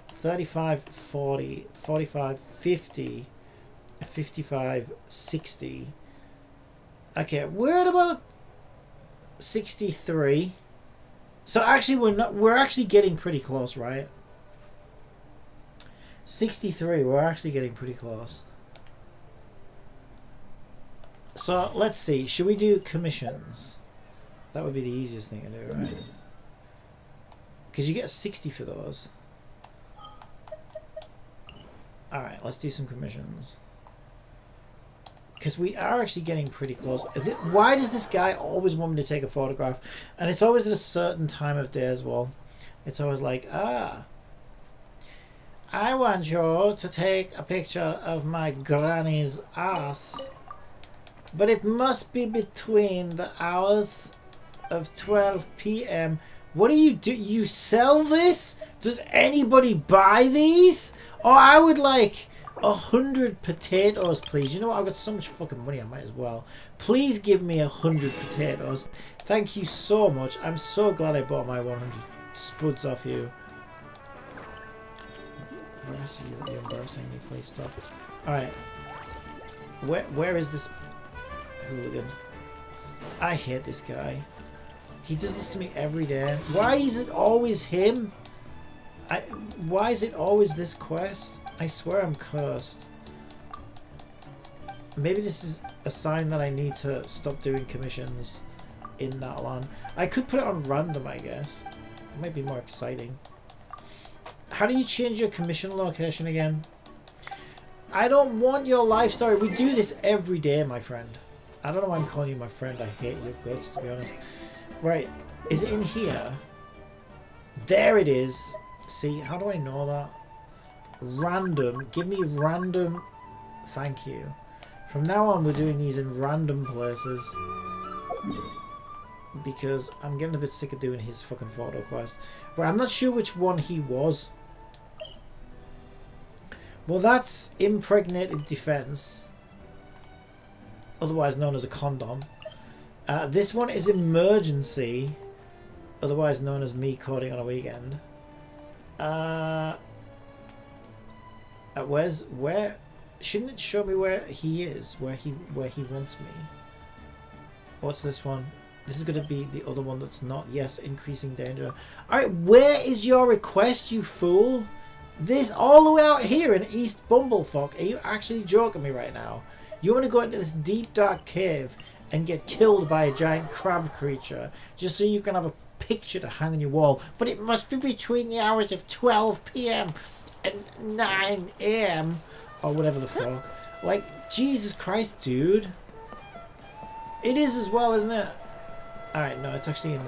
35, 40, 45, 50, 55, 60. Okay, we're at about 63. So actually we're actually getting pretty close, right? 63, we're actually getting pretty close. So let's see, should we do commissions? That would be the easiest thing to do, right? Because you get 60 for those. Alright, let's do some commissions. Because we are actually getting pretty close. Why does this guy always want me to take a photograph? And it's always at a certain time of day as well. It's always like, I want you to take a picture of my granny's ass. But it must be between the hours of 12 p.m. What do? You sell this? Does anybody buy these? Or I would like 100 potatoes, please. You know what? I've got so much fucking money, I might as well. Please give me 100 potatoes. Thank you so much. I'm so glad I bought my 100 spuds off you. You're embarrassing me. Please stop. Alright. Where is this hooligan? I hate this guy. He does this to me every day. Why is it always him? Why is it always this quest? I swear I'm cursed. Maybe this is a sign that I need to stop doing commissions in that land. I could put it on random, I guess. It might be more exciting. How do you change your commission location again? I don't want your life story. We do this every day, my friend. I don't know why I'm calling you my friend. I hate your guts, to be honest. Right. Is it in here? There it is. See, how do I know that? Random. Give me random. Thank you. From now on, we're doing these in random places. Because I'm getting a bit sick of doing his fucking photo quest. Right, I'm not sure which one he was. Well, that's impregnated defense. Otherwise known as a condom. This one is emergency. Otherwise known as me coding on a weekend. Where? Shouldn't it show me where he is? Where he wants me? What's this one? This is going to be the other one that's not. Yes, increasing danger. Alright, where is your request, you fool? This all the way out here in East Bumblefuck. Are you actually joking me right now? You want to go into this deep dark cave and get killed by a giant crab creature just so you can have a picture to hang on your wall. But it must be between the hours of 12 p.m. and 9 a.m. or whatever the fuck. Like, Jesus Christ, dude. It is as well, isn't it? Alright, no, it's actually in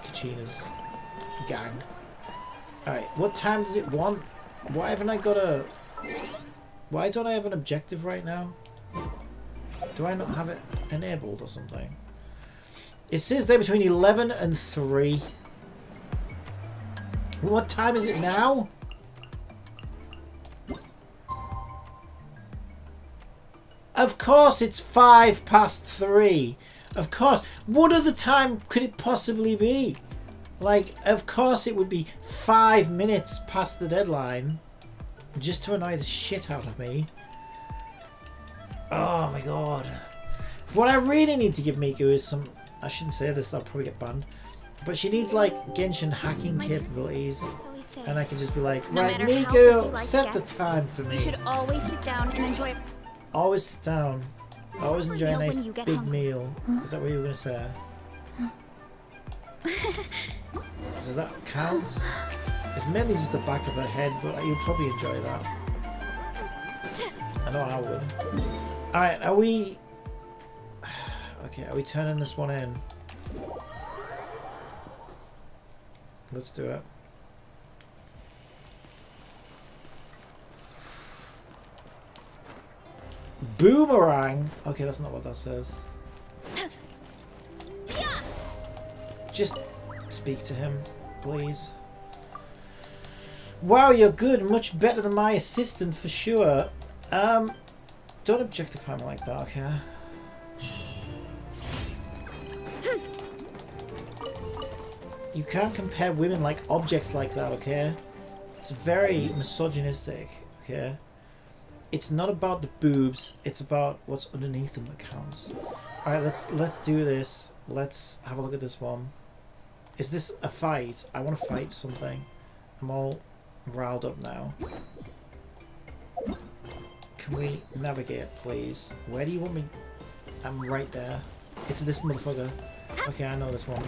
Kachina's gang. Alright, what time does it want? Why haven't I got a... Why don't I have an objective right now? Do I not have it enabled or something? It says there between 11 and 3. What time is it now? Of course it's 5 past 3. Of course. What other time could it possibly be? Like, of course it would be 5 minutes past the deadline. Just to annoy the shit out of me. Oh my god. What I really need to give Miku is some... I shouldn't say this, I'll probably get banned. But she needs, like, Genshin hacking capabilities. And I can just be like, right, Miku, set the time for me. You should always sit down and enjoy... Always sit down. Always enjoy a nice big meal. Is that what you were going to say? Does that count? It's mainly just the back of her head, but you'll probably enjoy that. I know I would. Alright, are we... Okay, are we turning this one in? Let's do it. Boomerang? Okay, that's not what that says. Just speak to him, please. Wow, you're good. Much better than my assistant for sure. Don't objectify me like that, okay? You can't compare women like objects like that, okay? It's very misogynistic, okay? It's not about the boobs, it's about what's underneath them that counts. Alright, let's do this. Let's have a look at this one. Is this a fight? I want to fight something. I'm all riled up now. Can we navigate, please? Where do you want me? I'm right there. It's this motherfucker. Okay, I know this one.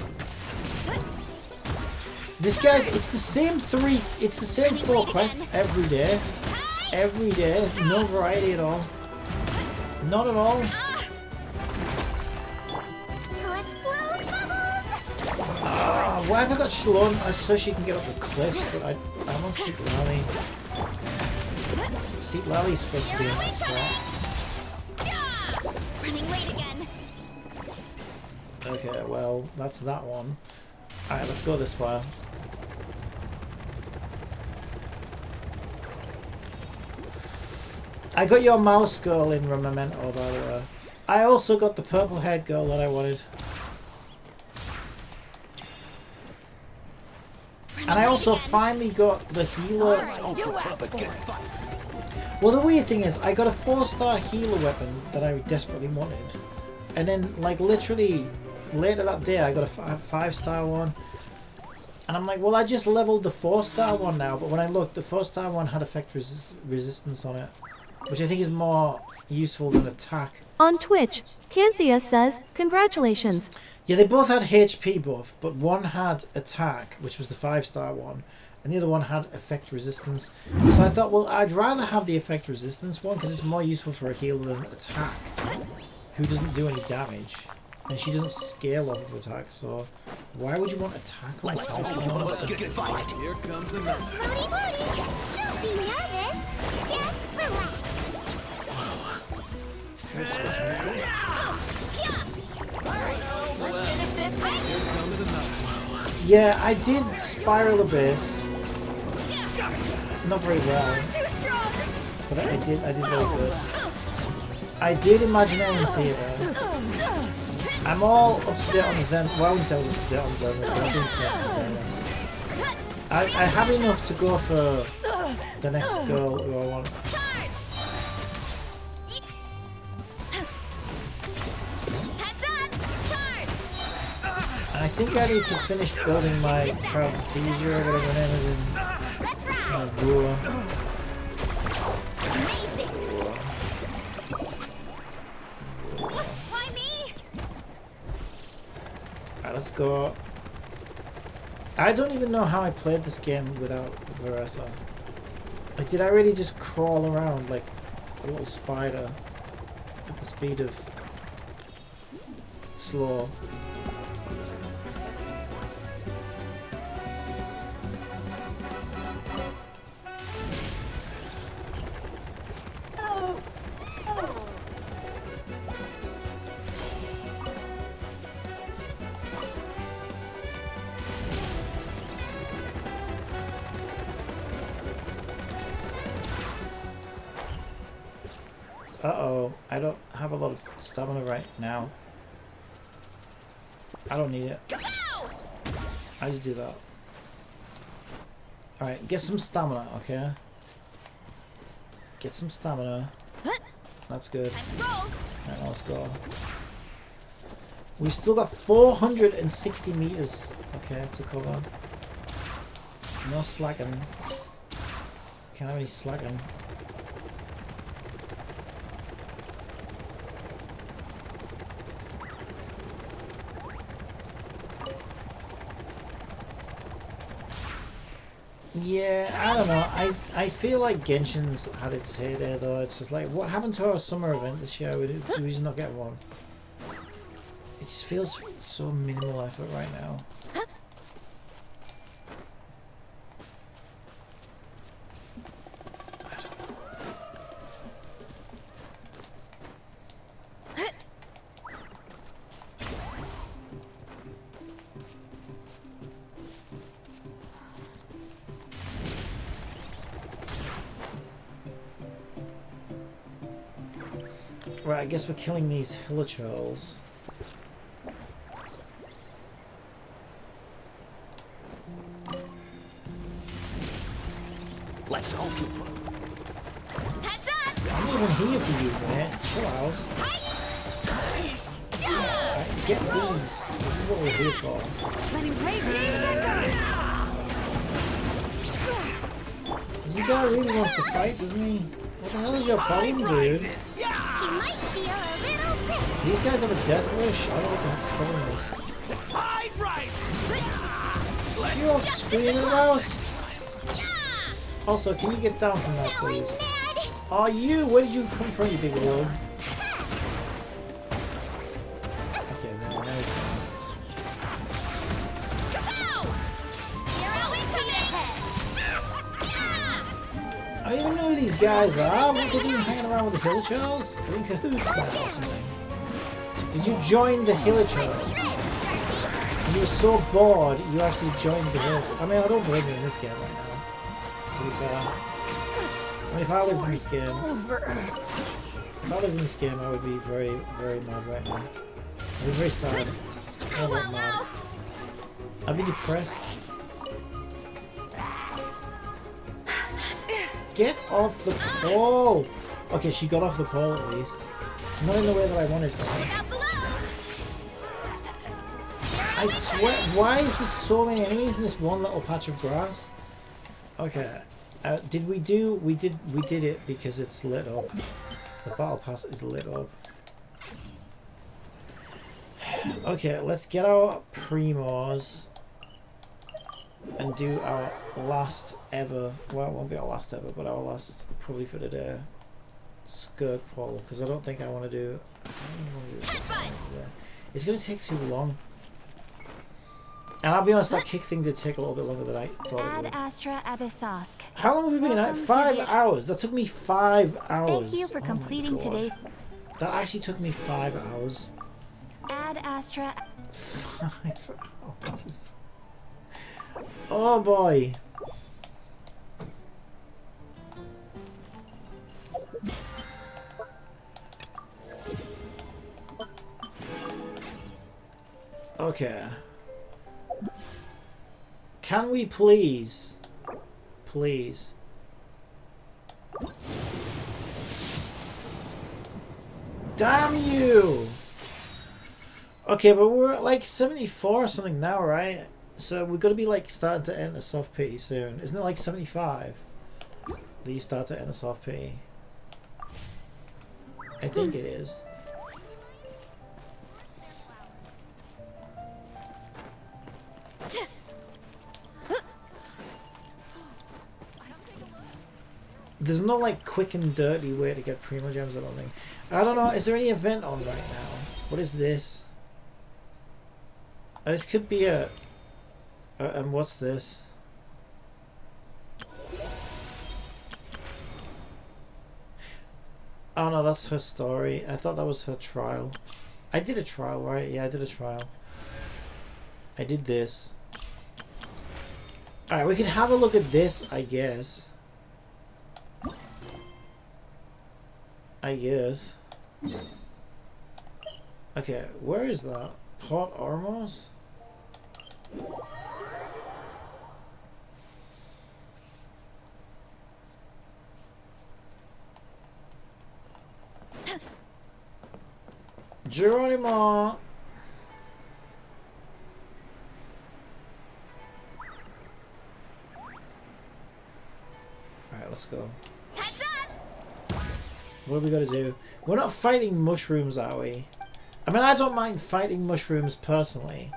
This guy's, it's the same 4 quests every day. Every day. No variety at all. Not at all. Why have I got Shalon so she can get up the cliffs, but I'm on Seek Lally. Seek Lally is supposed to be on that slot. Running late again. Okay, well, that's that one. Alright, let's go this way. I got your mouse girl in Memento, by the way. I also got the purple haired girl that I wanted. And I also finally got the healer. Well, the weird thing is, I got a 4-star healer weapon that I desperately wanted. And then, like, literally, later that day, I got a 5-star one. And I'm like, well, I just leveled the 4-star one now, but when I looked, the 4-star one had effect resistance on it, which I think is more useful than attack. On Twitch, Canthea says, congratulations. Yeah, they both had HP buff, but one had attack, which was the 5-star one, and the other one had effect resistance. So I thought, well, I'd rather have the effect resistance one because it's more useful for a healer than attack, who doesn't do any damage. And she doesn't scale off of attack, so why would you want attack on the 5-star? Good fight. Here comes another. Floaty floaty. Don't be nervous. Just relax. This was good. Let's finish this fight. Here comes another. Yeah, I did Spiral Abyss. Not very well, Too strong. but I did very good. I did Imaginarium Theatre. I'm all up to date on Zen. Well, I wouldn't say I was up to date on Zen, but I've been playing some Zen. I have enough to go for the next girl who I want. Heads up. Charge. And I think I need to finish building my Paresthesia or whatever her name is in Let's ride. Brewer. Amazing. Why me? Alright, let's go. I don't even know how I played this game without Veresa. Like, did I really just crawl around like a little spider at the speed of slow? Uh-oh, I don't have a lot of stamina right now. I don't need it. I just do that. Alright, get some stamina, okay? Get some stamina. That's good. Let's roll. Alright, let's go. We've still got 460 meters, okay, to cover. No slacking. Can't have any slacking. Yeah, I don't know. I feel like Genshin's had its heyday though. It's just like, what happened to our summer event this year? Do we just not get one? It just feels so minimal effort right now. Right, I guess we're killing these hilichurls. Let's hope. Heads up. I'm not even here for you, man. Chill out. Right, get these. This is what we're here for. Letting brave dreams This guy really wants to fight, doesn't he? What the hell is your problem, dude? He might feel a little prickly. These guys have a death wish? I don't know what the problem is. Tied right. You all screaming about? Also, can you get down from that, Now I'm please? mad. Are you? Where did you come from, you big wolf? Okay, now he's down. Kapow! You're always coming ahead. I don't even know who these guys are. What, they're doing hanging around with the hilichurls? They're in cahoots now or something. Did you join the hilichurls? And you were so bored, you actually joined the hilichurls. I mean, I don't blame you in this game right now. To be fair. I mean, if I lived in this game, I would be very, very mad right now. I'd be very sad. I'd be mad. I'd be depressed. Get off the pole! Okay, she got off the pole at least. Not in the way that I wanted to. Down below. I I swear, why is there so many enemies in this one little patch of grass? Okay. Did we do... We did it because it's lit up. The battle pass is lit up. Okay, let's get our primos and do our last ever, well, it won't be our last ever, but our last, probably for today, skirt pole, because I don't think I want to do, I don't want to do a start there. It's going to take too long. And I'll be honest, that kick thing did take a little bit longer than I thought it would. AIassistant. How long have we been at? 5 hours. That took me 5 hours. Thank you for completing today. That actually took me 5 hours. AIassistant. 5 hours. Oh boy. Okay. Can we please? Please. Damn you! Okay, but we're at like 74 or something now, right? So we're gonna be like starting to enter soft P soon. Isn't it like 75 that you start to enter soft P? I think it is. There's no like quick and dirty way to get Primo Gems, I don't think. I don't know, is there any event on right now? What is this? This could be a... and what's this? Oh no, that's her story. I thought that was her trial. I did a trial, right? Yeah, I did a trial. I did this. Alright, we can have a look at this, I guess. I guess. Okay, where is that? Port Ormos? Geronimo! Alright, let's go. Heads up! What do we gotta do? We're not fighting mushrooms, are we? I mean, I don't mind fighting mushrooms personally.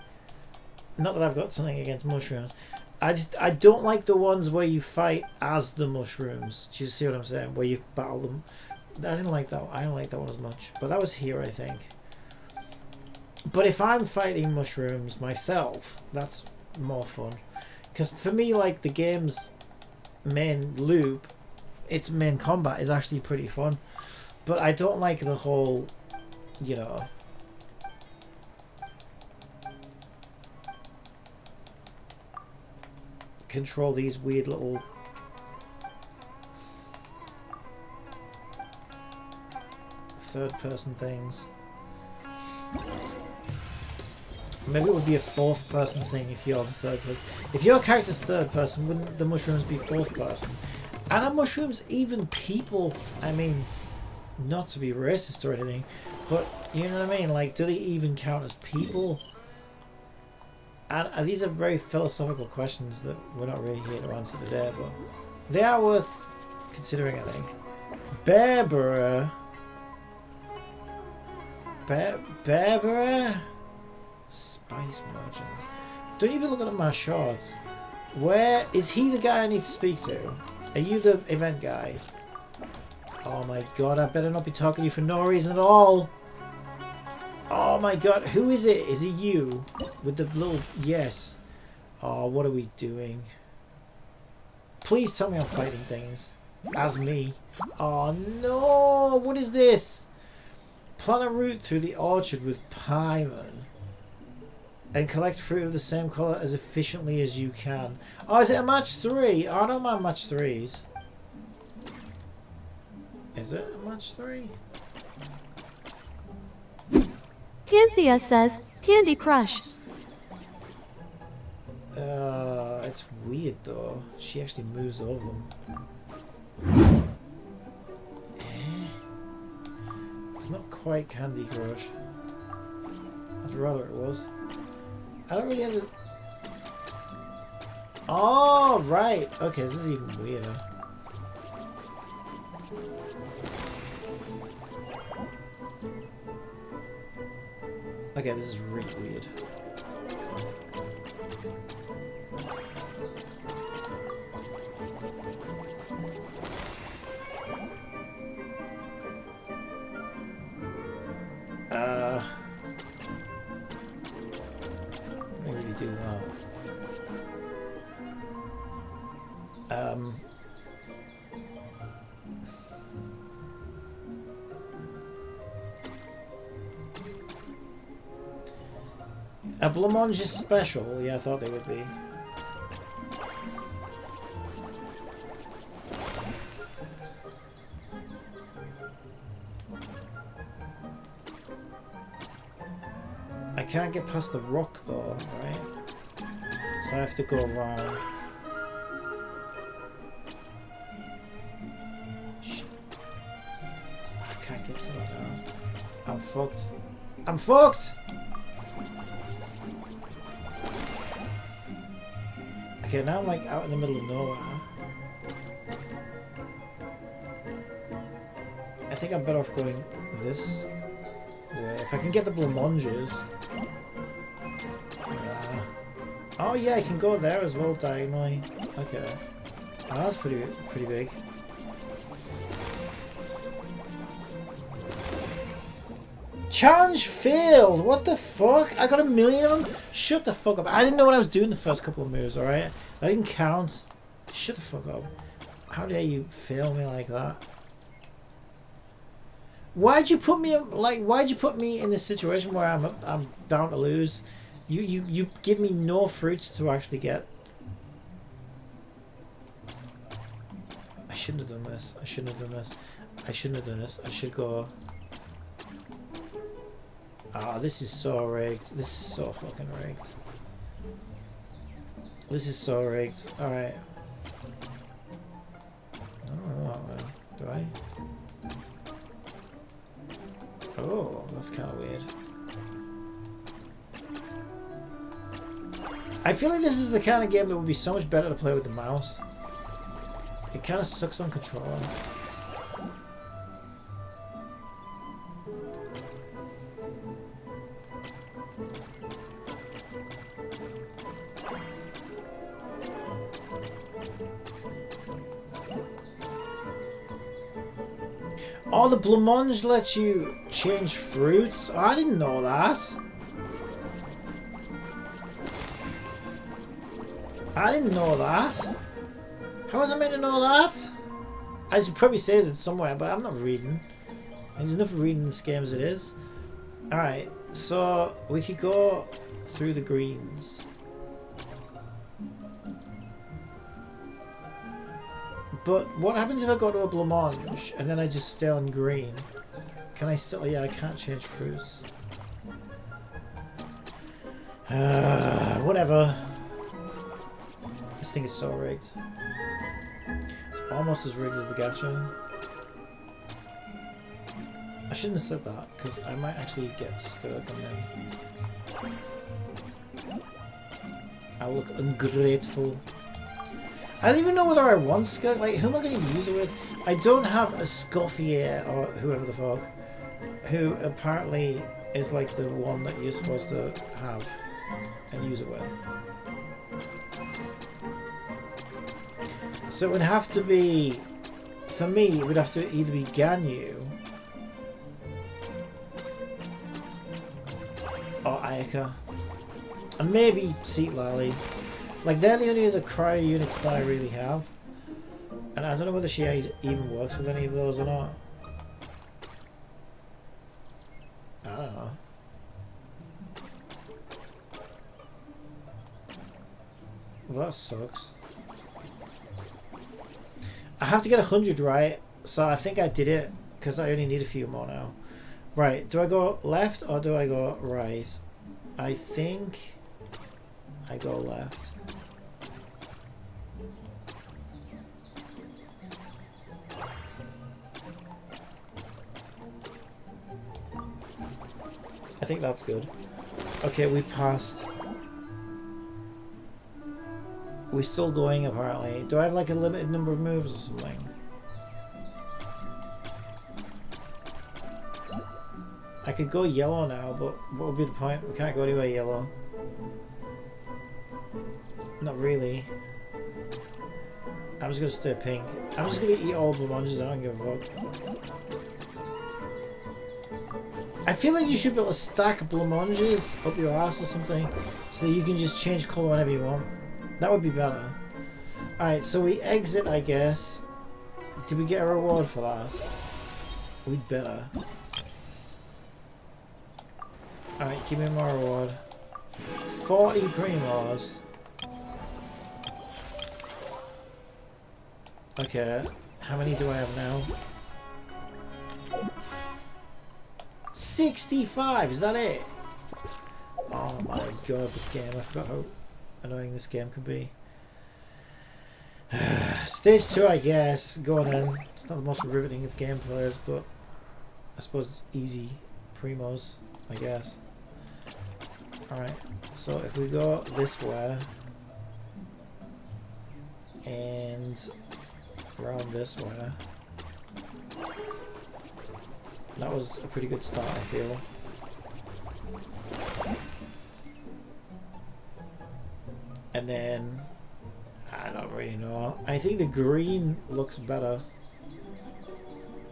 Not that I've got something against mushrooms. I don't like the ones where you fight as the mushrooms. Do you see what I'm saying? Where you battle them. I didn't like that. I don't like that one as much. But that was here, I think. But if I'm fighting mushrooms myself, that's more fun. Because for me, like, the game's main loop, its main combat is actually pretty fun. But I don't like the whole, you know... control these weird little... third-person things. Maybe it would be a fourth-person thing if you're the third person. If your character's third person, wouldn't the mushrooms be fourth person? And are mushrooms even people? I mean, not to be racist or anything, but you know what I mean? Like, do they even count as people? And these are very philosophical questions that we're not really here to answer today, but they are worth considering, I think. Barbara. Barbara? Spice merchant. Don't even look at my shorts. Where is he the guy I need to speak to? Are you the event guy? Oh my god, I better not be talking to you for no reason at all. Oh my god, who is it? Is it you? With the little... yes. Oh, what are we doing? Please tell me I'm fighting things. As me. Oh no! What is this? Plan a route through the orchard with Paimon. And collect fruit of the same colour as efficiently as you can. Oh, is it a match 3? Oh, I don't mind match 3s. Is it a match 3? Cynthia says, Candy Crush. It's weird though. She actually moves over them. It's not quite Candy Crush. I'd rather it was. I don't really understand. Oh, right. Okay, this is even weirder. Okay, this is really weird. I don't really do that. A blancmange is special? Yeah, I thought they would be. I can't get past the rock though, right? So I have to go around. Shit. I can't get to that now. I'm fucked. I'm fucked! Okay, now I'm like out in the middle of nowhere. I think I'm better off going this way. If I can get the blancmanges. Oh yeah, I can go there as well diagonally. Okay. Oh, that's pretty big. Challenge failed! What the fuck? I got a million of them? Shut the fuck up. I didn't know what I was doing the first couple of moves, alright? I didn't count. Shut the fuck up. How dare you fail me like that? Why'd you put me why'd you put me in this situation where I'm bound to lose? You give me no fruits to actually get. I shouldn't have done this. I shouldn't have done this. I shouldn't have done this. I should go. Ah, this is so rigged. This is so fucking rigged. This is so rigged. Alright. I don't know that way. Do I? Oh, that's kind of weird. I feel like this is the kind of game that would be so much better to play with the mouse. It kind of sucks on controller. Oh, the blancmange lets you change fruits? Oh, I didn't know that. I didn't know that. How was I meant to know that? I should probably say it somewhere, but I'm not reading. There's enough reading in this game as it is. Alright, so we could go through the greens. But what happens if I go to a blancmange and then I just stay on green? Can I still... Yeah, I can't change fruits. Whatever. This thing is so rigged. It's almost as rigged as the gacha. I shouldn't have said that, because I might actually get stuck and then I'll look ungrateful. I don't even know whether I want Skirk. Like, who am I going to use it with? I don't have a Scoffier or whoever the fuck, who apparently is like the one that you're supposed to have and use it with. So it would have to be, for me, it would have to either be Ganyu or Ayaka, and maybe Seat Lally. Like, they're the only other cryo units that I really have. And I don't know whether she even works with any of those or not. I don't know. Well, that sucks. I have to get 100 right, so I think I did it, because I only need a few more now. Right, do I go left or do I go right? I think I go left. I think that's good. Okay, we passed. We're still going apparently. Do I have like a limited number of moves or something? I could go yellow now, but what would be the point? We can't go anywhere yellow. Not really. I'm just gonna stay pink. I'm just gonna eat all the munches, I don't give a fuck. I feel like you should be able to stack blancmanges up your ass or something so that you can just change colour whenever you want. That would be better. Alright, so we exit, I guess. Did we get a reward for that? We'd better. Alright, give me my reward. 40 primos. Okay, how many do I have now? 65, is that it? Oh my god, this game, I forgot how annoying this game can be. Stage 2, I guess, going in. It's not the most riveting of gameplays, but I suppose it's easy primos, I guess. Alright, so if we go this way and around this way, that was a pretty good start, I feel. And then I don't really know. I think the green looks better.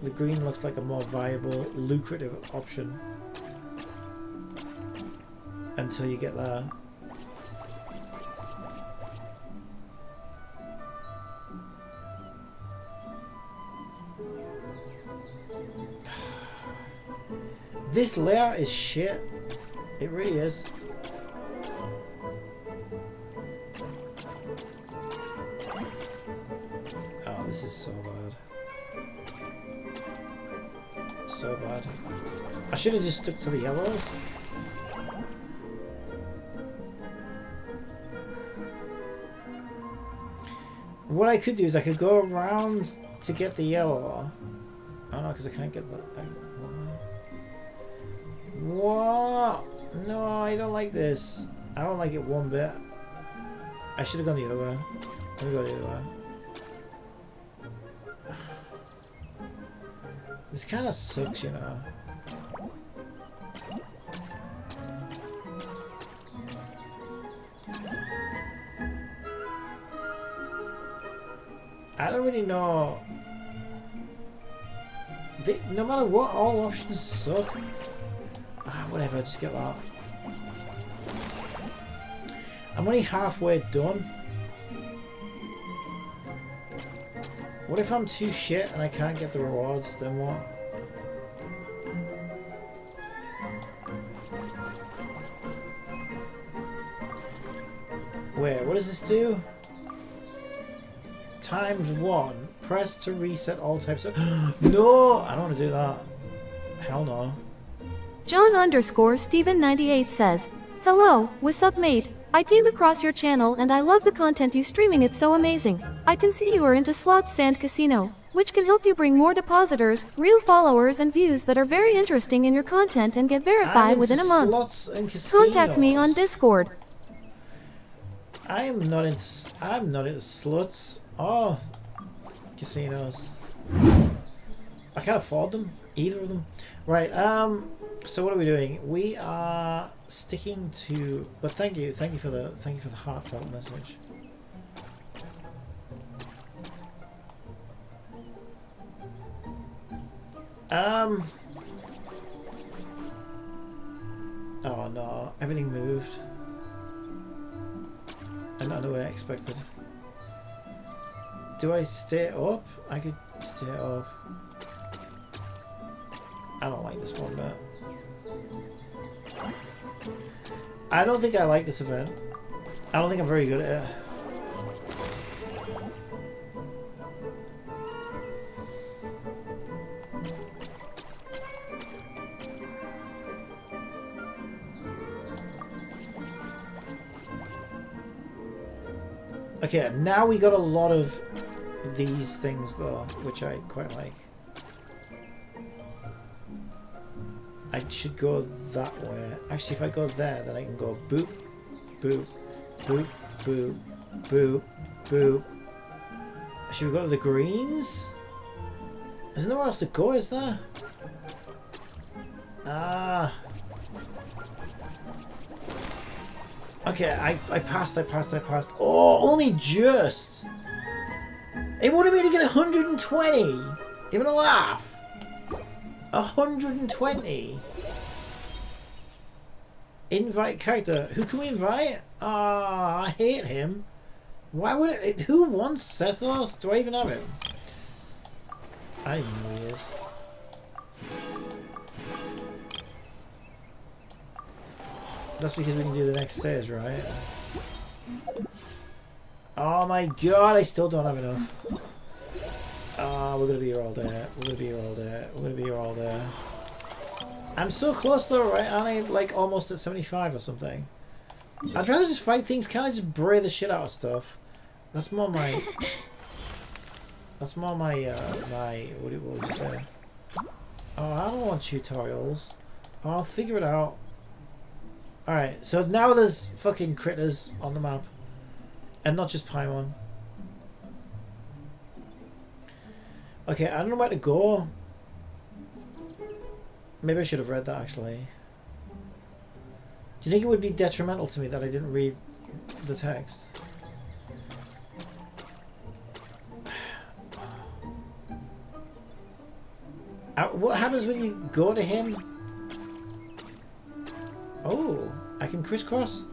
The green looks like a more viable, lucrative option until you get there. This layout is shit. It really is. Oh, this is so bad. So bad. I should have just stuck to the yellows. What I could do is I could go around to get the yellow. Oh no, because I can't get the... What? No, I don't like this. I don't like it one bit. I should have gone the other way. Let me go the other way. This kind of sucks, you know. I don't really know. No matter what, all options suck. Ah, whatever, just get that. I'm only halfway done. What if I'm too shit and I can't get the rewards, then what? Wait, what does this do? ×1. Press to reset all types of... No! I don't want to do that. Hell no. John_Steven98 says, "Hello, what's up mate? I came across your channel and I love the content you streaming, it's so amazing. I can see you are into slots and casino, which can help you bring more depositors, real followers and views that are very interesting in your content and get verified within a month. Slots and casinos. Contact me on Discord." I'm not into sluts or casinos. I can't afford them, either of them. Right, so what are we doing? We are sticking to, but thank you for the heartfelt message. Oh no, everything moved. And not the way I expected. Do I stay up? I could stay up. I don't like this one bit. I don't think I like this event. I don't think I'm very good at it. Okay, now we got a lot of these things though, which I quite like. I should go that way. Actually, if I go there, then I can go boop, boop, boop, boop, Boop. Boop. Should we go to the greens? There's nowhere else to go, is there? Ah. Okay, I passed. Oh, only just. It would have made it get 120. Even a laugh. 120. Invite character. Who can we invite? Ah, I hate him. Why would it? Who wants Sethos? Do I even have him? I don't even know who he is. That's because we can do the next stage, right? Oh my god, I still don't have enough. Oh, we're gonna be here all day. I'm so close though, right? Aren't I like almost at 75 or something? I'd rather just fight things, can't I just bray the shit out of stuff? That's more my... what would you say? Oh, I don't want tutorials. Oh, I'll figure it out. Alright, so now there's fucking critters on the map. And not just Paimon. Okay, I don't know where to go. Maybe I should have read that actually. Do you think it would be detrimental to me that I didn't read the text? What happens when you go to him? Oh, I can crisscross?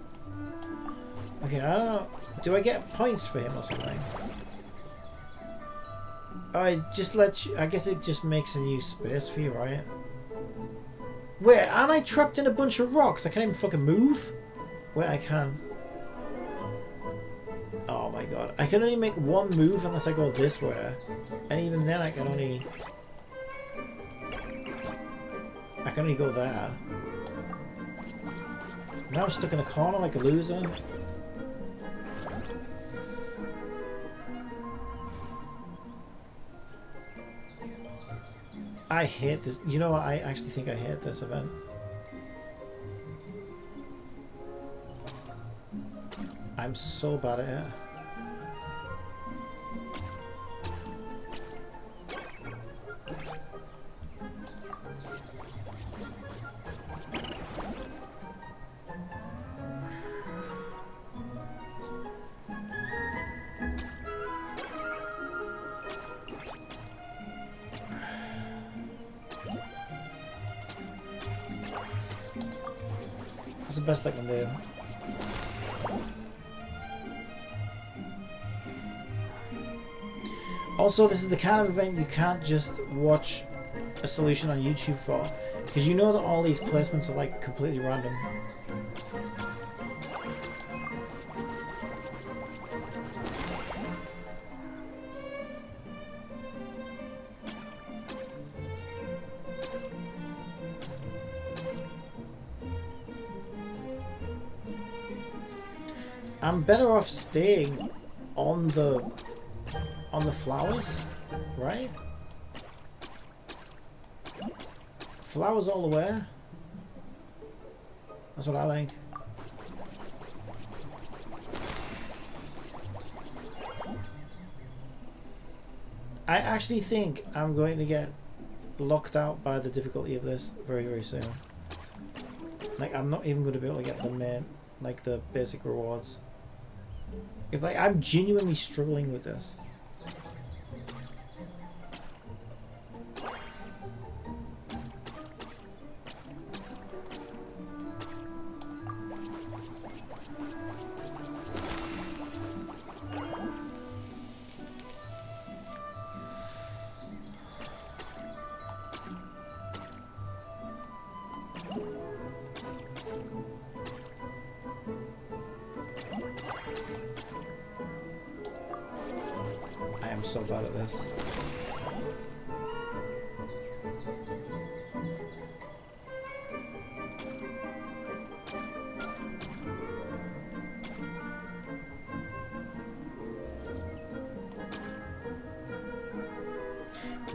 Okay, I don't know. Do I get points for him or something? Oh, it just lets you... I guess it just makes a new space for you, right? Wait, aren't I trapped in a bunch of rocks? I can't even fucking move? Wait, I can. Oh my god. I can only make one move unless I go this way. And even then I can only go there. Now I'm stuck in a corner like a loser. I hate this. You know what? I actually think I hate this event. I'm so bad at it. That's the best I can do. Also, this is the kind of event you can't just watch a solution on YouTube for, because you know that all these placements are like completely random. I'm better off staying on the flowers, right? Flowers all the way. That's what I think. I actually think I'm going to get locked out by the difficulty of this very, very soon. Like, I'm not even going to be able to get the main, like the basic rewards. If like I'm genuinely struggling with this. I am so bad at this.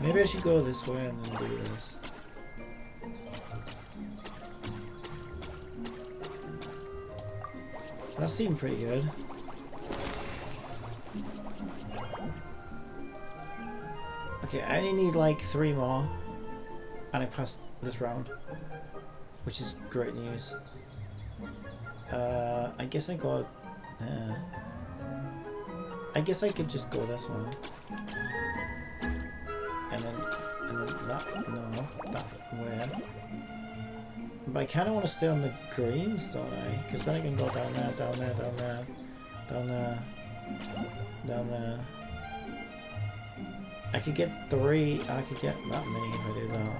Maybe I should go this way and then do this. That seemed pretty good. Okay, I only need like 3 more. And I passed this round. Which is great news. I guess I got... I guess I could just go this one. And then that... No, that way. But I kind of want to stay on the greens, don't I? Because then I can go down there, down there, down there, down there, down there. I could get 3, I could get that many if I do that.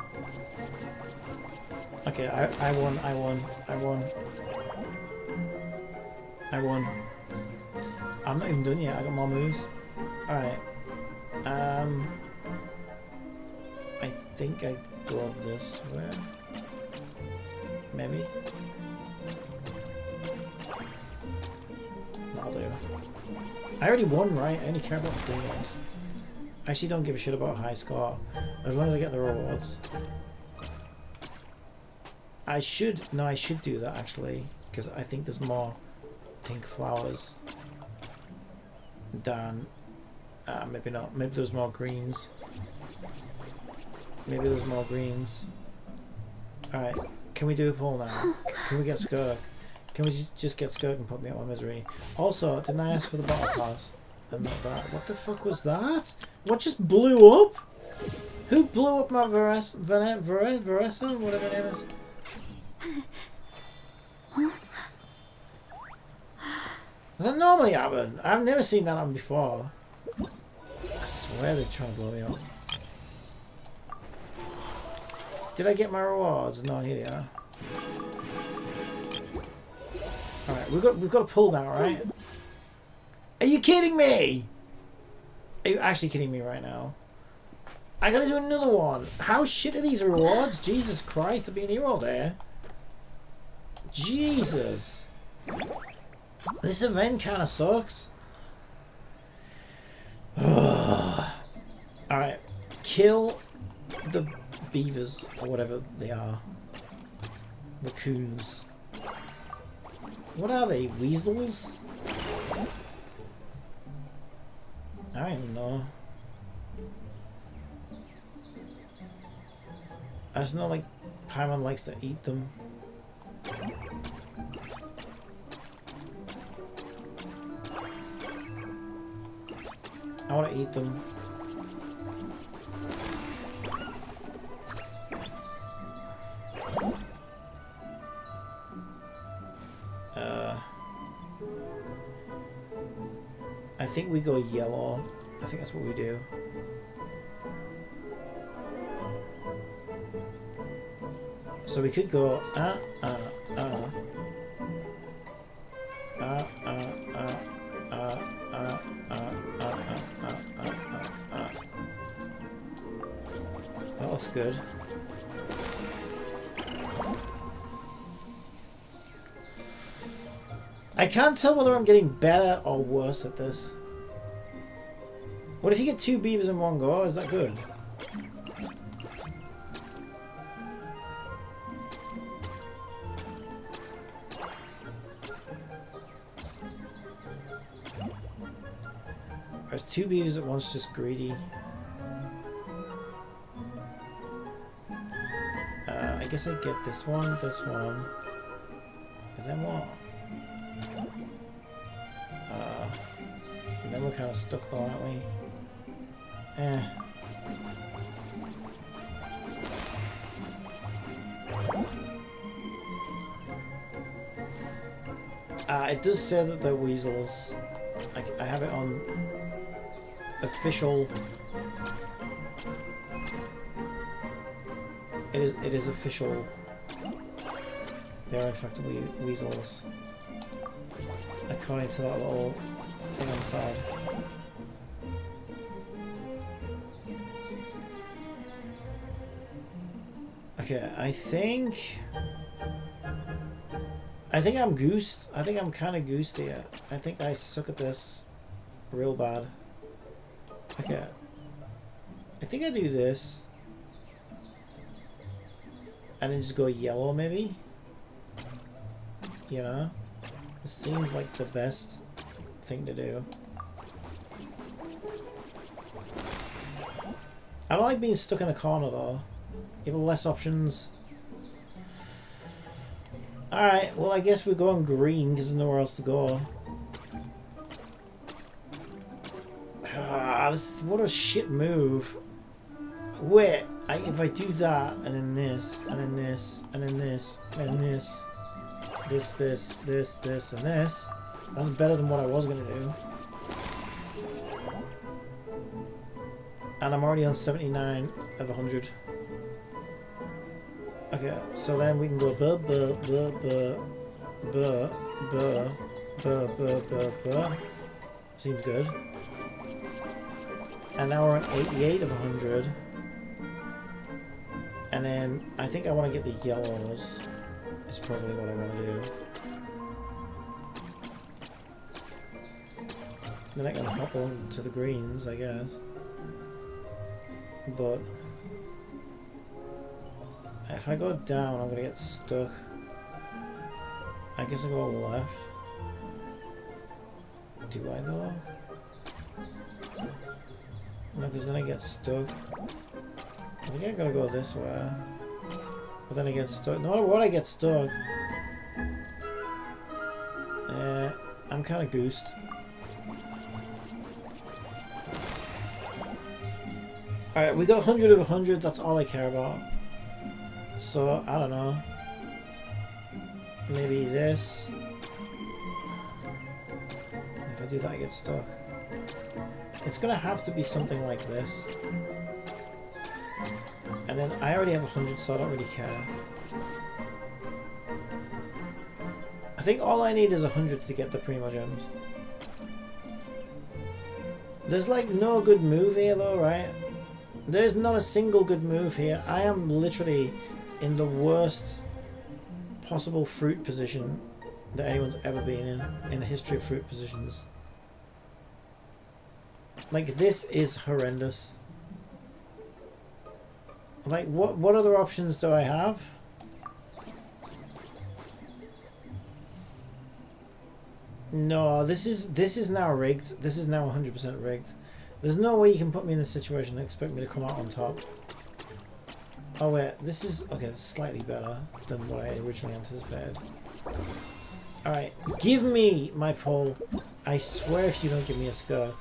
Okay, I won. I'm not even done yet, I got more moves. Alright. I think I go this way. Maybe. That'll do. I already won, right? I only care about the green ones. I actually don't give a shit about high score. As long as I get the rewards. I should do that actually. Because I think there's more pink flowers than... maybe not. Maybe there's more greens. Maybe there's more greens. Alright. Can we do a poll now? Can we get Skirk? Can we just get Skirk and put me out of my misery? Also, didn't I ask for the battle pass? And not that. What the fuck was that? What just blew up? Who blew up my Veressa? Whatever her name is. Does that normally happen? I've never seen that happen before. I swear they're trying to blow me up. Did I get my rewards? No, here they are. Alright, we've got a pull now, right? Are you kidding me? Are you actually kidding me right now? I gotta do another one. How shit are these rewards? Jesus Christ, I've been here all day. Jesus. This event kinda sucks. Alright. Kill the beavers, or whatever they are. Raccoons. What are they? Weasels? I don't know. I just know like Paimon likes to eat them. I want to eat them. I think we go yellow. I think that's what we do. So we could go That looks good. I can't tell whether I'm getting better or worse at this. What if you get 2 beavers in one go? Is that good? Or is 2 beavers at once just greedy? I guess I get this one. But then what? And then we're kind of stuck though, aren't we? It does say that they're weasels. I have it on official. It is official. They are in fact weasels. According to that little thing on the side. Okay, I think I'm goosed. I think I'm kind of goosed here. I think I suck at this real bad. Okay. I think I do this. And then just go yellow maybe? You know? This seems like the best thing to do. I don't like being stuck in a corner though. You have less options. Alright, well I guess we're going green because there's nowhere else to go. Ah, this is, what a shit move. Wait, if I do that, and then this, and then this, and then this, and then this, this, and this, that's better than what I was going to do. And I'm already on 79 of 100. Okay, so then we can go buh, buh, buh, buh, buh, buh, buh, buh, buh, buh. Seems good. And now we're on 88 of 100. And then I think I want to get the yellows. Is probably what I want to do. Then I can hop on to the greens, I guess. But if I go down, I'm gonna get stuck. I guess I go left. Do I though? No, because then I get stuck. I think I gotta go this way. But then I get stuck. No matter what, I get stuck. I'm kind of goosed. Alright, we got 100 of 100. That's all I care about. So, I don't know. Maybe this. If I do that, I get stuck. It's gonna have to be something like this. And then I already have 100, so I don't really care. I think all I need is 100 to get the Primo Gems. There's like no good move here though, right? There's not a single good move here. I am literally in the worst possible fruit position that anyone's ever been in the history of fruit positions. Like, this is horrendous. Like, what other options do I have? No, this is now rigged. This is now 100% rigged. There's no way you can put me in this situation and expect me to come out on top. Oh wait, this is okay. It's slightly better than what I originally anticipated. All right, give me my pole. I swear, if you don't give me a skirk,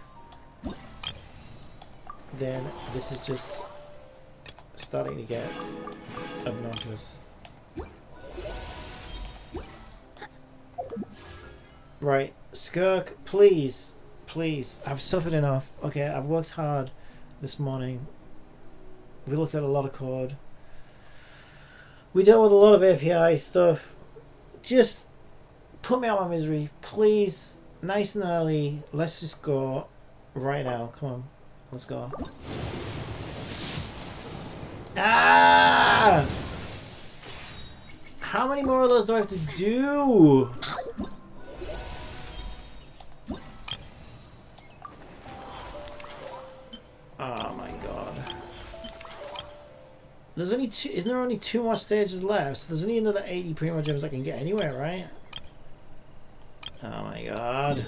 then this is just starting to get obnoxious. Right, skirk, please, please. I've suffered enough. Okay, I've worked hard this morning. We looked at a lot of code. We dealt with a lot of API stuff. Just put me out of my misery, please. Nice and early. Let's just go right now. Come on, let's go. Ah! How many more of those do I have to do? Oh my god. There's only two. Isn't there only 2 more stages left? So there's only another 80 Primo Gems I can get anywhere, right? Oh my god.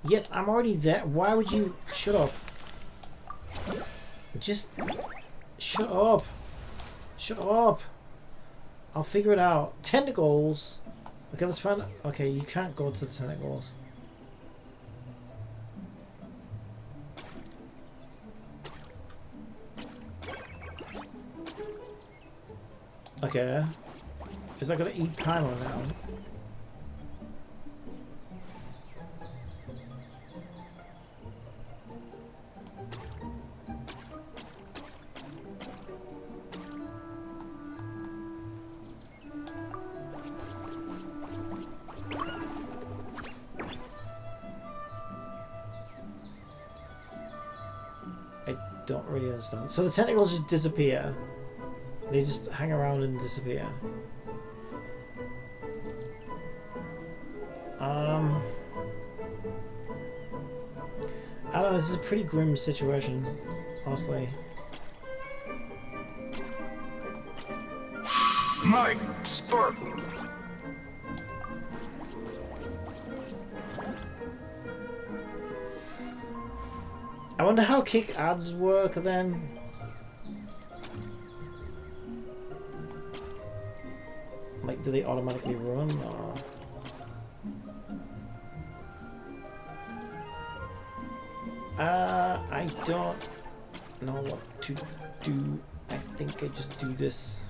Yes, I'm already there. Why would you... Shut up. Just... Shut up. Shut up. I'll figure it out. Tentacles. Okay, let's find... Okay, you can't go to the tentacles. Okay. Is that gonna eat Primal now? I don't really understand. So the tentacles just disappear. They just hang around and disappear. I don't know, this is a pretty grim situation, honestly. Mike Spartan. I wonder how kick ads work then. Like, do they automatically run, or... I don't know what to do. I think I just do this.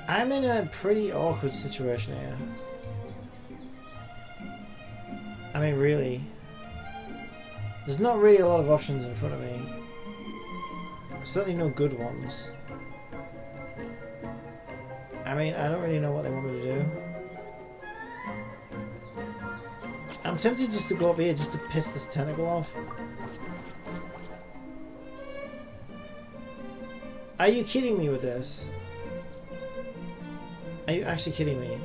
I'm in a pretty awkward situation here. I mean, really. There's not really a lot of options in front of me. Certainly no good ones. I mean, I don't really know what they want me to do. I'm tempted just to go up here just to piss this tentacle off. Are you kidding me with this? Are you actually kidding me?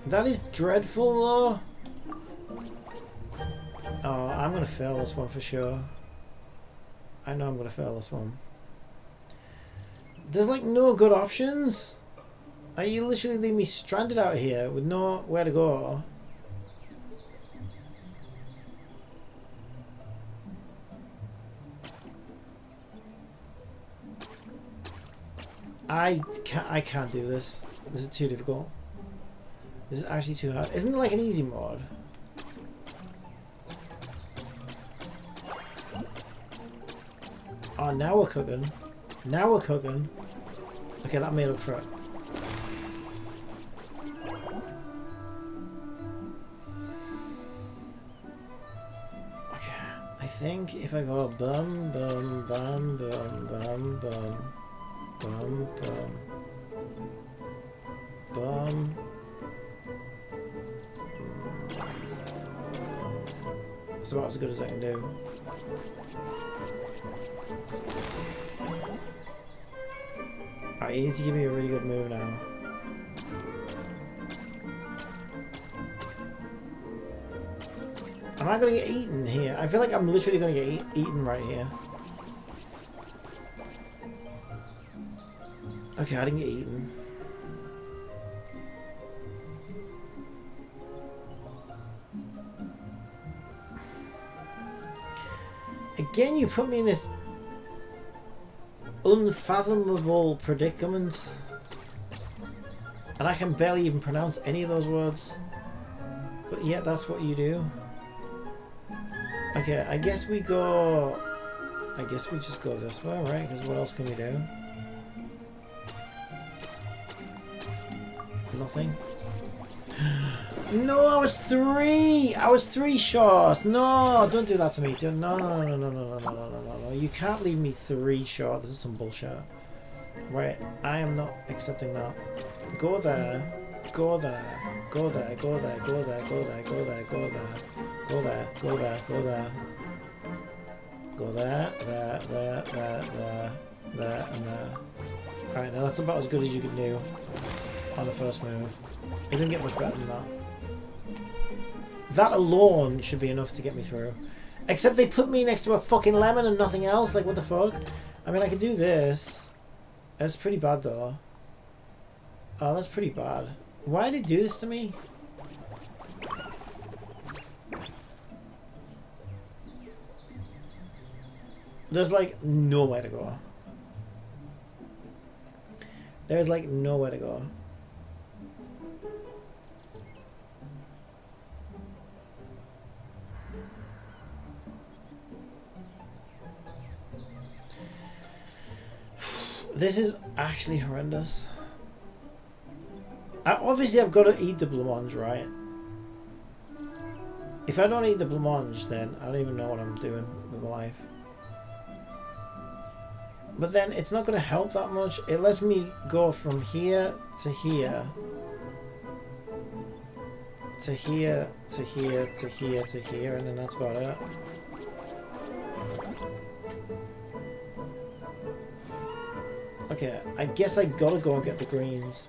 That is dreadful though. Oh, I'm gonna fail this one for sure. I know I'm gonna fail this one. There's like no good options. Are you literally leaving me stranded out here with nowhere to go? I can't do this. This is too difficult. This is actually too hard. Isn't it like an easy mode? Oh, now we're cooking. Now we're cooking. Okay, that made up for it. Okay, I think if I go bum, bum, bum, bum, bum, bum, bum, bum, bum. It's about as good as I can do. Alright, you need to give me a really good move now. Am I gonna get eaten here? I feel like I'm literally gonna get eaten right here. Okay, I didn't get eaten. Again, you put me in this unfathomable predicament. And I can barely even pronounce any of those words. But yet, that's what you do. Okay, I guess we go... I guess we just go this way, right? Because what else can we do? Nothing. No, I was 3! I was 3 short! No, don't do that to me. No, no, no, no, no, no, no, no, no, no. You can't leave me 3 short. This is some bullshit. Right, I am not accepting that. Go there. Go there. Go there. Go there. Go there. Go there. Go there. Go there. Go there. Go there. Go there. Go there. There. There. There. There. There. And there. Alright, now that's about as good as you can do on the first move. It didn't get much better than that. That alone should be enough to get me through. Except they put me next to a fucking lemon and nothing else. Like, what the fuck? I mean, I could do this. That's pretty bad, though. Oh, that's pretty bad. Why did they do this to me? There's, like, nowhere to go. There's, like, nowhere to go. This is actually horrendous. Obviously, I've got to eat the blancmange, right? If I don't eat the blancmange, then I don't even know what I'm doing with my life. But then it's not going to help that much. It lets me go from here to here. To here, to here, to here, to here, and then that's about it. Okay, I guess I gotta go and get the greens.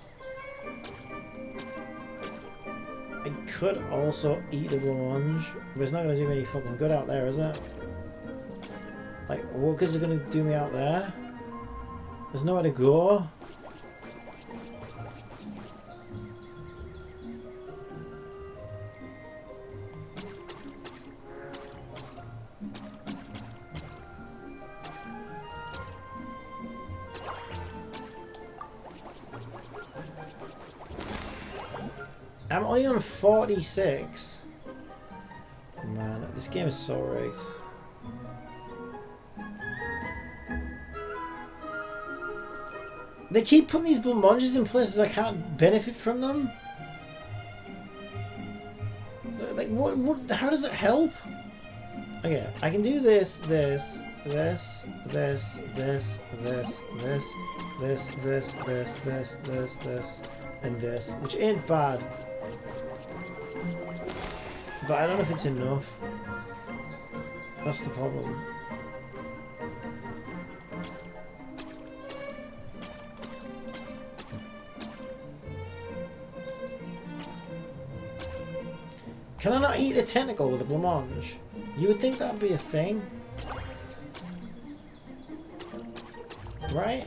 I could also eat a blancmange, but it's not gonna do me any fucking good out there, is it? Like, what good is it gonna do me out there? There's nowhere to go. I'm only on 46. Man, this game is so rigged. They keep putting these blancmanges in places I can't benefit from them. Like, what? How does it help? Okay, I can do this, this, this, this, this, this, this, this, this, this, this, this, this, and this, which ain't bad. But I don't know if it's enough. That's the problem. Can I not eat a tentacle with a blancmange? You would think that would be a thing. Right?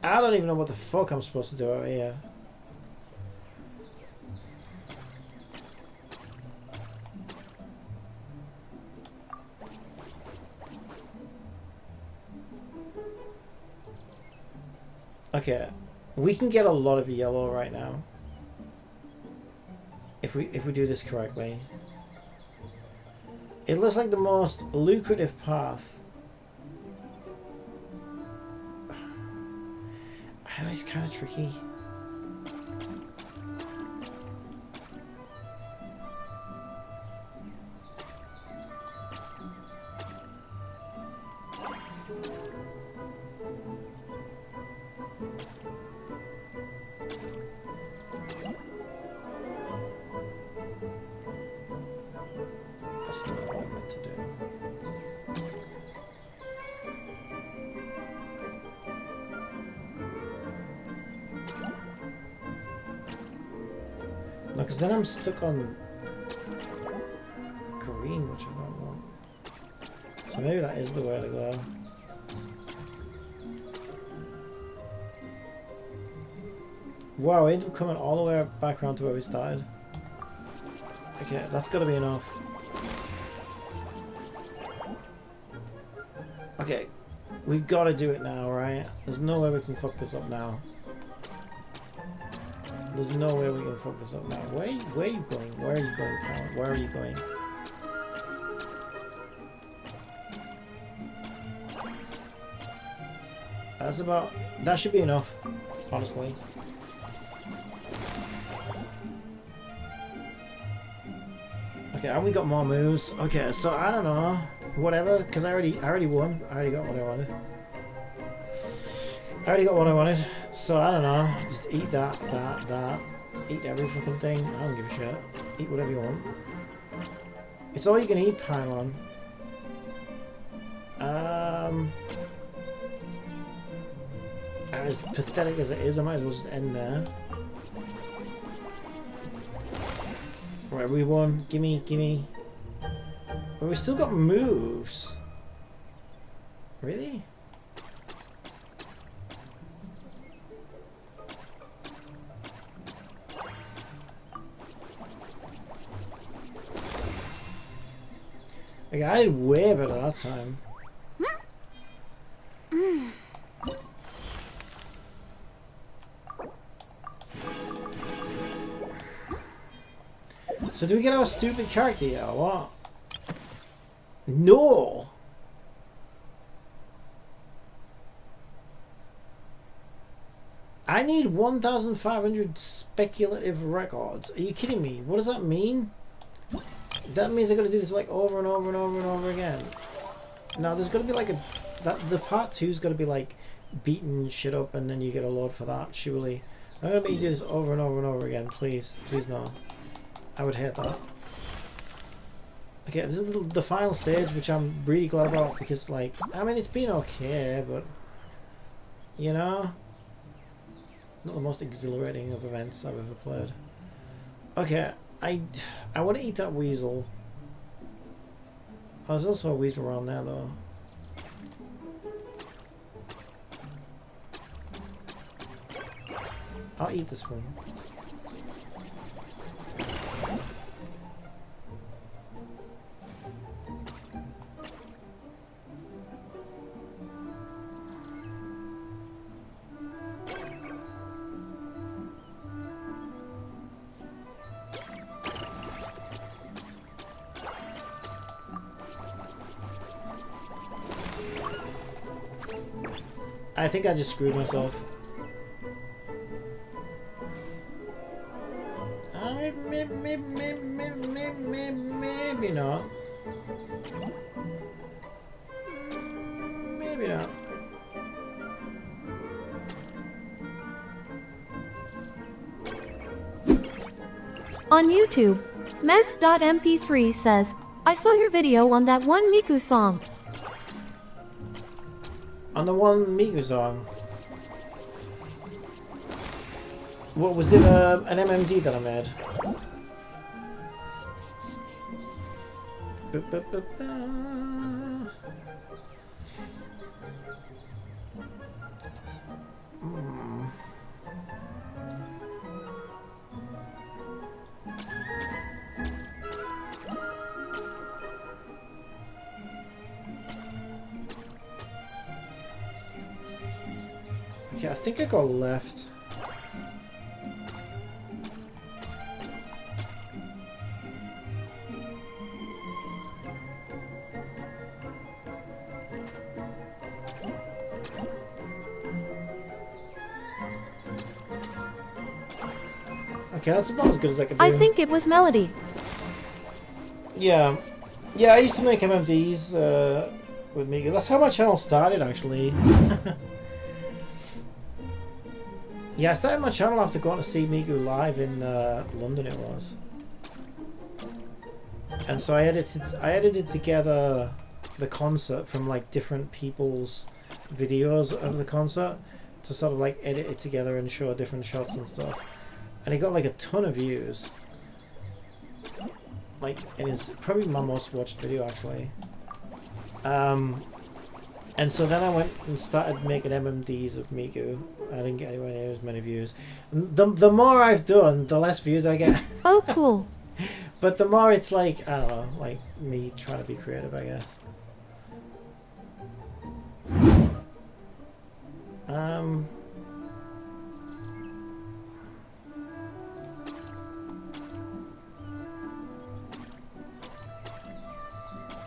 I don't even know what the fuck I'm supposed to do out here. Okay, we can get a lot of yellow right now if we do this correctly. It looks like the most lucrative path. I know it's kind of tricky. That's not what I meant to do. No, because then I'm stuck on green, which I don't want. So maybe that is the way to go. Wow, I ended up coming all the way back around to where we started. Okay, that's gotta be enough. Okay, we've gotta do it now, right? There's no way we can fuck this up now. There's no way we can fuck this up now. Where are you going? Where are you going, pal? Where are you going? That's about... That should be enough, honestly. Okay, and we got more moves. Okay, so I don't know. Whatever, because I already won. I already got what I wanted. I already got what I wanted. So I don't know. Just eat that. Eat every fucking thing. I don't give a shit. Eat whatever you want. It's all you can eat, Paimon. As pathetic as it is, I might as well just end there. Right, we won. Gimme. But we still got moves. Really? Okay, I did way better that time. So do we get our stupid character yet or what? No! I need 1,500 speculative records. Are you kidding me? What does that mean? That means I gotta do this like over and over and over and over again. Now there's gotta be like the part 2's gotta be like beating shit up and then you get a load for that, surely. I'm gonna make you do this over and over and over again, please. Please no. I would hate that. Okay, this is the final stage, which I'm really glad about because, like, I mean, it's been okay, but you know, not the most exhilarating of events I've ever played. Okay, I want to eat that weasel. Oh, there's also a weasel around there, though. I'll eat this one. I think I just screwed myself. Maybe not. Maybe not. On YouTube, Max.mp3 says, I saw your video on that one Miku song. On the one Miku song. What was it? An MMD that I made. Okay, I think I got left. Okay, that's about as good as I can do. I think it was Melody. Yeah. Yeah, I used to make MMDs with Miku. That's how my channel started, actually. Yeah, I started my channel after going to see Miku live in London, it was. And so I edited together the concert from like different people's videos of the concert to sort of like edit it together and show different shots and stuff. And it got like a ton of views. Like, it is probably my most watched video, actually. And so then I went and started making MMDs of Miku. I didn't get anywhere near as many views. The more I've done, the less views I get. Oh, cool. But the more it's like, I don't know, like me trying to be creative, I guess.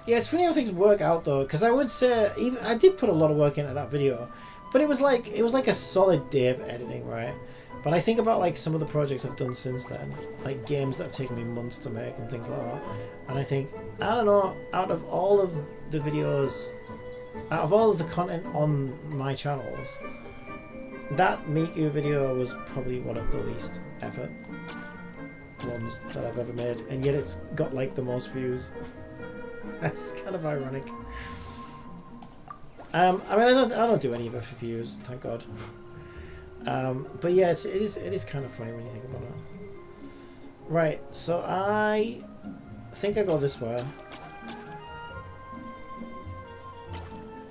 Yeah, it's funny how things work out though, because I would say even I did put a lot of work into that video, but it was like a solid day of editing, right? But I think about like some of the projects I've done since then, like games that have taken me months to make and things like that, and I think, I don't know, out of all of the videos, out of all of the content on my channels, that Miku video was probably one of the least effort ones that I've ever made, and yet it's got like the most views. That's kind of ironic. I mean, I don't do any of it for views, thank God. But yeah, it is kind of funny when you think about it. Right, so I think I go this way.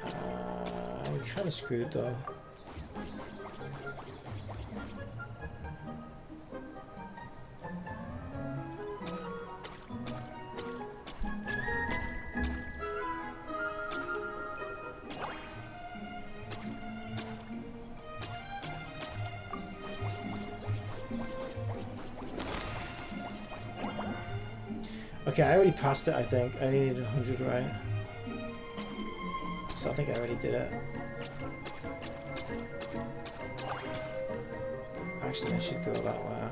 I'm kind of screwed though. Okay, I already passed it, I think. I only needed 100, right? So I think I already did it. Actually, I should go that way.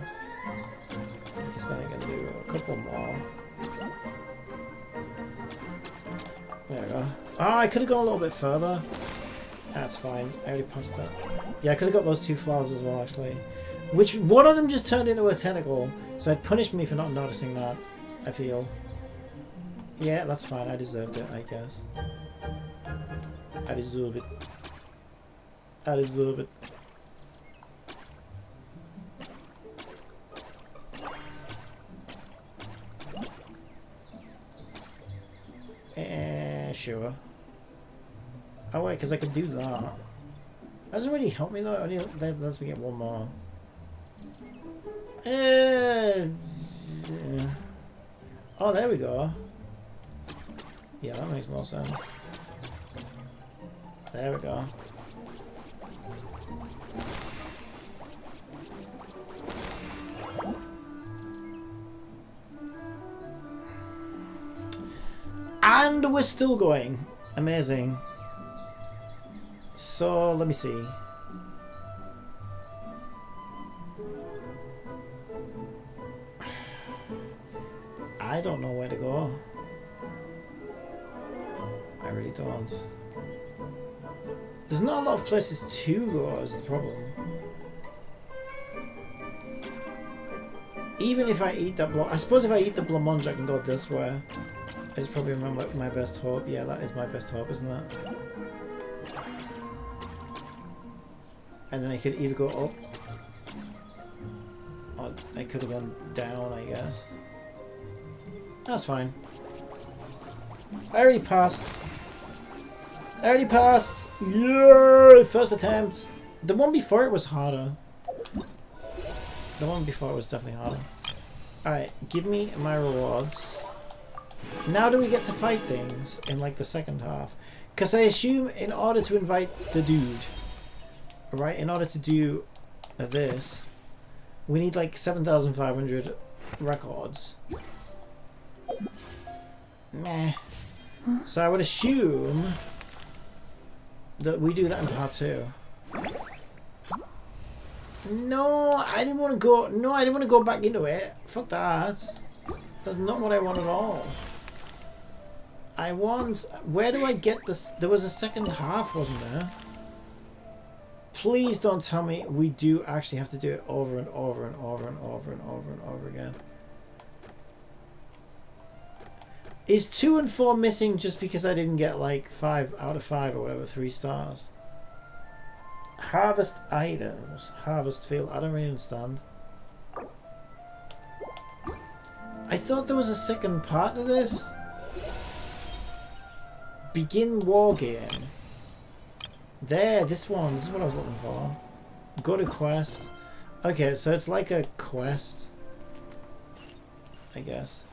Because then I can do a couple more. There we go. Oh, I could have gone a little bit further. That's fine. I already passed it. Yeah, I could have got those two flowers as well, actually. Which, one of them just turned into a tentacle. So it punished me for not noticing that. I feel. Yeah, that's fine. I deserved it, I guess. I deserve it. I deserve it. Sure. Oh wait, because I could do that. That doesn't really help me though. It only lets me get one more. Oh, there we go. Yeah, that makes more sense. There we go. And we're still going. Amazing. So let me see. I don't know where to go. I really don't. There's not a lot of places to go is the problem. Even if I eat that I suppose if I eat the blancmange I can go this way. It's probably my best hope. Yeah, that is my best hope, isn't it? And then I could either go up or I could have gone down, I guess. That's fine. I already passed. Yeah! First attempt. The one before it was harder. The one before it was definitely harder. Alright, give me my rewards. Now do we get to fight things in like the second half? Because I assume in order to invite the dude, right, in order to do this, we need like 7,500 records. Meh. So I would assume that we do that in part 2. No, I didn't want to go. No, I didn't want to go back into it. Fuck that. That's not what I want at all. I want. Where do I get this? There was a second half, wasn't there? Please don't tell me we do actually have to do it over and over and over and over and over and over again. Is 2 and 4 missing just because I didn't get like 5 out of 5 or whatever, 3 stars? Harvest items, harvest field. I don't really understand. I thought there was a second part to this. Begin war game. There, this one. This is what I was looking for. Go to quest. Okay, so it's like a quest, I guess.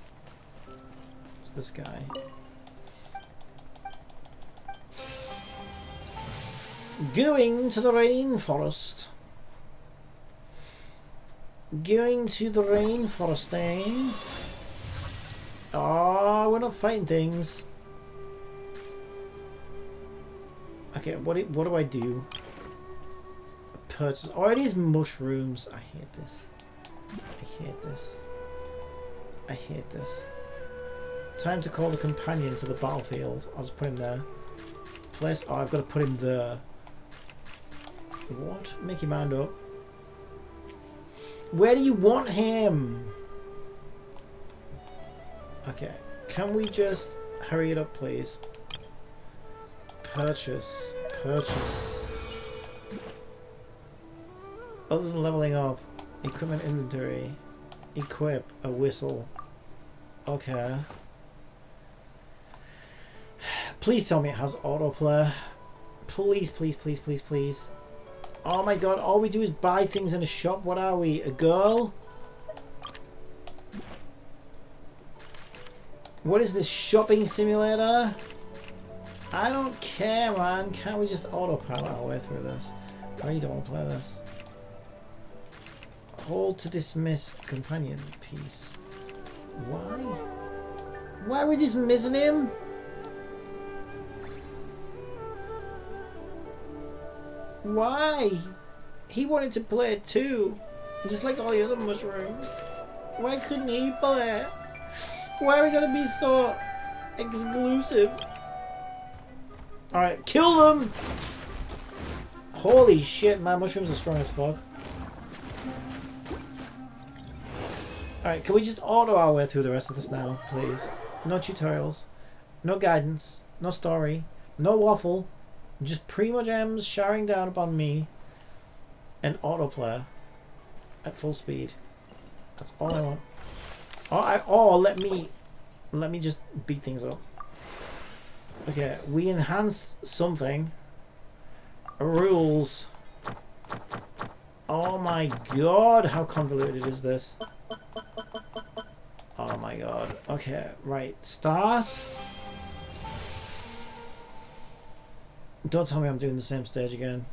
It's this guy. Going to the rainforest. Going to the rainforest, eh? Oh, we're not fighting things. Okay, what do I do? Purchase. Oh, it is mushrooms. I hate this. I hate this. I hate this. Time to call the companion to the battlefield. I'll just put him there. Place. Oh, I've got to put him there. What? Make your mind up. Where do you want him? Okay. Can we just hurry it up, please? Purchase. Purchase. Other than leveling up, equipment inventory. Equip a whistle. Okay. Please tell me it has autoplay. Please, please, please, please, please. Oh my god, all we do is buy things in a shop. What are we? A girl? What is this, shopping simulator? I don't care, man. Can't we just autopilot our way through this? I really don't want to play this. Hold to dismiss companion piece. Why? Why are we dismissing him? Why? He wanted to play it too, just like all the other mushrooms. Why couldn't he play it? Why are we gonna be so exclusive? Alright, kill them! Holy shit, man, mushrooms are strong as fuck. Alright, can we just auto our way through the rest of this now, please? No tutorials, no guidance, no story, no waffle. Just Primo Gems showering down upon me and autoplay at full speed. That's all I want. Let me just beat things up. Okay, we enhanced something. Rules. Oh my god, how convoluted is this? Oh my god. Okay, right. Start. Don't tell me I'm doing the same stage again.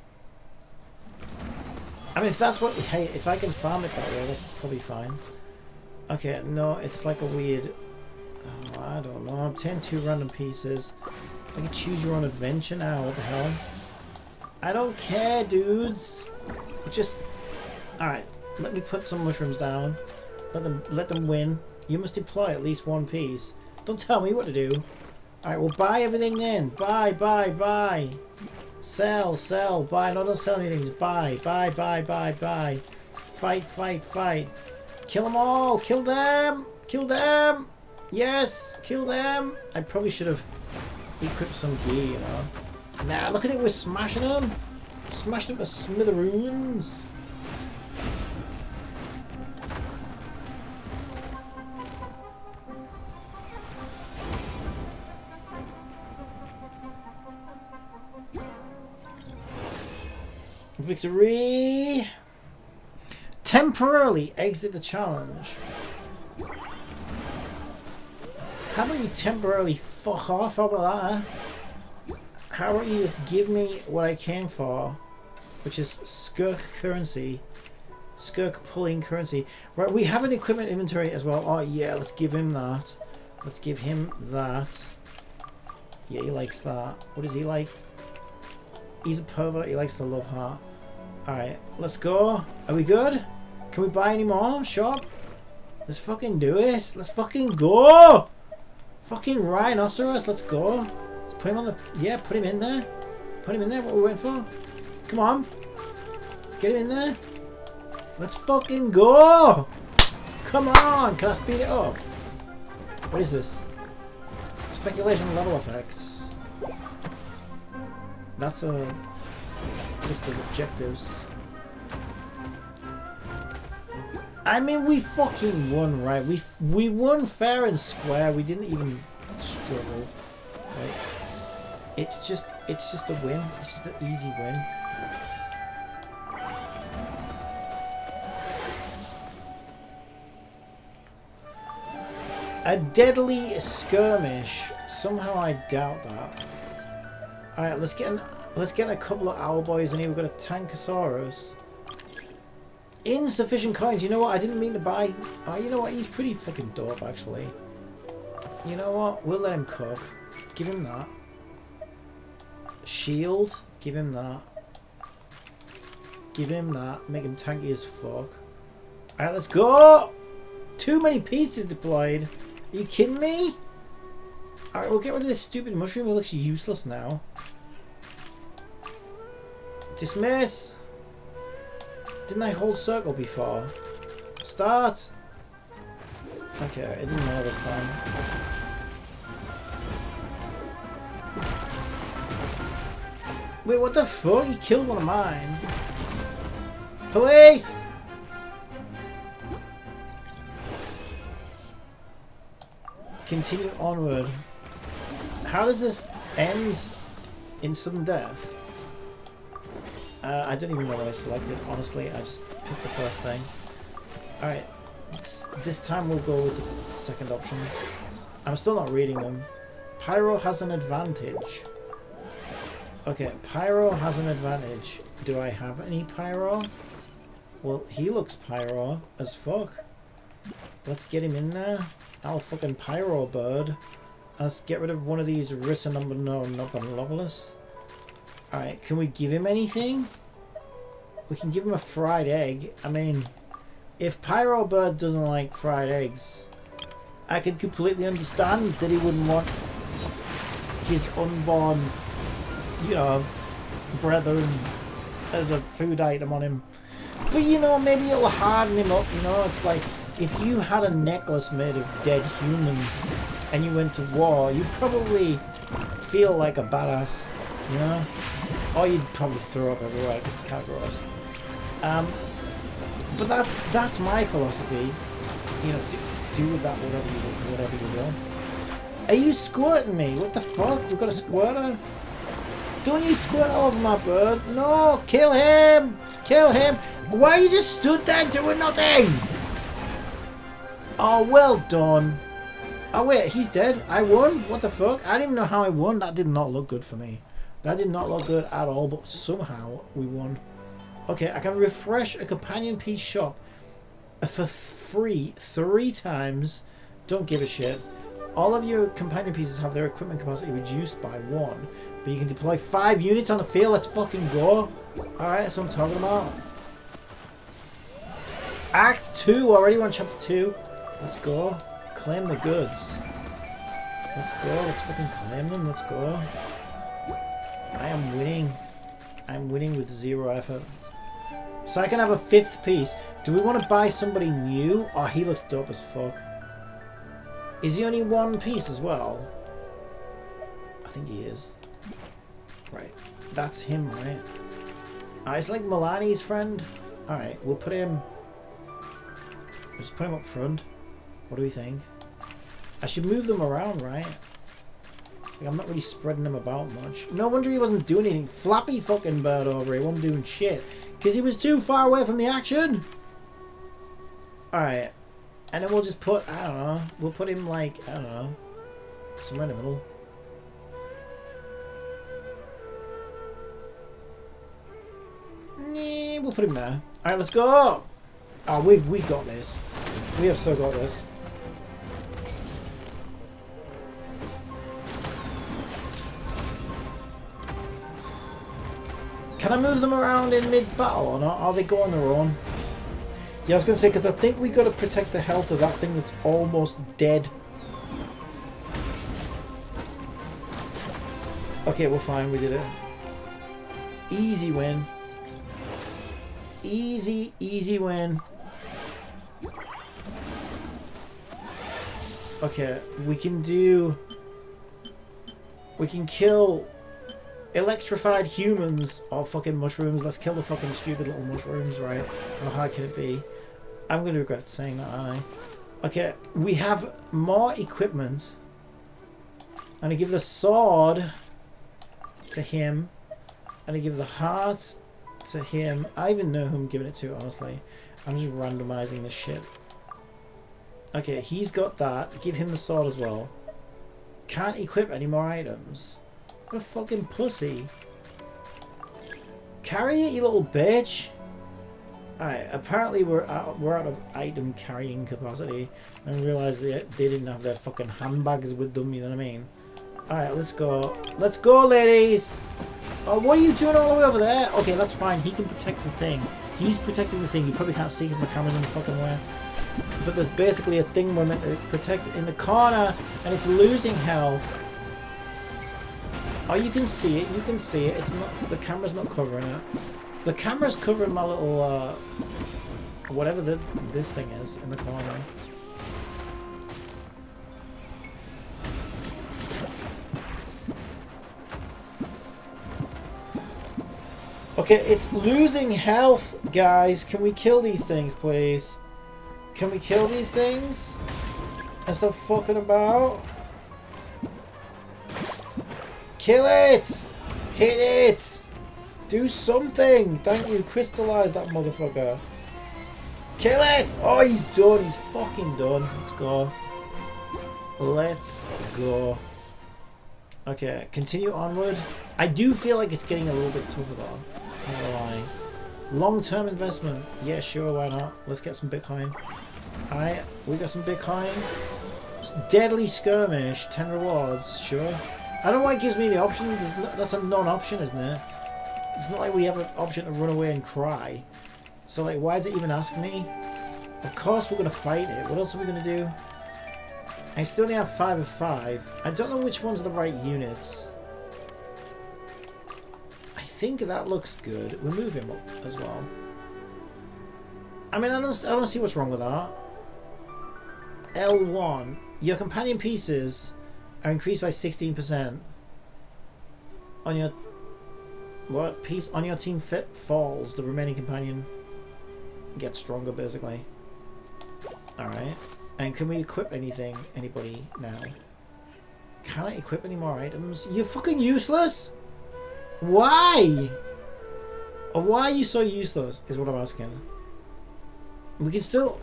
I mean, if that's what... Hey, if I can farm it that way, that's probably fine. Okay, no, it's like a weird... Oh, I don't know. Obtain 2 random pieces. If I can choose your own adventure now, what the hell? I don't care, dudes. Just... Alright, let me put some mushrooms down. Let them win. You must deploy at least one piece. Don't tell me what to do. Alright, well buy everything then. Buy, buy, buy. Sell, sell, buy. No, don't sell anything. Just buy, buy, buy, buy, buy. Fight, fight, fight. Kill them all. Kill them. Kill them. Yes, kill them. I probably should have equipped some gear, you know. Nah, look at it. We're smashing them. Smashing them to smithereens. Victory! Temporarily exit the challenge. How about you temporarily fuck off? How about that? How about you just give me what I came for? Which is skirk currency. Skirk pulling currency. Right, we have an equipment inventory as well. Oh yeah, let's give him that. Let's give him that. Yeah, he likes that. What does he like? He's a pervert. He likes the love heart. Alright, let's go. Are we good? Can we buy any more? Shop? Let's fucking do it. Let's fucking go. Fucking rhinoceros. Let's go. Let's put him on the... Yeah, put him in there. Put him in there. What are we waiting for? Come on. Get him in there. Let's fucking go. Come on. Can I speed it up? What is this? Speculation level effects. That's a list of objectives. I mean, we fucking won, right? We won fair and square. We didn't even struggle, right? It's just a win. It's just an easy win. A deadly skirmish. Somehow I doubt that. Alright, let's get a couple of owl boys in here. We've got a Tankosaurus. Insufficient coins. You know what? I didn't mean to buy. Oh, you know what? He's pretty fucking dope, actually. You know what? We'll let him cook. Give him that. Shield. Give him that. Give him that. Make him tanky as fuck. Alright, let's go! Too many pieces deployed. Are you kidding me? Alright, we'll get rid of this stupid mushroom. It looks useless now. Dismiss. Didn't I hold circle before? Start. Okay, it didn't matter this time. Wait, what the fuck? You killed one of mine. Police! Continue onward. How does this end in sudden death? I don't even know what I selected, honestly. I just picked the first thing. Alright, this time we'll go with the second option. I'm still not reading them. Pyro has an advantage. Okay, Pyro has an advantage. Do I have any Pyro? Well, he looks Pyro as fuck. Let's get him in there. I'll fucking Pyro bird. Let's get rid of one of these Rissonomanopolis. Alright, can we give him anything? We can give him a fried egg. I mean, if Pyro Bird doesn't like fried eggs, I can completely understand that he wouldn't want his unborn, you know, brethren as a food item on him. But, you know, maybe it'll harden him up, you know? It's like, if you had a necklace made of dead humans and you went to war, you'd probably feel like a badass. You know? Or you'd probably throw up everywhere. This is kind of gross. But that's my philosophy. You know, do with that whatever you will. Are you squirting me? What the fuck? We've got a squirter? Don't you squirt all over my bird? No! Kill him! Kill him! Why you just stood there doing nothing? Oh, well done. Oh wait, he's dead. I won? What the fuck? I didn't even know how I won. That did not look good for me. That did not look good at all, but somehow we won. Okay, I can refresh a companion piece shop for free 3 times. Don't give a shit. All of your companion pieces have their equipment capacity reduced by 1, but you can deploy 5 units on the field. Let's fucking go. Alright, that's what I'm talking about. Act 2, already we're on chapter 2. Let's go. Claim the goods. Let's go, let's fucking claim them, let's go. I am winning. I'm winning with 0 effort. So I can have a 5th piece. Do we want to buy somebody new? Oh, he looks dope as fuck. Is he only 1 piece as well? I think he is. Right. That's him, right? It's like Milani's friend. Alright, we'll put him... Just put him up front. What do we think? I should move them around, right? It's like I'm not really spreading them about much. No wonder he wasn't doing anything. Flappy fucking bird over here. He wasn't doing shit. Because he was too far away from the action. Alright. And then we'll just put, I don't know. We'll put him like, I don't know. Somewhere in the middle. Nah, we'll put him there. Alright, let's go. Oh, we've got this. We have so got this. Can I move them around in mid-battle or not? Or they go on their own? Yeah, I was going to say, because I think we got to protect the health of that thing that's almost dead. Okay, we're fine. We did it. Easy win. Easy, easy win. Okay, we can do... We can kill... electrified humans or fucking mushrooms. Let's kill the fucking stupid little mushrooms, right? How hard can it be? I'm going to regret saying that, aren't I? Okay, we have more equipment. And I give the sword to him. And I give the heart to him. I even know who I'm giving it to, honestly. I'm just randomizing this shit. Okay, he's got that. Give him the sword as well. Can't equip any more items. What a fucking pussy. Carry it, you little bitch. Alright, apparently we're out of item carrying capacity. And realised they didn't have their fucking handbags with them, you know what I mean? Alright, let's go. Let's go, ladies! Oh, what are you doing all the way over there? Okay, that's fine. He can protect the thing. He's protecting the thing. You probably can't see because my camera's in the fucking way. But there's basically a thing we're meant to protect in the corner. And it's losing health. Oh, you can see it. You can see it. It's not. The camera's not covering it. The camera's covering my little, whatever this thing is in the corner. Okay, it's losing health, guys. Can we kill these things, please? Can we kill these things? And stop fucking about? Kill it! Hit it! Do something! Thank you, crystallize that motherfucker. Kill it! Oh, he's done. He's fucking done. Let's go. Let's go. Okay, continue onward. I do feel like it's getting a little bit tougher though. Not gonna lie. Long-term investment. Yeah, sure, why not? Let's get some Bitcoin. Alright, we got some Bitcoin. Deadly skirmish, 10 rewards, sure. I don't know why it gives me the option. That's a non-option, isn't it? It's not like we have an option to run away and cry. So, like, why is it even asking me? Of course we're going to fight it. What else are we going to do? I still only have 5 of 5. I don't know which ones are the right units. I think that looks good. We'll move him up as well. I mean, I don't see what's wrong with that. L1. Your companion pieces are increased by 16% on your piece on your team falls. The remaining companion gets stronger, basically. All right. And can we equip anything? Anybody now? Can I equip any more items? You're fucking useless. Why? Or why are you so useless? Is what I'm asking. We can still.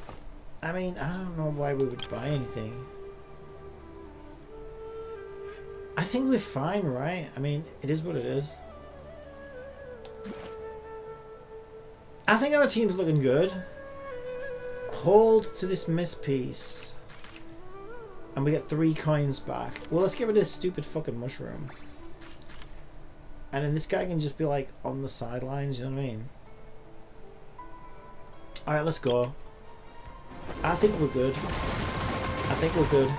I mean, I don't know why we would buy anything. I think we're fine, right? I mean, it is what it is. I think our team's looking good. Hold to dismiss piece. And we get 3 coins back. Well, let's get rid of this stupid fucking mushroom. And then this guy can just be like on the sidelines, you know what I mean? Alright, let's go. I think we're good. I think we're good.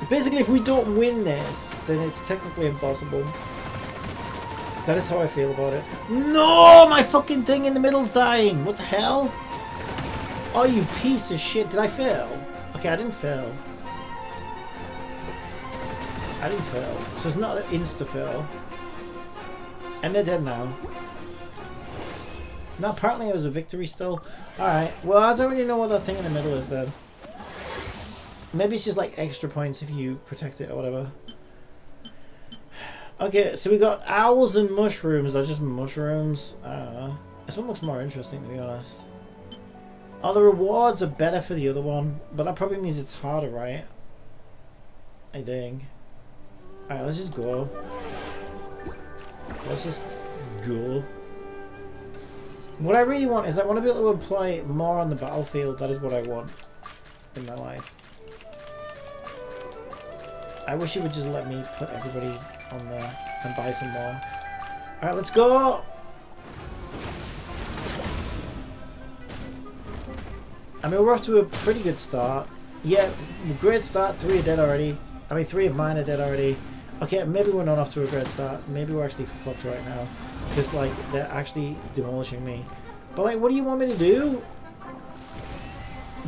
Basically, if we don't win this, then it's technically impossible. That is how I feel about it. No! My fucking thing in the middle's dying! What the hell? Oh, you piece of shit. Did I fail? Okay, I didn't fail. I didn't fail. So it's not an insta-fail. And they're dead now. No, apparently it was a victory still. Alright, well, I don't really know what that thing in the middle is then. Maybe it's just like extra points if you protect it or whatever. Okay, so we got owls and mushrooms. They're just mushrooms. This one looks more interesting, to be honest. Oh, the rewards are better for the other one, but that probably means it's harder, right? I think. Alright, let's just go. Let's just go. What I really want is I want to be able to employ more on the battlefield. That is what I want in my life. I wish it would just let me put everybody on there and buy some more. Alright, let's go! I mean, we're off to a pretty good start. Yeah, great start. 3 are dead already. I mean, 3 of mine are dead already. Okay, maybe we're not off to a great start. Maybe we're actually fucked right now. Because, like, they're actually demolishing me. But, like, what do you want me to do?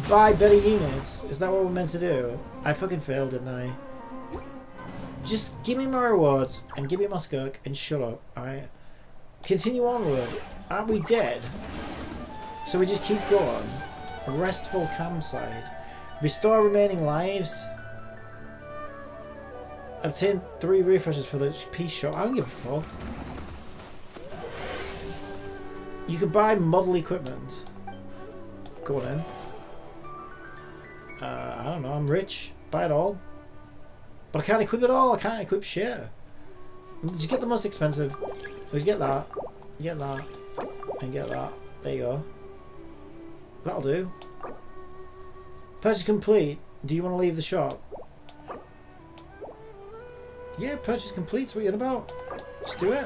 Buy better units? Is that what we're meant to do? I fucking failed, didn't I? Just give me my rewards and give me my skirk and shut up, alright? Continue onward. Aren't we dead? So we just keep going. A restful campsite. Restore remaining lives. Obtain 3 refreshes for the peace shop. I don't give a fuck. You can buy model equipment. Go on in. I don't know, I'm rich. Buy it all. But I can't equip it all. I can't equip shit. Did you get the most expensive? Oh, you get that. You get that. And get that. There you go. That'll do. Purchase complete. Do you want to leave the shop? Yeah, purchase complete. What are you on about? Just do it.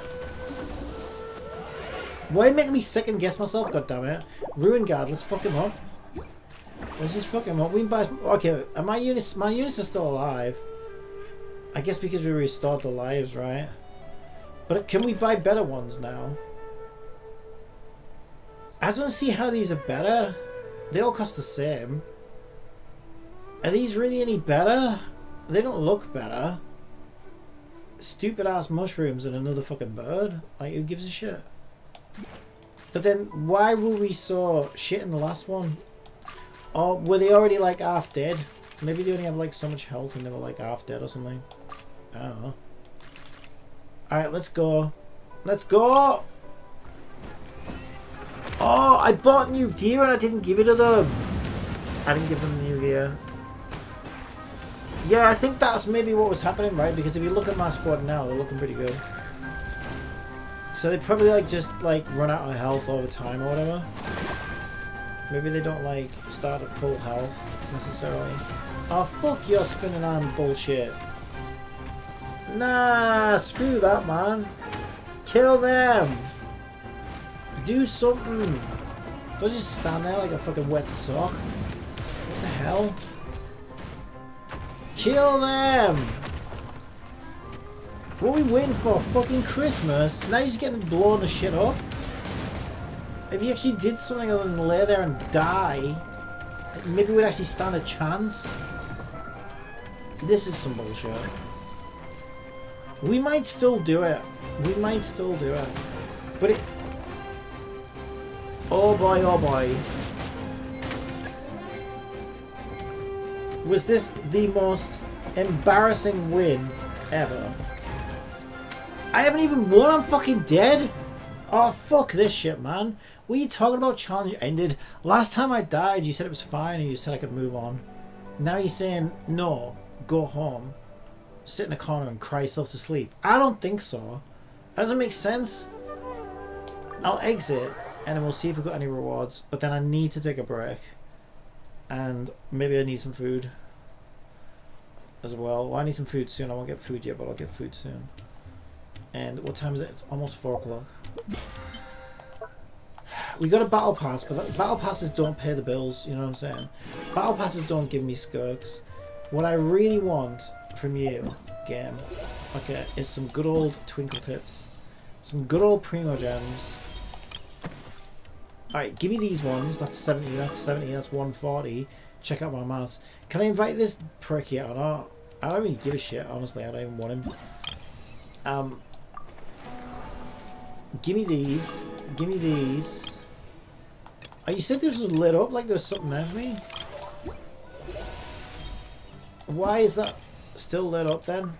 Why are you making me second guess myself? God damn it. Ruin guard. Let's fuck him up. Let's just fuck him up. We can buy. Okay, and my units are still alive. I guess because we restored the lives, right? But can we buy better ones now? I just want to see how these are better. They all cost the same. Are these really any better? They don't look better. Stupid ass mushrooms and another fucking bird. Like, who gives a shit? But then, why were we so shit in the last one? Or were they already like half dead? Maybe they only have like so much health and they were like half dead or something. I don't know. Alright, let's go. Let's go! Oh, I bought new gear and I didn't give it to them. I didn't give them new gear. Yeah, I think that's maybe what was happening, right? Because if you look at my squad now, they're looking pretty good. So they probably like just like run out of health over time or whatever. Maybe they don't like start at full health necessarily. Oh, fuck your spinning arm bullshit. Nah, screw that, man. Kill them. Do something. Don't just stand there like a fucking wet sock. What the hell? Kill them. What are we waiting for? Fucking Christmas? Now you're just getting blown the shit up? If you actually did something other than lay there and die, maybe we'd actually stand a chance. This is some bullshit. We might still do it. We might still do it. But it... Oh boy, oh boy. Was this the most embarrassing win ever? I haven't even won, I'm fucking dead? Oh, fuck this shit, man. What are you talking about? Challenge ended. Last time I died, you said it was fine and you said I could move on. Now you're saying, no, go home. Sit in a corner and cry yourself to sleep. I don't think so. That doesn't make sense. I'll exit and then we'll see if we've got any rewards. But then I need to take a break, and maybe I need some food as well. I need some food soon. I won't get food yet, but I'll get food soon. And what time is it? It's almost 4 o'clock. We got a battle pass, but battle passes don't pay the bills, you know what I'm saying? Battle passes don't give me skirks. What I really want from you, game, okay, is some good old twinkle tits. Some good old primo gems. Alright, give me these ones. That's 70, that's 70, that's 140. Check out my maths. Can I invite this prick yet or not? I don't really give a shit, honestly. I don't even want him. Give me these. Give me these. Oh, you said this was lit up like there was something there for me? Why is that still lit up then?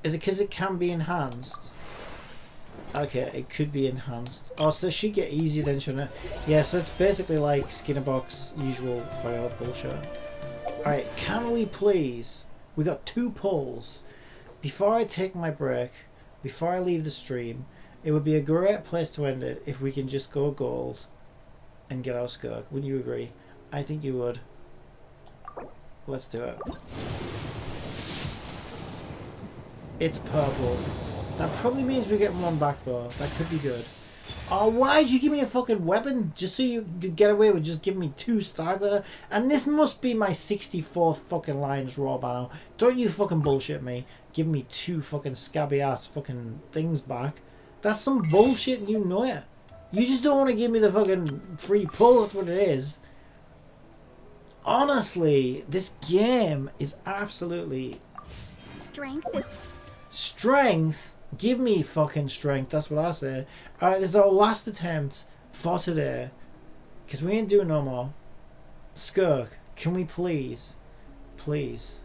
Is it because it can be enhanced? Okay, it could be enhanced. Oh, so she get easier then, shouldn't it? Yeah, so it's basically like Skinner Box usual bio bullshit. Alright, can we please... We got 2 polls. Before I take my break, before I leave the stream, it would be a great place to end it if we can just go gold and get our skirk. Wouldn't you agree? I think you would. Let's do it. It's purple. That probably means we're getting one back though. That could be good. Oh, why'd you give me a fucking weapon? Just so you could get away with just giving me 2 star glitter? And this must be my 64th fucking Lions Raw banner. Don't you fucking bullshit me. Give me 2 fucking scabby ass fucking things back. That's some bullshit and you know it. You just don't want to give me the fucking free pull. That's what it is. Honestly, this game is absolutely... Strength is... Strength? Give me fucking strength, that's what I say. Alright, this is our last attempt for today. Because we ain't doing no more. Skirk, can we please, please,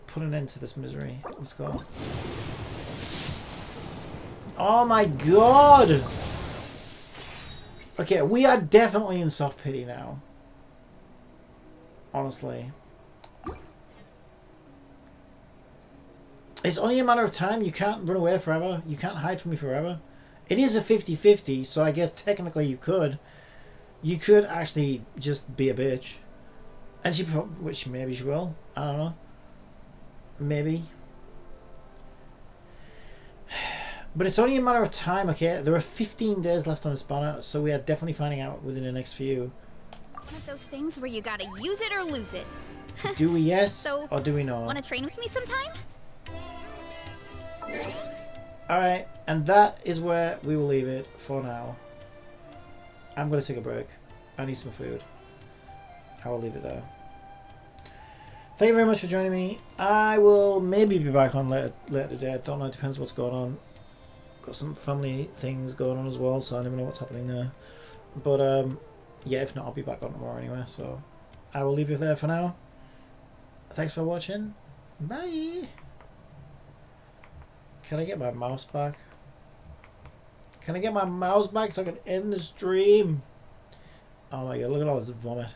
put an end to this misery. Let's go. Oh my god! Okay, we are definitely in soft pity now. Honestly. It's only a matter of time. You can't run away forever. You can't hide from me forever. It is a 50-50, so I guess technically you could. You could actually just be a bitch. And she probably, which maybe she will. I don't know. Maybe. But it's only a matter of time, okay? There are 15 days left on this banner, so we are definitely finding out within the next few. one of those things where you gotta use it or lose it. Do we yes So, or do we no? Wanna train with me sometime? Alright, and that is where we will leave it for now. I'm going to take a break. I need some food. I will leave it there. Thank you very much for joining me. I will maybe be back on later today. I don't know, it depends what's going on. Got some family things going on as well, so I never know what's happening there. But yeah, if not, I'll be back on tomorrow anyway, so I will leave you there for now. Thanks for watching. Bye! Can I get my mouse back? Can I get my mouse back so I can end the stream? Oh my god, look at all this vomit.